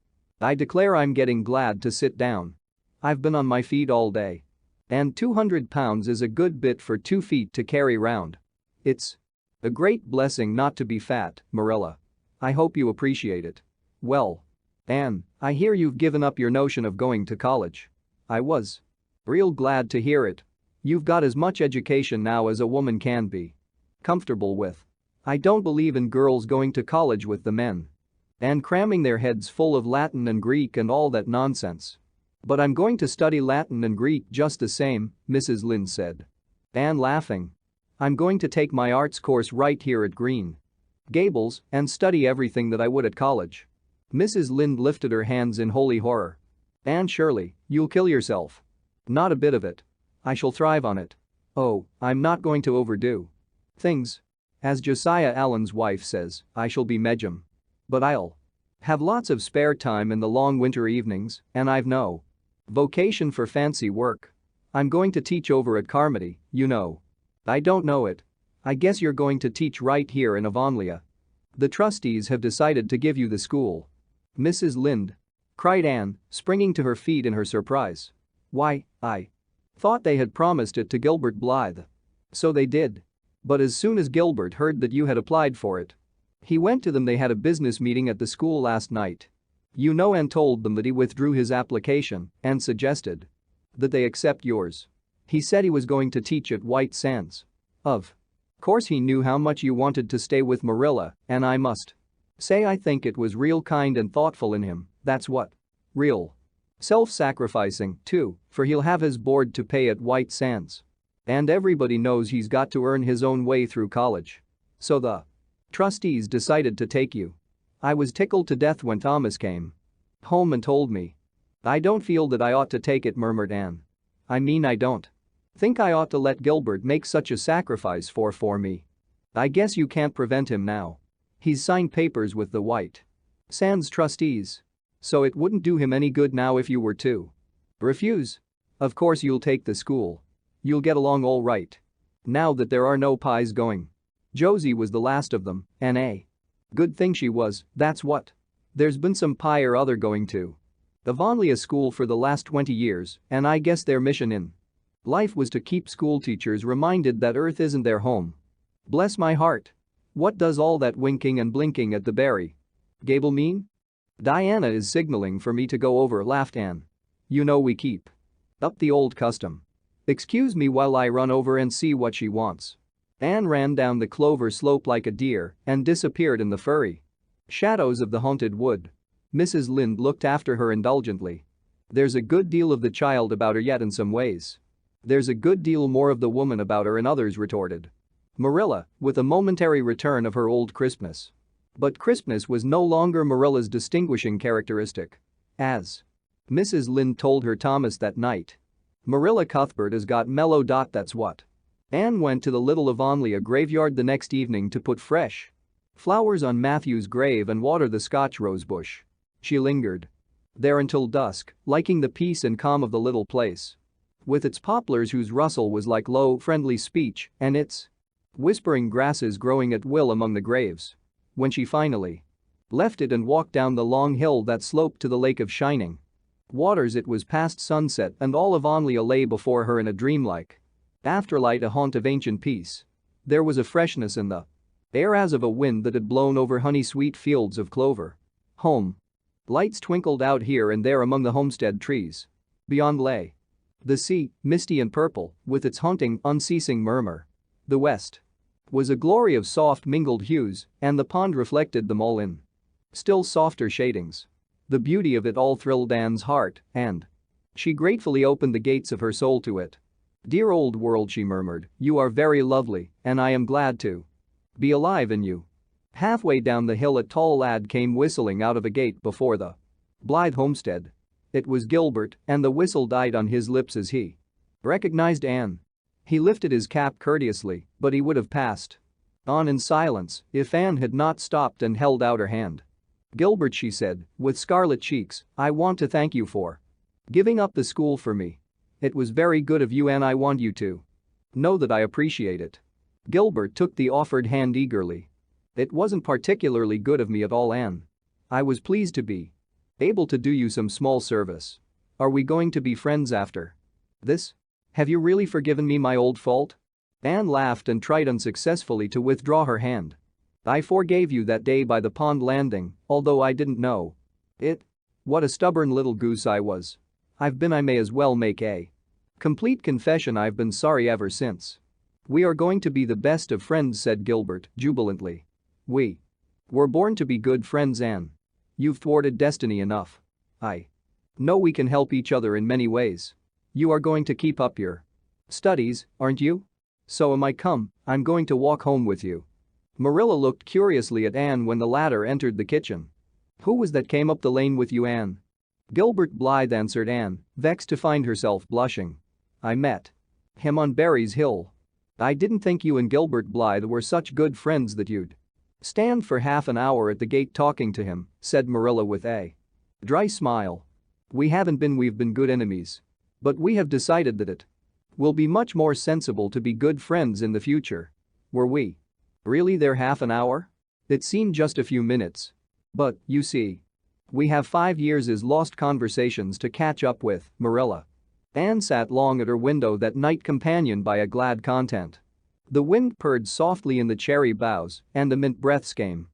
Speaker 1: "I declare I'm getting glad to sit down. I've been on my feet all day. And 200 pounds is a good bit for 2 feet to carry round. It's a great blessing not to be fat, Marilla. I hope you appreciate it." "Well, Anne, I hear you've given up your notion of going to college." "I was real glad to hear it. You've got as much education now as a woman can be comfortable with. I don't believe in girls going to college with the men and cramming their heads full of Latin and Greek and all that nonsense. But I'm going to study Latin and Greek just the same," Mrs. Lynde said. Anne laughing. "I'm going to take my arts course right here at Green Gables and study everything that I would at college." Mrs. Lynde lifted her hands in holy horror. "Anne Shirley, you'll kill yourself." "Not a bit of it. I shall thrive on it. Oh, I'm not going to overdo things. As Josiah Allen's wife says, I shall be Medjum. But I'll have lots of spare time in the long winter evenings, and I've no vocation for fancy work. I'm going to teach over at Carmody, you know." "I don't know it. I guess you're going to teach right here in Avonlea. The trustees have decided to give you the school." "Mrs. Lynde," cried Anne, springing to her feet in her surprise. "Why, I thought they had promised it to Gilbert Blythe." "So they did. But as soon as Gilbert heard that you had applied for it, he went to them. They had a business meeting at the school last night, you know, and told them that he withdrew his application and suggested that they accept yours. He said he was going to teach at White Sands. Of course he knew how much you wanted to stay with Marilla, and I must say I think it was real kind and thoughtful in him. That's what. Real self-sacrificing, too, for he'll have his board to pay at White Sands. And everybody knows he's got to earn his own way through college. So the trustees decided to take you. I was tickled to death when Thomas came home and told me. I don't feel that I ought to take it," murmured Anne. "I mean, I don't think I ought to let Gilbert make such a sacrifice for me. I guess you can't prevent him now. He's signed papers with the White Sands trustees. So it wouldn't do him any good now if you were to refuse. Of course you'll take the school. You'll get along all right. Now that there are no pies going. Josie was the last of them, and a good thing she was, that's what. There's been some pie or other going to Avonlea school for the last 20 years, and I guess their mission in life was to keep schoolteachers reminded that Earth isn't their home. Bless my heart. What does all that winking and blinking at the Berry Gable mean?" "Diana is signaling for me to go over," laughed Anne. "You know we keep up the old custom. Excuse me while I run over and see what she wants." Anne ran down the clover slope like a deer and disappeared in the furry shadows of the haunted wood. Mrs. Lynde looked after her indulgently. "There's a good deal of the child about her yet in some ways. There's a good deal more of the woman about her in others," retorted Marilla, with a momentary return of her old crispness. But crispness was no longer Marilla's distinguishing characteristic. As Mrs. Lynde told her Thomas that night, "Marilla Cuthbert has got mellow. That's what." Anne went to the little Avonlea graveyard the next evening to put fresh flowers on Matthew's grave and water the Scotch rosebush. She lingered there until dusk, liking the peace and calm of the little place. With its poplars whose rustle was like low, friendly speech, and its whispering grasses growing at will among the graves. When she finally left it and walked down the long hill that sloped to the lake of shining waters, it was past sunset and all of Avonlea lay before her in a dreamlike afterlight, a haunt of ancient peace. There was a freshness in the air as of a wind that had blown over honey-sweet fields of clover. Home lights twinkled out here and there among the homestead trees. Beyond lay the sea, misty and purple, with its haunting, unceasing murmur. The west was a glory of soft mingled hues, and the pond reflected them all in still softer shadings. The beauty of it all thrilled Anne's heart, and she gratefully opened the gates of her soul to it. "Dear old world," she murmured, "you are very lovely, and I am glad to be alive in you." Halfway down the hill a tall lad came whistling out of a gate before the Blythe homestead. It was Gilbert, and the whistle died on his lips as he recognized Anne. He lifted his cap courteously, but he would have passed on in silence if Anne had not stopped and held out her hand. "Gilbert," she said, with scarlet cheeks, "I want to thank you for giving up the school for me. It was very good of you, and I want you to know that I appreciate it." Gilbert took the offered hand eagerly. "It wasn't particularly good of me at all, Anne. I was pleased to be able to do you some small service. Are we going to be friends after this? Have you really forgiven me my old fault?" Anne laughed and tried unsuccessfully to withdraw her hand. "I forgave you that day by the pond landing, although I didn't know it. What a stubborn little goose I was. I may as well make a complete confession. I've been sorry ever since." "We are going to be the best of friends," said Gilbert jubilantly. "We were born to be good friends, Anne. You've thwarted destiny enough. I know we can help each other in many ways. You are going to keep up your studies, aren't you? So am I. Come, I'm going to walk home with you." Marilla looked curiously at Anne when the latter entered the kitchen. "Who was that came up the lane with you, Anne?" "Gilbert Blythe," answered Anne, vexed to find herself blushing. "I met him on Berry's Hill. I didn't think you and Gilbert Blythe were such good friends that you'd stand for half an hour at the gate talking to him," said Marilla with a dry smile. We've been good enemies. But we have decided that it will be much more sensible to be good friends in the future." "Were we really there half an hour? It seemed just a few minutes. But, you see, we have 5 years' lost conversations to catch up with, Marilla." Anne sat long at her window that night, companioned by a glad content. The wind purred softly in the cherry boughs and the mint breaths came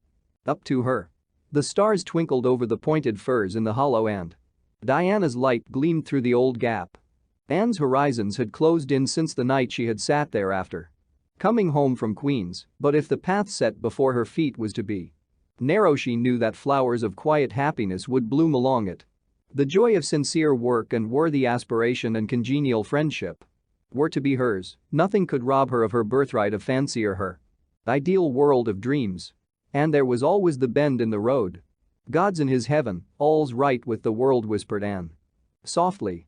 Speaker 1: up to her. The stars twinkled over the pointed firs in the hollow, and Diana's light gleamed through the old gap. Anne's horizons had closed in since the night she had sat there after coming home from Queen's, but if the path set before her feet was to be narrow, she knew that flowers of quiet happiness would bloom along it. The joy of sincere work and worthy aspiration and congenial friendship were to be hers. Nothing could rob her of her birthright of fancy or her ideal world of dreams. And there was always the bend in the road. "God's in his heaven, all's right with the world," whispered Anne softly.